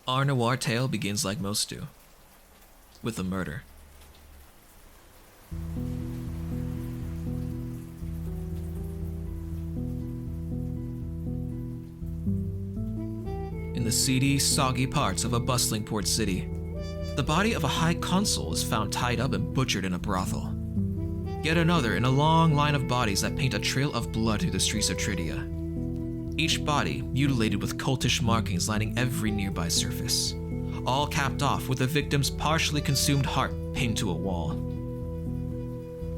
Our noir tale begins like most do, with a murder. In the seedy, soggy parts of a bustling port city, the body of a high consul is found tied up and butchered in a brothel. Yet another in a long line of bodies that paint a trail of blood through the streets of Tridia. Each body mutilated with cultish markings lining every nearby surface, all capped off with the victim's partially consumed heart pinned to a wall.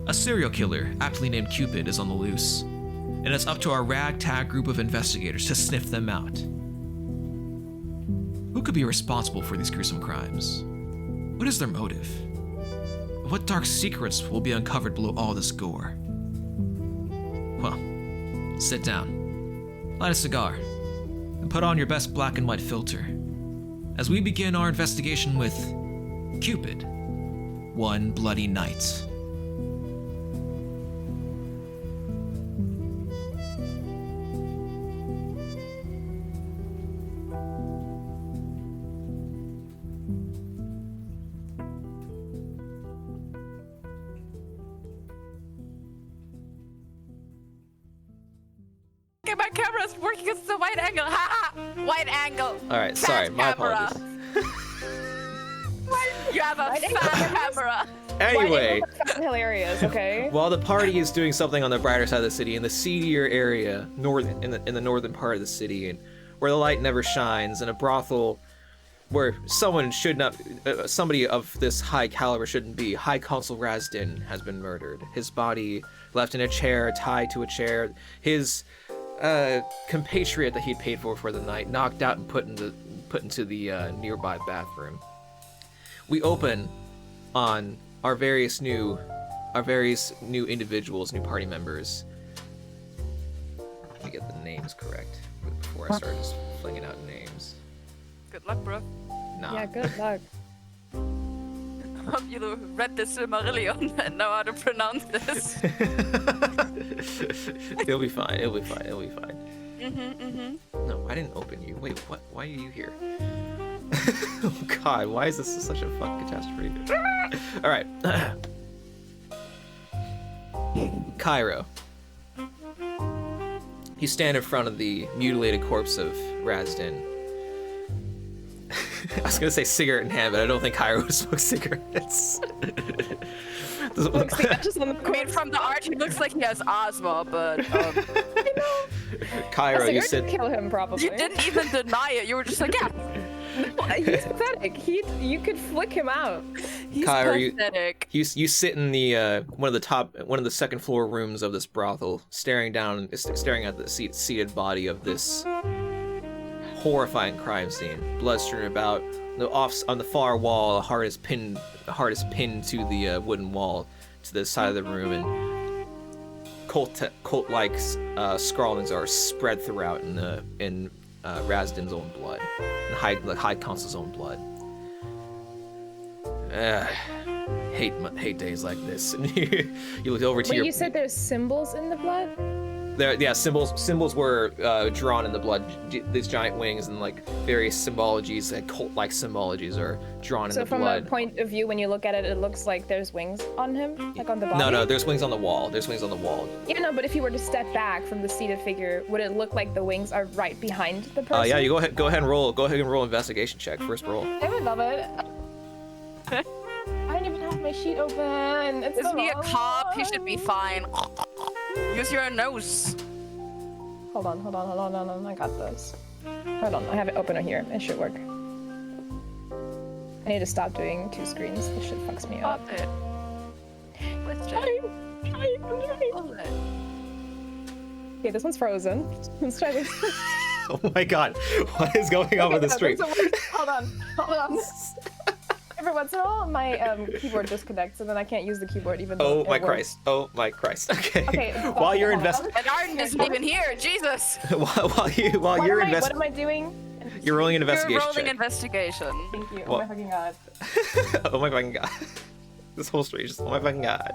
A serial killer, aptly named Cupid, is on the loose, and it's up to our ragtag group of investigators to sniff them out. Who could be responsible for these gruesome crimes? What is their motive? What dark secrets will be uncovered below all this gore? Well, sit down, light a cigar, and put on your best black and white filter as we begin our investigation with Cupid, One Bloody Night. My camera's working. It's the wide angle. Ha! Wide angle. All right, Fat sorry, my camera. apologies. You have a fat camera. Anyway, hilarious. Okay. while the party is doing something on the brighter side of the city, in the seedier area, in the northern part of the city, and where the light never shines, in a brothel where somebody of this high caliber shouldn't be, High Consul Razdin has been murdered. His body left in a chair, tied to a chair. His compatriot that he'd paid for the night knocked out and put into the nearby bathroom. We open on our various new individuals, new party members. Let me get the names correct before I start just flinging out names. Good luck, bro. Nah. Yeah, good luck. Hope you read the Silmarillion and know how to pronounce this. It'll be fine. No, I didn't open you. Wait, what? Why are you here? Oh God, why is this such a fucking catastrophe? All right. Cairo. You stand in front of the mutilated corpse of Razdin. I was gonna say cigarette in hand, but I don't think Cairo would smoke cigarettes. I mean, from the art, he looks like he has asthma, but Cairo, you said kill him probably. you didn't even deny it. You were just like, yeah, He's pathetic. You could flick him out. he's Cairo, pathetic. you sit in the one of the second floor rooms of this brothel, staring at the seated body of this horrifying crime scene. Blood strewn about. On the far wall, a heart is pinned to the wooden wall to the side of the room, and cult-like scrawlings are spread throughout in Razdin's own blood, and High Consul's own blood. Hate days like this. And you look over to you said there's symbols in the blood? Symbols were drawn in the blood. These giant wings and like various symbologies, like cult-like symbologies, are drawn in the blood. So from a point of view, when you look at it, it looks like there's wings on him, like on the body. No, there's wings on the wall. Yeah, no, but if you were to step back from the seated figure, would it look like the wings are right behind the person? Yeah, you go ahead and roll investigation check. First roll. I would love it. I don't even have my sheet open. It's Isn't so he a long. cop? He should be fine. Use your nose. Hold on. I got this. Hold on, I have it open here. It should work. I need to stop doing two screens. This shit fucks me up. Stop it. Let's try. Okay, this one's frozen. Let's try this. Oh my God, what is going on with the stream? Hold on. Every once in a while, my keyboard disconnects, and then I can't use the keyboard even though Oh my Christ! Okay. Okay. While you're investing, And Arden isn't even here. Jesus. while you're What investing, am I doing? you're rolling an You're investigation rolling check. investigation. Thank you. What? Oh my fucking god. Oh my fucking God! This whole stream is just, oh my fucking God!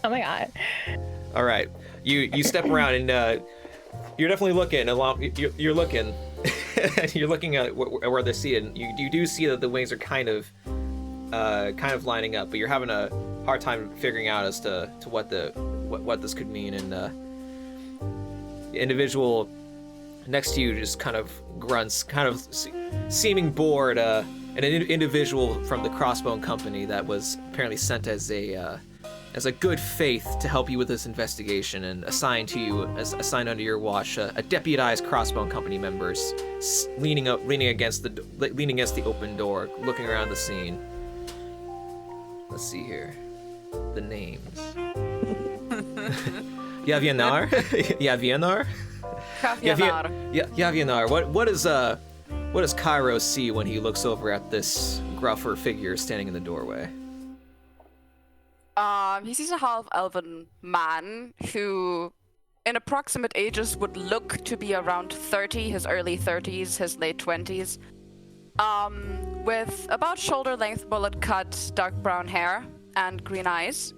Oh my god. All right, you step around and you're definitely looking along. You're looking, and you're looking at where they're seated. You do see that the wings are kind of lining up, but you're having a hard time figuring out as to what this could mean. And the individual next to you just kind of grunts, kind of seeming bored. An individual from the Crossbone Company that was apparently sent as a good faith to help you with this investigation and assigned under your watch, a deputized Crossbone Company members leaning against the open door, looking around the scene. Let's see here, the names. Yavianar. Yavianar. Yavianar. What does Cairo see when he looks over at this gruffer figure standing in the doorway? He sees a half-elven man who, in approximate ages, would look to be around 30, his early 30s, his late 20s, with about shoulder-length bullet-cut dark brown hair and green eyes.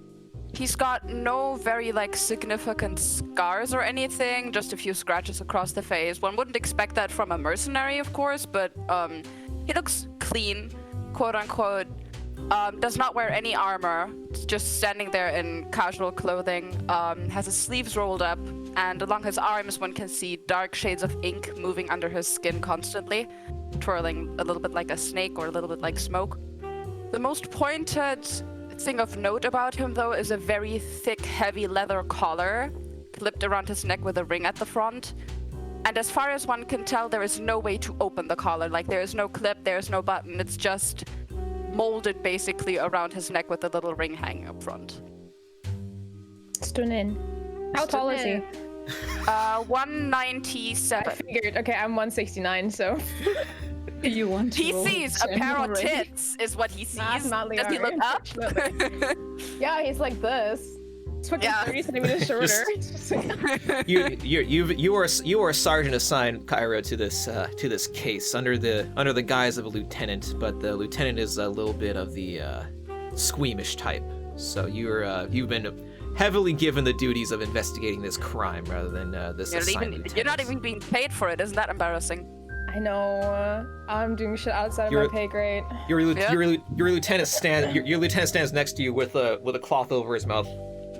He's got no very, significant scars or anything, just a few scratches across the face. One wouldn't expect that from a mercenary, of course, but he looks clean, quote-unquote. Does not wear any armor, just standing there in casual clothing, has his sleeves rolled up, and along his arms one can see dark shades of ink moving under his skin constantly, twirling a little bit like a snake or a little bit like smoke. The most pointed thing of note about him, though, is a very thick, heavy leather collar clipped around his neck with a ring at the front. And as far as one can tell, there is no way to open the collar. There is no clip, there is no button, it's just molded basically around his neck with a little ring hanging up front. Stunning. How tall is he? 197. I figured. Okay, I'm 169, so. You want to He sees a pair of tits, is what he sees. Not Does he look up? Yeah, he's like this. It's fucking 30 centimeters shorter. You are a sergeant assigned, Cairo, to this case under the guise of a lieutenant, but the lieutenant is a little bit of the squeamish type. So you've been heavily given the duties of investigating this crime rather than this assignment. You're not even being paid for it. Isn't that embarrassing? I know. I'm doing shit outside of my pay grade. Your lieutenant stands next to you with a cloth over his mouth.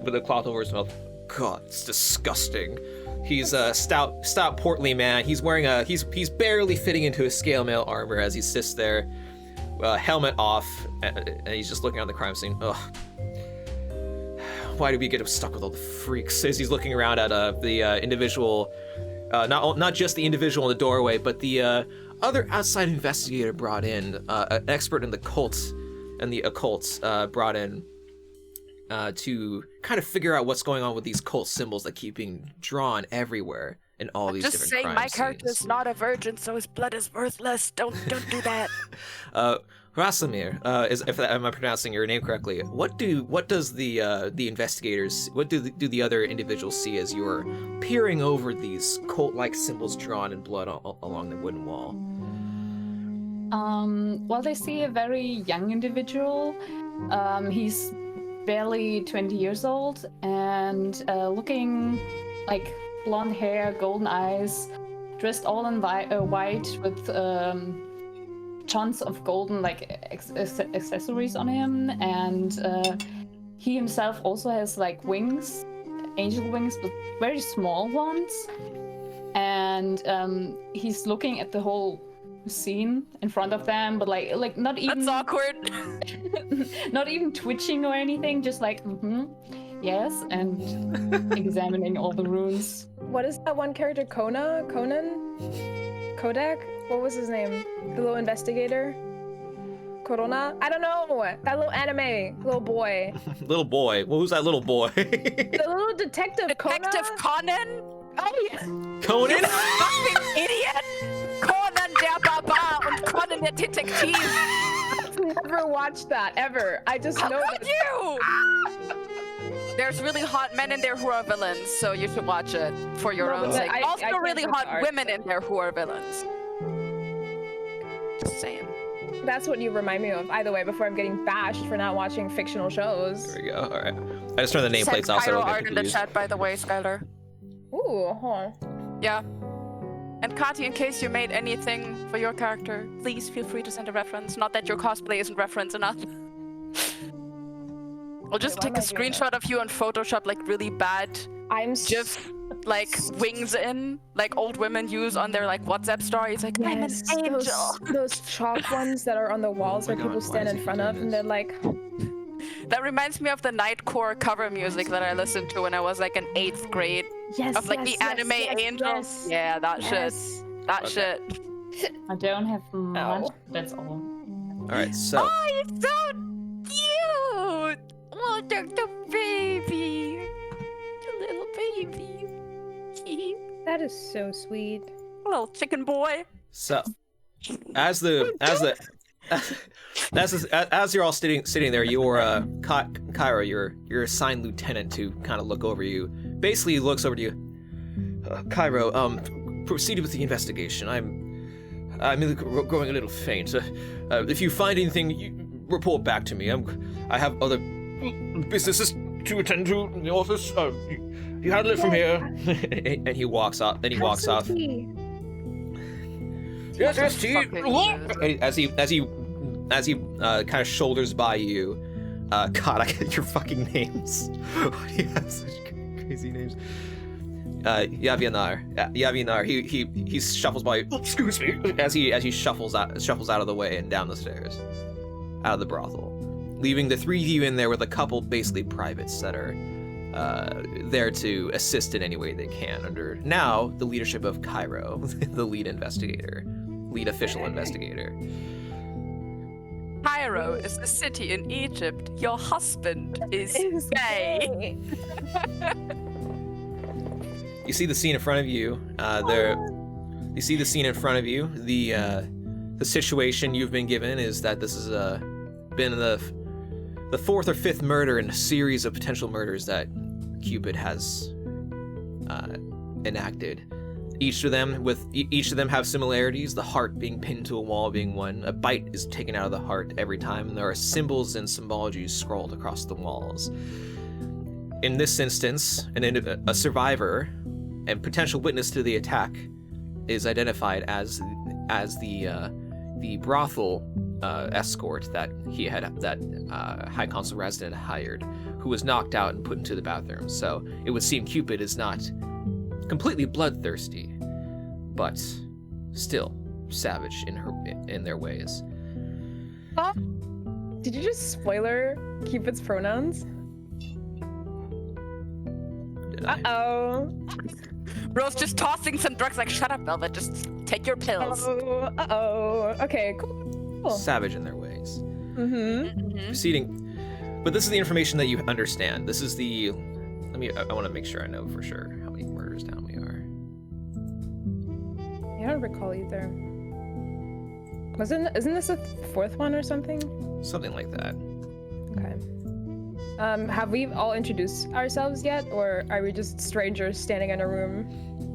God, it's disgusting. He's a stout, portly man. He's wearing he's barely fitting into his scale mail armor as he sits there, helmet off, and he's just looking at the crime scene. Ugh. Why do we get stuck with all the freaks? As he's looking around at the individual, not just the individual in the doorway, but the other outside investigator brought in, an expert in the cult and the occult, brought in to kind of figure out what's going on with these cult symbols that keep being drawn everywhere in all these different crime scenes. Just saying, my character's not a virgin, so his blood is worthless. Don't do that. Rasamir, am I pronouncing your name correctly? What does the investigators, what do the other individuals see as you're peering over these cult-like symbols drawn in blood along the wooden wall? Well, they see a very young individual. He's barely 20 years old and looking like blonde hair, golden eyes, dressed all in white with tons of golden accessories on him, and he himself also has wings, angel wings, but very small ones, and he's looking at the whole scene in front of them, but like not even. That's awkward. Not even twitching or anything, just yes, and examining all the runes. What is that one character? Conan? Kodak? What was his name? The little investigator? Corona? I don't know. That little anime little boy. Little boy? Well, who's that little boy? The little detective Conan? Oh yeah. Conan? You fucking idiot! Conan der Barbar und Conan der Detektiv. I've never watched that ever. I just know that. You! There's really hot men in there who are villains, so you should watch it for your own sake. Also, really hot women in there who are villains. Just saying. That's what you remind me of. Either way, before I'm getting bashed for not watching fictional shows. There we go. All right. I just turned the nameplates off so I don't get art in the confused. chat, by the way, Skylar. Ooh, huh. Yeah. And Kati, in case you made anything for your character, please feel free to send a reference. Not that your cosplay isn't reference enough. I'll just why take am a I doing screenshot of you on Photoshop, like really bad I'm GIF, like wings in, like old women use on their like WhatsApp stories. Like, I'm an Yes, angel. those chalk ones that are on the walls where God, people why stand does in he front do of, and this? they're like, That reminds me of the Nightcore cover music that I listened to when I was like in 8th grade. yes, Of like yes, the yes, anime yes, angels. yes, Yeah, that shit. yes. That Okay. shit. I don't have much. Ow. That's all. All right, so Oh, it's so cute! Oh, the baby. The little baby. That is so sweet. Little chicken boy. as you're all sitting there, your Kyra, your assigned lieutenant to kind of look over you, basically looks over to you. Cairo, proceed with the investigation. I'm growing a little faint. If you find anything, you report back to me. I have other businesses to attend to in the office. You handle it from here. And he walks off. Then he walks off. Yes, tea. As he kind of shoulders by you. God, I get your fucking names. You have such crazy names. Yavinar. He shuffles by. Excuse me. As he shuffles out of the way and down the stairs, out of the brothel, leaving the three of you in there with a couple basically privates that are there to assist in any way they can under now the leadership of Cairo, the lead official investigator. Cairo is a city in Egypt. Your husband is gay. You see the scene in front of you. You see the scene in front of you. The situation you've been given is that this has been the fourth or fifth murder in a series of potential murders that Cupid has enacted. Each of them have similarities. The heart being pinned to a wall being one. A bite is taken out of the heart every time, and there are symbols and symbologies scrawled across the walls. In this instance, a survivor and potential witness to the attack is identified as the brothel escort that High Consul Resident hired, who was knocked out and put into the bathroom. So it would seem Cupid is not completely bloodthirsty, but still savage in their ways. Did you just spoiler Cupid's pronouns? Did I? Uh-oh. Bro's just tossing some drugs. Like, shut up, Velvet. Just take your pills. Uh-oh. Okay, cool. Savage in their ways. Mm-hmm. Proceeding, but this is the information that you understand. This is the. I want to make sure I know for sure how many murders down we are. I don't recall either. Isn't this a fourth one or something? Something like that. Okay. Have we all introduced ourselves yet, or are we just strangers standing in a room?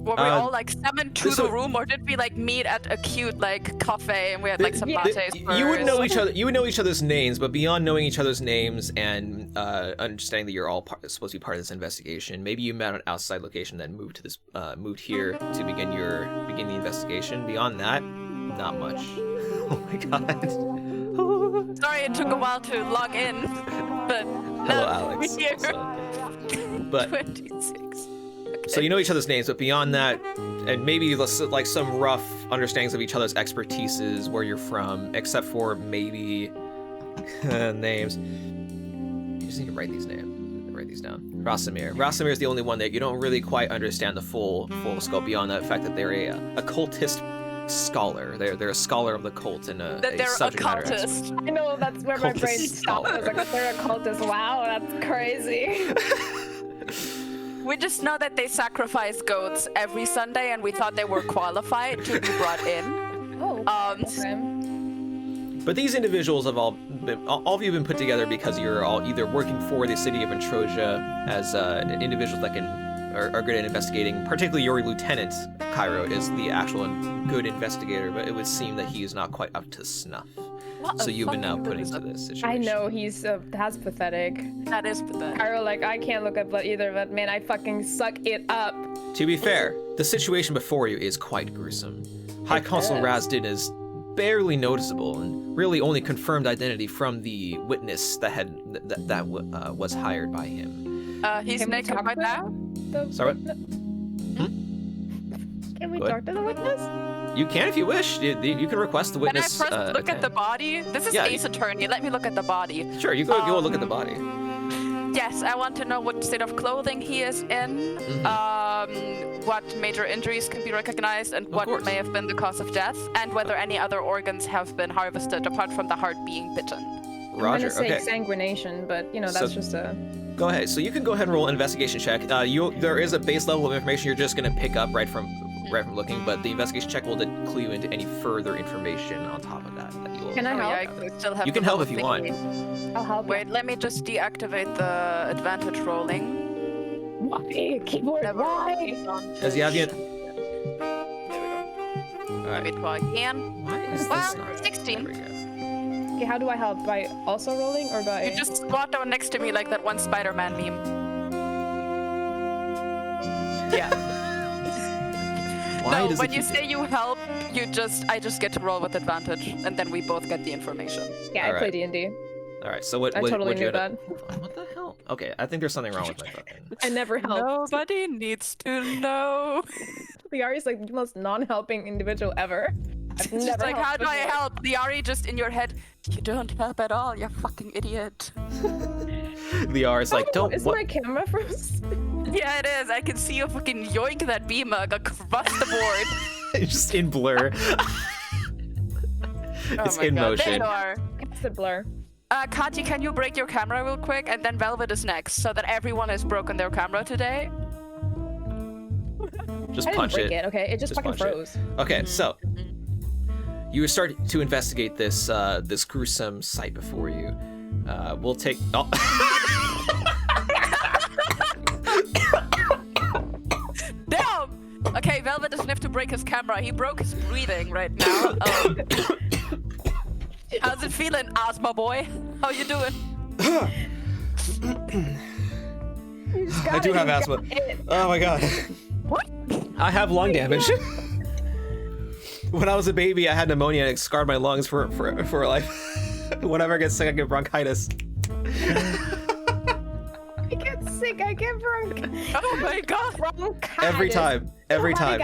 Were we all like summoned to so- the room, or did we like meet at a cute like cafe and we had like some Yeah. lattes? You would first? know each other. You would know each other's names, but beyond knowing each other's names and understanding that you're all supposed to be part of this investigation, maybe you met on an outside location, then moved to this, moved here to begin the investigation. Beyond that, not much. Oh my god. Sorry, it took a while to log in, but Hello, now Alex. we're here. Also. But 26. so you know each other's names, but beyond that, and maybe like some rough understandings of each other's expertises, where you're from, except for maybe names. You just need to write these names. Write these down. Rasamir. Rasamir is the only one that you don't really quite understand the full scope beyond the fact that they're a occultist scholar. They're a scholar of the cult and That a they're subject matter expert. occultist. I know, that's where my Cultist brain stopped. I was like, they're a cultist. Wow, that's crazy. We just know that they sacrifice goats every Sunday, and we thought they were qualified to be brought in. Oh, okay. But these individuals have all of you have been put together because you're all either working for the city of Antroja as individuals that are good at investigating. Particularly your lieutenant, Cairo, is the actual good investigator, but it would seem that he is not quite up to snuff. So you've been now fucking put into gruesome. this situation. I know he's that's pathetic. That is pathetic. Pyro, like, I can't look at blood either, but man, I fucking suck it up. To be fair, the situation before you is quite gruesome. High Consul Razdin is barely noticeable and really only confirmed identity from the witness that was hired by him. He's Can we naked talk right to now. The Sorry? witness? Can we Go ahead. talk to the witness? You can if you wish. You can request the Can I witness. first look at attend. the body? This is Yeah, Ace Attorney. Let me look at the body. Sure, you go look at the body. Yes, I want to know what state of clothing he is in, what major injuries can be recognized, and what course. may have been the cause of death, and whether any other organs have been harvested apart from the heart being bitten. I'm Roger. gonna say Okay. exsanguination, but you know that's So- just a. Go ahead. So you can go ahead and roll an investigation check. There is a base level of information you're just gonna pick up right from looking, but the investigation check will then clue you into any further information on top of that you will. Can I Oh, help? yeah, I could still have You the can help whole if you want. thingy. I'll help. Wait, let me just deactivate the advantage rolling. Why? Keyboard. Never Why? Does you have the? There we go. All Let me right. try again. Why is this Well, not? 16. There we go. Okay, how do I help? By also rolling or by? You just squat down next to me like that one Spider-Man meme. Yeah. Why No, does when it you keep- say you help, I just get to roll with advantage, and then we both get the information. Yeah, I Alright. play D&D. All right. So what? I totally what'd you knew end up- What the hell? Okay, I think there's something wrong with my fucking. I never help. Nobody needs to know. Liari's like the most non-helping individual ever. I've It's never just like, helped how do I before. help? Liari just in your head. You don't help at all, you fucking idiot. The R is like, don't. Is What? my camera frozen? Yeah, it is. I can see you fucking yoink that beamer across the board. It's just in blur. It's Oh my in God. motion. There you are. It's a blur. Kati, can you break your camera real quick? And then Velvet is next, so that everyone has broken their camera today. Just I didn't punch break it. it. Okay, it just fucking punch it. froze. Okay, so you start to investigate this this gruesome sight before you. We'll take. Oh. Damn! Okay, Velvet doesn't have to break his camera. He broke his breathing right now. How's it feeling, asthma boy? How you doing? I do have asthma. Oh my god. What? I have lung damage. When I was a baby, I had pneumonia and it scarred my lungs for life. Whenever I get sick, I get bronchitis. I get sick. I get bronchitis. Oh my god! Every time. Every time.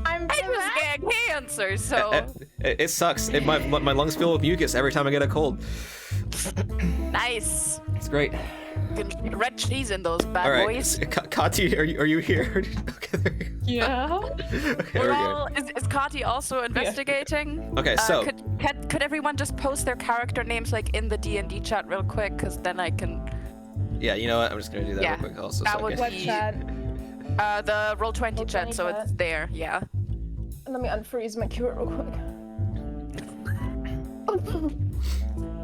I'm I just get cancer, so It sucks. My lungs fill with mucus every time I get a cold. nice. It's great. You can put red cheese in those bad All right, boys. Kati, are you here? Okay, there you Yeah. go. Okay, We're we're all, is Kati also investigating? good. Okay, so Could everyone just post their character names like in the D&D chat real quick? Because then I can. yeah, you know what? I'm just gonna do that Yeah, real quick also. that so I would can- What be- chat? The Roll20 Roll20 chat, so it's chat. there. Yeah. Let me unfreeze my cure real quick.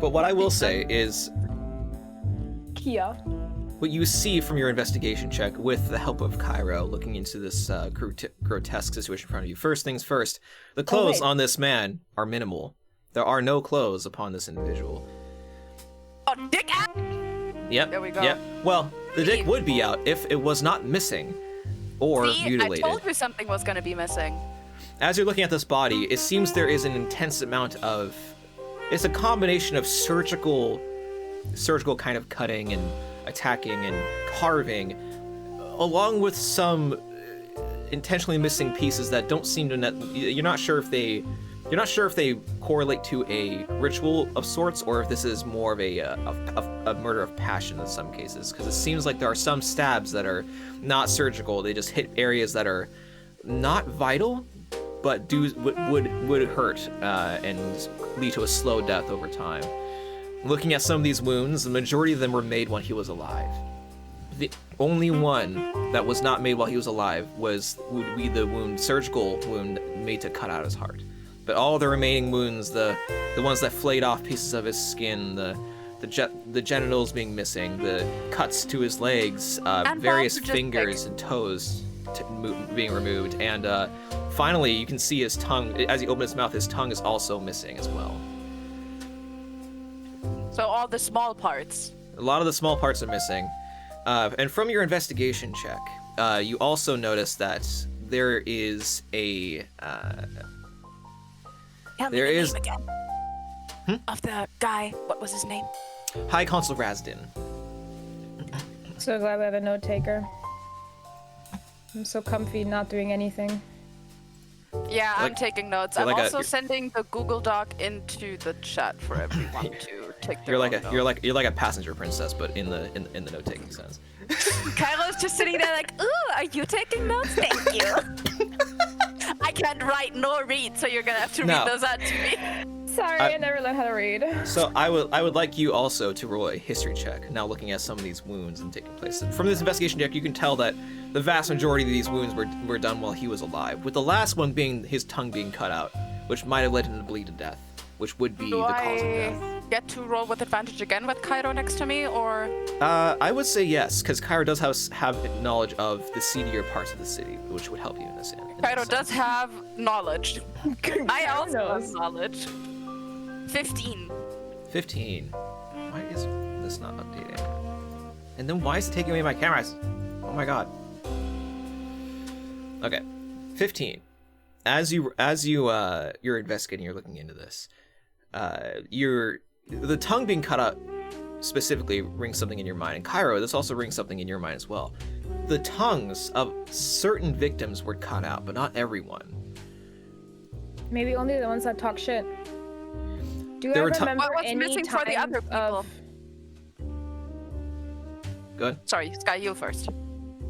But what I will say is, Kia. what you see from your investigation check with the help of Cairo looking into this grotesque situation in front of you. First things first, the clothes wait. on this man are minimal. There are no clothes upon this individual. Oh, dick out! Yep. There we go. Yep. Well, the dick would be out if it was not missing or See, mutilated. I told you something was gonna be missing. As you're looking at this body, it seems there is an intense amount of. It's a combination of surgical kind of cutting and attacking and carving, along with some intentionally missing pieces that don't seem to. You're not sure if they correlate to a ritual of sorts, or if this is more of a murder of passion in some cases. Because it seems like there are some stabs that are not surgical; they just hit areas that are not vital, but would hurt and lead to a slow death over time. Looking at some of these wounds, the majority of them were made when he was alive. The only one that was not made while he was alive would be the surgical wound made to cut out his heart. But all the remaining wounds, the ones that flayed off pieces of his skin, the genitals being missing, the cuts to his legs, various also just, fingers and toes being removed, and finally you can see his tongue. As he opened his mouth, his tongue is also missing as well. all the small parts. A lot of the small parts are missing. And from your investigation check, you also notice that there is a... Tell me There the is- name again. Of the guy. What was his name? High Consul Razdin. So glad we have a note taker. I'm so comfy not doing anything. Yeah, I'm Like- taking notes. you're I'm like a- also you're- Google Doc into the chat for everyone to take their You're like own a you're like a passenger princess, but in the note taking sense. Kylo's just sitting there like, ooh, are you taking notes? Thank you. I can't write nor read, so you're gonna have to No. read those out to me. Sorry, I never learned how to read. So I would like you also to roll a history check. Now looking at some of these wounds and taking place. From this investigation check, you can tell that the vast majority of these wounds were done while he was alive. With the last one being his tongue being cut out, which might have led him to bleed to death, which would be Do the cause of I death. get to roll with advantage again with Cairo next to me, or I would say yes, because Cairo does have knowledge of the seedier parts of the city, which would help you in this. Cairo does have knowledge. I Cairo also have knows. knowledge. 15. 15. Why is this not updating? And then why is it taking away my cameras? Oh my god. Okay. 15. As you're investigating, you're looking into this. The tongue being cut out specifically rings something in your mind. And Cairo, this also rings something in your mind as well. The tongues of certain victims were cut out, but not everyone. Maybe only the ones that talk shit. Do There I were ti- remember What was any missing for the times other people? of Go ahead. Sorry, Sky, you first.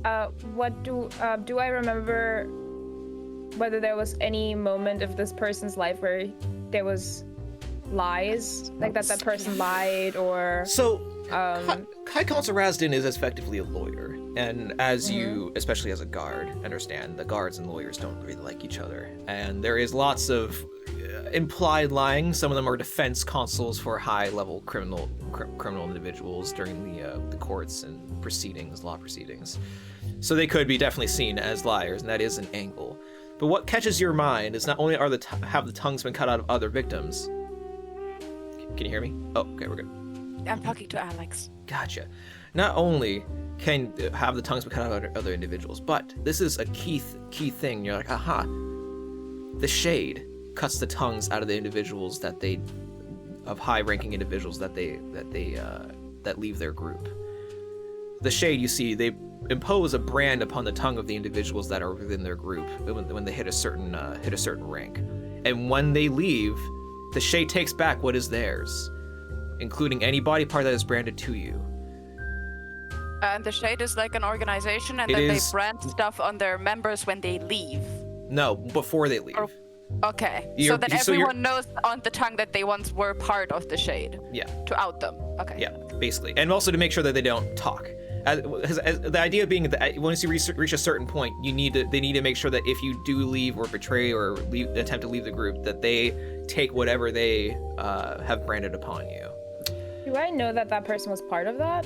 do I remember whether there was any moment of this person's life where there was lies, like that person lied, or So, Um, High Consul Razdin is effectively a lawyer, and as you, especially as a guard, understand, the guards and lawyers don't really like each other, and there is lots of implied lying. Some of them are defense consuls for high-level criminal individuals during the courts and proceedings, law proceedings. So they could be definitely seen as liars, and that is an angle. But what catches your mind is not only are have the tongues been cut out of other victims. Can you hear me? Oh, okay, we're good. I'm talking to Alex. Gotcha. Not only can have the tongues be cut out of other individuals, but this is a key thing. You're like, aha, the shade cuts the tongues out of the individuals of high-ranking individuals that leave their group. The shade, you see, they impose a brand upon the tongue of the individuals that are within their group when they hit a certain rank, and when they leave, the shade takes back what is theirs, including any body part that is branded to you. And the Shade is like an organization, and It then they is- brand stuff on their members when they leave. No, before they leave. Or- Okay, so You're- that so you're- everyone knows on the tongue that they once were part of the Shade. Yeah, To out them. Okay. yeah, basically. And also to make sure that they don't talk. As the idea being that once you reach a certain point, they need to make sure that if you do leave or betray or attempt to leave the group, that they take whatever they have branded upon you. do I know that person was part of that?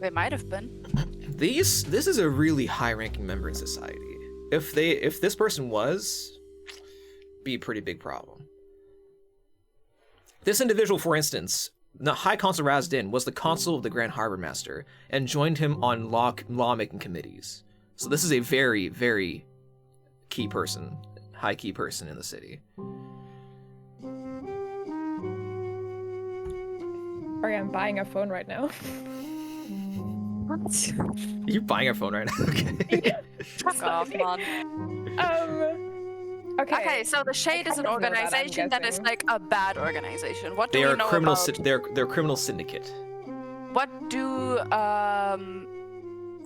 They might have been. This is a really high-ranking member in society. If this person was, be a pretty big problem. This individual, for instance, the High Consul Razdin was the consul of the Grand Harbor Master and joined him on lawmaking committees. So this is a very, very key person, high key person in the city. Sorry, I'm buying a phone right now. What? You're buying a phone right now, okay? Fuck off, man. Okay, so the Shade is an kind of know that, I'm organization that is guessing. like a bad organization. What do They we are know criminal. about? They're a criminal syndicate. What do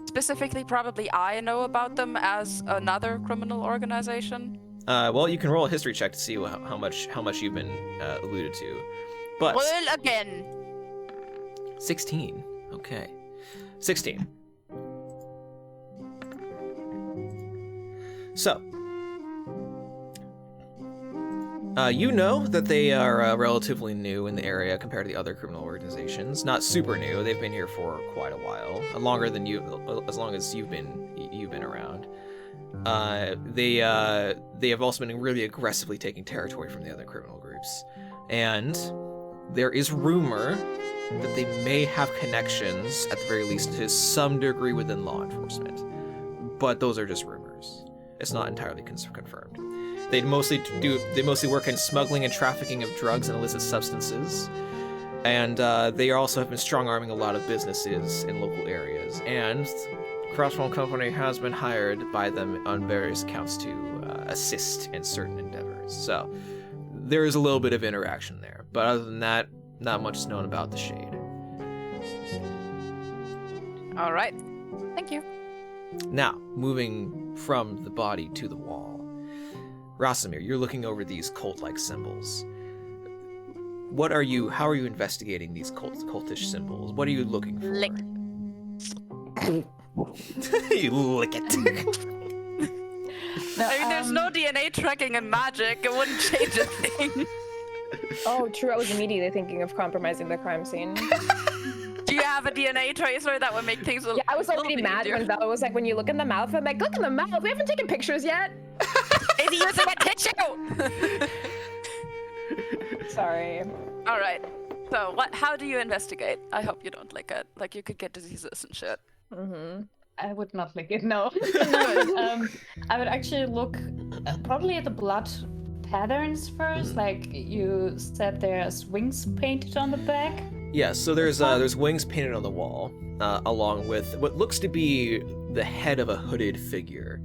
specifically probably I know about them as another criminal organization? Well, you can roll a history check to see how much you've been alluded to. But Roll again. 16. Okay. 16. So, you know that they are relatively new in the area compared to the other criminal organizations. Not super new. They've been here for quite a while, longer than you, as long as you've been around. They have also been really aggressively taking territory from the other criminal groups, and there is rumor that they may have connections, at the very least, to some degree within law enforcement. But those are just rumors. It's not entirely confirmed. They mostly work in smuggling and trafficking of drugs and illicit substances. And they also have been strong-arming a lot of businesses in local areas. And Crossbone Company has been hired by them on various accounts to assist in certain endeavors. So there is a little bit of interaction there. But other than that, not much is known about the Shade. All right. Thank you. Now, moving from the body to the wall. Rasamir, you're looking over these cult-like symbols. How are you investigating these cultish symbols? What are you looking for? Lick. You lick it. I mean, there's no DNA tracking in magic. It wouldn't change a thing. Oh, true. I was immediately thinking of compromising the crime scene. Do you have a DNA tracer that would make things a Yeah, I was little already bit mad easier? when Bella was like, when you look in the mouth, I'm like, look in the mouth. We haven't taken pictures yet. Is he using a tissue? Sorry. All right. So, how do you investigate? I hope you don't lick it. Like, you could get diseases and shit. Mm-hmm. I would not lick it, no. No, I would actually look probably at the blood patterns first. Like you said, there's wings painted on the back. Yeah, so there's wings painted on the wall, along with what looks to be the head of a hooded figure.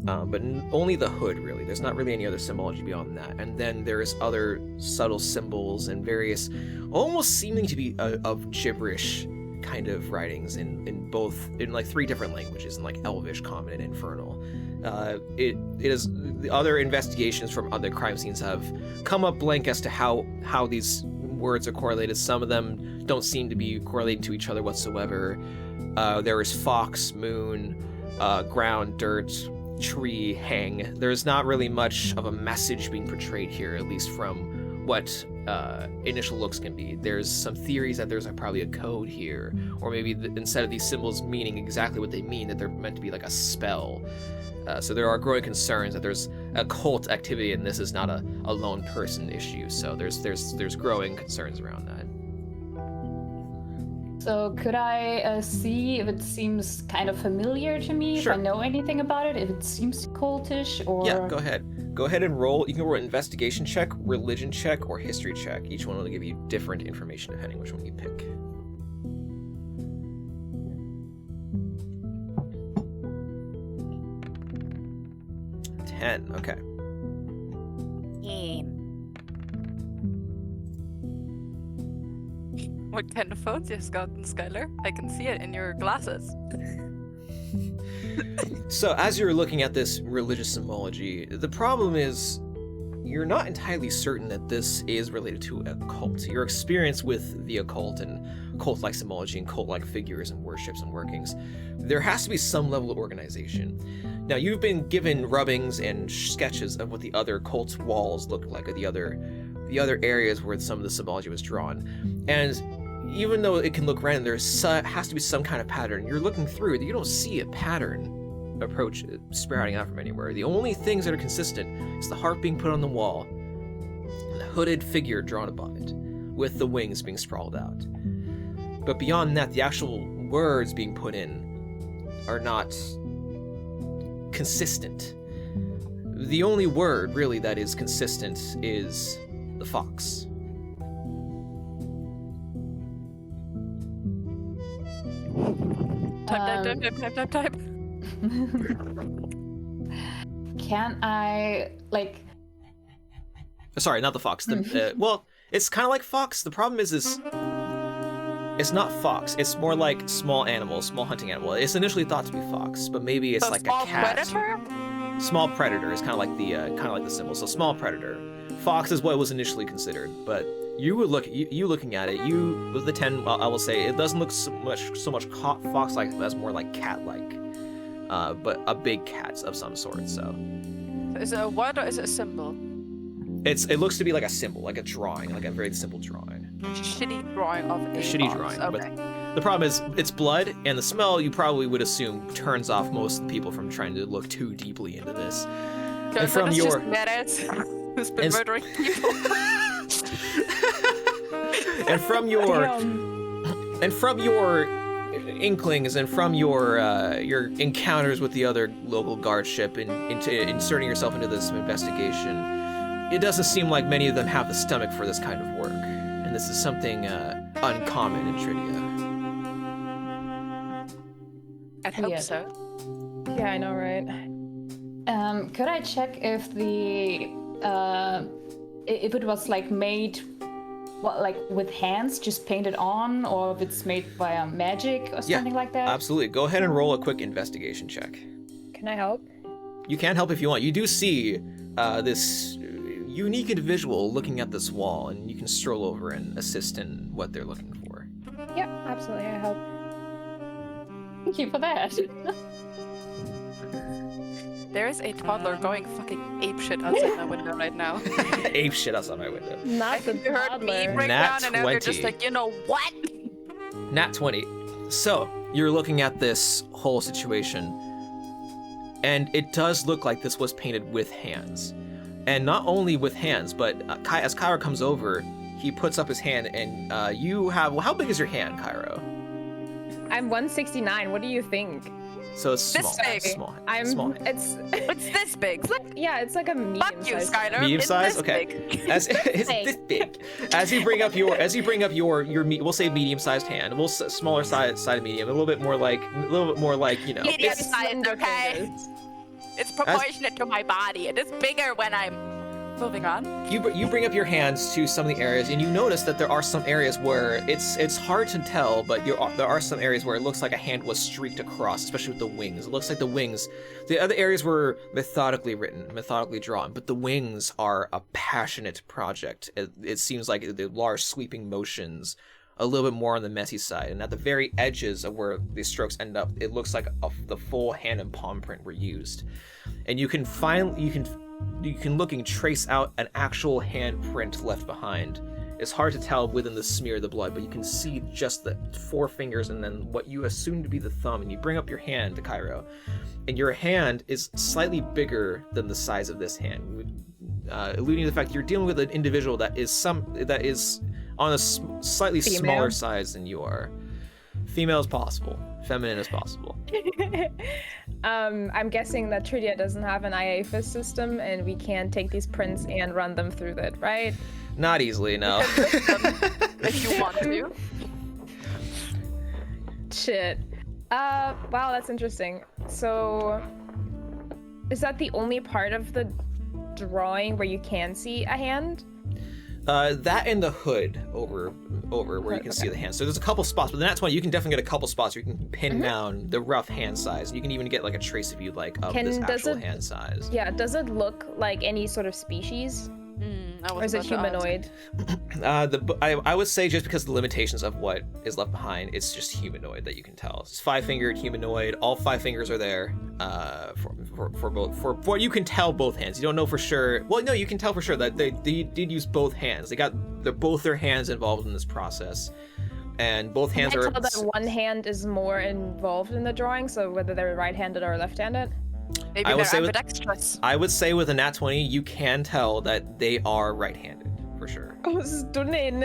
But only the hood, really. There's not really any other symbology beyond that. And then there's other subtle symbols and various, almost seeming to be of gibberish kind of writings in like 3 different languages, in like Elvish, Common, and Infernal. It is the other investigations from other crime scenes have come up blank as to how these words are correlated. Some of them don't seem to be correlating to each other whatsoever. There is fox, moon, ground, dirt, tree, hang. There's not really much of a message being portrayed here, at least from what initial looks can be. There's some theories that there's probably a code here, or maybe instead of these symbols meaning exactly what they mean, that they're meant to be like a spell. So there are growing concerns that there's occult activity and this is not a lone person issue. So there's growing concerns around that. So could I see if it seems kind of familiar to me, Sure. if I know anything about it, if it seems cultish, or... Yeah, go ahead. Go ahead and roll. You can roll an investigation check, religion check, or history check. Each one will give you different information depending which one you pick. Okay. What kind of phones you've gotten, Skylar? I can see it in your glasses. So as you're looking at this religious symbology, the problem is you're not entirely certain that this is related to a cult. Your experience with the occult and cult-like symbology and cult-like figures and worships and workings, there has to be some level of organization. Now, you've been given rubbings and sketches of what the other cult walls look like, or the other areas where some of the symbology was drawn. And even though it can look random, there has to be some kind of pattern. You're looking through it, you don't see a pattern sprouting out from anywhere. The only things that are consistent is the heart being put on the wall and the hooded figure drawn above it, with the wings being sprawled out. But beyond that, the actual words being put in are not consistent. The only word, really, that is consistent is the fox. Type. Can I, like... Sorry, not the fox. Well, it's kind of like fox. The problem is it's not fox. It's more like small animal, small hunting animal. It's initially thought to be fox, but maybe it's So like small a cat. predator? Small predator is kind of like the symbol. So small predator. Fox is what was initially considered, but you looking at it, you with the 10, I will say it doesn't look so much fox-like as more like cat-like, but a big cat of some sort. So Is it a word or is it a symbol? it looks to be like a symbol, like a drawing, like a very simple drawing. Shitty drawing of a Shitty fox. drawing, Okay. but the problem is it's blood, and the smell you probably would assume turns off most people from trying to look too deeply into this. And from it's your just Meredith, who's been And- murdering people. And from your Damn. and from your inklings and from your encounters with the other local guardship and into inserting yourself into this investigation, it doesn't seem like many of them have the stomach for this kind of work. And this is something uncommon in Tridia. I'd hope Yeah. so. Yeah, I know, right? Could I check if the if it was like made, like with hands, just painted on, or if it's made via magic or something like that? Absolutely. Go ahead and roll a quick investigation check. Can I help? You can help if you want. You do see this unique individual looking at this wall, and you can stroll over and assist in what they're looking for. Yep, absolutely. I help. Thank you for that. There is a toddler going fucking apeshit outside my window right now. Ape shit outside my window. Not the You heard me toddler. break Nat down, and now you're just 20. like, you know what? Nat 20. So, you're looking at this whole situation, and it does look like this was painted with hands. And not only with hands, but as Cairo comes over, he puts up his hand, and you have... Well, how big is your hand, Cairo? I'm 169. What do you think? So it's This small. big. Small. I'm. Small hand. It's. It's this big. Yeah, it's like a medium Fuck you, size. Skylar. Medium It's size? this Okay. big. As it's Hey. this big. As you bring up your we'll say medium-sized hand. We'll smaller side medium, a little bit more like you know. Medium it's- size, slender okay? fingers. It's proportionate to my body. It is bigger when I'm moving on. You bring up your hands to some of the areas, and you notice that there are some areas where it's hard to tell, but there are some areas where it looks like a hand was streaked across, especially with the wings. It looks like the wings. The other areas were methodically written, methodically drawn, but the wings are a passionate project. It seems like the large sweeping motions, a little bit more on the messy side, and at the very edges of where the strokes end up, it looks like the full hand and palm print were used, and you can look and trace out an actual handprint left behind. It's hard to tell within the smear of the blood, but you can see just the 4 fingers and then what you assume to be the thumb. And you bring up your hand to Cairo, and your hand is slightly bigger than the size of this hand, alluding to the fact that you're dealing with an individual that is on a slightly smaller size than you are. Female is possible. Feminine is possible. I'm guessing that Tridia doesn't have an IAFIS system, and we can take these prints and run them through that, right? Not easily, no. If you want to. Shit. Wow, that's interesting. So, is that the only part of the drawing where you can see a hand? That and the hood over where you can see the hand. So there's a couple spots, but the Nat 20, you can definitely get a couple spots where you can pin down the rough hand size. You can even get like a trace if you'd like of this actual hand size. Yeah, does it look like any sort of species? Or is it humanoid? I would say just because of the limitations of what is left behind, it's just humanoid that you can tell. It's 5-fingered humanoid. All 5 fingers are there for both. For what you can tell, both hands. You don't know for sure. Well, no, you can tell for sure that they did use both hands. They got both their hands involved in this process, and both hands Can I are. tell that one hand is more involved in the drawing, so whether they're right-handed or left-handed? Maybe I they're would say with- ambidextrous. I would say with a Nat 20, you can tell that they are right-handed for sure. Oh, stunning.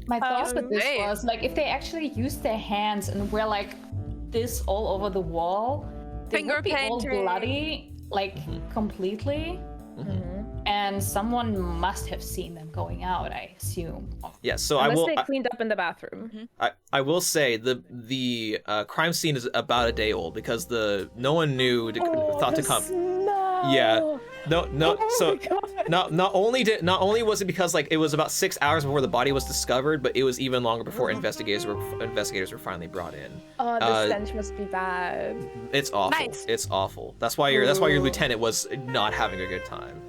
My thoughts with this Hey. was like if they actually used their hands and were like this all over the wall, they Finger would be all painting. bloody, like completely. And someone must have seen them going out, I assume. Yeah, so Unless I will. they cleaned up in the bathroom. I will say the crime scene is about a day old because no one knew thought to come. Yeah, no. So not only was it because like it was about 6 hours before the body was discovered, but it was even longer before investigators were finally brought in. Oh, the stench must be bad. It's awful. Nice. It's awful. That's why your lieutenant was not having a good time.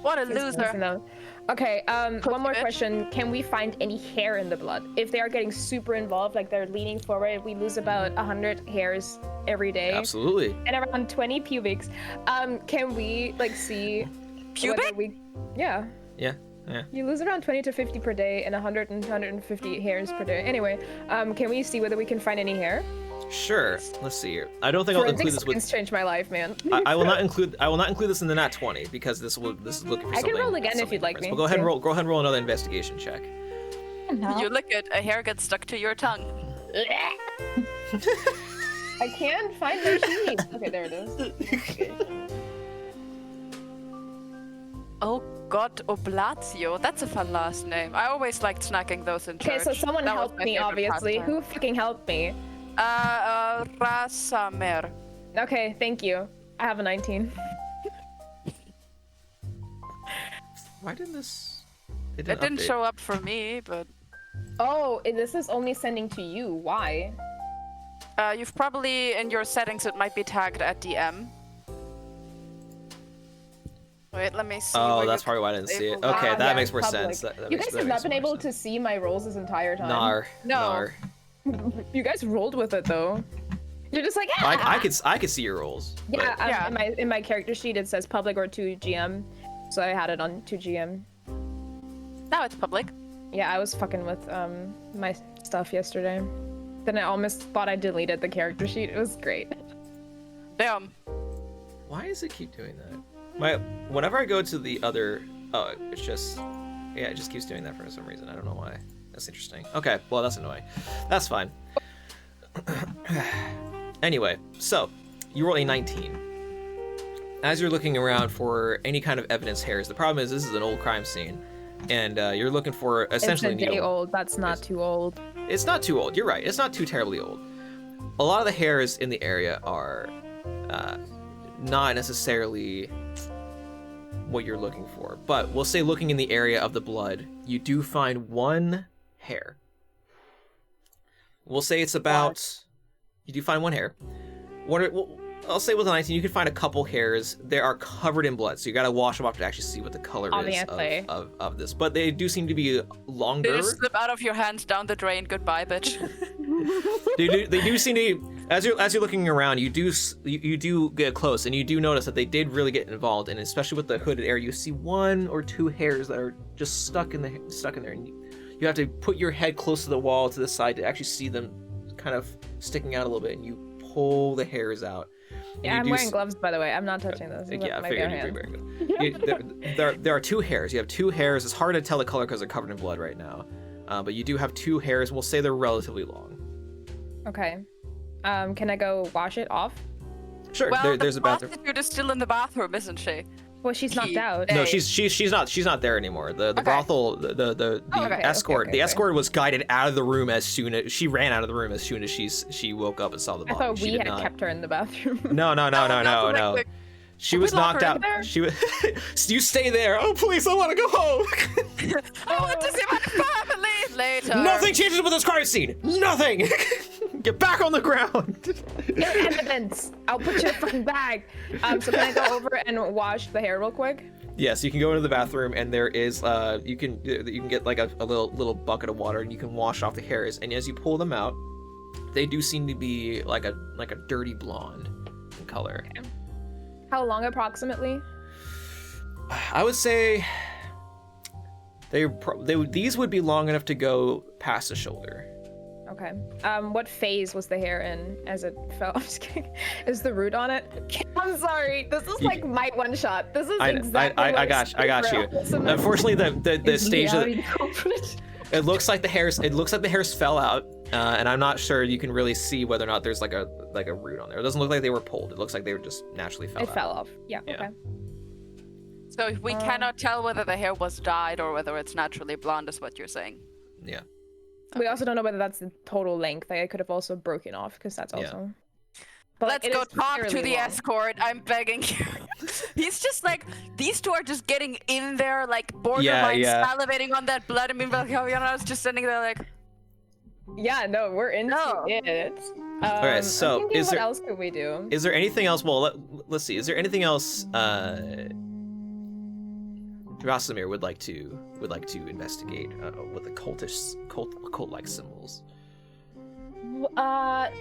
What a That's nice to loser. know. Okay, one more bitch. question. Can we find any hair in the blood? If they are getting super involved, like they're leaning forward, we lose about 100 hairs every day. Absolutely. And around 20 pubics. Can we like see whether Pubic? Yeah. Yeah. You lose around 20 to 50 per day and 100 and 150 hairs per day. Anyway, can we see whether we can find any hair? Sure. Let's see here. I don't think I'll include this with. Forensic science changed my life, man. I will not include. I will not include this in the nat 20 because this is looking for something. I can roll again if you'd like different. me. But go ahead and to. roll. Go ahead and roll another investigation check. You lick it, a hair gets stuck to your tongue. I can't find my sheet. Okay, there it is. Okay. Oh God, Oblatio. That's a fun last name. I always liked snacking those in church. Okay, so someone That was helped my me, favorite obviously. pastime. Who fucking helped me? Rasamer. Okay, thank you. I have a 19. Why didn't this? It didn't update. show up for me, but Oh, this is only sending to you. Why? you've probably, in your settings, it might be tagged at DM. Wait, let me see. Oh, where that's you probably why I didn't see it. disabled Okay, that. that yeah, makes more public. sense. That You makes- guys that have makes not been more able sense. to see my rolls this entire time. Nar. No. Nar. You guys rolled with it though. You're just like, ah! I could see your rolls. Yeah, but- Yeah. in my character sheet it says public or 2GM, so I had it on 2GM. Now it's public. Yeah, I was fucking with my stuff yesterday. Then I almost thought I deleted the character sheet. It was great. Damn. Why does it keep doing that? Whenever I go to the other, oh, it's just, yeah, it just keeps doing that for some reason. I don't know why. That's interesting. Okay, well, that's annoying. That's fine. Anyway, so you roll a 19. As you're looking around for any kind of evidence hairs, the problem is this is an old crime scene, and you're looking for essentially It's a day needle. old. That's not too old. It's not too old. You're right. It's not too terribly old. A lot of the hairs in the area are not necessarily what you're looking for, but we'll say looking in the area of the blood, you do find one hair. We'll say it's about. You do find one hair. I'll say with a 19, you can find a couple hairs. They are covered in blood, so you gotta wash them off to actually see what the color Obviously. is of this. But they do seem to be They longer. just slip out of your hands down the drain. Goodbye, bitch. They do seem to. As you're looking around, you do get close, and you do notice that they did really get involved, and especially with the hooded area, you see one or two hairs that are just stuck in there, and you have to put your head close to the wall to the side to actually see them kind of sticking out a little bit, and you pull the hairs out. And Yeah, you I'm do wearing gloves, by the way. I'm not touching those. Yeah, I my figured bare you'd be hands. very good. There are two hairs. You have two hairs. It's hard to tell the color because they're covered in blood right now. But you do have two hairs, and we'll say they're relatively long. Okay. Can I go wash it off? Sure. Well, there's the a bathroom. prostitute is still in the bathroom, isn't she? Well, she's knocked out. No, Hey. she's not there anymore. The brothel, the okay, escort, okay, the okay. escort was guided out of the room as soon as she ran out of the room as soon as she woke up and saw the I body. thought She we did had not. kept her in the bathroom. No. Like, She Did was we lock knocked her out. in there? She was. You stay there. Oh please, I want to go home. I want to see my family later. Nothing changes with this crime scene. Nothing. Get back on the ground. Get evidence. I'll put you in a fucking bag. So can I go over and wash the hair real quick? Yes, you can go into the bathroom, and there is you can get like a little bucket of water, and you can wash off the hairs. And as you pull them out, they do seem to be like a dirty blonde in color. Okay. How long approximately? I would say these would be long enough to go past the shoulder. Okay. What phase was the hair in as it fell? I'm just kidding. Is the root on it? I'm sorry. This is like my one shot. This is exactly I got you. Unfortunately, the stage that the culprit? it looks like the hairs fell out, and I'm not sure you can really see whether or not there's like a root on there. It doesn't look like they were pulled. It looks like they were just naturally fell out. It fell off. Yeah. Yeah. Okay. So we cannot tell whether the hair was dyed or whether it's naturally blonde, is what you're saying. Yeah. We also don't know whether that's the total length. Like, I could have also broken off because that's also. But Let's it go is talk to fairly the long. escort. I'm begging you. He's just like, these two are just getting in there, like borderline yeah. salivating on that blood. I mean, I was just sitting there like, Yeah, no, we're into No. it. Alright, so I'm thinking, is what there- else could we do? Is there anything else? Well, let's see. Is there anything else Rasamir would like to investigate with the cult-like symbols?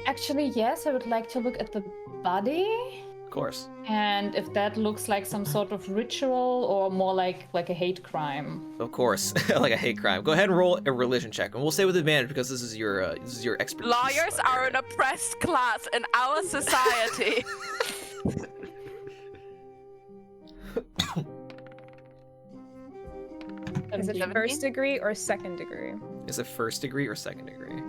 Actually, yes, I would like to look at the body. Of course. And if that looks like some sort of ritual or more like a hate crime. Of course. Like a hate crime. Go ahead and roll a religion check, and we'll say with advantage because this is your expertise. Lawyers are an oppressed class in our society. Is it 17? first degree or second degree? Is it first degree or second degree?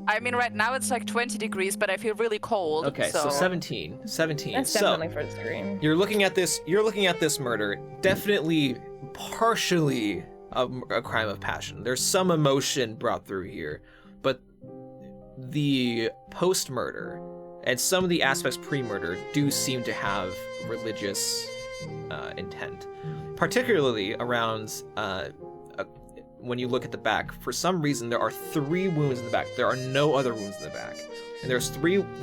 I mean, right now it's like 20 degrees, but I feel really cold. Okay, so 17. 17. That's So definitely first degree. you're looking at this murder, definitely partially a crime of passion. There's some emotion brought through here, but the post-murder and some of the aspects pre-murder do seem to have religious intent, particularly around when you look at the back. For some reason, there are 3 wounds in the back. There are no other wounds in the back, and there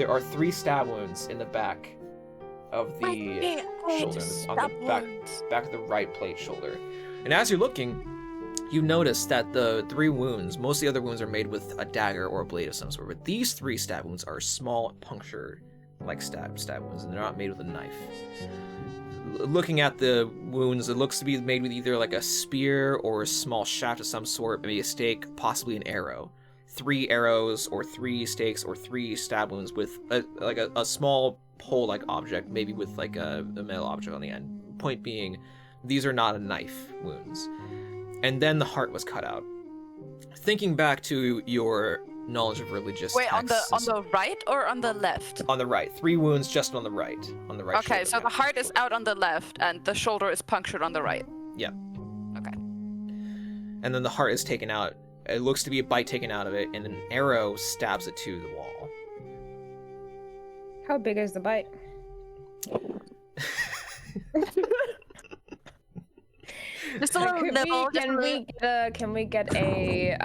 are 3 stab wounds in the back of the shoulder, on the back of the right plate shoulder. And as you're looking, you notice that the 3 wounds, most of the other wounds are made with a dagger or a blade of some sort, but these 3 stab wounds are small puncture, like stab wounds, and they're not made with a knife. Looking at the wounds, it looks to be made with either like a spear or a small shaft of some sort, maybe a stake, possibly an arrow. 3 arrows or 3 stakes or 3 stab wounds with a small pole-like object, maybe with like a metal object on the end. Point being, these are not a knife wounds. And then the heart was cut out. Thinking back to your knowledge of religious Wait, texts, on the right or on the left? on the right. 3 wounds just on the right. On the right. Okay, shoulder, so yeah. the heart is out on the left and the shoulder is punctured on the right. Yeah. Okay. And then the heart is taken out. It looks to be a bite taken out of it, and an arrow stabs it to the wall. How big is the bite? Just a little nibble. Can we get a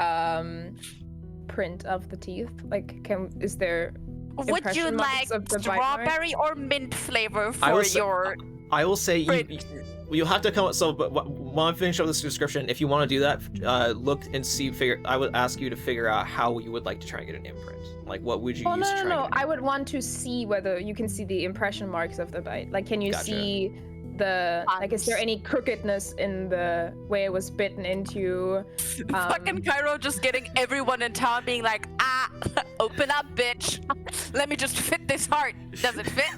print of the teeth? Like, is there? Would you impression like marks of the bite mark? strawberry or mint flavor I for will say- your... I will say Print. you'll have to come up. So, but while I finish up this description, if you want to do that, look and see. I would ask you to figure out how you would like to try and get an imprint. Like, what would you Oh use to no, try no, no! and get I would want to see whether you can see the impression marks of the bite. Like, can you Gotcha. see the is there any crookedness in the way it was bitten into? Fucking Cairo just getting everyone in town being like, open up, bitch. Let me just fit this heart. Does it fit?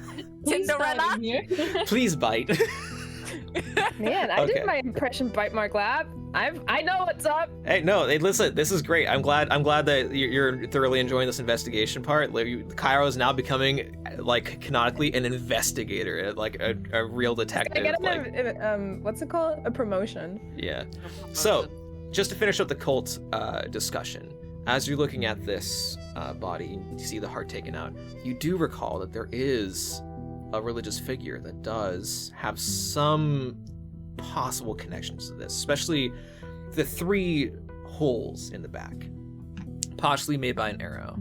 Cinderella? Please bite. Man, I Okay. did my impression bite mark lab. I know what's up. Hey, no, hey, listen, this is great. I'm glad that you're thoroughly enjoying this investigation part. Cairo is now becoming, like, canonically an investigator, like a real I detective. get Like, what's it called? A promotion. yeah. So, just to finish up the cult discussion, as you're looking at this body, you see the heart taken out. You do recall that there is a religious figure that does have some possible connections to this, especially the 3 holes in the back, possibly made by an arrow.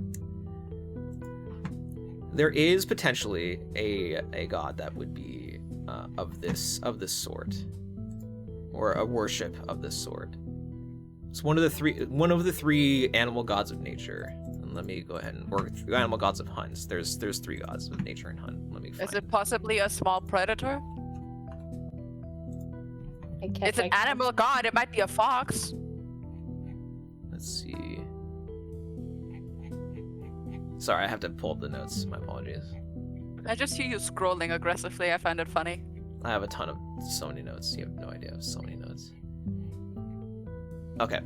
There is potentially a god that would be of this sort, or a worship of this sort. It's one of the 3 animal gods of nature. And let me go ahead or animal gods of hunts. There's 3 gods of nature and hunt. Let me find Is it possibly a small predator? It's an animal god. It might be a fox. Let's see. Sorry, I have to pull up the notes. My apologies. I just hear you scrolling aggressively. I find it funny. I have so many notes. You have no idea. I have so many notes. Okay.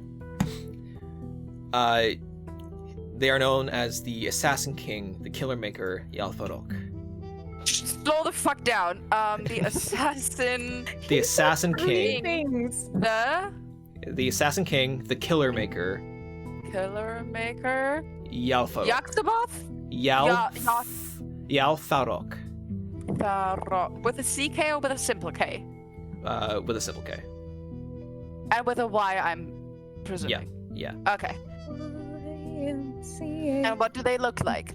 They are known as the Assassin King, the Killer Maker, Yalfarok. Slow the fuck down. The assassin. The Assassin King, Things. the Assassin King, the Killer Maker, Killer maker. Yalfarok. Yaktaboth? Yalfarok. With a CK or with a simple K? With a simple K. And with a Y, I'm presuming. Yeah. Okay. And what do they look like?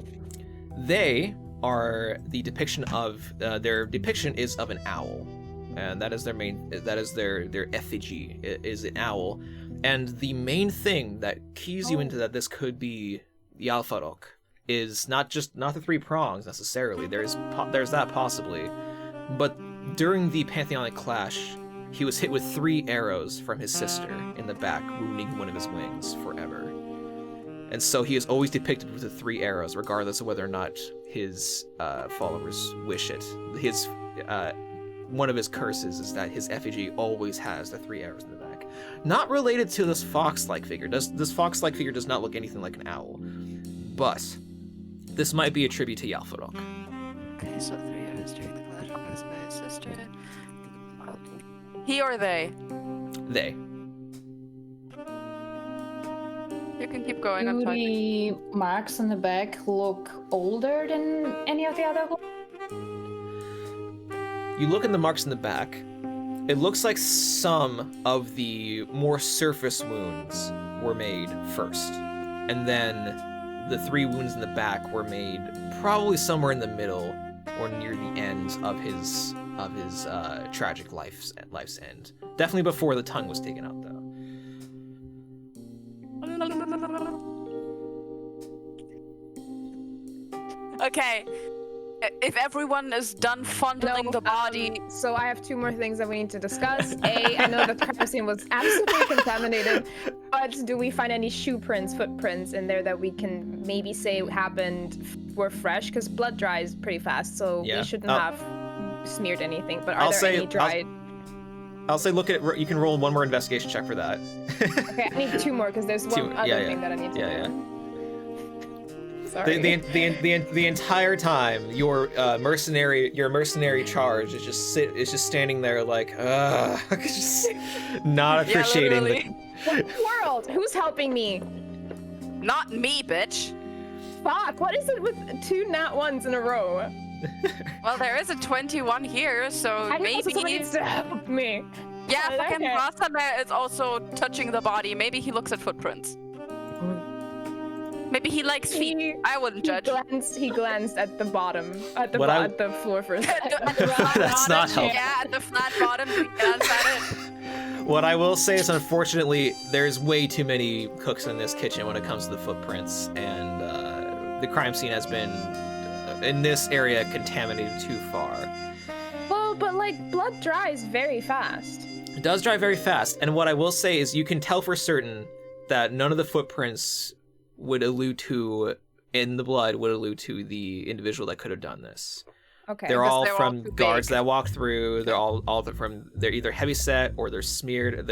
They are the depiction of their depiction is of an owl, and that is their effigy is an owl, and the main thing that keys you into that this could be Yalfarok is not the 3 prongs necessarily. There's that possibly, but during the pantheonic clash, he was hit with 3 arrows from his sister in the back, wounding one of his wings forever. And so he is always depicted with the 3 arrows, regardless of whether or not his followers wish it. One of his curses is that his effigy always has the 3 arrows in the back. Not related to this fox-like figure. This fox-like figure does not look anything like an owl. But this might be a tribute to Yalfadok. Okay, so 3 arrows during the clash caused by his sister. He or they? They. You can keep going. Do I'm fine. the marks on the back look older than any of the other ones? You look at the marks in the back. It looks like some of the more surface wounds were made first. And then the 3 wounds in the back were made probably somewhere in the middle or near the end of his tragic life's end. Definitely before the tongue was taken out, though. Okay. If everyone is done fondling the body, So I have 2 more things that we need to discuss. I know the crime scene was absolutely contaminated, but do we find any shoe prints, footprints in there that we can maybe say were fresh? Because blood dries pretty fast, so Yeah. we shouldn't have smeared anything. But are I'll there say- any dried? I'll say look at it. You can roll 1 more investigation check for that. Okay, I need 2 more because there's one other yeah. thing that I need to Yeah, do. yeah. Sorry. The entire time, your mercenary charge is just standing there like, just not appreciating literally. What world? Who's helping me? Not me, bitch. Fuck, what is it with 2 nat 1s in a row? Well, there is a 21 here, so I think also somebody maybe. needs to help me. Yeah, I like fucking it. Rasame is also touching the body. Maybe he looks at footprints. Maybe he likes feet. I wouldn't judge. He glanced at the bottom, at the, What I- at the floor for a second. At the flat That's bottom, not helpful. Yeah, at the flat bottom. He glanced at it. What I will say is, unfortunately, there's way too many cooks in this kitchen when it comes to the footprints, and the crime scene has been, in this area, contaminated too far. Well, but like blood dries very fast. It does dry very fast, and what I will say is you can tell for certain that none of the footprints would allude to, in the blood, would allude to the individual that could have done this. Okay. They're Because all they're all from too guards big. that walk through. They're all from. They're either heavy set or they're smeared.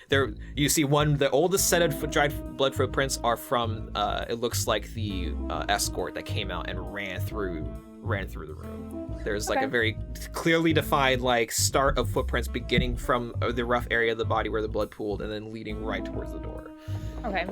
They're. You see the oldest set of dried blood footprints are from. It looks like the escort that came out and ran through the room. There's like Okay. a very clearly defined like start of footprints beginning from the rough area of the body where the blood pooled and then leading right towards the door. Okay.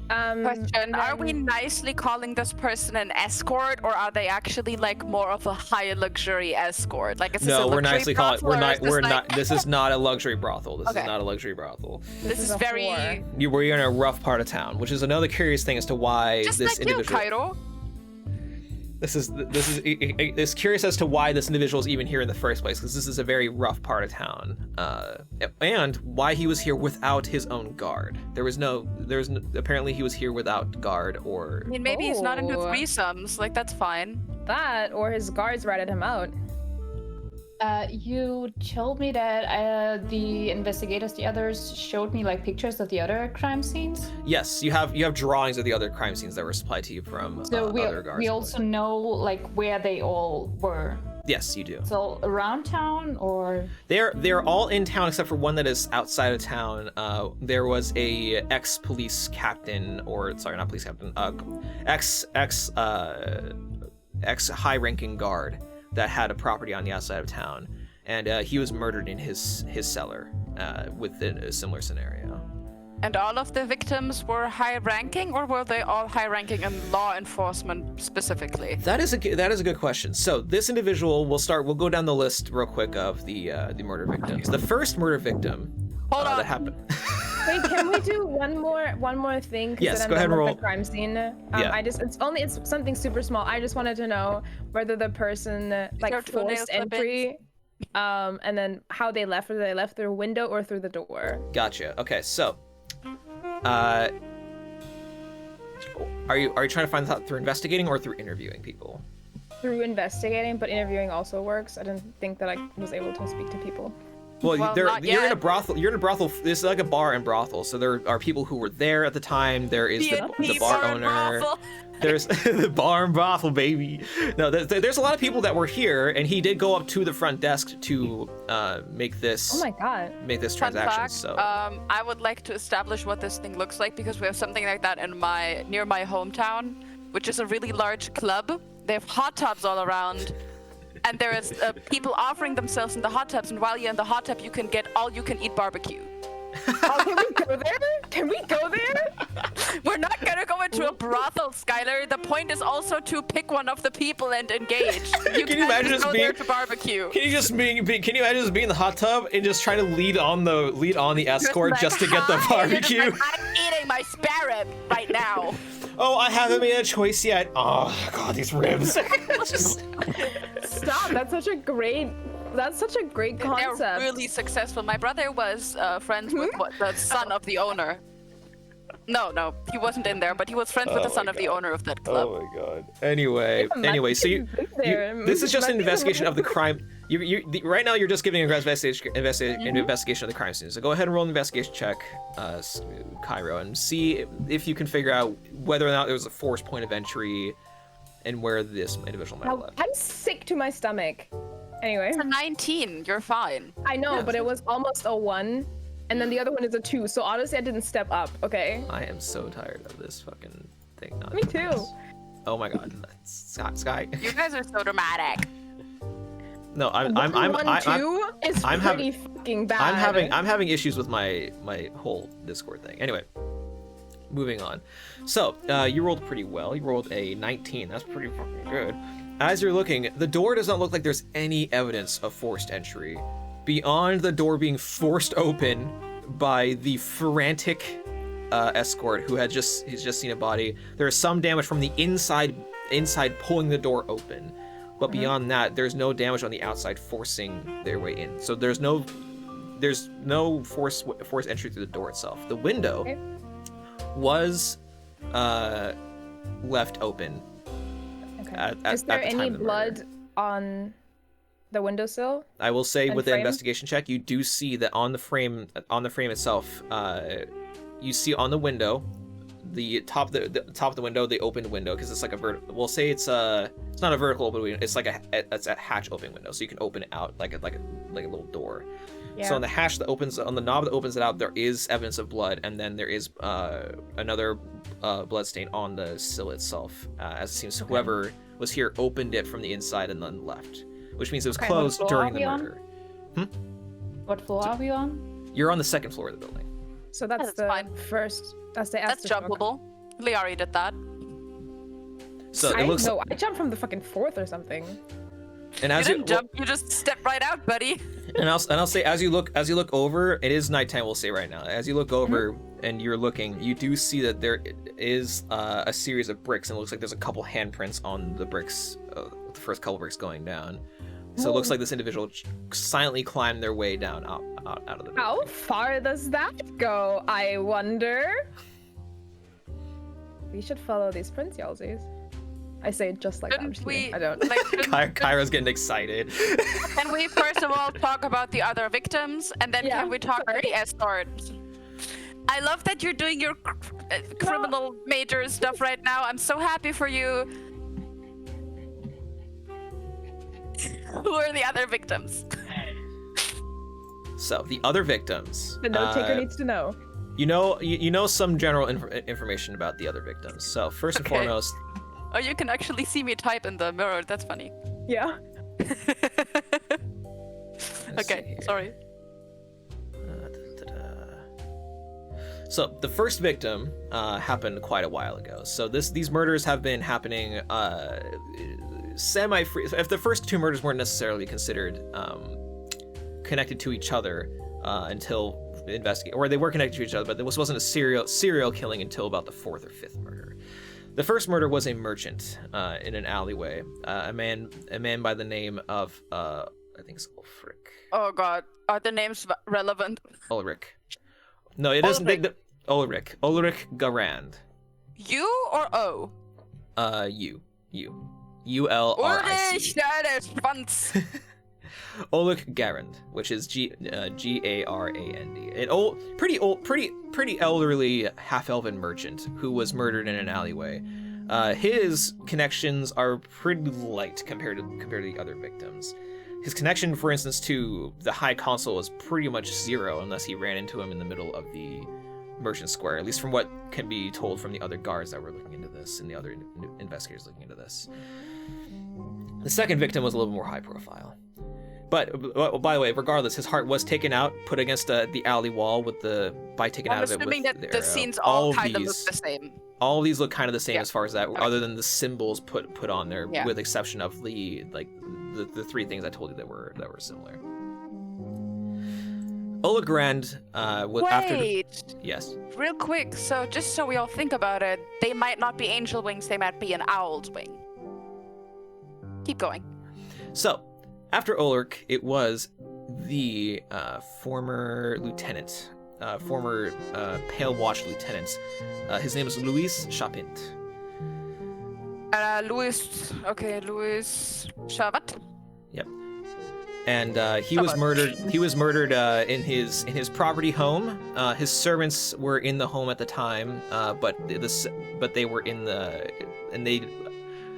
Question: Are we then- nicely calling this person an escort, or are they actually like more of a high luxury escort? Like, is this a No, we're luxury nicely calling. brothel, We're or not. is this We're like- not. This is not a luxury brothel. This Okay. is not a luxury brothel. This is a very whore. We're in a rough part of town, which is another curious thing as to why just this like you, individual. Cairo. This is curious as to why this individual is even here in the first place, because this is a very rough part of town, and why he was here without his own guard. Apparently he was here without guard or. I mean, maybe he's not into Oh. threesomes. Like, that's fine. that or his guards ratted him out. You told me that the investigators, the others, showed me like pictures of the other crime scenes. Yes, you have drawings of the other crime scenes that were supplied to you from So other guards. we also know like where they all were. Yes, you do. So around town or They're all in town except for one that is outside of town. There was a ex-police captain, or sorry, not police captain, ex high-ranking guard that had a property on the outside of town, and he was murdered in his cellar within a similar scenario. And all of the victims were high ranking, or were they all high ranking in law enforcement specifically? That is a good question. So this individual, we'll go down the list real quick of the murder victims. The first murder victim Hold on. that happened. Wait, can we do one more thing? 'Cause Yes, then I'm go ahead done and with roll. the crime scene. Yeah. It's something super small. I just wanted to know whether the person like there toenail forced entry, and then how they left. Whether they left through a window or through the door. Gotcha. Okay, so, are you trying to find this out through investigating or through interviewing people? through investigating, but interviewing also works. I didn't think that I was able to speak to people. Well, Well, you're not in a yet. brothel. You're in a brothel. This is like a bar and brothel. So there are people who were there at the time. There is the bar owner. There's the bar and brothel, baby. No, there's a lot of people that were here, and he did go up to the front desk to make this. Oh my god. Make this Fun transaction. fact, So I would like to establish what this thing looks like because we have something like that in near my hometown, which is a really large club. They have hot tubs all around, and there is people offering themselves in the hot tubs. And while you're in the hot tub, you can get all-you-can-eat barbecue. Oh, can we go there? Can we go there? We're not gonna go into a brothel, Skylar. The point is also to pick one of the people and engage. Can you imagine just us go being there to barbecue? Can you imagine just being in the hot tub and just trying to lead on the escort Like, just to get the "Hi," and you're just barbecue? like, I'm eating my spare rib right now. Oh, I haven't made a choice yet. Oh god, these ribs. Stop. That's such a great concept. They're really successful. My brother was friends with the son of the owner. No, he wasn't in there, but he was friends with the son of the owner of that club. Oh my god. Anyway, so this is just an investigation of the crime. Right now you're just giving an investigation of the crime scene. So go ahead and roll an investigation check, Cairo, and see if you can figure out whether or not there was a forced point of entry and where this individual might have left. I'm sick to my stomach. Anyway, It's a 19. You're fine. I know, but it was almost a 1, and then the other one is a 2. So honestly, I didn't step up. Okay. I am so tired of this fucking thing. Me too. Oh my god, Sky. You guys are so dramatic. No, I'm pretty fucking bad. I'm having issues with my whole Discord thing. Anyway, moving on. So you rolled pretty well. You rolled a 19. That's pretty fucking good. As you're looking, the door does not look like there's any evidence of forced entry. Beyond the door being forced open by the frantic escort who had just seen a body, there is some damage from the inside pulling the door open. But beyond that, there's no damage on the outside forcing their way in. So there's no forced entry through the door itself. The window was left open. Okay. Is there any blood on the windowsill? I will say with the frame? investigation check, you do see that on the frame itself, you see on the window, the top of the window, the opened window, because it's like a vertical. We'll say it's not a vertical open window. It's like it's a hatch open window, so you can open it out like a little door. Yeah. So on the hatch that opens, on the knob that opens it out, there is evidence of blood, and then there is another blood stain on the sill itself, as it seems whoever was here opened it from the inside and then left, which means it was Okay, closed what floor during are the we on? murder. What floor are we on? You're on the second floor of the building. So that's That's the fine. first. That's the. That's Estes floor. jumpable. Liari did that. So I it looks, I jumped from the fucking 4th or something. and You as didn't jump. You just stepped right out, buddy. And I'll say as you look over, it is nighttime. We'll say right now, as you look over and you're looking, you do see that there is a series of bricks, and it looks like there's a couple handprints on the bricks, the first couple bricks going down. So it looks like this individual silently climbed their way down out of the building. How far does that go? I wonder. We should follow these prints, y'allsies. I say it just like that. I'm Shouldn't just we? kidding. I don't. Like, Kyra's getting excited. can we first of all talk about the other victims, and then Yeah, can we talk about the escort? I love that you're doing your criminal major stuff right now. I'm so happy for you. Who are the other victims? So the other victims. The note taker needs to know. You know some general information about the other victims. So first and Okay. foremost, Oh, you can actually see me type in the mirror. That's funny. Yeah. let's see Okay, here. sorry. So the first victim happened quite a while ago. So these murders have been happening semi-free. If the first two murders weren't necessarily considered connected to each other until investigate, or they were connected to each other, but this wasn't a serial killing until about the fourth or fifth murder. The first murder was a merchant in an alleyway. A man by the name of I think it's Ulrich. Oh god, are the names relevant? Ulrich. No, it isn't. Ulrich Garand. You or O? You. Ulric. Ulrich, der Schwanz. Ulrich Garand, which is Garand, an pretty elderly half-elven merchant who was murdered in an alleyway. His connections are pretty light compared to the other victims. His connection, for instance, to the High Consul is pretty much zero unless he ran into him in the middle of the Merchant Square, at least from what can be told from the other guards that were looking into this and the other investigators looking into this. The second victim was a little more high profile. But, by the way, regardless, his heart was taken out, put against the alley wall with the bite taken out of it. I'm assuming that their, the scenes all kind of these, look the same. All of these look kind of the same Yeah. as far as that, Okay. other than the symbols put on there, Yeah. with exception of the three things I told you that were similar. Ola Grand was after. Wait, Yes. real quick. So just so we all think about it, they might not be angel wings. They might be an owl's wing. Keep going. So, after Ulrich, it was the former lieutenant, Pale Watch lieutenant. His name is Louis Chapint. Louis. Okay, Louis. Chavat. Yep. And he was murdered. He was murdered in his property home. His servants were in the home at the time, but they were in the, and they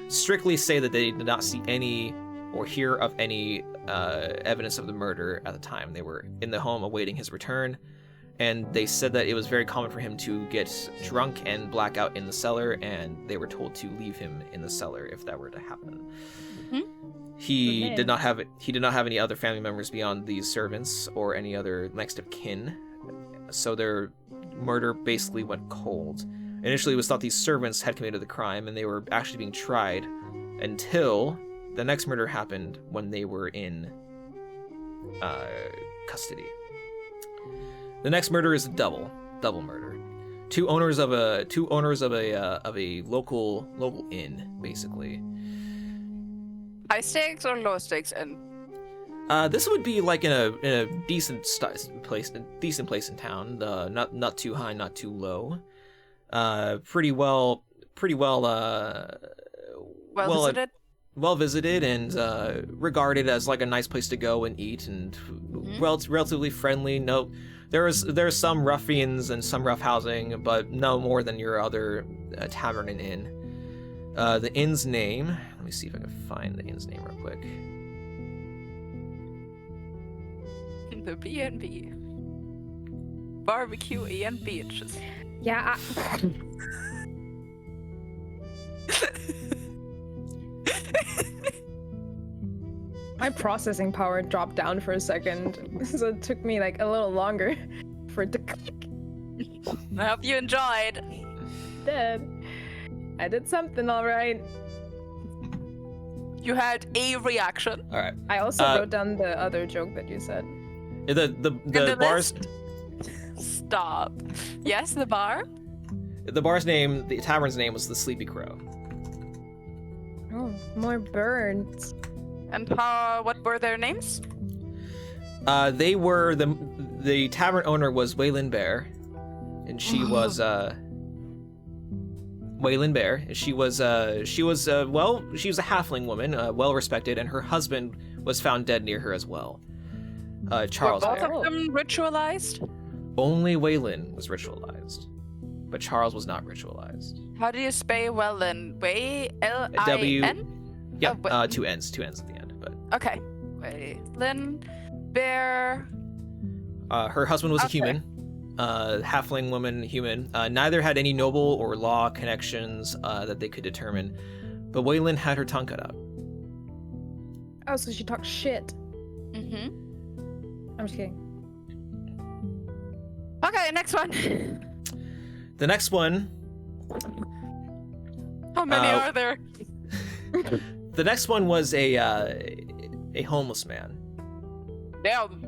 strictly say that they did not see any or hear of any evidence of the murder at the time. They were in the home awaiting his return, and they said that it was very common for him to get drunk and black out in the cellar, and they were told to leave him in the cellar if that were to happen. Mhm. He Okay. did not have any other family members beyond these servants or any other next of kin, so their murder basically went cold. Initially, it was thought these servants had committed the crime, and they were actually being tried until the next murder happened when they were in custody. The next murder is a double murder. Two owners of a local inn, basically. High stakes or low stakes? And This would be like in a decent place in town. Not too high, not too low. Pretty well visited. well visited and regarded as like a nice place to go and eat, and relatively friendly. No, there's some ruffians and some rough housing, but no more than your other tavern and inn. The inn's name. Let me see if I can find the inn's name real quick. The B&B. Barbecue and beaches. Yeah. My processing power dropped down for a second, so it took me like a little longer for it to click. I hope you enjoyed. I did something all right. You had a reaction. All right. I also wrote down the other joke that you said. The bar's Stop. Yes, the bar. the tavern's name was the Sleepy Crow. Oh, more birds. And what were their names? They were the tavern owner was Waylin Bear, and she was Waylin Bear. She was a halfling woman, well respected, and her husband was found dead near her as well. Charles Were both Bear. of them ritualized? Only Waylin was ritualized, but Charles was not ritualized. How do you spell Wellin? L-I-N? Yeah, Oh, two N's at the end. But okay. Waylin Bear. her husband was a Okay. human, halfling woman, human. Neither had any noble or law connections that they could determine, but Waylin had her tongue cut out. Oh, so she talks shit. Mm-hmm. I'm just kidding. Okay, next one. The next one. How many Uh, are there? The next one was a homeless man. Damn.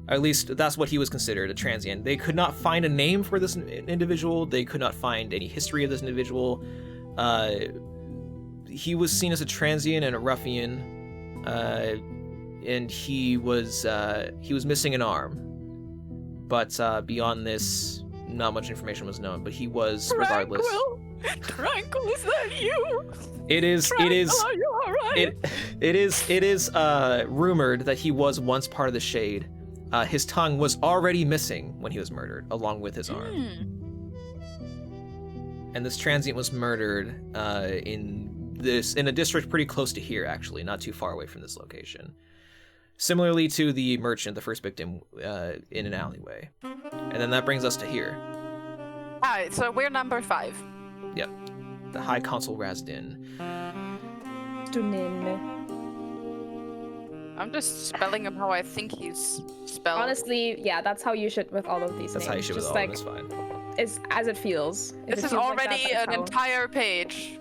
At least that's what he was considered, a transient. They could not find a name for this individual. They could not find any history of this individual. He was seen as a transient and a ruffian, and he was missing an arm. But beyond this, not much information was known. But he was, regardless. Tranquil. Tranquil, is that you? It is. Tranquil, are you alright? It is rumored that he was once part of the Shade. His tongue was already missing when he was murdered, along with his arm. And this transient was murdered in a district pretty close to here, actually, not too far away from this location. Similarly to the merchant, the first victim, in an alleyway. And then that brings us to here. Alright, so we're number 5. Yep. The High Consul Razdin. I'm just spelling him how I think he's spelled. Honestly, yeah, that's how you should with all of these That's names. how you should with Just all of them, it's fine. It's as it feels. If This it is feels like that, already that's an how- entire page.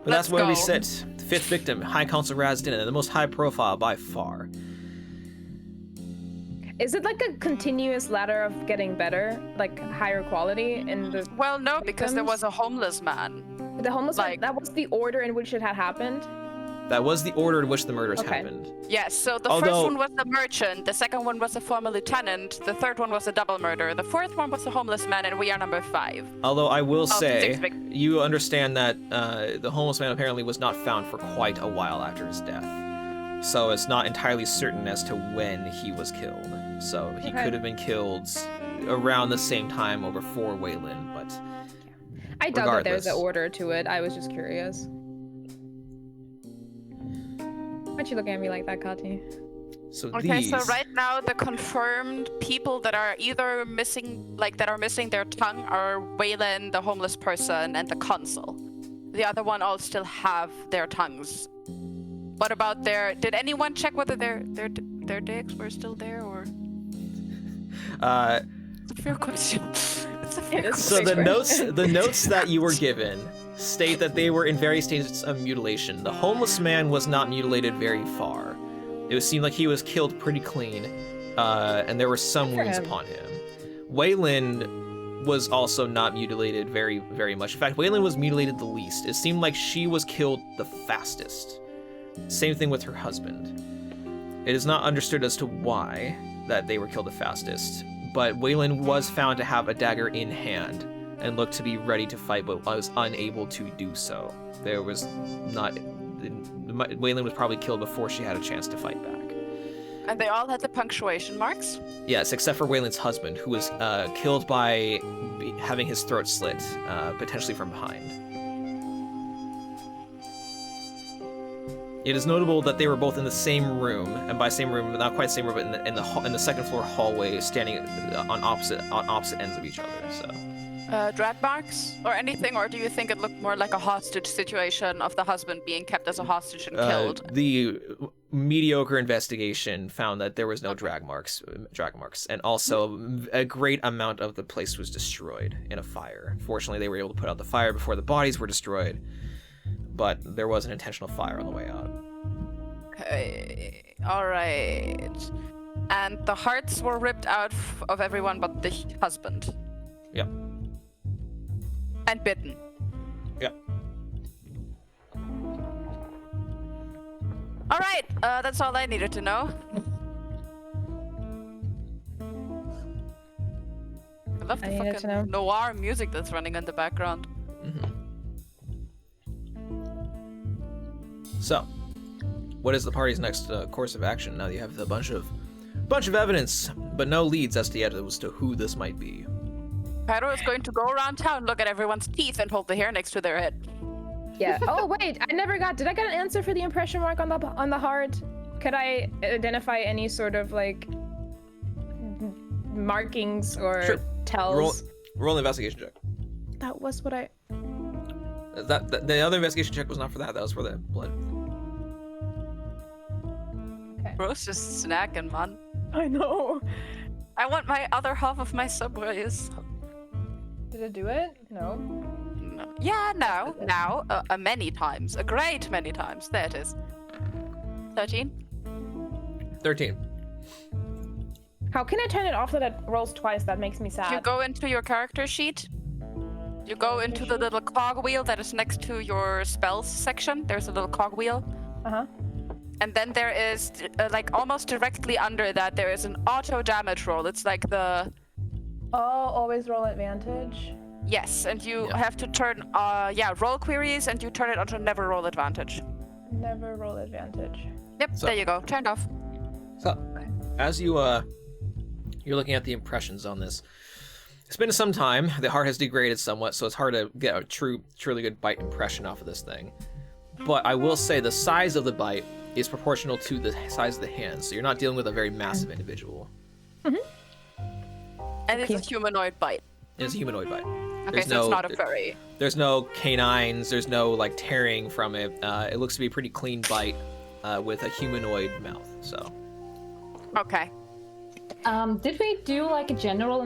But that's where we go. sit. The 5th victim, High Consul Razdin, and the most high profile by far. Is it like a continuous ladder of getting better, like higher quality in the Well, no, because there victims? was a homeless man. The homeless like- that was the order in which it had happened? That was the order in which the murders Okay. happened. Yes, so the first Although- one was the merchant, the second one was the former lieutenant, the third one was a double murder, the fourth one was the homeless man, and we are number 5. Although I will say, 6 victims. you understand that the homeless man apparently was not found for quite a while after his death. So it's not entirely certain as to when he was killed. So he Okay. could have been killed around the same time over for Waylon, but I doubt that there's an Regardless. order to it. I was just curious. Why'd you look at me like that, Kati? so Okay, these... so right now the confirmed people that are either missing, that are missing their tongue are Waylon, the homeless person, and the consul. The other one all still have their tongues. What about did anyone check whether their dicks were still there, or? It's a fair question. It's a fair is. So question. the notes that you were given state that they were in various stages of mutilation. The homeless man was not mutilated very far. It seemed like he was killed pretty clean, and there were some Good for wounds him. upon him. Waylon was also not mutilated very, very much. In fact, Waylon was mutilated the least. It seemed like she was killed the fastest. Same thing with her husband. It is not understood as to why that they were killed the fastest, but Waylon was found to have a dagger in hand and looked to be ready to fight, but was unable to do so. There was not... Waylon was probably killed before she had a chance to fight back. And they all had the punctuation marks. Yes, except for Waylon's husband, who was killed by having his throat slit, potentially from behind. It is notable that they were both in the same room, and by same room, not quite the same room, but in the second floor hallway, standing on opposite ends of each other. So. Drag marks or anything, or do you think it looked more like a hostage situation of the husband being kept as a hostage and killed? The mediocre investigation found that there was no drag marks, and also a great amount of the place was destroyed in a fire. Fortunately, they were able to put out the fire before the bodies were destroyed, but there was an intentional fire on the way out. Okay, all right. And the hearts were ripped out of everyone but the husband. Yep. And bitten. Yep. All right, that's all I needed to know. I love the I needed to know. fucking noir music that's running in the background. So, what is the party's next course of action now that you have a bunch of evidence, but no leads as to who this might be? Pyro is going to go around town, look at everyone's teeth, and hold the hair next to their head. Yeah. Oh wait, did I get an answer for the impression mark on the heart? Could I identify any sort of like markings or Sure. tells? Roll an investigation check. That was what I. That the other investigation check was not for that. That was for the blood. Bro's just snacking, man. I know. I want my other half of my subways. Did it do it? No. No. Yeah, now, many times. A great many times. There it is. 13? 13. How can I turn it off so that it rolls twice? That makes me sad. You go into your character sheet. You go into the little cogwheel that is next to your spells section. There's a little cogwheel. Uh-huh. And then there is, like, almost directly under that, there is an auto damage roll. It's like the... Oh, always roll advantage. Yes, and you Yeah. have to turn, roll queries, and you turn it onto never roll advantage. Never roll advantage. Yep, So- there you go. Turned off. So, as you're looking at the impressions on this, it's been some time. The heart has degraded somewhat, so it's hard to get a truly good bite impression off of this thing. But I will say the size of the bite is proportional to the size of the hands, so you're not dealing with a very massive individual. And it's a humanoid bite. It's a humanoid bite. Okay, so it's not a furry. There's no canines. There's no like tearing from it. It looks to be a pretty clean bite with a humanoid mouth. So. Okay. Did we do like a general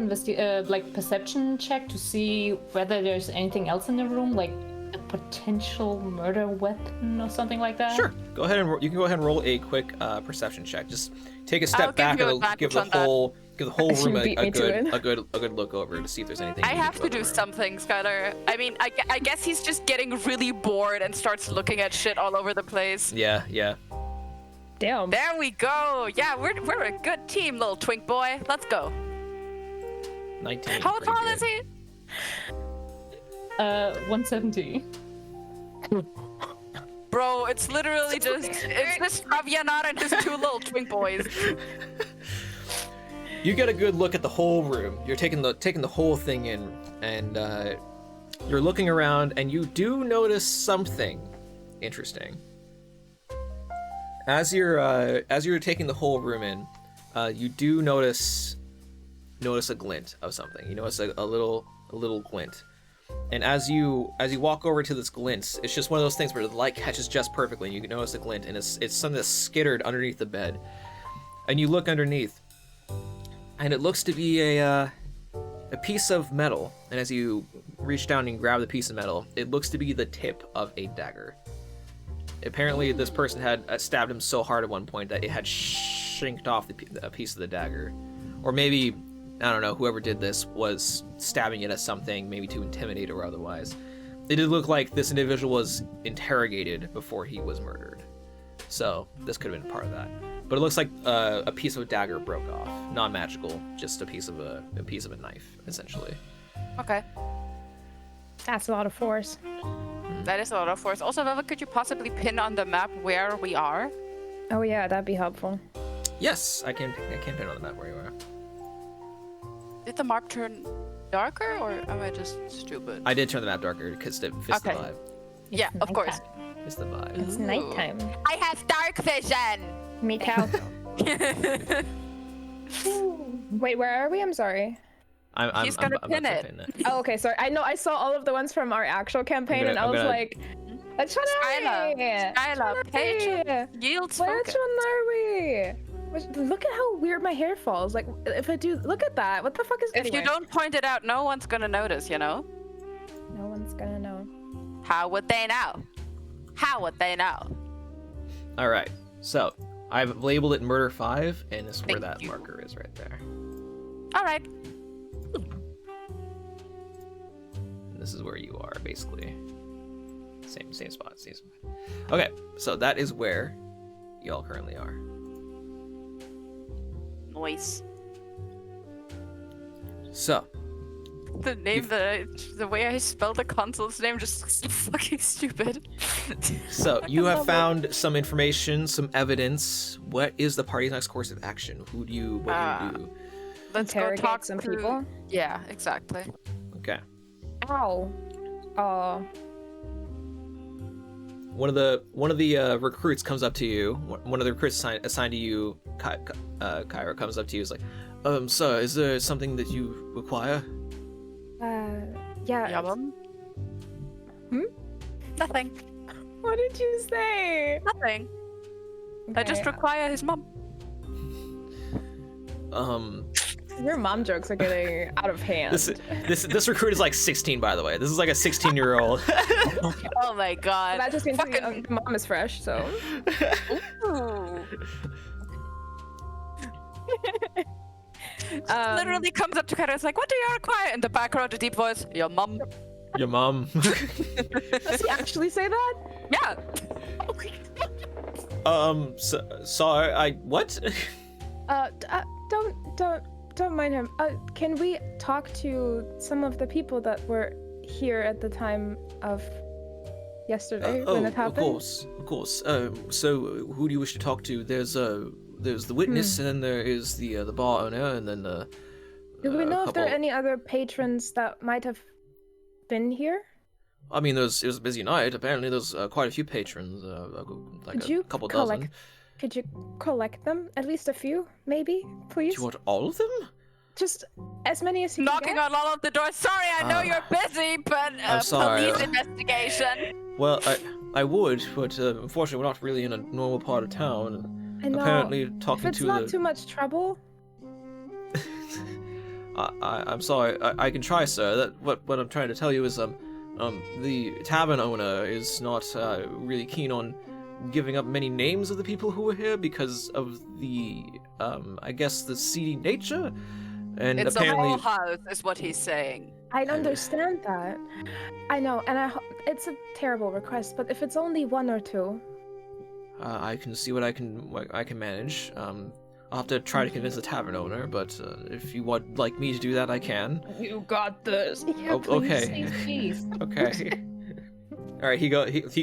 perception check to see whether there's anything else in the room, like a potential murder weapon or something like that? Sure. Go ahead and you can go ahead and roll a quick perception check. Just take a I'll step give back you and give the advantage on whole room You beat me to it. a good look over to see if there's anything. I unique have to about do the room. something, Skylar. I mean, I guess he's just getting really bored and starts looking at shit all over the place. Yeah, yeah. Damn. There we go. Yeah, we're a good team, little twink boy. Let's go. 19. How pretty tall good. is he? 170. Bro, it's literally it's this Travianar and his two little twink boys. You get a good look at the whole room. You're taking the whole thing in, and you're looking around, and you do notice something interesting. As you're taking the whole room in, you do notice a glint of something. You notice a little glint, and as you walk over to this glint, it's just one of those things where the light catches just perfectly. And you can notice a glint, and it's something that's skittered underneath the bed, and you look underneath. And it looks to be a piece of metal. And as you reach down and grab the piece of metal, it looks to be the tip of a dagger. Apparently, this person had stabbed him so hard at one point that it had shinked off a piece of the dagger. Or maybe, I don't know, whoever did this was stabbing it at something, maybe to intimidate or otherwise. It did look like this individual was interrogated before he was murdered. So, this could have been part of that. But it looks like a piece of a dagger broke off, non-magical, just a piece of a knife, essentially. Okay. That's a lot of force. That is a lot of force. Also, Velvet, could you possibly pin on the map where we are? Oh yeah, that'd be helpful. Yes, I can pin on the map where you are. Did the map turn darker, or am I just stupid? I did turn the map darker because it fits the Okay. vibe. Yeah, of course. It's the vibe. It's nighttime. I have dark vision. Me too. Wait, where are we? I'm sorry. He's gonna I'm pin about it. to pin it. Oh, okay, sorry. I know I saw all of the ones from our actual campaign, gonna- and I I'm was gonna- like, which one are we? Skylar, page yields Which focus. one are we? Look at how weird my hair falls. Like, if I do, look at that. What the fuck is? If you anyway. don't point it out, no one's gonna notice, you know? No one's gonna know. How would they know? How would they know? All right, so I've labeled it Murder 5, and this is where Thank that you. marker is right there. All right. And this is where you are, basically. Same spot. Okay, so that is where y'all currently are. Noise. So, The name, the way I spelled the console's name just looks so fucking stupid. So you have found some information, some evidence. What is the party's next course of action? What do you do? Let's go Interrogate talk some to... people. Yeah, exactly. Okay. Ow. One of the recruits comes up to you. One of the recruits assigned to you, Kyra, comes up to you. Is like, sir, is there something that you require? Yeah. Yum. Hmm? Nothing. What did you say? Nothing. I just Okay. require his mom. Your mom jokes are getting out of hand. This recruit is like 16, by the way. This is like a 16-year-old. Oh my god. That just means Fucking... the mom is fresh, so. Ooh. Literally comes up to Kara, it's like, what do you require? In the background, a deep voice, your mom. Your mom. Does he actually say that? Yeah. Sorry, I what? don't mind him, can we talk to some of the people that were here at the time of yesterday when it happened? Of course. So who do you wish to talk to? There's the witness, and then there is the bar owner, and then the. Do we know if there are couple... any other patrons that might have been here? I mean, it was a busy night. Apparently, there's quite a few patrons, like a couple dozen. Could you collect them? At least a few, maybe, please? Do you want all of them? Just as many as you Knocking can on all of the doors. Sorry, I know you're busy, but I'm sorry. police investigation. Well, I would, but unfortunately, we're not really in a normal part of town. I know. Apparently, talking if it's to not the. too much trouble. I'm sorry. I can try, sir. What I'm trying to tell you is the tavern owner is not really keen on giving up many names of the people who were here because of the I guess the seedy nature, and It's apparently a whole house, is what he's saying. I understand that. I know, and it's a terrible request, but if it's only one or two. I can see what I can manage. I'll have to try to convince the tavern owner, but if you would like me to do that, I can. You got this. Yeah, Oh, please, okay. please. Okay. All right, he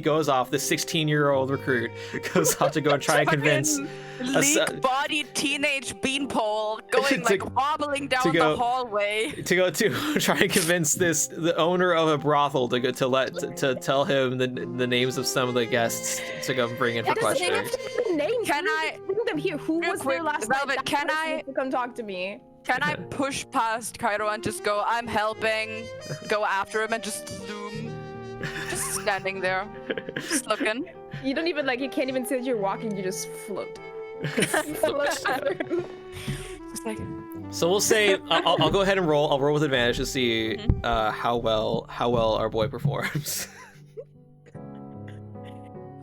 goes off. The 16-year-old recruit goes off to go and try and convince Leak-bodied teenage beanpole going wobbling down the hallway. To go to try and convince the owner of a brothel to tell him the names of some of the guests to go bring in for questioning. Names. Can I bring them here? Who was there last Velvet, night? can I to come talk to me? Can I push past Cairo and just go, I'm helping, go after him and just zoom? Just standing there, just looking. You don't even you can't even say that you're walking, you just float. Float after him. Just like, So we'll say I'll go ahead and roll. I'll roll with advantage to see how well our boy performs.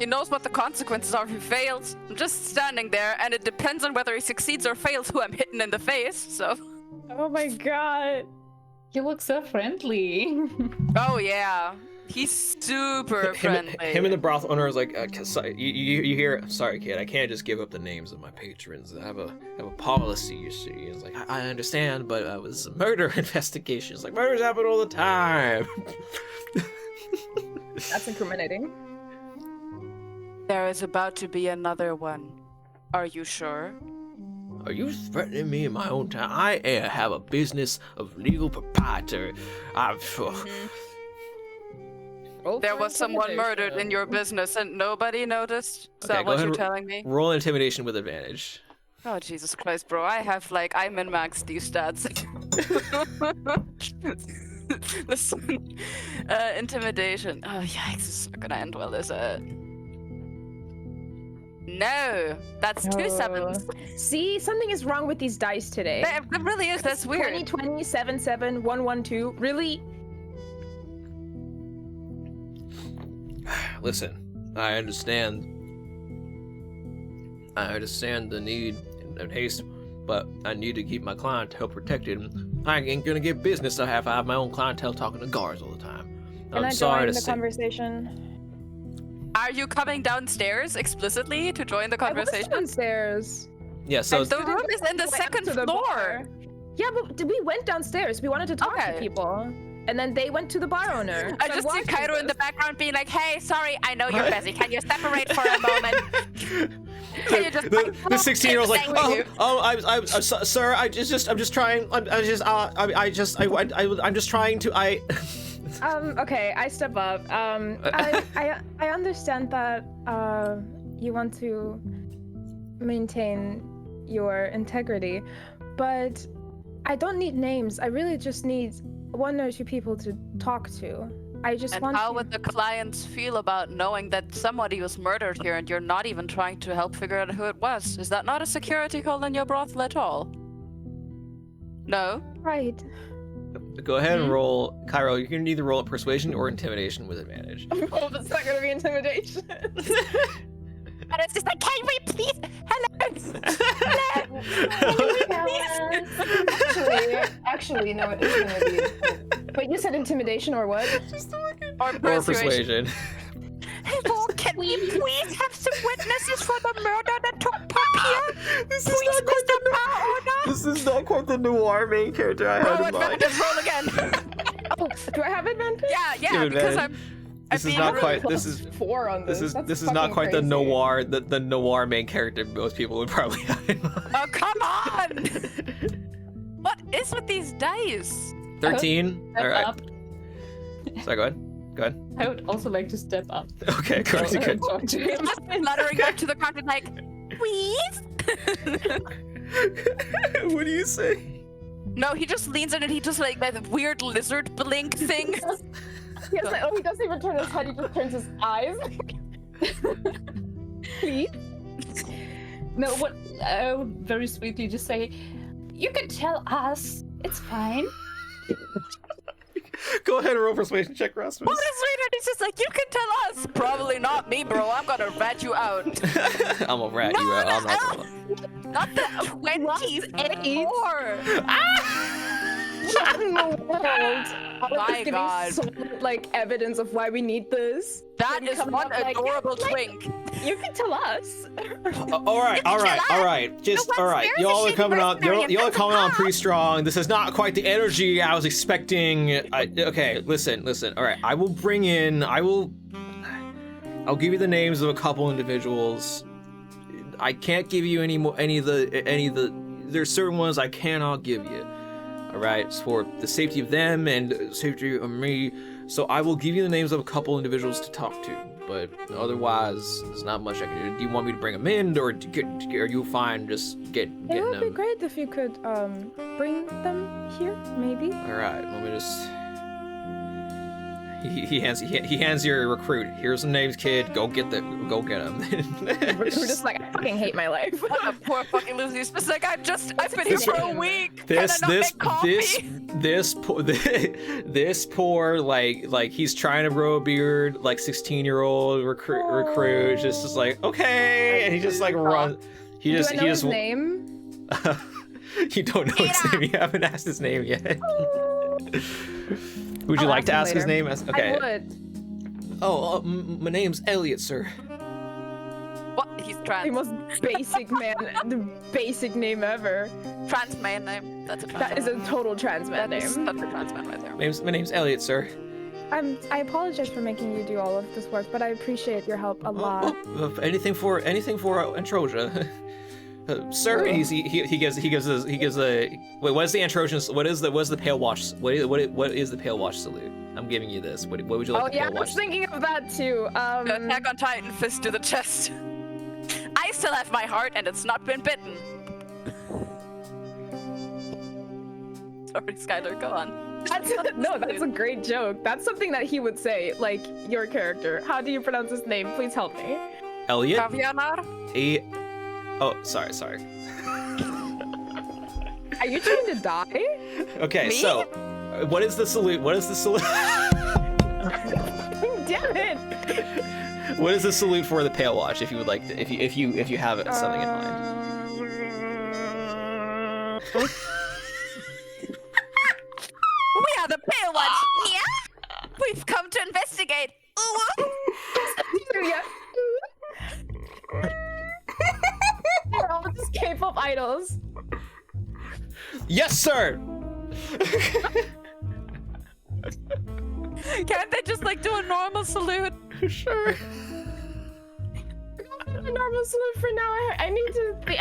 he knows what the consequences are if he fails. I'm just standing there, and it depends on whether he succeeds or fails who I'm hitting in the face, so. Oh my god. You look so friendly. Oh yeah. He's super friendly. Him and the brothel owner is like, you hear? Sorry, kid, I can't just give up the names of my patrons. I have a policy, you see. It's like, I understand, but it was a murder investigation. It's like, murders happen all the time. That's incriminating. There is about to be another one. Are you sure? Are you threatening me in my own town? I have a business of legal proprietor. There was someone murdered in your business and nobody noticed? Is that what you're telling me? Roll intimidation with advantage. Oh, Jesus Christ, bro. I have, I min-maxed these stats. Listen. Intimidation. Oh, yikes. This is not gonna end well, is it? No. That's 2 sevens. See, something is wrong with these dice today. It really is. That's weird. 2020, 77, 112. Really? Listen, I understand the need and haste, but I need to keep my clientele protected. I ain't gonna get business to have my own clientele talking to guards all the time. Can I sorry join to the say. conversation? Are you coming downstairs explicitly to join the conversation? I was downstairs. Yeah, so The room is in the second to the floor. bar. Yeah, but we went downstairs. We wanted to talk to people. And then they went to the bar owner. I just see Cairo in the background being like, hey, sorry, I know you're busy. Can you separate for a moment? Can you just the 16-year-old's like, sir, I'm just trying to, okay, I step up. I understand that you want to maintain your integrity, but I don't need names. I really just need 1 or 2 people to talk to. I just want. And how would the clients feel about knowing that somebody was murdered here and you're not even trying to help figure out who it was? Is that not a security call in your brothel at all? No? Right. Go ahead and roll, Cairo. You can either roll a persuasion or intimidation with advantage. Oh, that's not gonna be intimidation. And it's just like, can we please? Hello? Actually, no, it is gonna be. Wait, you said intimidation or what? Or Or persuasion. Hello, can we please have some witnesses for the murder that took place here? This Please, Mr. Bar owner? This is not quite the noir main character I Roll had in mind. advantage, roll again. Oh, do I have advantage? Yeah, Give because advantage. I'm This is being not rude. quite. Plus This is 4 on this. That's this is not fucking quite the crazy. noir the noir main character most people would probably have in mind. Oh, come on! What is with these dice? 13. Step All right. up. Sorry, go ahead. Go ahead. I would also like to step up. Okay, good. Good. Talk to him. Just fluttering back to the carpet like, please? What do you say? No, he just leans in and he just like that weird lizard blink thing. Yes, oh, he doesn't even turn his head, he just turns his eyes. Please? No, what? Very sweetly just say, you can tell us. It's fine. Go ahead and roll persuasion check, Rasmus. What is weird? And he's just like, you can tell us. Probably not me, bro. I'm gonna rat you out. I'm gonna rat you out. I'm not gonna. Not the 20s anymore. What in the world? All of My this giving God. solid, like, evidence of why we need this. That Then is come one up like, adorable like, twink. You can tell us. All right. Just what's all right. there is a Y'all are shitty coming on. mercenary Y'all are and coming on that's pretty strong. This is not quite the energy I was expecting. Okay, listen. All right, I will bring in. I'll give you the names of a couple individuals. I can't give you any of the. There's certain ones I cannot give you. All right, it's for the safety of them and safety of me. So I will give you the names of a couple individuals to talk to, but otherwise, there's not much I can do. Do you want me to bring them in, or are you fine just getting It would be them? great if you could bring them here, maybe. All right, let me just. He hands your recruit. Here's some names, kid. Go get them. We're just like, I fucking hate my life. What a poor fucking loser. He's just like, I've been here for a week. Can I not make coffee? This poor like he's trying to grow a beard, like 16-year-old recruit just like, okay, and he just like runs. Do I know his name? You don't know his name. You haven't asked his name yet. Would you I'll like to ask ask him his later. name? Okay. I would. Oh, my name's Elliot, sir. What? He's The trans. most basic the basic name ever. Trans man name. That's a trans That is a total trans man That's name. a trans man right there. My name's Elliot, sir. I apologize for making you do all of this work, but I appreciate your help a lot. Anything for Antroja. Sir, Oh. he gives a wait. What is the Antrojans? What is the pale wash? What is the pale wash salute? I'm giving you this. What would you like? Oh the yeah, I pale was wash? thinking of that too. Attack on Titan, fist to the chest. I still have my heart, and it's not been bitten. Sorry, Skylar, go on. That's a great joke. That's something that he would say, like your character. How do you pronounce his name? Please help me. Elliot. Kavianar? Oh, sorry. Are you trying to die? Okay, Me? so what is the salute? Damn it! What is the salute for the pale wash? If you would like to, if you have something in mind. We are the Pale Watch. Yeah? We've come to investigate. Ooh. They're all just K-pop idols. Yes, sir. Can't they just like do a normal salute? Sure. A normal salute for now. I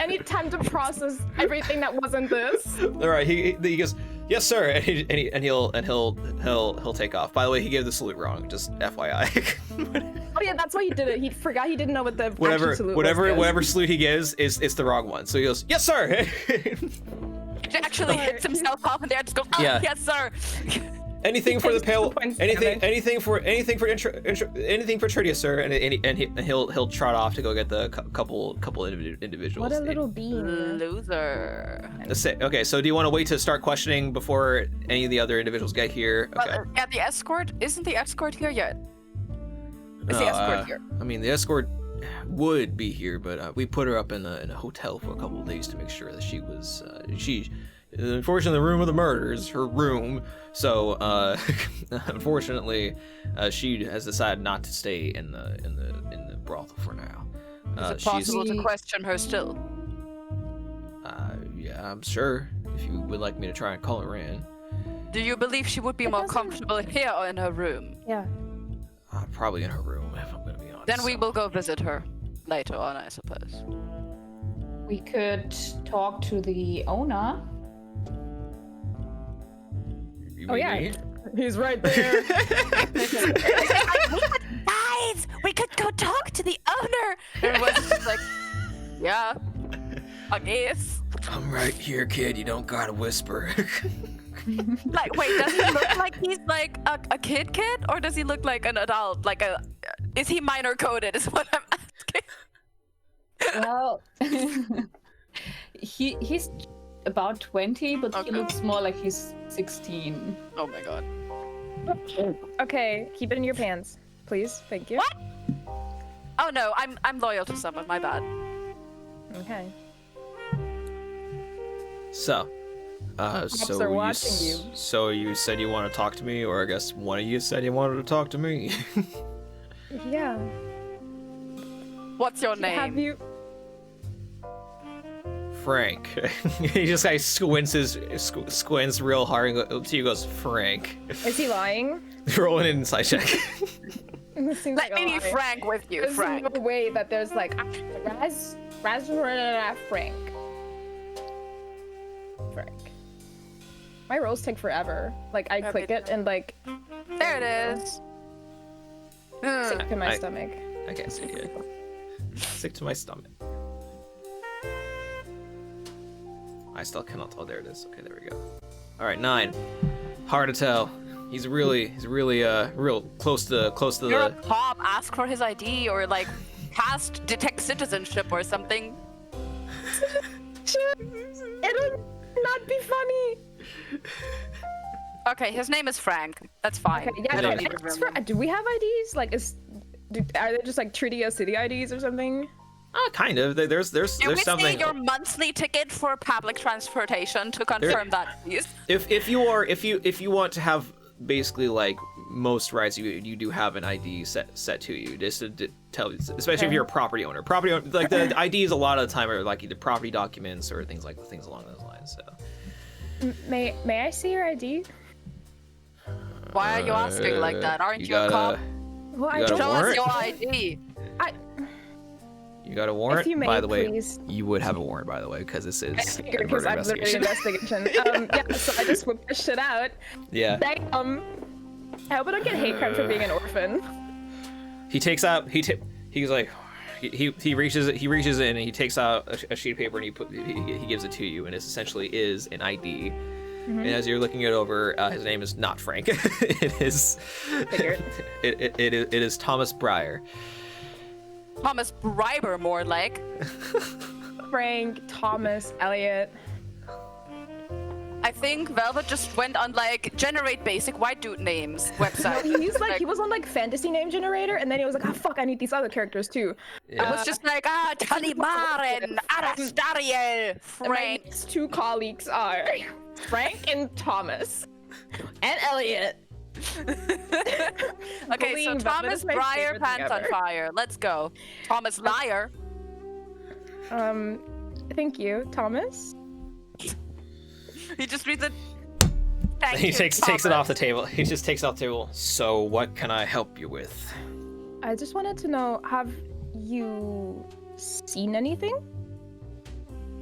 need time to process everything that wasn't this. All right. He goes, yes, sir, and he'll take off. By the way, he gave the salute wrong. Just FYI. Oh yeah, that's why he did it. He forgot he didn't know what the actual salute was. whatever salute he gives is the wrong one. So he goes, yes, sir. He actually hits himself off and there just goes, oh, Yeah. yes, sir. Anything for the pale, Points anything damage. for Tridia, sir, and he'll trot off to go get the couple individuals. What a little bean. Loser. Okay, so do you want to wait to start questioning before any of the other individuals get here? Okay. But, yeah, the escort, isn't the escort here yet? Is the escort here? I mean, the escort would be here, but we put her up in a hotel for a couple of days to make sure that she was unfortunately, the room of the murder is her room. So, unfortunately, she has decided not to stay in the brothel for now. Is it possible to question her still? Yeah, I'm sure. If you would like me to try and call her in. Do you believe she would be more comfortable here or in her room? Yeah. Probably in her room, if I'm gonna be honest. Then we will go visit her later on, I suppose. We could talk to the owner. You Oh mean yeah. me? He's right there. Guys, we could go talk to the owner. Everyone's just like, yeah, I guess. I'm right here, kid. You don't gotta whisper. Like, wait, does he look like he's like a kid, or does he look like an adult? Like is he minor coded? Is what I'm asking. Well, he's about 20, but Okay. he looks more like he's 16. Oh my god. Okay, keep it in your pants, please. Thank you. What? Oh no, I'm loyal to someone. My bad. Okay. So, are watching you. So you said you want to talk to me, or I guess one of you said you wanted to talk to me. Yeah. What's your name? Have you? Frank. He just like squints real hard and to you goes, Frank. Is he lying? Roll an insight check. This seems Let like a me be lie. frank with you, There's Frank. no way that there's like Frank. My rolls take forever. Like I Yeah, click they it and like There it is. sick to my I- stomach. I can't see it. Sick to my stomach. I still cannot. Oh, there it is. Okay, there we go. All right, 9. Hard to tell. He's really real close to You're a the. cop. Ask for his ID or like cast detect citizenship or something. It'll not be funny. Okay, his name is Frank. That's fine. Okay, yeah. I don't need to Do we have IDs? Like, are they just like Tridia city IDs or something? Kind of. There's Can we say something. your monthly ticket for public transportation to confirm that, please? If you want to have basically like most rights, you do have an ID set to you, just to tell, especially if you're a property owner. Property owner, like the IDs a lot of the time are like either property documents or things along those lines. So. May I see your ID? Why are you asking like that? Aren't you a cop? Well, I You got a Show us warrant? your ID. You got a warrant? If you may, by the way, please. you would have a warrant, by the way, because this is a Because murder I'm literally investigation. investigation. Yeah, so I just whipped this shit out. Yeah. Damn. I hope I don't get hate crime for being an orphan. He takes out. He's like. He reaches in and he takes out a sheet of paper and he gives it to you, and it essentially is an ID. Mm-hmm. And as you're looking it over, his name is not Frank. It is. Figured. It is Thomas Breyer. Thomas Briber, more like. Frank, Thomas, Elliot. I think Velvet just went on like generate basic white dude names No, website. he's like he was on like fantasy name generator, and then he was like, oh fuck, I need these other characters too. It was just like Talimaren, Arastariel, And my Frank. next 2 colleagues are Frank and Thomas, and Elliot. Okay, so Bullying Velvet Thomas is my Breyer, favorite thing Pants on ever. Fire. Let's go. Thomas Liar. Thank you, Thomas. He just reads it. Thank He you, takes it off Thomas. the table. He just takes it off the table. So what can I help you with? I just wanted to know, have you seen anything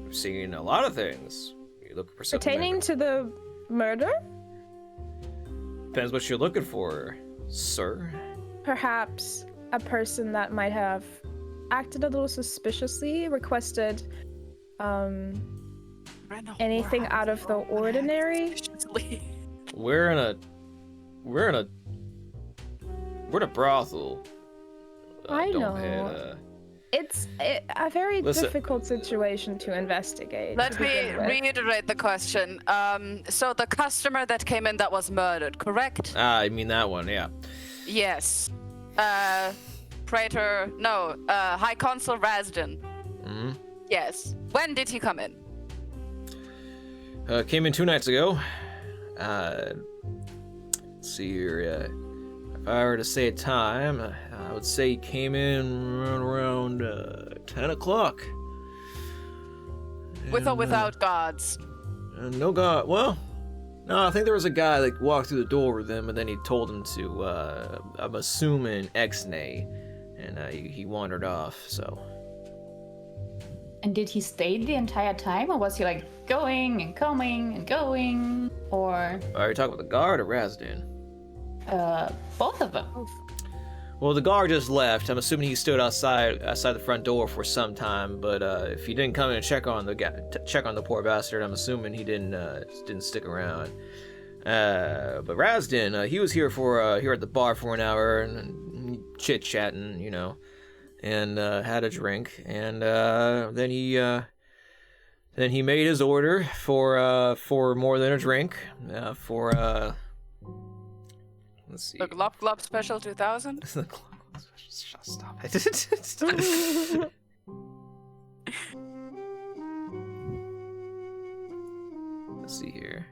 I'm seeing a lot of things. You look for something. pertaining to the murder? Depends what you're looking for, sir. Perhaps a person that might have acted a little suspiciously, requested anything out of the ordinary. We're in a brothel. I don't know. hit, It's a very Listen. difficult situation to investigate. Let to me begin with. reiterate the question. So the customer that came in that was murdered, correct? I mean that one, yeah. Yes. Praetor, no, High Consul Rasden. hmm Yes. When did he come in? Came in 2 nights ago. Let's see here. If I were to say a time, I would say he came in around 10 o'clock. With or without guards? No guard. Well, no, I think there was a guy that walked through the door with him, and then he told him to, I'm assuming, X-nay, and he wandered off, so. And did he stay the entire time, or was he like going and coming and going, or? Are you talking about the guard or Razdan? Both of them. Well, the guard just left. I'm assuming he stood outside the front door for some time. But if he didn't come in and check on the poor bastard, I'm assuming he didn't stick around. But Razdan, he was here here at the bar for an hour and chit chatting, you know, and had a drink, and then he made his order for more than a drink, let's see. The Glop Glop Special 2000? Stop it. Let's see here.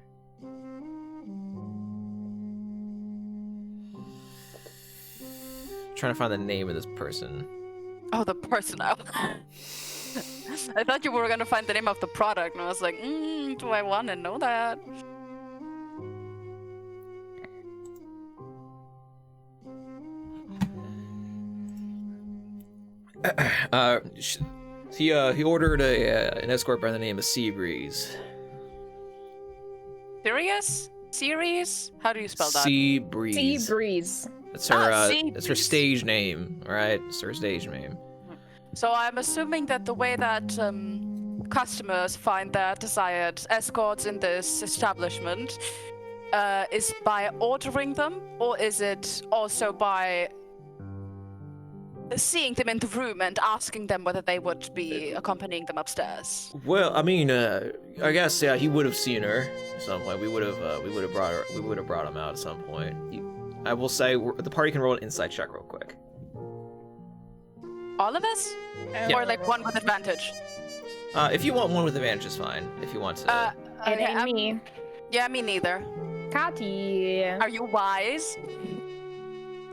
Trying to find the name of this person. Oh, the person. I thought you were gonna find the name of the product, and I was like, do I want to know that? He ordered an escort by the name of Seabreeze. Serious? Series? How do you spell that? Seabreeze. Sea breeze. It's her. Seabreeze. It's her stage name, right? It's her stage name. So I'm assuming that the way that customers find their desired escorts in this establishment is by ordering them, or is it also by seeing them in the room and asking them whether they would be accompanying them upstairs? Well, I mean, I guess he would have seen her at some point. We would have brought him out at some point. I will say the party can roll an insight check real quick. All of us? Or like one with advantage? If you want one with advantage, is fine. If you want to. It ain't me. Yeah, me neither. Kati. Are you wise?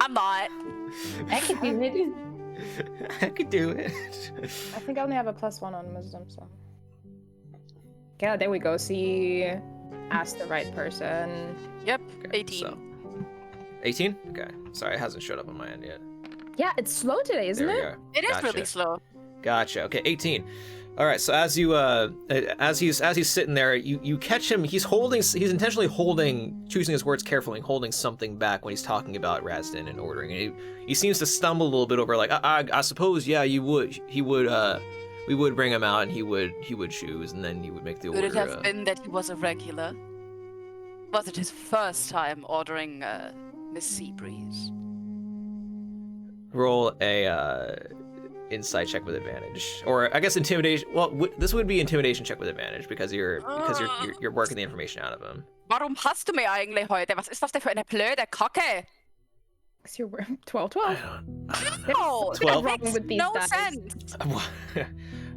I'm not. I could do it. I could do it. I think I only have a +1 on wisdom, so. Yeah, there we go. See, ask the right person. Yep, Okay, 18. so- 18? Okay. Sorry, it hasn't showed up on my end yet. Yeah, it's slow today, isn't There we it? go. It is Gotcha. really slow. Gotcha. Okay, 18. All right. So as he's sitting there, you catch him. He's intentionally choosing his words carefully, and holding something back when he's talking about Razdan and ordering. And he seems to stumble a little bit over, like, I suppose, yeah, we would bring him out, and he would choose, and then he would make the order. Could it have been that he was a regular? Was it his first time ordering Miss Seabreeze? Roll a insight check with advantage, or I guess intimidation. Well, this would be intimidation check with advantage because you're working the information out of him. Warum hast du mir eigentlich heute? Was ist das denn für eine blöde Kacke? Because you're 12. No, 12? that Wrong makes with these no dice. sense.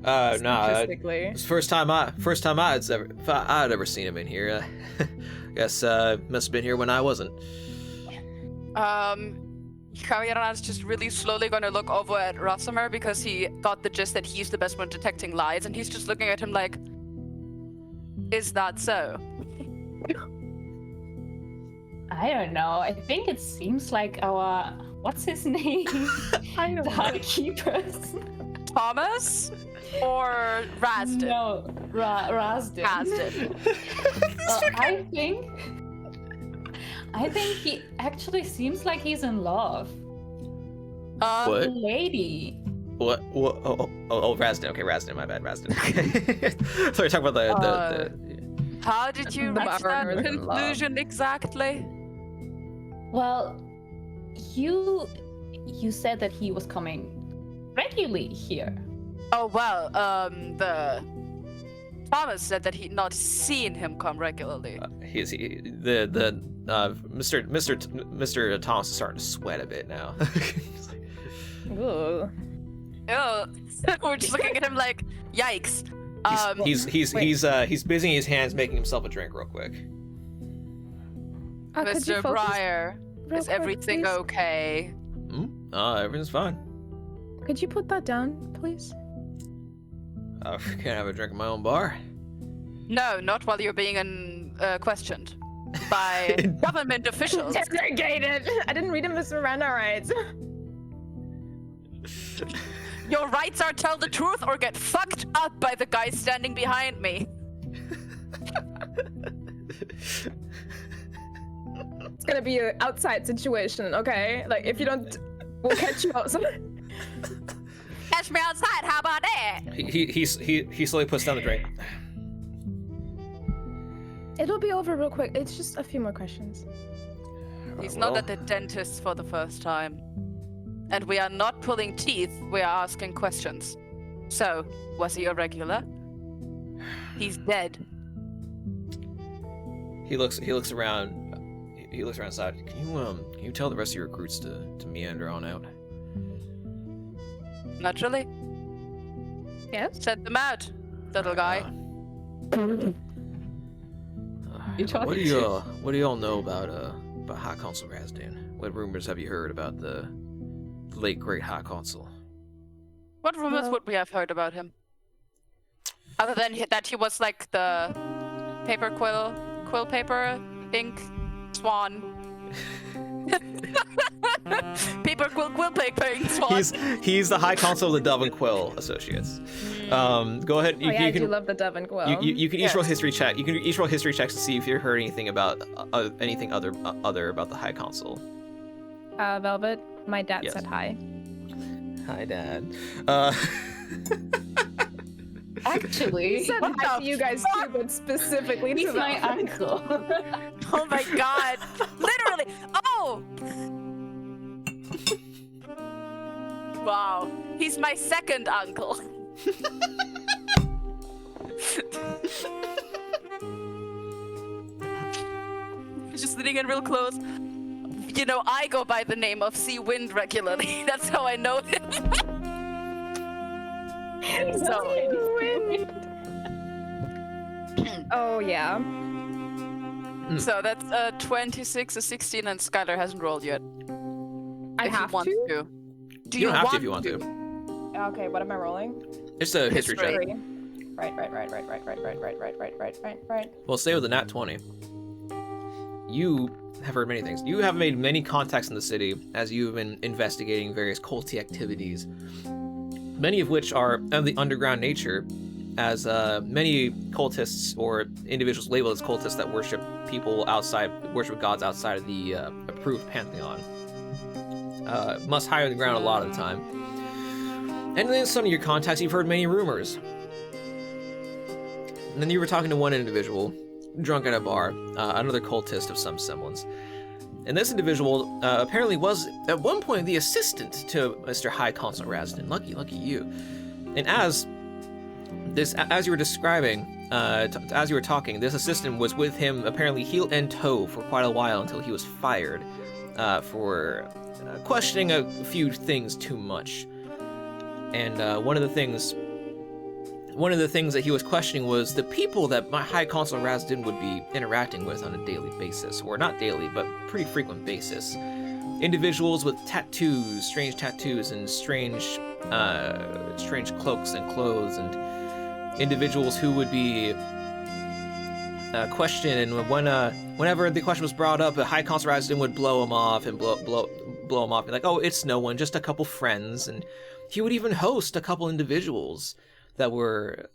Nah. Statistically. First time I'd ever seen him in here. Guess must have been here when I wasn't. Kariaran's just really slowly gonna look over at Rossamer because he got the gist that he's the best one detecting lies, and he's just looking at him like, is that so? I don't know. I think it seems like our what's his name? I don't know. Barkeepers. Thomas? Or Razdan? No, Razdan. Razdan. I think he actually seems like he's in love. What? The lady. What? Oh, Razdan. Okay, Razdan. My bad, Razdan. Sorry, talk about the. How did you The reach that Barber in conclusion exactly? Well, you said that he was coming regularly here. Oh well, the Thomas said that he'd not seen him come regularly. Mr. Thomas is starting to sweat a bit now. He's like, Ooh. Ew. We're just looking at him like, yikes. he's busying his hands making himself a drink real quick. Could you Mr. focus Breyer, real is quick, everything please? okay? Everything's fine. Could you put that down, please? Can't have a drink in my own bar. No, not while you're being questioned by government officials. Interrogated. I didn't read him the Miranda rights. Your rights are tell the truth or get fucked up by the guy standing behind me. It's gonna be an outside situation, okay? Like, if you don't, we'll catch you outside. Catch me outside, how about that? He slowly puts down the drink. It'll be over real quick. It's just a few more questions. He's Well, not at the dentist for the first time. And we are not pulling teeth, we are asking questions. So, was he a regular? He's dead. He looks around. He looks around side. Can you tell the rest of your recruits to meander on out? Naturally. Yes? Set them out, little guy. What do you all know about High Consul Razdan? What rumors have you heard about the late great High Consul? What rumors would we have heard about him? Other than that he was like the quill paper, ink, swan. Paper quill paper, ink, swan. He's the High Consul of the Dove and Quill Associates. Go ahead. I do love the Dove and Quill. You can each roll history check. You can each roll history checks to see if you heard anything about anything other about the High Consul. Velvet, my dad Yes. said hi. Hi, Dad. Actually, He said What hi the to you guys too, but specifically he's to my Velvet. uncle. Oh my god. Literally. Oh! Wow. He's my second uncle. Just sitting in real close. You know, I go by the name of Sea Wind regularly. That's how I know him. So, Oh yeah. so that's 26, a 16, and Skylar hasn't rolled yet. I If have you want to. Do You don't have to if you want to. Okay, what am I rolling? It's a history check. History. Right. Well, stay with the nat 20. You have heard many things. You have made many contacts in the city as you've been investigating various culty activities, many of which are of the underground nature, as many cultists or individuals labeled as cultists that worship gods outside of the approved pantheon. Must hide on the ground a lot of the time. And then some of your contacts, you've heard many rumors. And then you were talking to one individual, drunk at a bar, another cultist of some semblance. And this individual apparently was at one point the assistant to Mr. High Consul Razdan. Lucky you. And as you were describing, as you were talking, this assistant was with him apparently heel and toe for quite a while until he was fired for questioning a few things too much. And one of the things that he was questioning was the people that my High Consul Razdan would be interacting with on a daily basis, or not daily, but pretty frequent basis. Individuals with strange tattoos, and strange cloaks and clothes, and individuals who would be questioned, and whenever the question was brought up, a High Consul Razdan would blow him off and blow him off, and like, oh, it's no one, just a couple friends, and he would even host a couple individuals that were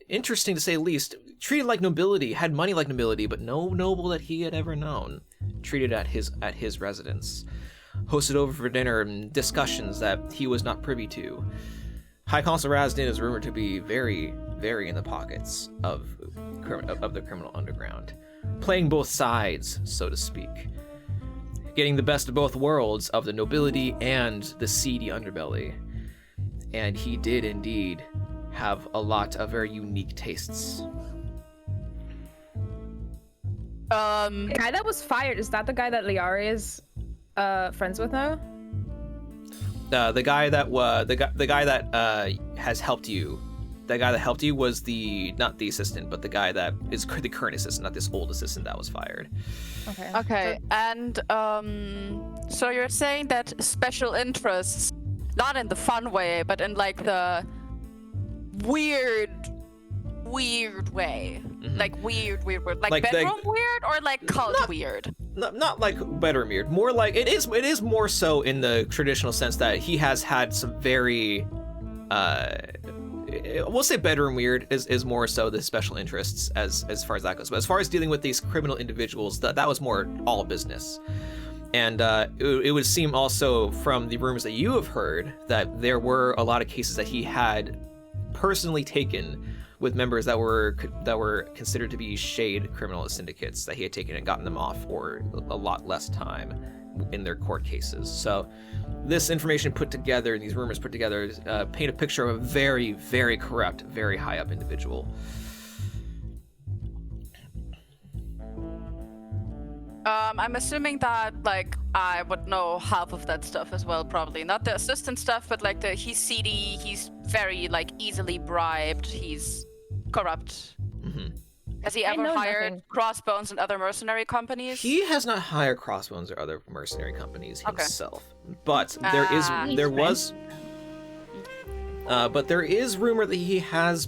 interesting to say the least, treated like nobility, had money like nobility, but no noble that he had ever known, treated at his residence, hosted over for dinner and discussions that he was not privy to. High Consul Razdan is rumored to be very, very in the pockets of the criminal underground, playing both sides, so to speak, getting the best of both worlds of the nobility and the seedy underbelly. And he did indeed have a lot of very unique tastes. The guy that was fired, is that the guy that Liari is friends with now? The guy that has helped you. The guy that helped you was not the assistant, but the guy that is the current assistant, not this old assistant that was fired. Okay. Okay, and so you're saying that special interests, not in the fun way, but in like the weird way. Mhm. Like weird. Like Like bedroom weird or like cult weird? Not like bedroom weird. More like it is more so in the traditional sense that he has had some very we'll say bedroom weird is more so the special interests as far as that goes. But as far as dealing with these criminal individuals, that was more all business. And it would seem also from the rumors that you have heard that there were a lot of cases that he had personally taken with members that were considered to be shade criminal syndicates, that he had taken and gotten them off for a lot less time in their court cases. So this information put together, these rumors put together, paint a picture of a very, very corrupt, very high up individual. I'm assuming that like I would know half of that stuff as well, probably not the assistant stuff, but like he's seedy, he's very like easily bribed, he's corrupt. Mm-hmm. Has he I ever know hired nothing. Crossbones and other mercenary companies? He has not hired Crossbones or other mercenary companies Okay. himself, but there is rumor that he has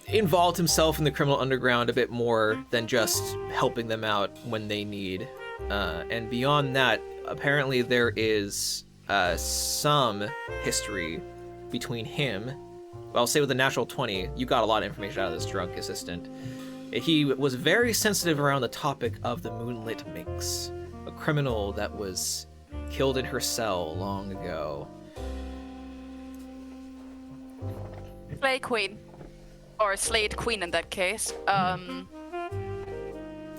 involved himself in the criminal underground a bit more than just helping them out when they need. And beyond that, apparently there is some history between him. Well, I'll say with a natural 20, you got a lot of information out of this drunk assistant. He was very sensitive around the topic of the Moonlit Minx, a criminal that was killed in her cell long ago. Slay Queen. Or Slade Queen in that case.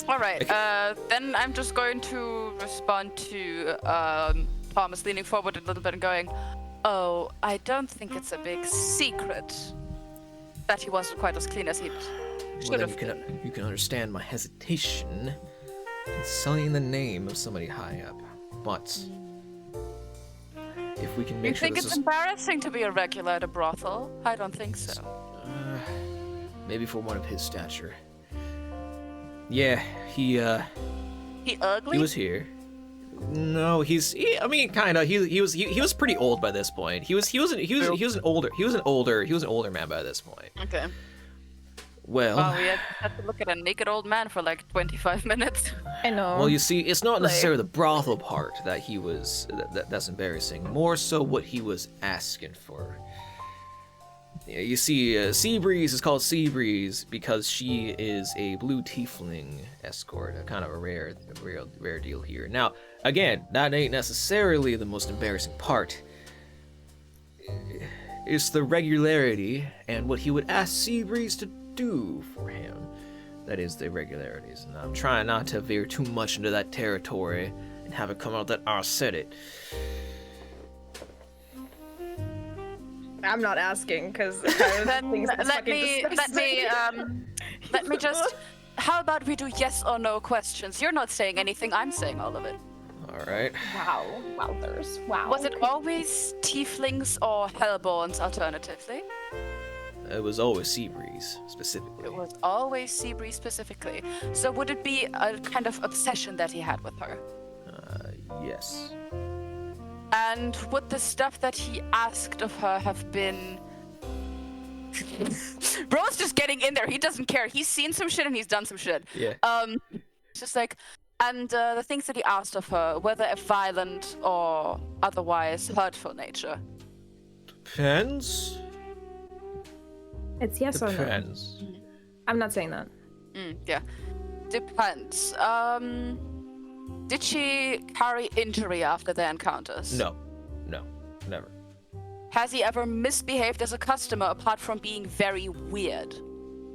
Alright, then I'm just going to respond to Thomas leaning forward a little bit and going, oh, I don't think it's a big secret that he wasn't quite as clean as he should Well, have then been. you can understand my hesitation in sullying the name of somebody high up. But if we can You make sure think this it's is embarrassing to be a regular at a brothel? I don't think so. maybe for one of his stature. Yeah, he He ugly? was here. No, I mean, kind of. He was pretty old by this point. He was an older man by this point. Okay. Well, Well, we had to look at a naked old man for like 25 minutes. I know. well, you see, it's not necessarily the brothel part that he was that's embarrassing. More so what he was asking for. Yeah, you see, Seabreeze is called Seabreeze because she is a blue tiefling escort, a kind of a rare deal here. Now, again, that ain't necessarily the most embarrassing part. It's the regularity and what he would ask Seabreeze to do for him. That is the irregularities, and I'm trying not to veer too much into that territory and have it come out that I said it. I'm not asking because Then let me just. How about we do yes or no questions? You're not saying anything. I'm saying all of it. All right. Wow, wowzers, wow. Was it always tieflings or hellborns alternatively? It was always Seabreeze, specifically. It was always Seabreeze specifically. So would it be a kind of obsession that he had with her? Yes. And would the stuff that he asked of her have been... Bro's just getting in there. He doesn't care. He's seen some shit and he's done some shit. Yeah. It's just like... And the things that he asked of her, whether of violent or otherwise hurtful nature. Depends. It's yes or no. Depends. I'm not saying that. Yeah. Depends. Did she carry injury after the encounters? No, never. Has he ever misbehaved as a customer apart from being very weird?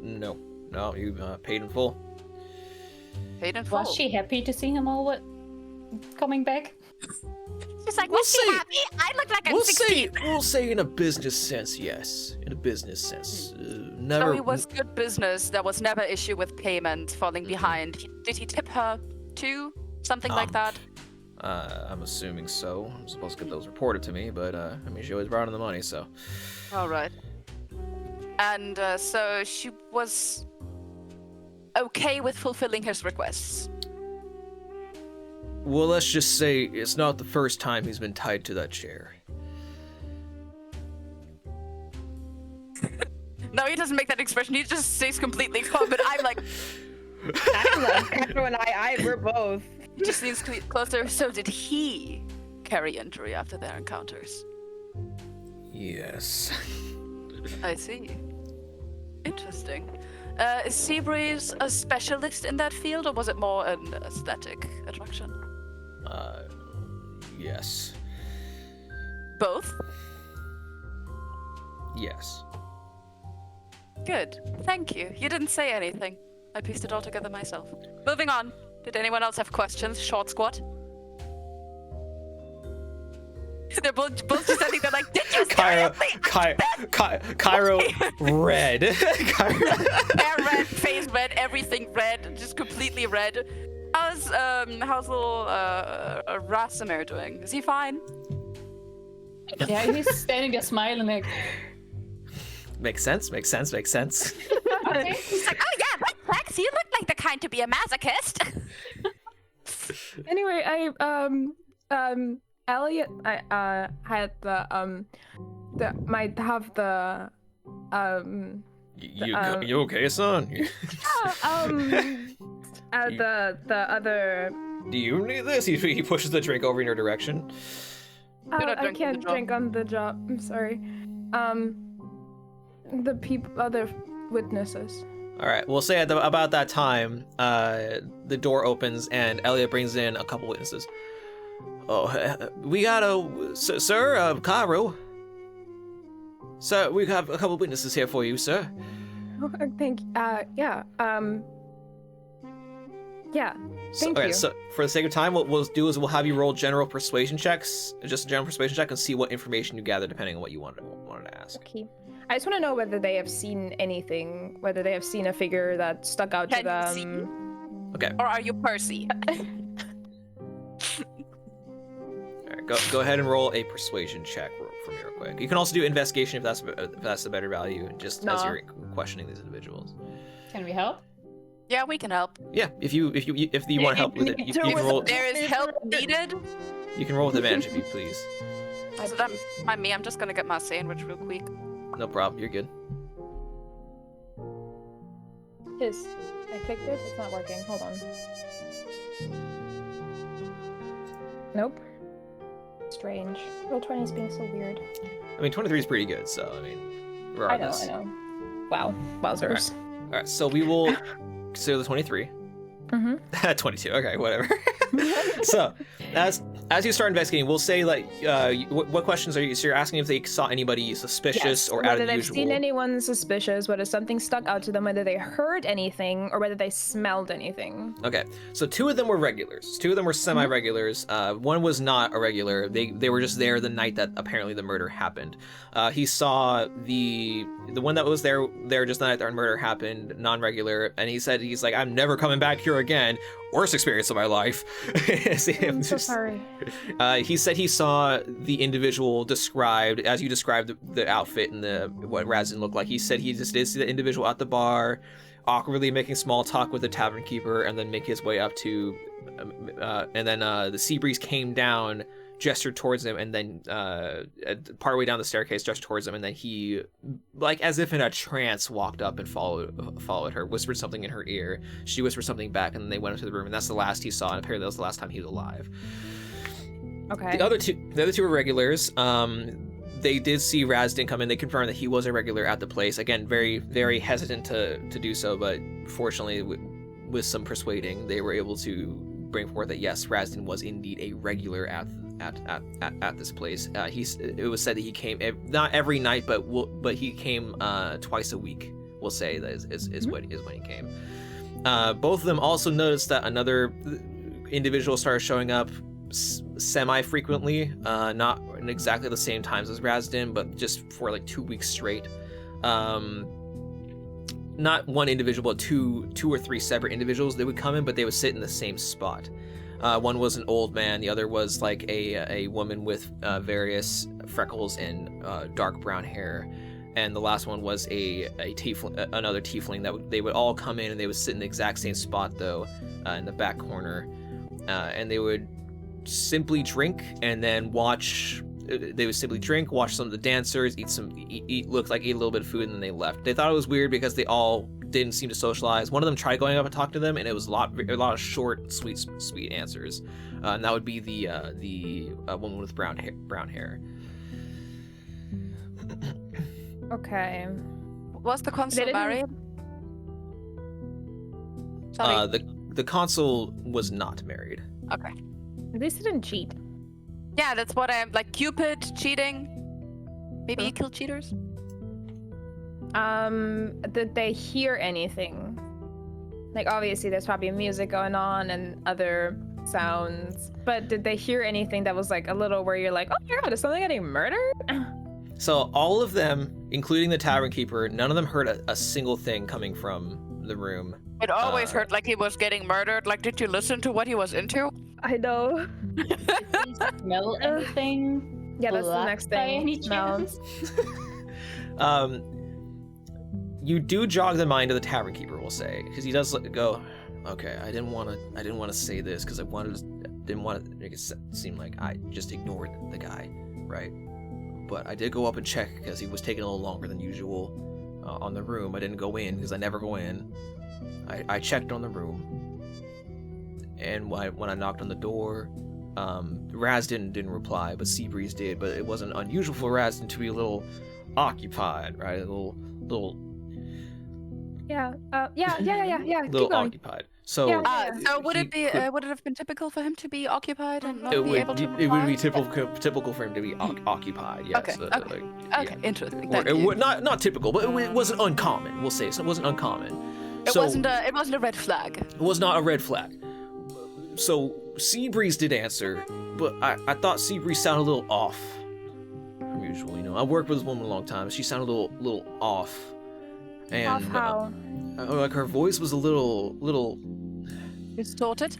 No, you paid in full. Paid in full. Was she happy to see him all coming back? She's like, We'll was she see. happy? I look like I'm 16. We'll say in a business sense, yes. In a business sense, never. So he was good business. There was never issue with payment falling behind. Did he tip her too? Something like that? I'm assuming so. I'm supposed to get those reported to me, but I mean, she always brought in the money, so. All right. And so she was okay with fulfilling his requests. Well, let's just say it's not the first time he's been tied to that chair. No, he doesn't make that expression. He just stays completely calm. But I'm like, Cairo and we're both. he just leans closer. So did he carry injury after their encounters? Yes. I see. Interesting. Is Seabreeze a specialist in that field, or was it more an aesthetic attraction? Yes. Both? Yes. Good. Thank you. You didn't say anything. I pieced it all together myself. Moving on. Did anyone else have questions? Short squat? They're both just standing there like, did you Cairo, Cairo, red. Hair red, face red, everything red, just completely red. How's little Rasimir doing? Is he fine? Yeah, he's standing there smiling like. Makes sense. Okay. He's like, oh yeah, right, Flex, you look like the kind to be a masochist. Anyway, Elliot, had might have the You okay, son? the other. Do you need this? He pushes the drink over in your direction. You're not I drinking can't the job. drink on the job. I'm sorry. The other witnesses. All right. We'll say about that time, the door opens and Elliot brings in a couple witnesses. Oh, we got sir, Cairo. Sir, we have a couple witnesses here for you, sir. Oh, thank. Yeah. Yeah. Thank you. So for the sake of time, what we'll do is we'll have you roll general persuasion checks, just a general persuasion check, and see what information you gather depending on what you wanted to ask. Okay. I just want to know whether they have seen anything, whether they have seen a figure that stuck out to Can you them. see? Okay. Or are you Percy? All right, go ahead and roll a persuasion check for me real quick. You can also do investigation if that's the better value, just as No. you're questioning these individuals. Can we help? Yeah, we can help. Yeah, if you want help with it, you can roll. There is help needed. You can roll with advantage if you please. So that mind me, I'm just gonna get my sandwich real quick. No problem. You're good. I clicked it. It's not working. Hold on. Nope. Strange. Roll20 is being so weird. I mean, 23 is pretty good. So I mean, regardless. I know. Wow. Wowzers. All right. So we will consider the 23. Mm-hmm. 22. Okay, whatever. So, as you start investigating, we'll say like, what questions are you? So you're asking if they saw anybody suspicious or out of the whether they've usual. seen anyone suspicious, whether something stuck out to them, whether they heard anything, or whether they smelled anything. Okay, so 2 of them were regulars. 2 of them were semi-regulars. One was not a regular. They were just there the night that apparently the murder happened. He saw the one that was there just the night that the murder happened, non-regular, and he's like, I'm never coming back here again. Worst experience of my life. I'm so sorry. He said he saw the individual described as you described the outfit and what Razin looked like. He said he just did see the individual at the bar, awkwardly making small talk with the tavern keeper, and then make his way up to, and then the Seabreeze came down, gestured towards him, and then partway down the staircase gestured towards him, and then he, like as if in a trance, walked up and followed her, whispered something in her ear. She whispered something back, and then they went into the room, and that's the last he saw, and apparently that was the last time he was alive. Okay. The other two were regulars. They did see Razdin come in. They confirmed that he was a regular at the place. Again, very, very hesitant to do so, but fortunately, with some persuading, they were able to bring forth that yes, Razdin was indeed a regular at this place. It was said that he came not every night, but he came twice a week. We'll say that is when he came. Both of them also noticed that another individual started showing up semi-frequently, not in exactly the same times as Razdin, but just for like 2 weeks straight. Not one individual, but two or three separate individuals. They would come in, but they would sit in the same spot. One was an old man, the other was like a woman with various freckles and dark brown hair, and the last one was another tiefling. They would all come in, and they would sit in the exact same spot though, in the back corner, and they would simply drink and then watch they would simply drink, watch some of the dancers, eat a little bit of food, and then they left. They thought it was weird because they all didn't seem to socialize. One of them tried going up and talking to them, and it was a lot of short, sweet answers. And that would be the woman with brown hair. Okay. Was the consul didn't- married? Sorry. The consul was not married. Okay. At least he didn't cheat. Yeah, that's what I'm like. Cupid cheating. Maybe you Huh? kill cheaters. Did they hear anything? Like, obviously, there's probably music going on and other sounds, but did they hear anything that was like a little where you're like, oh my god, is something getting murdered? So all of them, including the tavern keeper, none of them heard a single thing coming from the room. It always Uh, heard like he was getting murdered. Like, did you listen to what he was into? I know. Did you smell anything? Yeah, that's the black next by thing. any Smells. chance? You do jog the mind of the tavern keeper, we'll say, because he does go, okay, I didn't want to say this because didn't want to make it seem like I just ignored the guy, right? But I did go up and check because he was taking a little longer than usual on the room. I didn't go in because I never go in. I checked on the room, and when I knocked on the door, Raz didn't reply, but Seabreeze did. But it wasn't unusual for Raz to be a little occupied, right? A little Yeah. Yeah. little Keep going. occupied. So Yeah. So would he it be? could- Would it have been typical for him to be occupied and not it be able to? would be reply? typical for him to be occupied. Yes. Okay, okay. Okay, yeah. interesting. Or Thank it you. would not typical, but it wasn't uncommon. We'll say so. It wasn't uncommon. It So wasn't a red flag. it was not a red flag. So Seabreeze did answer, but I thought Seabreeze sounded a little off from usual. You know, I worked with this woman a long time. She sounded a little off, and Off how? like her voice was a little Distorted.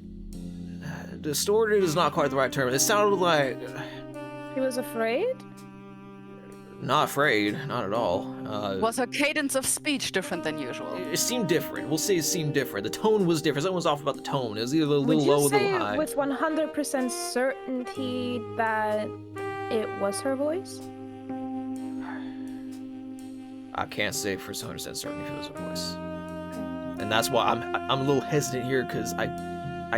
distorted is not quite the right term. It sounded like He was afraid? not afraid, not at all. Was her cadence of speech different than usual? It seemed different. We'll say it seemed different. The tone was different. Something was off about the tone. It was either a little Would you low or a say little high. with 100% certainty that it was her voice? I can't say for 100% certain if it was a voice, and that's why I'm a little hesitant here because I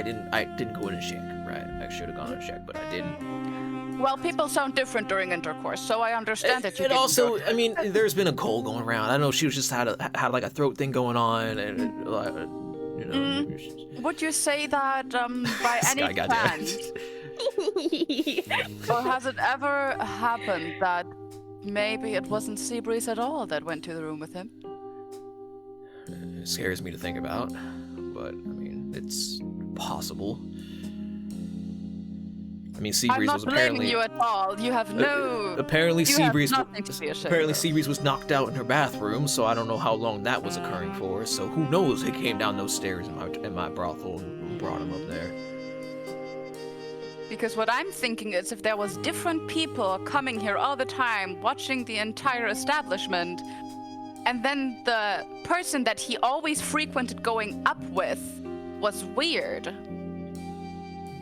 didn't go in and check. Right, I should have gone and checked, but I didn't. Well, people sound different during intercourse, so I understand that you And didn't also, do it. I mean, there's been a cold going around. I know she was just had like a throat thing going on, and you know. Would you say that by This any guy, goddamn. chance, or has it ever happened that maybe it wasn't Seabreeze at all that went to the room with him? It scares me to think about, but I mean, it's possible. I mean, I'm Seabreeze not was blaming apparently you at all. You have no. apparently you have Seabreeze nothing to be ashamed apparently of. Seabreeze was knocked out in her bathroom, so I don't know how long that was occurring for. So who knows? He came down those stairs in my brothel and brought him up there. Because what I'm thinking is if there was different people coming here all the time, watching the entire establishment, and then the person that he always frequented going up with was weird.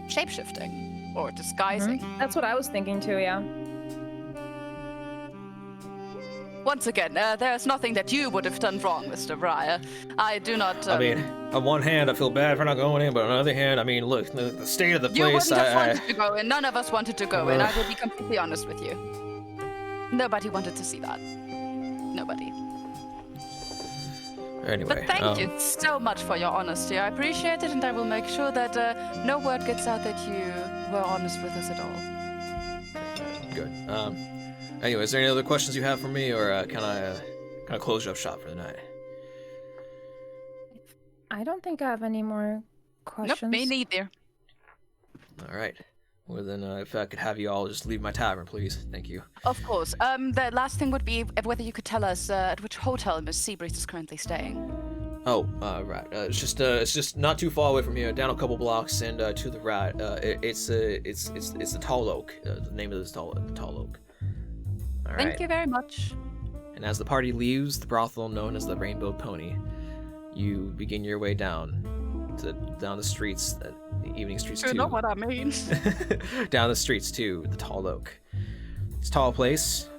Shapeshifting. Or disguising. That's what I was thinking too, yeah. Once again, there's nothing that you would have done wrong, Mr. Breyer. I do not. I mean, on one hand, I feel bad for not going in, but on the other hand, I mean, look, the state of the you place. wouldn't have wanted to go in. None of us wanted to go in. Ugh. I will be completely honest with you. Nobody wanted to see that. Nobody. Anyway, But thank you so much for your honesty. I appreciate it, and I will make sure that no word gets out that you were honest with us at all. Good. Anyway, is there any other questions you have for me, or can I close up shop for the night? I don't think I have any more questions. Nope, me neither. All right. Well then, if I could have you all just leave my tavern, please. Thank you. Of course. The last thing would be whether you could tell us at which hotel Miss Seabreeze is currently staying. Oh, right. It's just not too far away from here, down a couple blocks, and to the right. It's the Tall Oak. The name of this Tall Oak. All right. Thank you very much. And as the party leaves the brothel known as the Rainbow Pony, you begin your way down the streets, the evening streets You to know what I mean. down the streets to the Tall Oak. It's a tall place.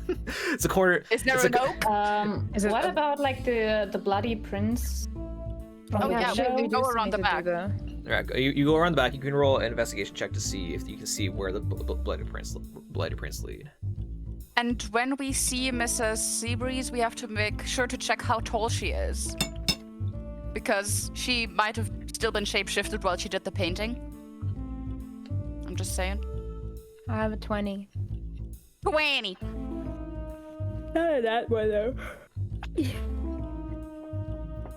It's a corner. Is there an oak? Is it What a- about like the bloody prince? Oh, yeah, we do go still around need the to back. do the- All right, you go around the back. You can roll an investigation check to see if you can see where the bloody prince lead. And when we see Mrs. Seabreeze, we have to make sure to check how tall she is. Because she might have still been shapeshifted while she did the painting. I'm just saying. I have a 20. 20! Not that one though.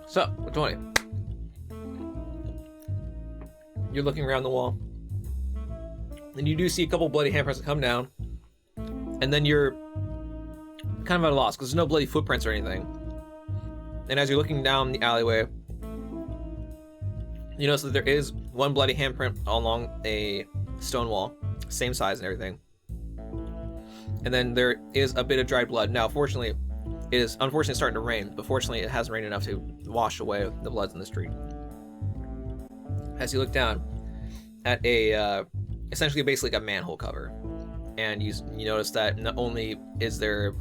So, 20. You're looking around the wall, and you do see a couple bloody handprints that come down, and then you're kind of at a loss because there's no bloody footprints or anything. And as you're looking down the alleyway, you notice that there is one bloody handprint along a stone wall, same size and everything. And then there is a bit of dried blood. Now, fortunately, it is unfortunately starting to rain, but fortunately it hasn't rained enough to wash away the bloods in the street. As you look down at a essentially basically like a manhole cover, and you notice that not only is it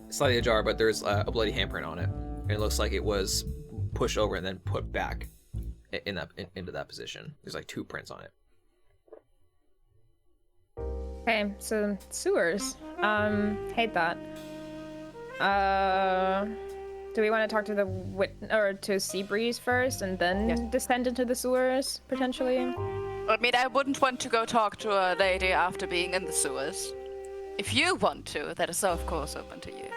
slightly ajar, but there's a bloody handprint on it, and it looks like it was pushed over and then put back into that position. There's like 2 prints on it. Okay, so sewers. Hate that. Do we want to talk to the to Seabreeze first and then descend into the sewers potentially? I mean, I wouldn't want to go talk to a lady after being in the sewers. If you want to, that is of course open to you.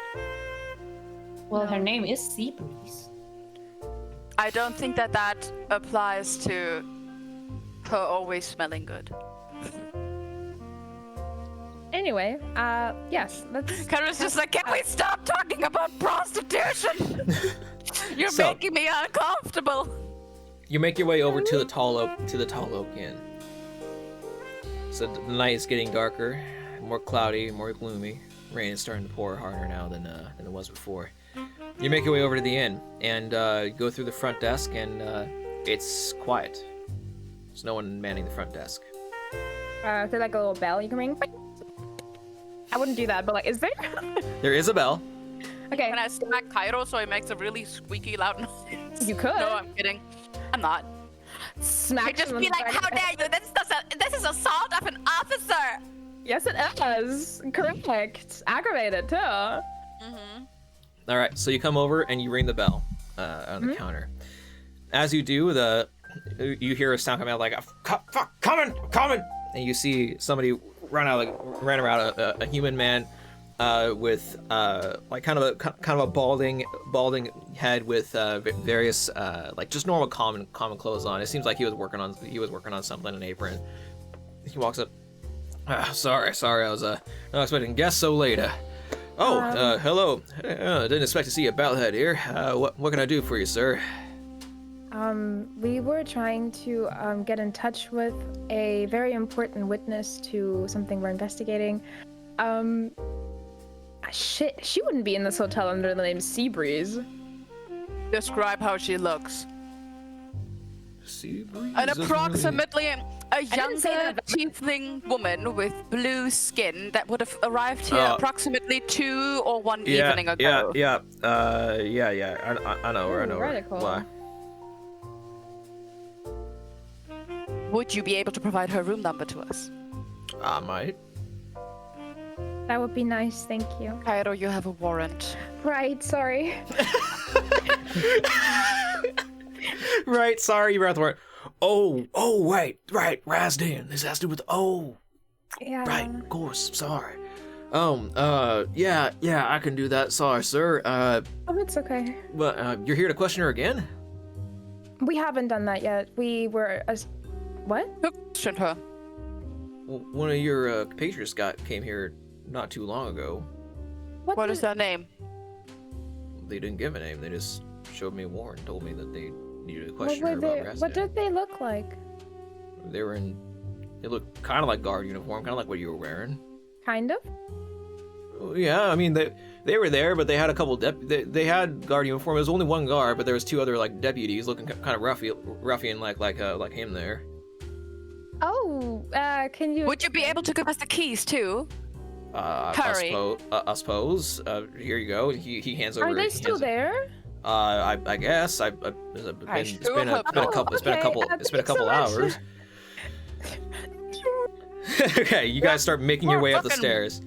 Well, her name is Seabreeze. I don't think that applies to her always smelling good. Anyway, yes, let's. Kara's just like, can we stop talking about prostitution? You're So- making me uncomfortable. You make your way over to the tall oak Inn. So the night is getting darker, more cloudy, more gloomy. Rain is starting to pour harder now than it was before. You make your way over to the inn and go through the front desk, and it's quiet. There's no one manning the front desk. Is there like a little bell you can ring? I wouldn't do that, but like, is there? There is a bell. Okay, Can I smack Cairo so he makes a really squeaky loud noise? you could. No, I'm kidding. I'm not. Smack. I just him on be the like, side how of the head. dare you? This is assault of an officer. Yes, it is. Correct. Aggravated too. All right, so you come over and you ring the bell on the counter. As you do, you hear a sound come out like, "Fuck, coming!" And you see somebody run around a human man with like kind of a balding head with various like just normal common clothes on. It seems like he was working on something, an apron. He walks up. Sorry, I was not expecting guests so late. Hello. Didn't expect to see a bellhead here. What can I do for you, sir? We were trying to get in touch with a very important witness to something we're investigating. Shit, she wouldn't be in this hotel under the name Seabreeze. Describe how she looks. Seabreeze? An approximately a didn't say younger that. tiefling woman with blue skin that would have arrived here approximately 2 or 1 evening ago. Yeah. I know her. Radical. Why? Would you be able to provide her room number to us? I might. That would be nice, thank you. Cairo, you have a warrant. Right, sorry. Right, sorry, you're at the word. Oh, right, Razdan. This has to do with Yeah. right, of course, sorry. Yeah, I can do that. Sorry, sir. Oh, it's okay. But you're here to question her again? We haven't done that yet. We were what? Question her. One of your compatriots came here not too long ago. What is their name? They didn't give a name. They just showed me a warrant and told me that they needed to What question were her they? about What Razdan. did they look like? They were in. They looked kind of like guard uniform, kind of like what you were wearing. Kind of. Yeah, I mean they were there, but they had a couple they had guard uniform. There was only one guard, but there was 2 other like deputies looking kind of ruffian like him there. Oh, can you? Would you be able to give us the keys too? I suppose. Here you go. He hands over. Are they still there? I guess. It's been a couple hours. Okay, you guys start making your way up the stairs.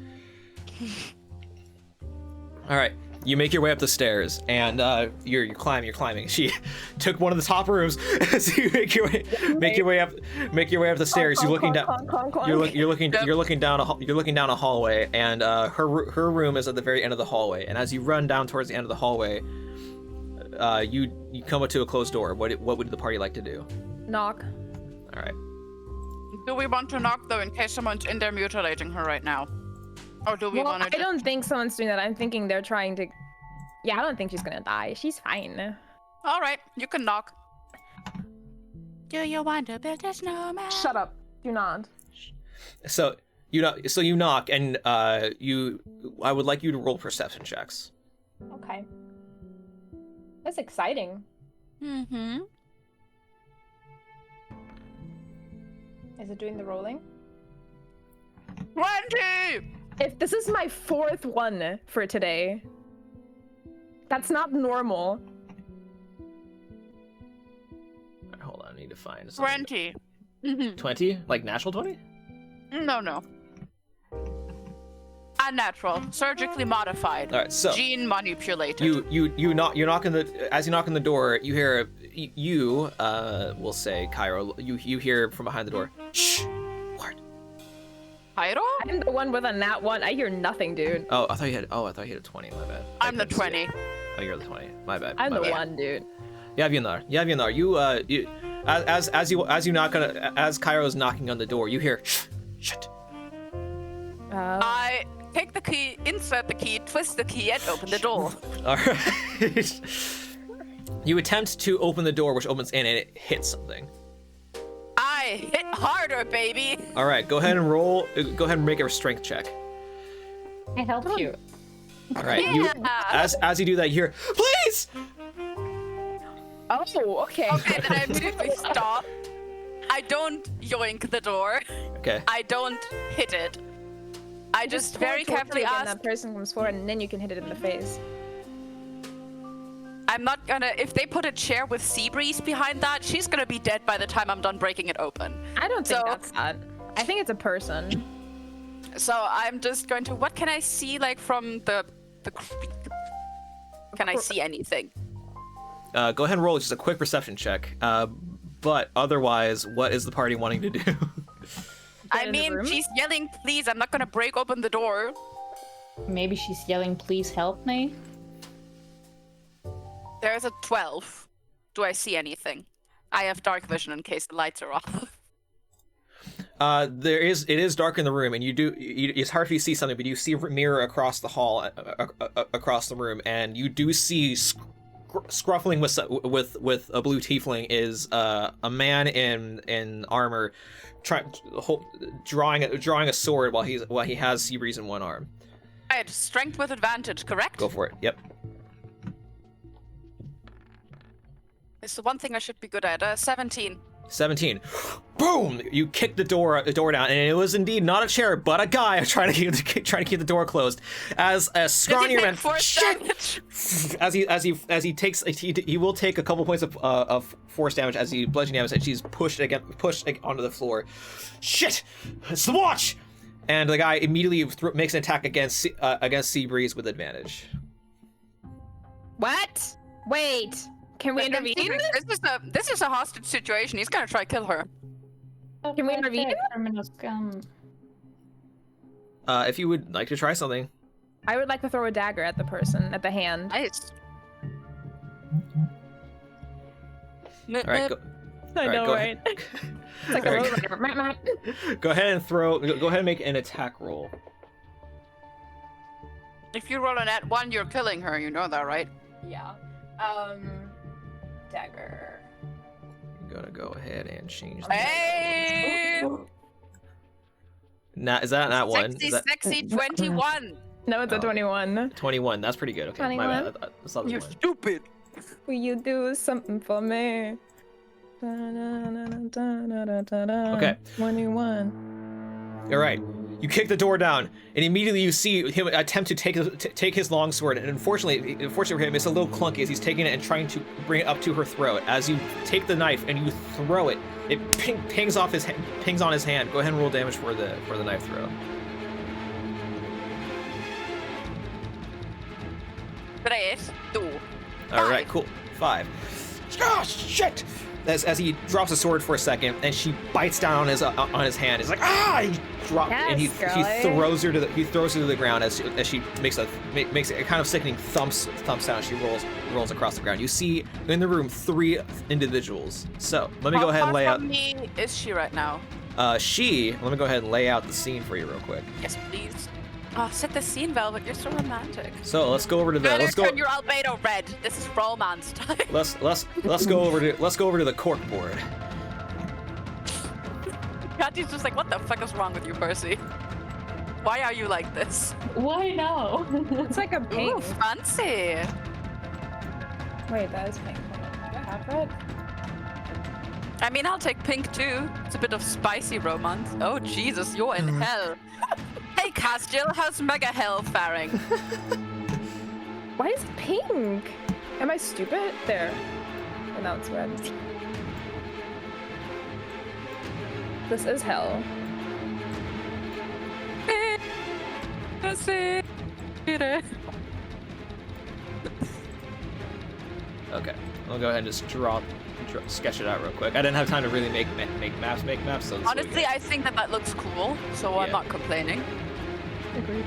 All right, you make your way up the stairs, and you're climbing. She took one of the top rooms. So you make your way up the stairs. You're looking down. You're looking down a hallway, and her room is at the very end of the hallway. And as you run down towards the end of the hallway, you come up to a closed door. What would the party like to do? Knock. All right. Do we want to knock though, in case someone's in there mutilating her right now? Or do we Well, want to? I don't think someone's doing that. I'm thinking they're trying to. Yeah, I don't think she's gonna die. She's fine. All right, you can knock. Do you want to build a snowman? Shut up. Do not. So you knock, and I would like you to roll perception checks. Okay. That's exciting. Mm-hmm. Is it doing the rolling? 20! If this is my 4th one for today, that's not normal. Right, hold on, I need to find something. 20. 20? Like natural 20? No. Unnatural, surgically modified. All right, so gene manipulated. you knock as you knock on the door, you hear we'll say Cairo, you hear from behind the door. Shh. What? Cairo? I'm the one with a nat 1. I hear nothing, dude. Oh, I thought you had a 20. My bad. I'm the 20. Oh, you're the 20. My bad. I'm my the bad. 1, dude. Yavyanar, you as you knock on as Cairo's knocking on the door, you hear shut. I take the key, insert the key, twist the key, and open the door. All right. You attempt to open the door, which opens in, and it hits something. I hit harder, baby. All right, go ahead and roll. Go ahead and make a strength check. I help you. All right. Yeah. As you do that, you hear, please. Oh, okay. Okay, then I immediately stop. I don't yoink the door. Okay. I don't hit it. I just very carefully again, ask. that person comes forward, and then you can hit it in the face. I'm not gonna. If they put a chair with sea breeze behind that, she's gonna be dead by the time I'm done breaking it open. I don't think So- that's that. I think it's a person. So I'm just going to. What can I see, like from the? Can I see anything? Go ahead and roll just a quick perception check. But otherwise, what is the party wanting to do? I in the mean, room? she's yelling, "Please!" I'm not gonna break open the door. Maybe she's yelling, please help me. There's a 12. Do I see anything? I have dark vision in case the lights are off. It is dark in the room, and it's hard for you to see something, but you see a mirror across the hall, across the room, and you do see scruffling with a blue tiefling is a man in armor, drawing a sword while he has sea breeze in one arm. Right, strength with advantage, correct? Go for it. Yep. It's the one thing I should be good at. 17. 17. Boom! You kick the door down, and it was indeed not a chair, but a guy trying to keep the door closed. As a scrawnier man, he will take a couple points of force damage as he bludgeoning damage, and she's pushed onto the floor. Shit! It's the watch! And the guy immediately makes an attack against Seabreeze with advantage. What? Wait. Can we intervene? This is a hostage situation. He's gonna try to kill her. Can we intervene? Criminal scum. If you would like to try something. I would like to throw a dagger at the person, at the hand. Nice. All right, go. I know, go right? ahead. It's like All a right, road. Go ahead and make an attack roll. If you roll an at 1, you're killing her. You know that, right? Yeah. Dagger. I'm gonna go ahead and change. Hey! Is that not one? Sexy, Is that sexy 21. No, it's a 21. 21? That's pretty good. Okay, my bad. 21? I thought it was You one. stupid. Will you do something for me? Okay. 21. All right. You kick the door down, and immediately you see him attempt to take his longsword. And unfortunately for him, it's a little clunky as he's taking it and trying to bring it up to her throat. As you take the knife and you throw it, it pings on his hand. Go ahead and roll damage for the knife throw. 3, 2. All right, 5. cool. 5. Oh shit! As he drops the sword for a second, and she bites down on his hand. It's like He dropped, and he throws her to the ground as she makes a kind of sickening thump sound. She rolls across the ground. You see in the room 3 individuals. So let me go ahead and lay out. How far from me is she right now? Let me go ahead and lay out the scene for you real quick. Yes, please. Oh, set the scene, Velvet. You're so romantic. So let's go over to the. Let's go. Turn your albedo red. This is romance time. Let's go over to the cork board. Katya's just like, what the fuck is wrong with you, Percy? Why are you like this? Why now? It's like a pink. Ooh, fancy. Wait, that is pink. Hold on. Do I have red? I mean, I'll take pink too. It's a bit of spicy romance. Oh, Jesus, you're in hell. Hey, Castiel, how's Mega Hell faring? Why is it pink? Am I stupid? There. And now it's red. This is hell. Okay, I'll go ahead and just sketch it out real quick. I didn't have time to really make maps. So Honestly, I think that looks cool, so I'm not complaining. Agreed.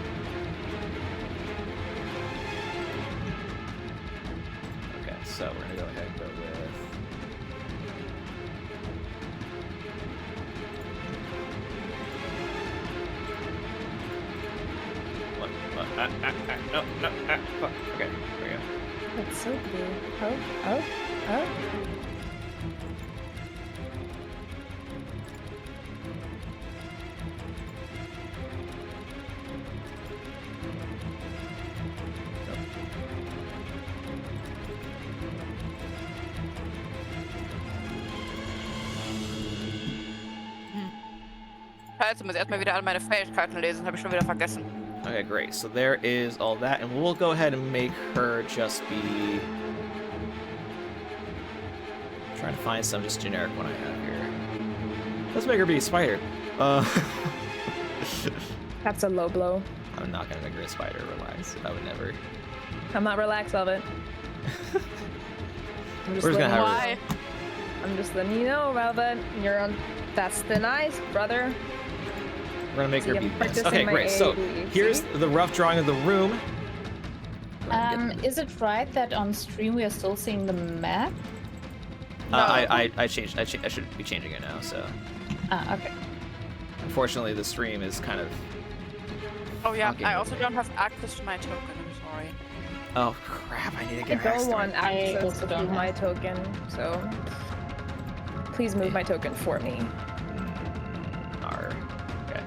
Okay, so we're gonna go ahead and go with. What? No. Fuck. Okay, there we go. It's so blue. Oh. Jetzt muss ich erstmal wieder an meine Fähigkeiten lesen, habe ich schon wieder vergessen. Okay, great. So there is all that, and we'll go ahead and make her just be. Trying to find some just generic one I have here. Let's make her be a spider. That's a low blow. I'm not gonna make her a spider. Relax. I would never. I'm not relaxed of it. I'm just We're just gonna have her. Why? I'm just letting you know, Velvet. You're on. That's the nice, brother. We're gonna make her See, be I'm this. practicing Okay, my great. So AAD. here's the rough drawing of the room. Is it right that on stream we are still seeing the map? I changed. I should be changing it now. So Okay. unfortunately, the stream is kind of. Oh yeah, Fucking I also don't have access to my token, I'm sorry. Oh crap! I need to I get her. don't want I access also to don't my have. token, so please move my token for me. Okay.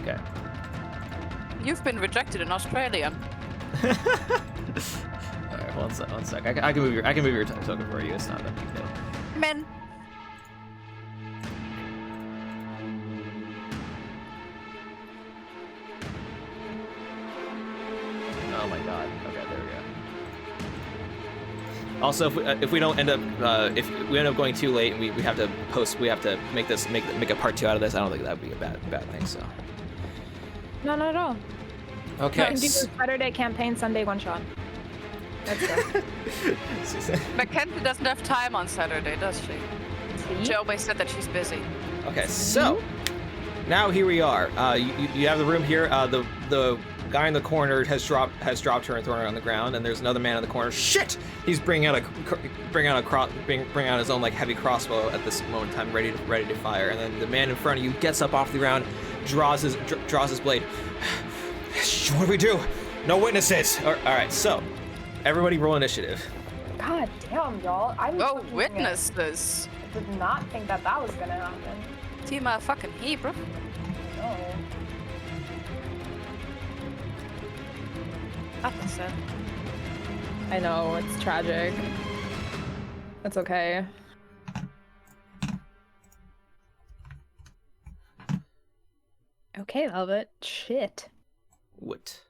Okay. You've been rejected in Australia. All right, one sec. I can move your token for you. It's not that big deal. Men. Oh my god. Okay, there we go. Also, if we don't end up if we end up going too late and we have to make a part 2 out of this, I don't think that would be a bad thing. So. No, not at all. Okay. I can do Saturday campaign, Sunday one shot. Let's go. Mackenzie doesn't have time on Saturday, does she? See? She always said that she's busy. Okay, so now here we are. You have the room here. The guy in the corner has dropped her and thrown her on the ground, and there's another man in the corner. Shit! He's bringing out his own like heavy crossbow at this moment in time, ready to fire. And then the man in front of you gets up off the ground, draws his blade. What do we do? No witnesses. All right, so everybody roll initiative. God damn, y'all. I'm Oh, fucking witness this. I did not think that was gonna happen. Team fucking Hebrew. No. That's it. I know, it's tragic. It's okay. Okay, Velvet. Shit. What?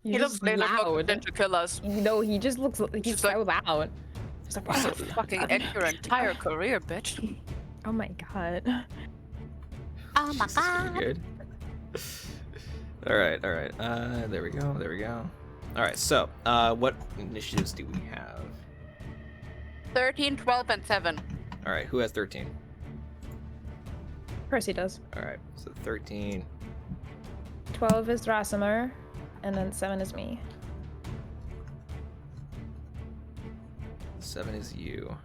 He looks laser focused to kill us. No, he just looks. He's Just so like- loud. He's like, So fucking end your entire career, bitch. oh my god. Oh my This is gonna be good. All right. There we go. All right. So, what initiatives do we have? 13, 12, and 7. All right. Who has 13? Percy does. All right. So 13. 12 is Drasimer, and then 7 is me. 7 is you.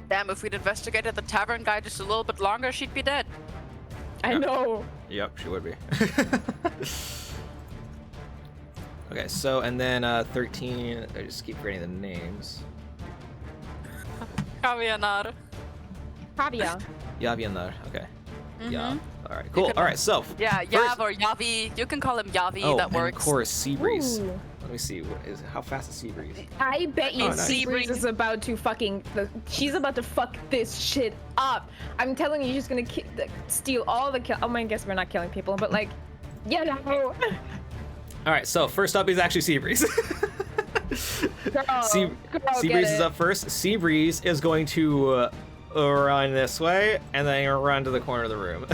Damn, if we'd investigated the tavern guy just a little bit longer, she'd be dead. I know. Yep, she would be. Okay. So, and then 13. I just keep forgetting the names. Cavianar. Fabia. Yavianar. Okay. Mhm. Yeah. All right. Cool. All right. So. Yeah, first- Yav or Yavi. You can call him Yavi, Oh, that and works. of course, Seabreeze. Ooh. Let me see. How fast is Seabreeze? I bet you Oh, nice. Seabreeze is about to fucking. She's about to fuck this shit up. I'm telling you, she's gonna steal all the kill. Oh my, I guess we're not killing people, but like, yeah, no. All right. So first up is actually Seabreeze. Girl, Sea- girl, Seabreeze get is it. up first. Seabreeze is going to run this way and then run to the corner of the room.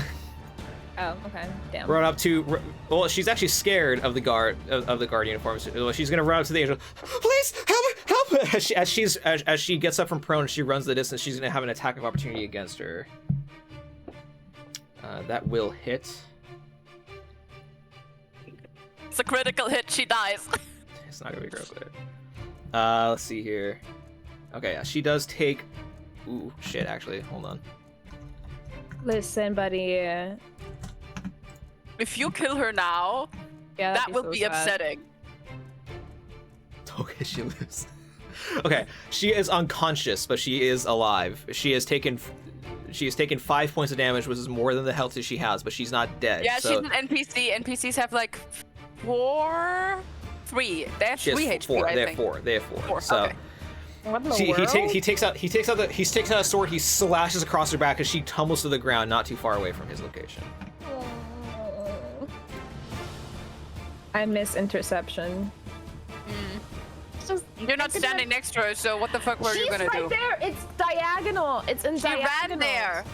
Oh, okay. Damn. Run up to. Well, she's actually scared of the guard of the guard uniform. So she's gonna run up to the angel. Please help me! As she gets up from prone, she runs the distance. She's gonna have an attack of opportunity against her. That will hit. It's a critical hit, she dies. It's not gonna be real good. Let's see here. Okay, yeah, she does take. Ooh, shit. Actually, hold on. Listen, buddy. If you kill her now, Yeah, that that'd will so be sad. upsetting. Okay, she lives. Okay, she is unconscious, but she is alive. She has taken 5 points of damage, which is more than the health that she has, but she's not dead. Yeah, so she's an NPC. NPCs have like 3. They have she has 3 HP, four. I They think. have 4. They have 4. 4, So okay. What in the he world? takes out a sword. He slashes across her back as she tumbles to the ground, not too far away from his location. I miss interception. You're not standing next to her, so what the fuck were you gonna right do? there. It's diagonal. It's in She diagonal. ran there.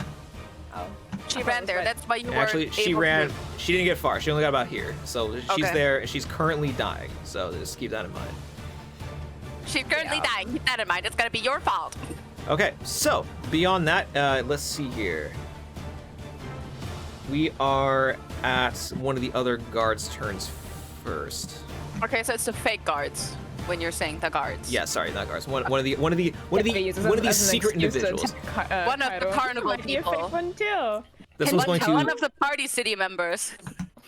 Oh. She I thought it ran was there. right. That's why you Actually, were she ran. She didn't get far. She only got about here. So she's Okay. there, and she's currently dying. So just keep that in mind. She's currently dying. Keep that in mind. It's gonna be your fault. Okay, so beyond that, let's see here. We are at one of the other guards' turns first. Okay, so it's the fake guards when you're saying the guards. Yeah, sorry, not guards. One of these secret individuals. One of the carnival Might be a people. fake one too. This And one's going one to. of the party city members.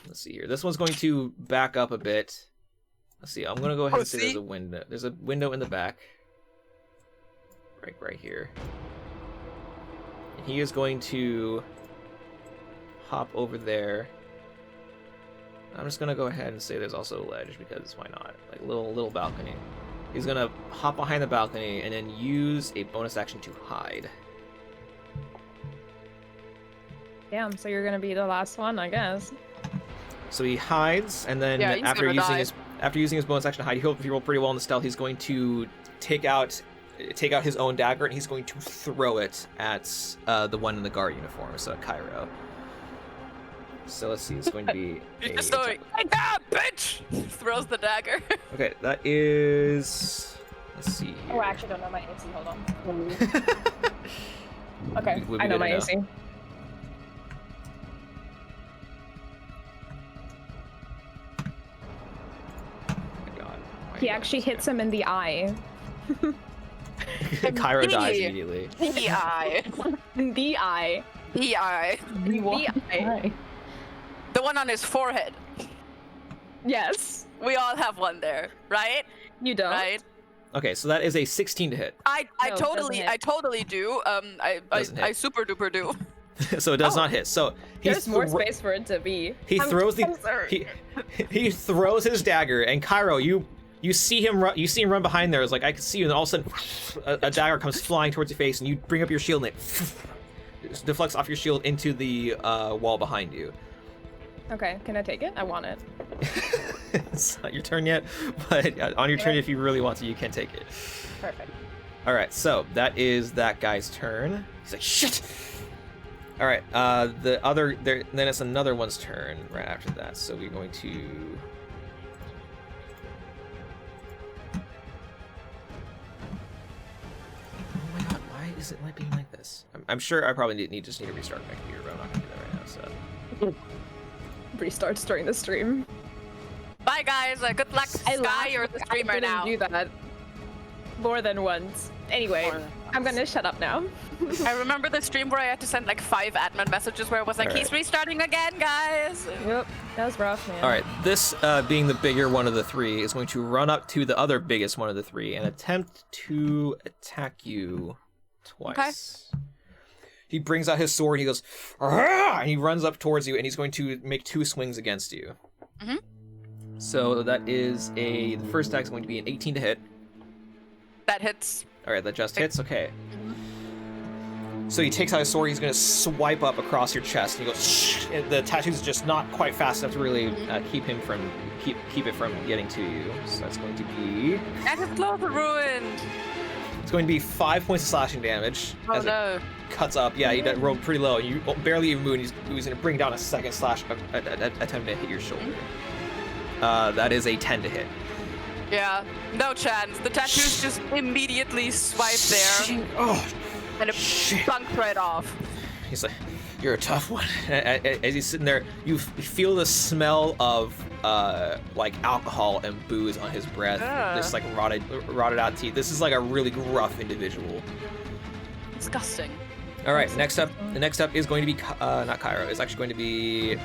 Let's see here. This one's going to back up a bit. Let's see. I'm gonna go ahead and say see? there's a window. There's a window in the back. Right here. And he is going to hop over there. I'm just gonna go ahead and say there's also a ledge because why not? Like a little balcony. He's gonna hop behind the balcony and then use a bonus action to hide. Damn, so you're gonna be the last one, I guess. So he hides, and then Yeah, he's after gonna die. using his bonus action to hide, if he rolled pretty well in the stealth, he's going to take out his own dagger and he's going to throw it at the one in the guard uniform, so at Cairo. So let's see, it's going to be He's a just going, ah, bitch! Throws the dagger. Okay, that is. Let's see here. Oh, I actually don't know my AC. Hold on. Okay, Would be I know good my to know. AC. Oh my God. He actually hits him in the eye. Cairo dies Me. immediately. E.I. In the eye. E.I. The eye. The one on his forehead. Yes. We all have one there, right? You don't. Right? Okay, so that is a 16 to hit. I No, it doesn't hit. totally do. Doesn't hit. I super duper do. So it does not hit. So There's more space for it to be. He I'm throws so sorry. he throws his dagger, and Cairo, you You see him run behind there. It's like I can see you, and then all of a sudden, a dagger comes flying towards your face, and you bring up your shield, and it deflects off your shield into the wall behind you. Okay, can I take it? I want it. It's not your turn yet, but on your turn, if you really want to, you can take it. Perfect. All right, so that is that guy's turn. He's like, shit. All right, then it's another one's turn right after that. So we're going to. Oh my god, why is it being like this? I'm sure I probably just need to restart my computer, but I'm not gonna do that right now. So. Restarts during the stream. Bye, guys. Good luck, Sky. You're the streamer now. I didn't do that more than once. Anyway, I'm gonna shut up now. I remember the stream where I had to send like 5 admin messages where it was like, All right. he's restarting again, guys. Yep, that was rough, man. All right, this being the bigger one of the three is going to run up to the other biggest one of the three and attempt to attack you twice. Okay. He brings out his sword. And he goes, "Argh!" And he runs up towards you, and he's going to make 2 swings against you. Mm-hmm. So that is the first attack is going to be an 18 to hit. That hits. All right, that just hits. Okay. So he takes out his sword. He's going to swipe up across your chest. And he goes, shh, and the tattoo's just not quite fast enough to really keep it from getting to you. So that's going to be. And his clothes are ruined. It's going to be 5 points of slashing damage. Oh as no. It cuts up. Yeah, he rolled pretty low. You barely even moved. He was going to bring down a second slash attempt to hit your shoulder. That is a 10 to hit. Yeah, no chance. The tattoos just immediately swipe there. Oh, and it sunk right off. He's like, "You're a tough one." As he's sitting there, you feel the smell of like alcohol and booze on his breath. Just like rotted out teeth. This is like a really gruff individual. Disgusting. All right, next up is going to be not Cairo. It's actually going to be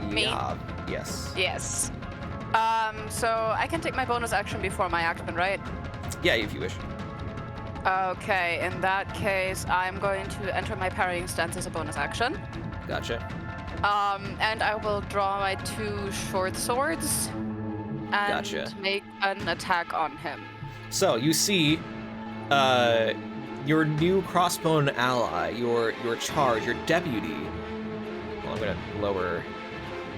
Me? Yes. Yes. So I can take my bonus action before my action, right? Yeah, if you wish. Okay, in that case, I'm going to enter my parrying stance as a bonus action. Gotcha. And I will draw my 2 short swords and make an attack on him. So you see, your new crossbone ally, your charge, your deputy. Well, I'm gonna lower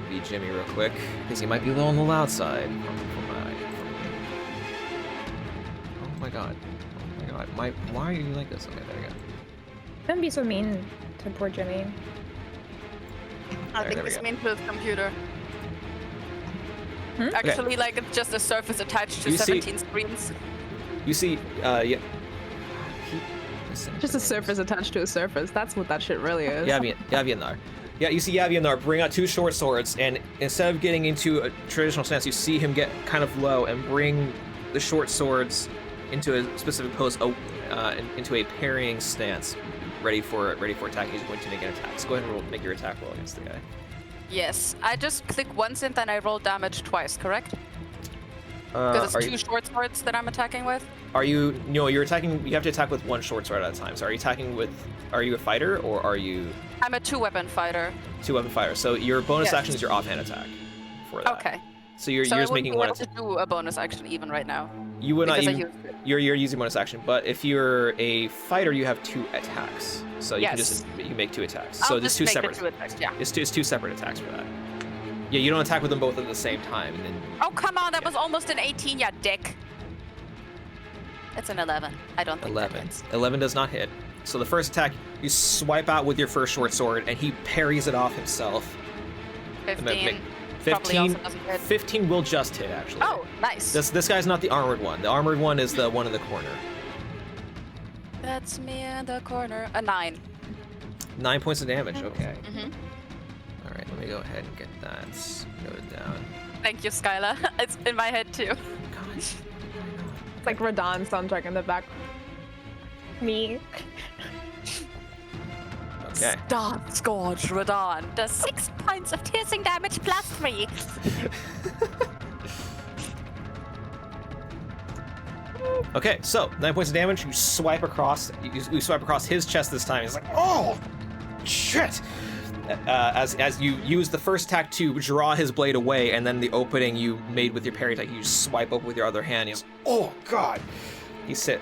the Jimmy real quick because he might be low on the loud side. Oh my god. Why are you like this? Okay, there we go. Don't be so mean to poor Jimmy. I think he's mean to his computer. Hmm? Actually, like it's just a surface attached to 17 screens. You see, yeah. Just a surface attached to a surface. That's what that shit really is. Yavianar. Yeah, you see Yavianar bring out 2 short swords, and instead of getting into a traditional stance, you see him get kind of low and bring the short swords into a specific pose, into a parrying stance, ready for attack. He's going to make an attack. So go ahead and make your attack roll against the guy. Yes, I just click once and then I roll damage twice, correct? Because it's 2 short swords that I'm attacking with. Are you? No, you're attacking. You have to attack with 1 short sword at a time. So are you attacking with? Are you a fighter or are you? I'm a 2-weapon fighter. 2-weapon fighter. So your bonus action is your offhand attack. For that. Okay. So you're just making one attack. To do a bonus action even right now. You would not even. You're using bonus action, but if you're a fighter, you have 2 attacks. So you can make 2 attacks. So there's 2 separate. 2 attacks, yeah. It's 2 separate attacks for that. Yeah, you don't attack with them both at the same time, and then. Oh come on, that was almost an 18, ya dick. It's an 11. I don't think 11. That hits. 11 does not hit. So the first attack, you swipe out with your first short sword, and he parries it off himself. 15. 15 will just hit, actually. Oh, nice. This guy's not the armored one. The armored one is the one in the corner. That's me in the corner. A 9. 9 points of damage. Okay. Mm-hmm. All right, let me go ahead and get that noted down. Thank you, Skyla. It's in my head too. It's like Radon soundtrack in the back. Me. Okay. Stop, Scourge Radon. Does 6 points of piercing damage plus 3. Okay, so 9 points of damage. You swipe across. You swipe across his chest this time. He's like, "Oh, shit!" as you use the first attack to draw his blade away, and then the opening you made with your parry attack, you swipe up with your other hand. He's, oh god! He staggers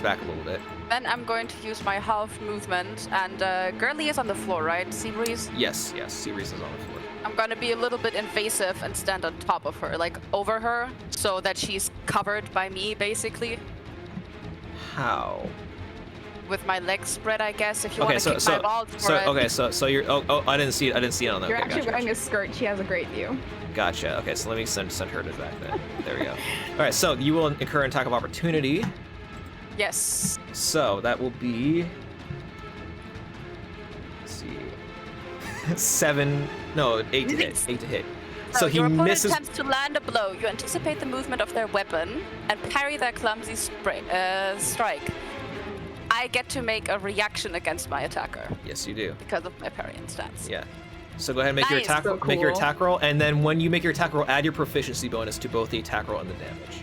back a little bit. Then I'm going to use my half movement, and Girly is on the floor, right? Seabreeze? Yes, Seabreeze is on the floor. I'm going to be a little bit invasive and stand on top of her, like over her, so that she's covered by me, basically. How? With my legs spread, I guess, if you want to kick my balls for it. Okay, so you're, I didn't see it on that. You're Okay, actually wearing a skirt. She has a great view. Gotcha. Okay, so let me send her to back then. There we go. All right, so you will incur an attack of opportunity. Yes. So that will be, let's see, 8 to hit. 8 to hit. So he your opponent misses. attempts to land a blow. You anticipate the movement of their weapon and parry their clumsy strike. I get to make a reaction against my attacker. Yes, you do. Because of my parrying stance. Yeah. So go ahead and make your Nice. attack. So Make your cool. attack roll, and then when you make your attack roll, add your proficiency bonus to both the attack roll and the damage.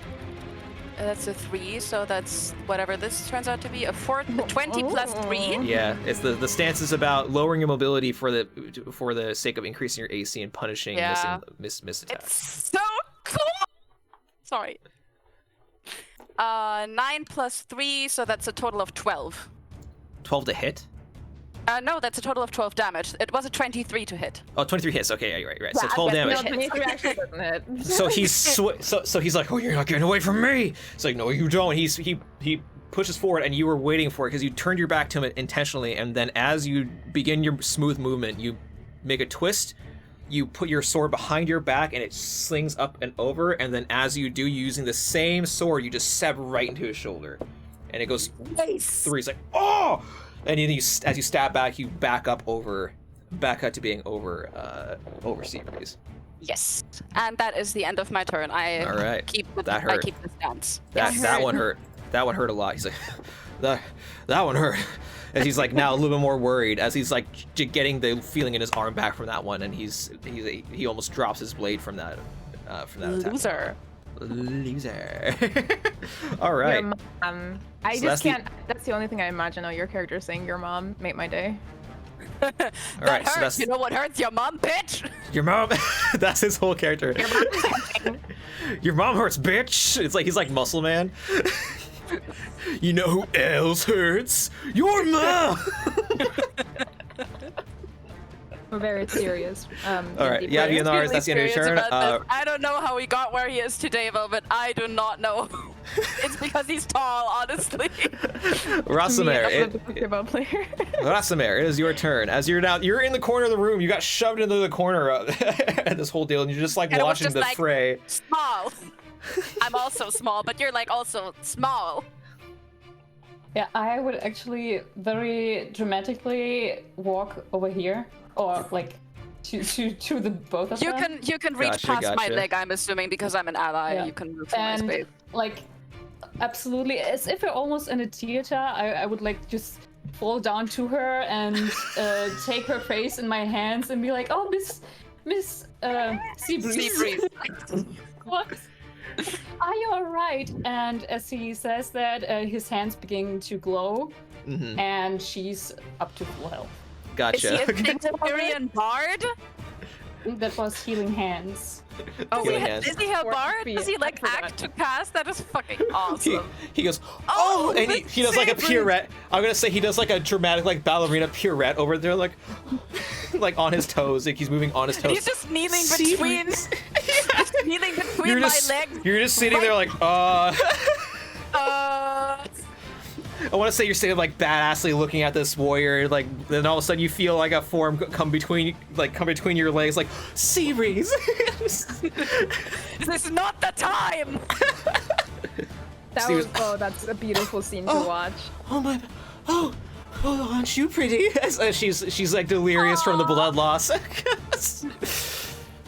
That's a 3, so that's whatever this turns out to be. A 20 plus 3. Yeah, it's the stance is about lowering your mobility for the sake of increasing your AC and punishing Yeah. miss attacks. It's so cool! Sorry. 9 plus 3, so that's a total of 12. 12 to hit. No, that's a total of 12 damage. It was a 23 to hit. Oh, 23 hits. Okay, yeah, you're right. So 12 damage. No, 23 actually doesn't hit. So he's so he's like, oh, you're not getting away from me. It's like, no, you don't. He pushes forward, and you were waiting for it because you turned your back to him intentionally, and then as you begin your smooth movement, you make a twist. You put your sword behind your back, and it slings up and over. And then as you do, using the same sword, you just stab right into his shoulder, and it goes through. He's like, oh! And then as you stab back, you back up to being over Seabreeze. Yes. And that is the end of my turn. I All right. keep the, That hurt. I keep the stance. That one hurt. That one hurt a lot. He's like, that one hurt. As he's like now a little bit more worried, as he's like getting the feeling in his arm back from that one, and he almost drops his blade from that attack. Loser. All right. Your mom. I So just that's the- can't. That's the only thing I imagine. Oh, your character saying your mom made my day. All right. That So hurts. that's You know what hurts? Your mom, bitch! your mom. That's his whole character. Your mom hurts, bitch. It's like he's like Muscle Man. You know who else hurts? Your mom. We're very serious. All right. Yeah, deeply. Vienars, that's the end of your turn. Serious about this. I don't know how he got where he is today, Velvet. I do not know. It's because he's tall, honestly. Rossamer, Me, I'm a basketball player. Rossamer, it is your turn. As you're in the corner of the room, you got shoved into the corner at this whole deal, and you're just like And it was watching just the like, fray. Small. I'm also small, but you're like also small. Yeah, I would actually very dramatically walk over here, or like to the both of them. You can reach Gotcha, past my gotcha. leg, I'm assuming, because I'm an ally. Yeah. You can move from my And space. like, absolutely, as if we're almost in a theater, I would like just fall down to her and take her face in my hands and be like, oh, Miss Seabreeze. What? Are you alright? And as he says that, his hands begin to glow, Mm-hmm. and she's up to full health. Is he Gotcha. a Victorian bard? That was healing hands. Oh, Healing hands. is he a bard? feet. Does he I like forgot. act to cast? That is fucking He, awesome. he goes, Oh, oh, and he does like a Seabreeze. pirouette. I'm gonna say he does like a dramatic like ballerina pirouette over there, like like on his toes, like he's moving on his toes. He's just kneeling between, Seabreeze. just kneeling between You're my just legs. you're just sitting there like I want to say you're sitting like badassly looking at this warrior, like then all of a sudden you feel like a form come between your legs, like Seabreeze. This is not the time. That's a beautiful scene to watch. Oh my, oh, aren't you pretty? As she's like delirious from the blood loss.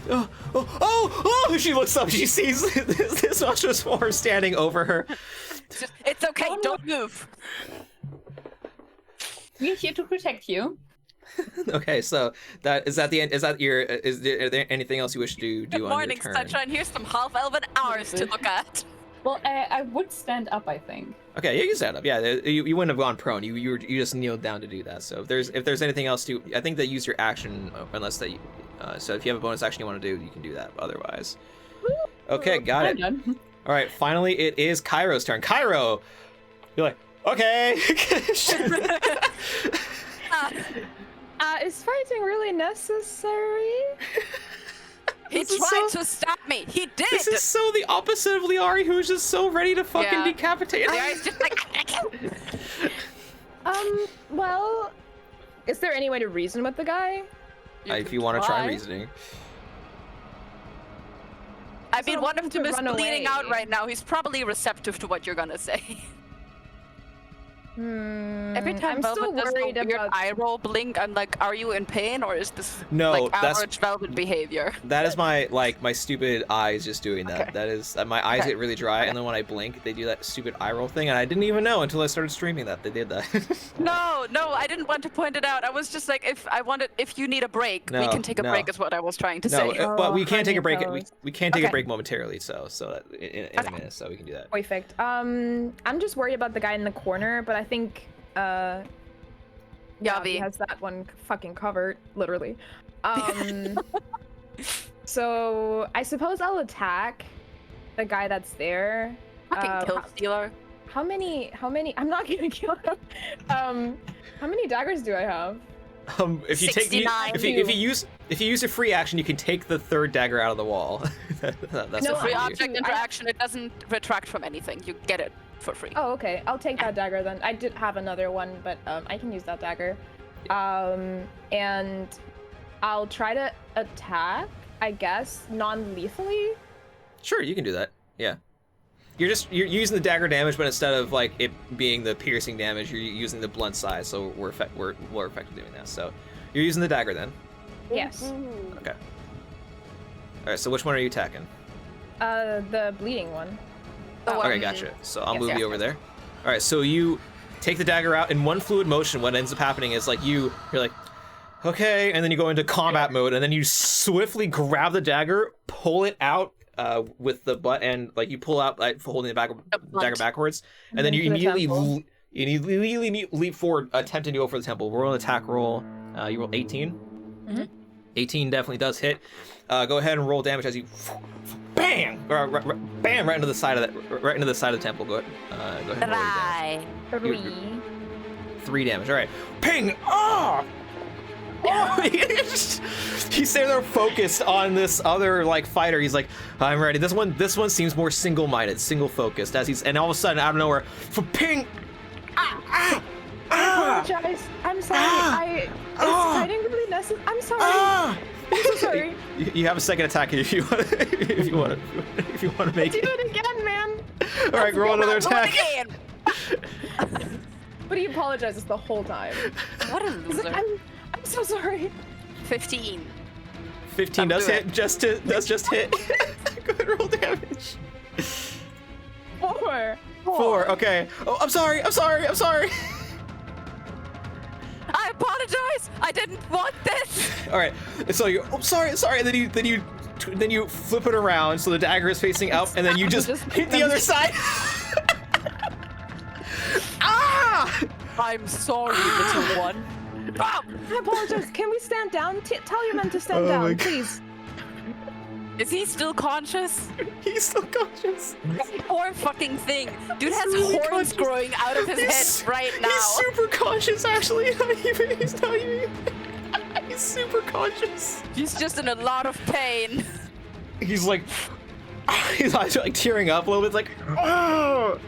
Oh! She looks up. She sees this monstrous form standing over her. It's okay. Don't move. We're here to protect you. Okay, so is that the end? Is there anything else you wish to do Good on morning, your turn? sunshine. Here's some half-elven hours to look at. Well, I would stand up, I think. Okay, you can stand up. Yeah, you wouldn't have gone prone. You just kneeled down to do that. So if there's anything else to, I think they use your action unless they. So if you have a bonus action you want to do, you can do that. Otherwise, okay, got it. Done. All right, finally it is Cairo's turn. Cairo, you're like, okay. Is fighting really necessary? He tried to stab me. He did. This is so the opposite of Liari, who's just so ready to fucking decapitate. Liari's just like. Well, is there any way to reason with the guy? If you want to try reasoning. I mean, one of them is run bleeding away. out right now. He's probably receptive to what you're gonna say. Every time I'm still Velvet does a worried weird about. eye roll blink, I'm like, are you in pain or is this No, like that's- average Velvet behavior? That is my stupid eyes just doing that. Okay. That is my eyes get really dry, and then when I blink, they do that stupid eye roll thing, and I didn't even know until I started streaming that they did that. No, I didn't want to point it out. I was just like, if you need a break, we No, can take a no. break. Is what I was trying to No, say. but we can take a break. honey We can take a Okay. break momentarily. So that in a minute, so we can do that. Perfect. I'm just worried about the guy in the corner, but I think Yavi Yavi. has that one fucking covered, literally. So I suppose I'll attack the guy that's there. Fucking kill stealer. How many? I'm not gonna kill him. How many daggers do I have? If you take 69. if you use a free action, you can take the third dagger out of the wall. That's No, a Free free I- object interaction. It doesn't retract from anything. You get it for free. Oh, okay. I'll take that dagger then. I did have another one, but I can use that dagger. And I'll try to attack, I guess, non-lethally. Sure, you can do that. Yeah. You're using the dagger damage, but instead of like it being the piercing damage, you're using the blunt side, so we're more effective doing that. So you're using the dagger then. Yes. Okay. All right. So which one are you attacking? The bleeding one. The Okay, one- gotcha. So I'll Yes, move yes, you over yes. there. All right. So you take the dagger out in one fluid motion. What ends up happening is like you're like, okay, and then you go into combat mode, and then you swiftly grab the dagger, pull it out with the butt, and like you pull out like holding the dagger backwards, and then you Into the immediately temple. leap forward, attempting to go for the temple. Roll an attack roll. You roll 18. 18 definitely does hit. Go ahead and roll damage as you bang, bam, right into the side of the temple. Go ahead and roll your damage. Try. 3. 3 damage. All right. Ping! Oh! Oh! He's sitting there focused on this other like fighter. He's like, I'm ready. This one seems more single-minded, single-focused. And all of a sudden, out of nowhere, for ping! I apologize. I'm sorry. Is fighting really necessary? I'm sorry. I'm so sorry. You have a second attack if you want to make Do it. it again, man. All right, roll another attack. But he apologizes the whole time. What a He's like, loser. I'm so sorry. 15. 15 does do hit. it. Does just hit. Go ahead, roll damage. 4. 4. Okay. Oh, I'm sorry. I apologize. I didn't want this. All right. So you, I'm sorry, and then you flip it around so the dagger is facing up, and then you just hit the other side. Ah! I'm sorry, little one. I apologize. Can we stand down? Tell your men to stand Oh my down, God. please. Is he still conscious? He's still conscious. Poor fucking thing. Dude has really horns conscious. growing out of his He's- head right now. He's super conscious, actually. He's not even. He's super conscious. He's just in a lot of pain. He's like, he's like tearing up a little bit, like, oh.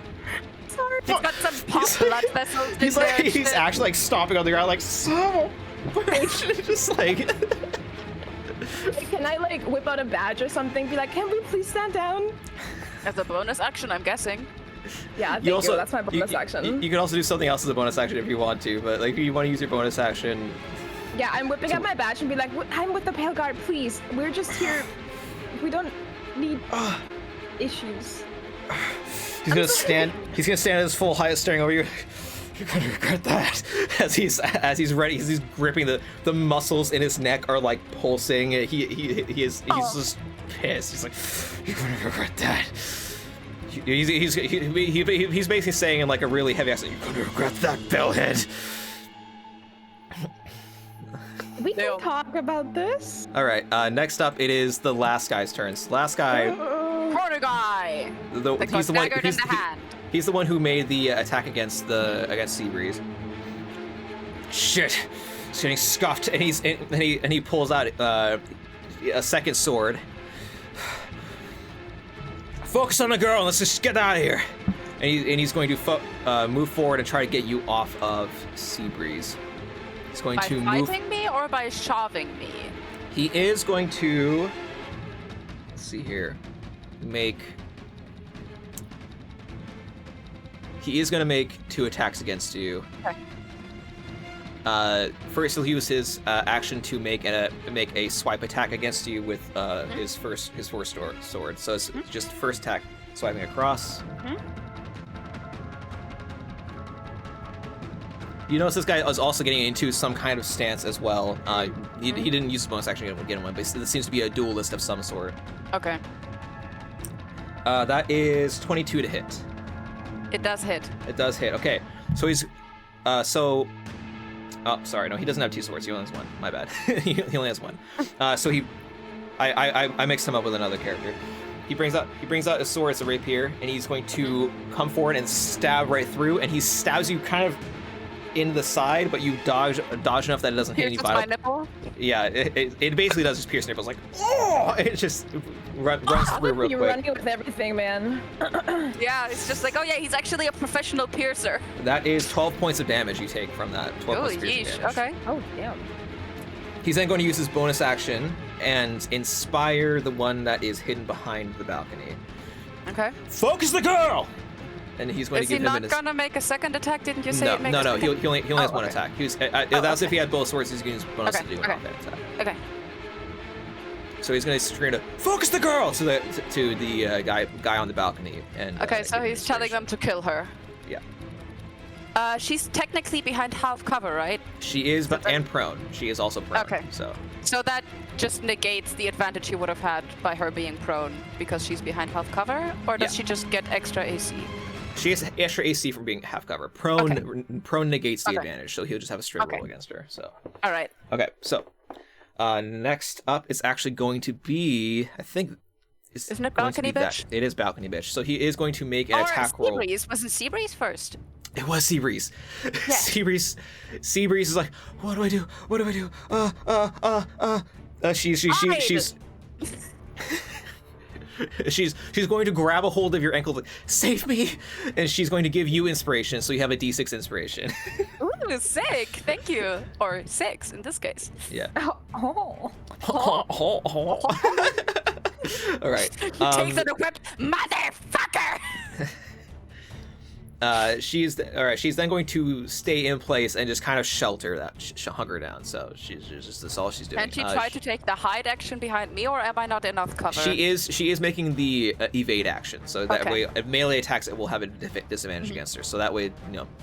Sorry. He's got some pop blood vessels in He's there. like, and he's shit. actually like stomping on the ground, like, so. Just like. Can I like whip out a badge or something? Be like, can we please stand down? As a bonus action, I'm guessing. Yeah, thank you. That's my bonus action. You can also do something else as a bonus action if you want to, but like if you want to use your bonus action, Yeah, I'm whipping out my badge and be like, I'm with the Pale Guard, please. We're just here. We don't need issues. he's gonna stand. He's gonna stand at his full height, staring over you. You're gonna regret that. As he's ready, he's gripping the muscles in his neck are like pulsing. He's just pissed. He's like, you're gonna regret that. He's basically saying in like a really heavy accent, "You're gonna regret that, bellhead." We can talk about this. All right. Next up, it is the last guy's turns. Last guy. Corner guy. He's the one. Daggered in the hand. He's the one who made the attack against Seabreeze. Shit. He's getting scuffed, and he pulls out a second sword. Focus on the girl. Let's just get out of here. And he's going to move forward and try to get you off of Seabreeze. He's going to by move. fighting me or by shoving me? He is going to. Let's see here. He is going to make 2 attacks against you. Okay. First, he'll use his action to make a swipe attack against you with his first sword. So it's just first attack, swiping across. You notice this guy is also getting into some kind of stance as well. He didn't use his bonus action to get him one, but this seems to be a duelist of some sort. Okay. That is 22 to hit. It does hit. It does hit. Okay, so he's oh, sorry, no, he doesn't have 2 swords. He only has 1. My bad. he only has 1. So I mixed him up with another character. He brings out a sword, it's a rapier, and he's going to come forward and stab right through. And he stabs you kind of in the side, but you dodge enough that it doesn't hit any vital. My nipple? Yeah, it basically does just pierce nipples, like, oh! It just runs through real You're quick. running with everything, man. Yeah, it's just like, oh yeah, he's actually a professional piercer. That is 12 points of damage you take from that. 12 Oh, points of piercing yeesh. damage. Okay. Oh, damn. He's then going to use his bonus action and inspire the one that is hidden behind the balcony. Okay. Focus the girl! And he's going Is to he give him not gonna make a second attack? Didn't you say No, it makes no, a he second? only has one okay. attack. That's if he had both swords, he's going to use bonus Okay, to do an okay. offhand attack. Okay. So he's going to scream to focus the girl to the guy on the balcony. And Okay, so give him he's telling inspiration. them to kill her. Yeah. She's technically behind half cover, right? She is, and prone. She is also prone. Okay. So that just negates the advantage you would have had by her being prone because she's behind half cover, or does Yeah. she just get extra AC? She has extra AC from being half cover. Prone negates the Okay. advantage, so he'll just have a straight Okay. roll against her. So. All right. Okay, so next up is actually going to be, I think, Isn't it going to balcony be bitch? It is balcony bitch. So he is going to make an attack roll. Seabreeze. Wasn't Seabreeze first? It was Seabreeze. Yeah. Seabreeze is like, what do I do? What do I do? She's going to grab a hold of your ankle, like, save me, and she's going to give you inspiration. So you have a D6 inspiration. Ooh, sick. Thank you. Or 6 in this case. Yeah. Oh. All right. Take the equipped motherfucker. She's then going to stay in place and just kind of shelter that hunker down. So she's just that's all she's doing. Can she try to take the hide action behind me, or am I not enough cover? She is making the evade action. So that Okay. way, if melee attacks, it will have a disadvantage against her. So that way,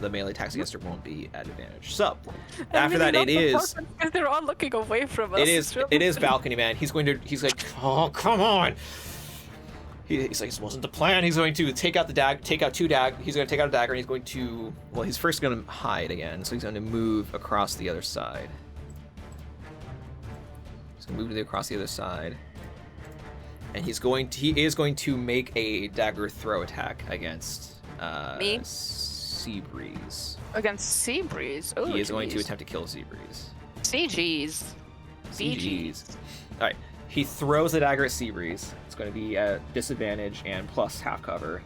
the melee attacks against her won't be at advantage. So after that, it is because they're all looking away from us. it is balcony man. He's like, oh come on. He's like, this wasn't the plan. He's going to take out 2 daggers. He's going to take out a dagger, and he's going to, well, he's first going to hide again. So he's going to move across the other side. He's going to move across the other side, and he is going to make a dagger throw attack against me. Seabreeze. Against Seabreeze. Oh, He is going to attempt to kill Seabreeze. CGs. CGs. All right. He throws the dagger at Seabreeze. It's going to be at disadvantage and plus half cover.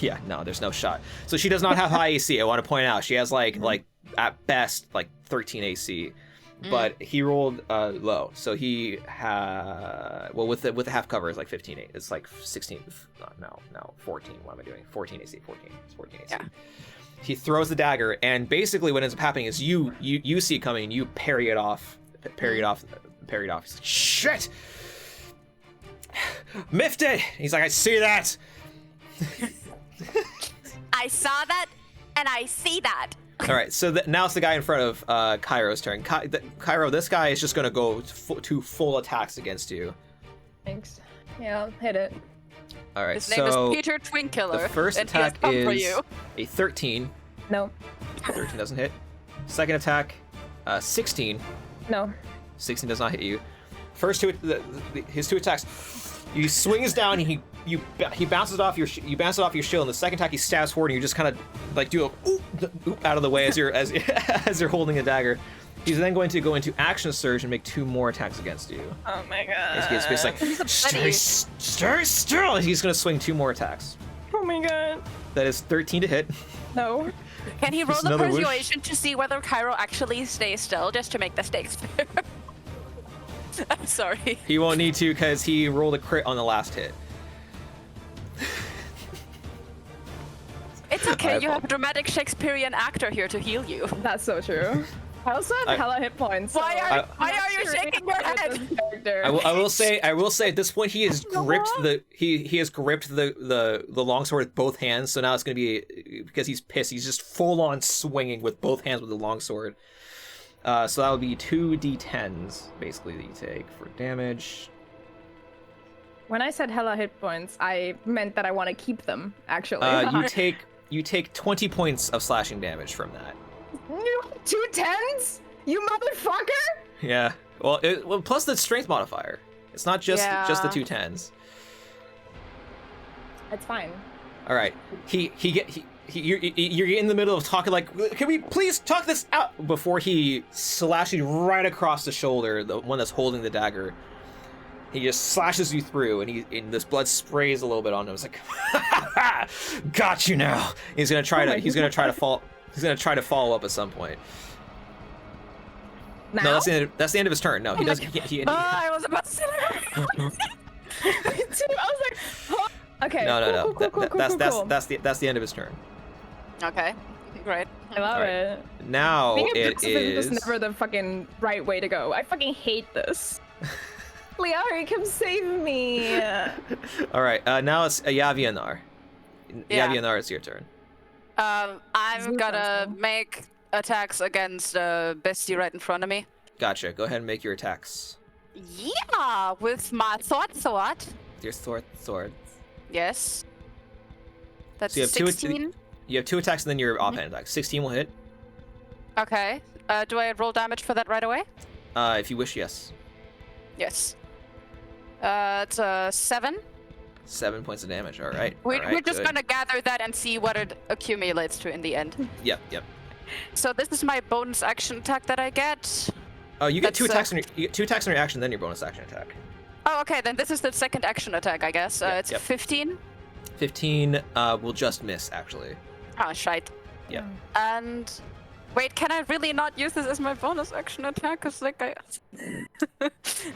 Yeah, no, there's no shot. So she does not have high AC. I want to point out she has like at best like 13 AC, but he rolled low. So he with the half cover is like 15. It's like 16. No, 14. What am I doing? 14 AC. 14. It's 14 AC. Yeah. He throws the dagger, and basically what ends up happening is you see it coming, you parry it off. He's like, shit! Miffed it! He's like, I see that! I saw that, and I see that. All right, so now it's the guy in front of Cairo's turn. Cairo, this guy is just going to go to full attacks against you. Thanks. Yeah, hit it. All right, His name so is Peter Twinkiller. the first and he has attack come for is you. a 13. No. 13 doesn't hit. Second attack, 16. No. 16 does not hit you. First his two attacks, he swings down. He bounces it off your you bounce it off your shield. And the second attack, he stabs forward, and you just kind of like do a oop out of the way as you're as you're holding a dagger. He's then going to go into action surge and make 2 more attacks against you. Oh my god. He's basically like stay still. He's going to swing 2 more attacks. Oh my god. That is 13 to hit. No. Can he roll Just the another whoosh. persuasion to see whether Cairo actually stays still, just to make the stakes fair? I'm sorry. He won't need to because he rolled a crit on the last hit. It's okay, you have a dramatic Shakespearean actor here to heal you. That's so true. I also have hella hit points. So Why are you sure shaking your head? I will say at this point he has gripped he has gripped the longsword with both hands. So now it's going to be, because he's pissed, he's just full on swinging with both hands with the longsword. So that would be 2d10s basically that you take for damage. When I said hella hit points, I meant that I want to keep them, actually. You take 20 points of slashing damage from that. 2 10s? You motherfucker! Yeah. Well, plus the strength modifier. It's not just the 2 10s. It's fine. All right. You're in the middle of talking like, can we please talk this out? Before he slashes you right across the shoulder, the one that's holding the dagger. He just slashes you through, and this blood sprays a little bit on him. It's like, got you now. He's gonna try to follow up at some point. Now? No, that's the end of his turn. No, he doesn't. I was about to say that. I was like, huh? Okay. No. Cool. That's the end of his turn. Okay, great. I love Right. it. Now Being a it pacifist is. is never the fucking right way to go. I fucking hate this. Liari, come save me. All right. Now it's Yavianar. Yeah. Yavianar, it's your turn. I'm gonna make attacks against the bestie right in front of me. Gotcha. Go ahead and make your attacks. Yeah, with my sword. Your sword. Yes. That's So you have 16. You have 2 attacks and then your offhand attack. 16 will hit. Okay. Do I roll damage for that right away? If you wish, yes. Yes. It's 7. 7 points of damage. All right. We're just good. gonna gather that and see what it accumulates to in the end. Yep. So this is my bonus action attack that I get. Oh, you get 2 That's, attacks. You get 2 attacks in your action, then your bonus action attack. Oh, okay. Then this is the second action attack, I guess. It's yep. 15. 15 will just miss, actually. Ah, shite. Yeah. And wait, can I really not use this as my bonus action attack? Cause like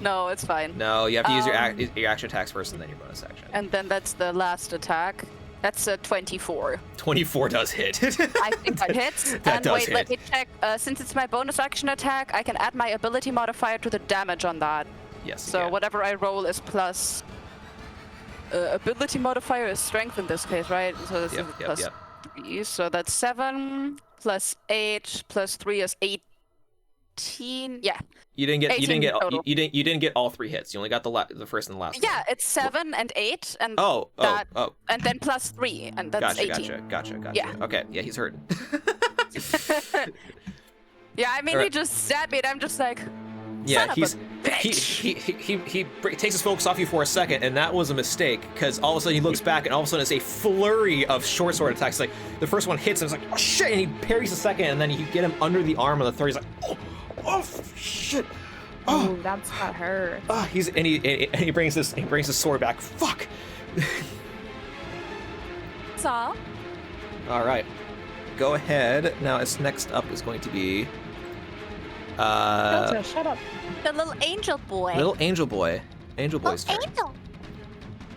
no, it's fine. No, you have to use your action attacks first and then your bonus action. And then that's the last attack. That's a 24. 24 does hit. I think that hits. That And does wait, hit. let me check. Since it's my bonus action attack, I can add my ability modifier to the damage on that. Yes. you So can. whatever I roll is plus. Ability modifier is strength in this case, right? So this is plus 3. So that's 7 plus 8 plus 3 is 18. Yeah. You didn't get 18 total. you didn't get all 3 hits. You only got the first and the last. Yeah, it's 7 and 8 and Oh. and then plus 3 and that's 18. Gotcha. Yeah. Okay. Yeah, he's hurting. Yeah, I mean he Alright. just stabbed me and I'm just like Yeah, son of a he bitch. takes his focus off you for a second, and that was a mistake because all of a sudden he looks back, and all of a sudden it's a flurry of short sword attacks. Like the first one hits, and it's like, oh shit, and he parries the second, and then you get him under the arm on the third. He's like, oh shit, oh, Ooh, that's got hurt. he brings his sword back. Fuck. Saw. All right, go ahead. Now, it's next up is going to be Delta, shut up. The little angel boy. little angel boy. Angel boy's turn. Angel.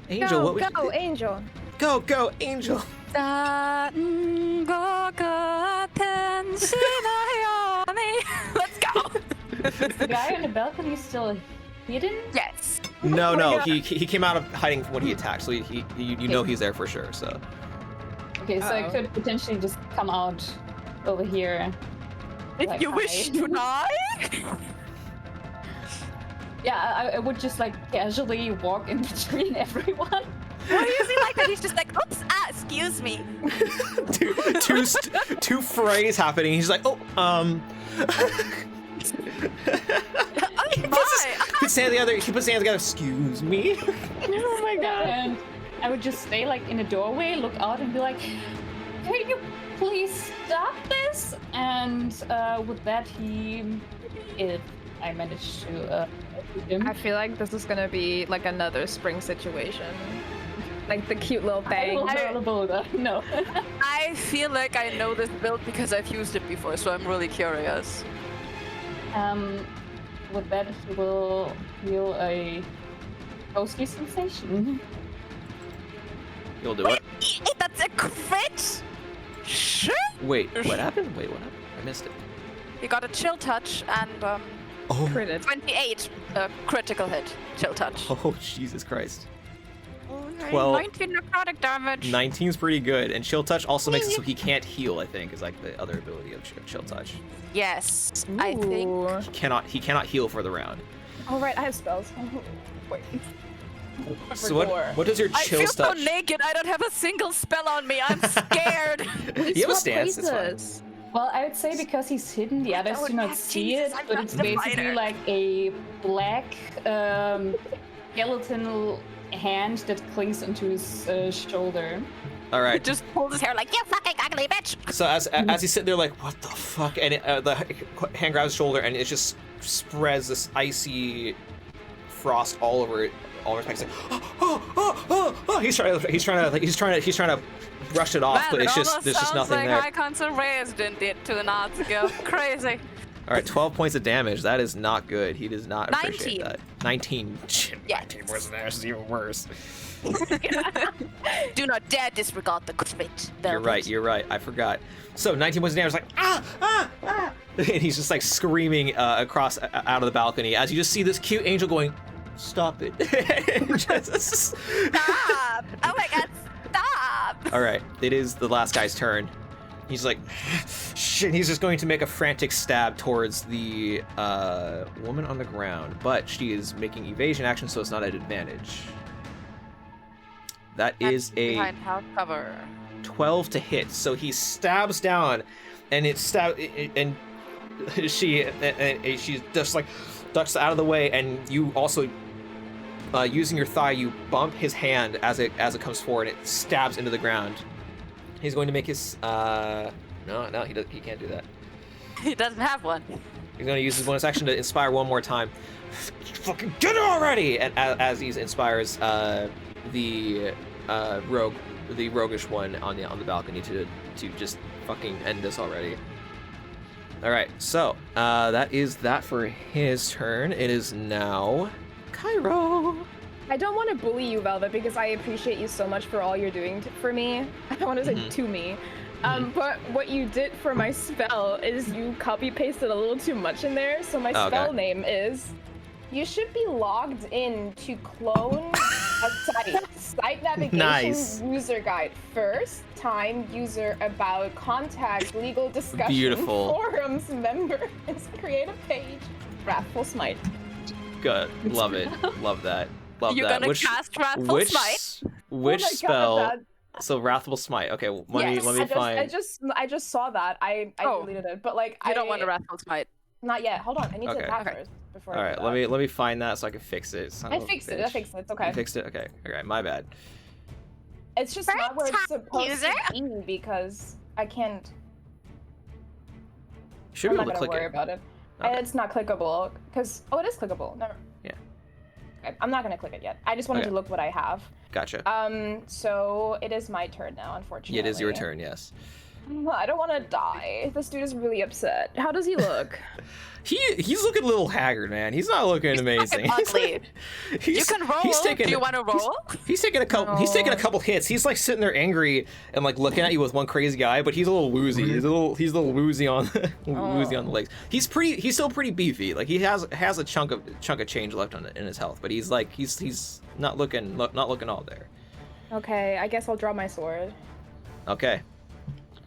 Angel, Go, what would go, Angel. go, Angel. Let's go. Is the guy on the balcony still hidden? Yes. No, he came out of hiding when he attacked, so you know he's there for sure. So Okay, so I Uh-oh. could potentially just come out over here. If Like, you wish hi. to die. Yeah, I would just like casually walk in between everyone. Why is he like that? He's just like, oops, excuse me. two frays happening. He's like, oh, Oh my! puts hand together. He puts hands together. Excuse me. Oh my god. And I would just stay like in a doorway, look out, and be like, "Can you please stop this?" And with that, if I managed to shoot him. I feel like this is gonna be like another spring situation. Like the cute little thing. No. I feel like I know this build because I've used it before, so I'm really curious. With that, he will feel a ghostly sensation. You'll do it. That's a crit? Shit! Wait, what happened? Wait, what happened? I missed it. You got a chill touch and Oh. Critted. 28 critical hit. Chill touch. Oh, Jesus Christ. Okay, 12. 19 necrotic damage. 19's pretty good, and Chill Touch also makes it so he can't heal. I think is like the other ability of Chill Touch. Yes, I think. Ooh. He cannot heal for the round. Oh right, I have spells. Wait. So what does your I Chill feel so Touch? naked. I don't have a single spell on me. I'm scared. You have a stance. It's fine. Well, I would say because he's hidden, the others do not see it, but it's basically like a black skeletal hand that clings onto his shoulder. All right. Just pulled his hair like, you fucking ugly bitch. So as he's sitting there like, what the fuck? And the hand grabs his shoulder, and it just spreads this icy frost all over it. All over his back. He's trying to brush it off, Man, but it it's just almost there's just sounds nothing like there. I constant raised it 2 nights ago. Crazy. All right, 12 points of damage. That is not good. He does not appreciate 19. that. 19. Shit, Yes. 19 points of damage is even worse. Do not dare disregard the crit. You're right. I forgot. So 19 points of damage, like and he's just like screaming across out of the balcony as you just see this cute angel going, "Stop it!" Just- Stop! Oh my god, stop! All right, it is the last guy's turn. He's like, shit. He's just going to make a frantic stab towards the woman on the ground, but she is making evasion action, so it's not at advantage. That is a Behind house cover. 12 to hit. So he stabs down, and she just like ducks out of the way, and you also using your thigh, you bump his hand as it comes forward, and it stabs into the ground. He's going to make his no, he can't do that. He doesn't have one. He's going to use his bonus action to inspire one more time. Fucking get it already! And as he inspires the roguish one on the balcony to just fucking end this already. All right, so that is that for his turn. It is now Cairo. I don't want to bully you, Velvet, because I appreciate you so much for all you're doing for me. I don't want to say to me. But what you did for my spell is you copy-pasted a little too much in there. So my spell name is, you should be logged in to clone a site navigation user guide. First time user about contact legal discussion. Beautiful. Forums members. Create a page. Wrathful Smite. Good. Love it. Love that. Love You're that. gonna cast Wrathful Smite? Which Oh my God, spell? Dad. So Wrathful Smite. Okay, let me find. I just saw that. I deleted it, but like You don't want a Wrathful Smite. Not yet. Hold on. I need to Okay. attack first before. All I right, do let that. me find that so I can fix it. Son I of a fixed it. bitch. I fixed it. It's okay. You fixed it. Okay. All right. My bad. It's just not where it's supposed user. to be because I can't. Should I'm be not able to gonna click worry it. about it. Okay. It's not clickable because it is clickable. Never. Yeah. Okay, I'm not gonna click it yet. I just wanted Okay. to look what I have. Gotcha. So it is my turn now, unfortunately. Yeah, it is your turn. Yes. I don't want to die. This dude is really upset. How does he look? He's looking a little haggard, man. He's not looking amazing. Ugly. You can roll. Do you want to roll? He's taking a couple. He's taking a couple hits. He's like sitting there angry and like looking at you with one crazy eye, but he's a little woozy. He's a little woozy on woozy on the legs. He's still pretty beefy. Like he has a chunk of change left in his health, but he's not looking all there. Okay, I guess I'll draw my sword. Okay.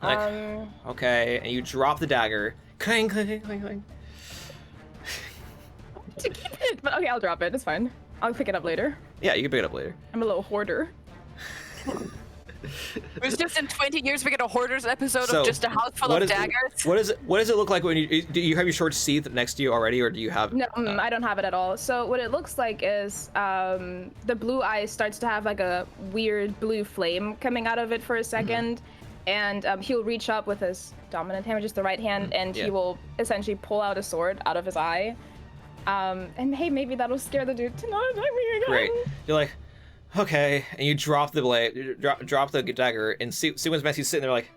Okay, and you drop the dagger. Clang, clang, clang, clang. To keep it, but okay, I'll drop it. It's fine. I'll pick it up later. Yeah, you can pick it up later. I'm a little hoarder. It's just in 20 years we get a Hoarders episode So, of just a house full what of is- daggers. What does it look like when you do you have your sword sheathed next to you already, or do you have? No, I don't have it at all. So what it looks like is the blue eye starts to have like a weird blue flame coming out of it for a second, and he'll reach up with his dominant hand, which is the right hand, and Yeah. he will essentially pull out a sword out of his eye. And hey, maybe that'll scare the dude to not attack me again. Great. You're like, okay, and you drop the blade, you drop the dagger, and Suwin's Messy's sitting there like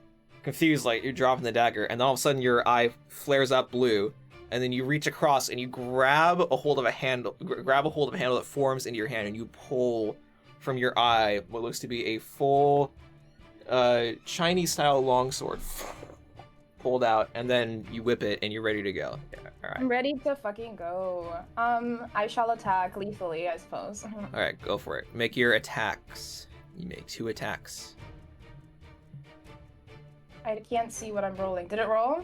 confused, like you're dropping the dagger, and then all of a sudden your eye flares up blue, and then you reach across and you grab a hold of a handle that forms into your hand, and you pull from your eye what looks to be a full Chinese style longsword pulled out, and then you whip it and you're ready to go. Yeah, all right. I'm ready to fucking go. I shall attack lethally, I suppose. All right, go for it. Make your attacks. You make 2 attacks. I can't see what I'm rolling. Did it roll?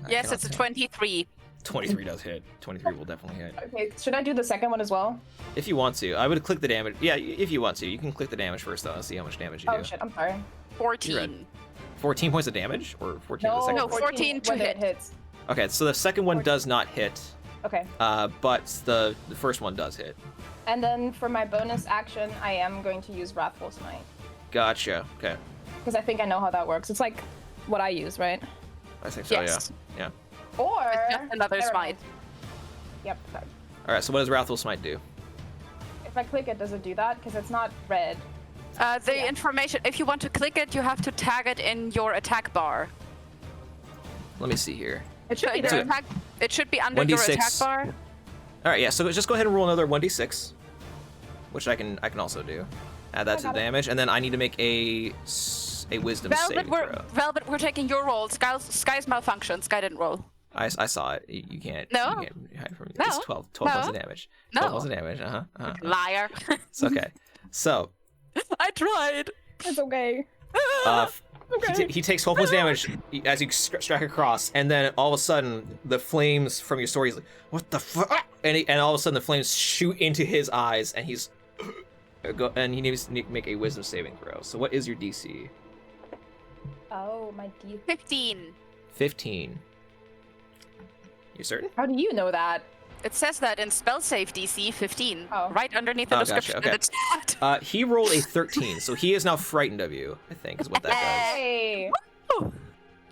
I Yes, cannot it's a say. 23. 23 does hit. 23 will definitely hit. Okay, should I do the second one as well? If you want to, I would click the damage. Yeah, if you want to, you can click the damage first though and see how much damage you Oh do. shit, I'm sorry. 14. 14 points of damage, or 14 for the No, second? No, one? 14 to whether hit. it hits. Okay, so the second one does not hit, Okay. but the first one does hit. And then for my bonus action, I am going to use Wrathful Smite. Gotcha. Okay, Because I think I know how that works. It's like what I use, right? I think so. Yes. Yeah. Or It's just another never smite. mind. Yep. Okay. All right. So what does Wrathful Smite do? If I click it, does it do that? Because it's not red. The information, if you want to click it, you have to tag it in your attack bar. Let me see here. It should be Your there. attack, it should be under your 1d6. attack bar. All right. Yeah. So just go ahead and roll another 1d6, which I can also do. Add that to the got it. damage, and then I need to make a wisdom saving throw. Velvet, we're taking your roll. Sky's malfunction. Sky didn't roll. I saw it. You can't. No. You can't hide from it. No. It's 12 points of No. damage. No. 12 points of damage. Uh-huh. Liar. It's okay. So, I tried. It's okay. he takes 12 points of damage as you strike across, and then all of a sudden, the flames from your sword, he's like, what the fuck? And all of a sudden, the flames shoot into his eyes, and he needs to make a wisdom saving throw. So what is your DC? Oh, my D. 15. 15. You certain? How do you know that? It says that in spell save DC 15, Oh. right underneath the Oh, gotcha, description okay. in the chat. He rolled a 13, so he is now frightened of you, I think, is what that Hey!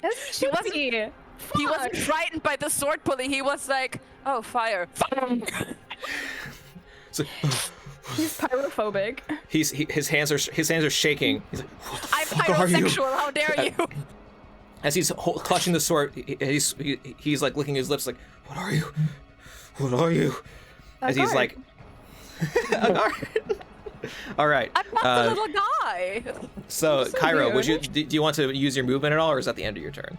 That's He wasn't- shitty. He wasn't frightened by the sword pulling. He was like, "Oh, fire!" does. So, He's pyrophobic. his hands are shaking. He's like, what the I'm fuck are you? pyrosexual. How dare you? As he's clutching the sword, he's like licking his lips, like, "What are you? What are you?" As he's guard. like, "A guard." All right. I'm not the little guy. So, so Cairo, weird. do you want to use your movement at all, or is that the end of your turn?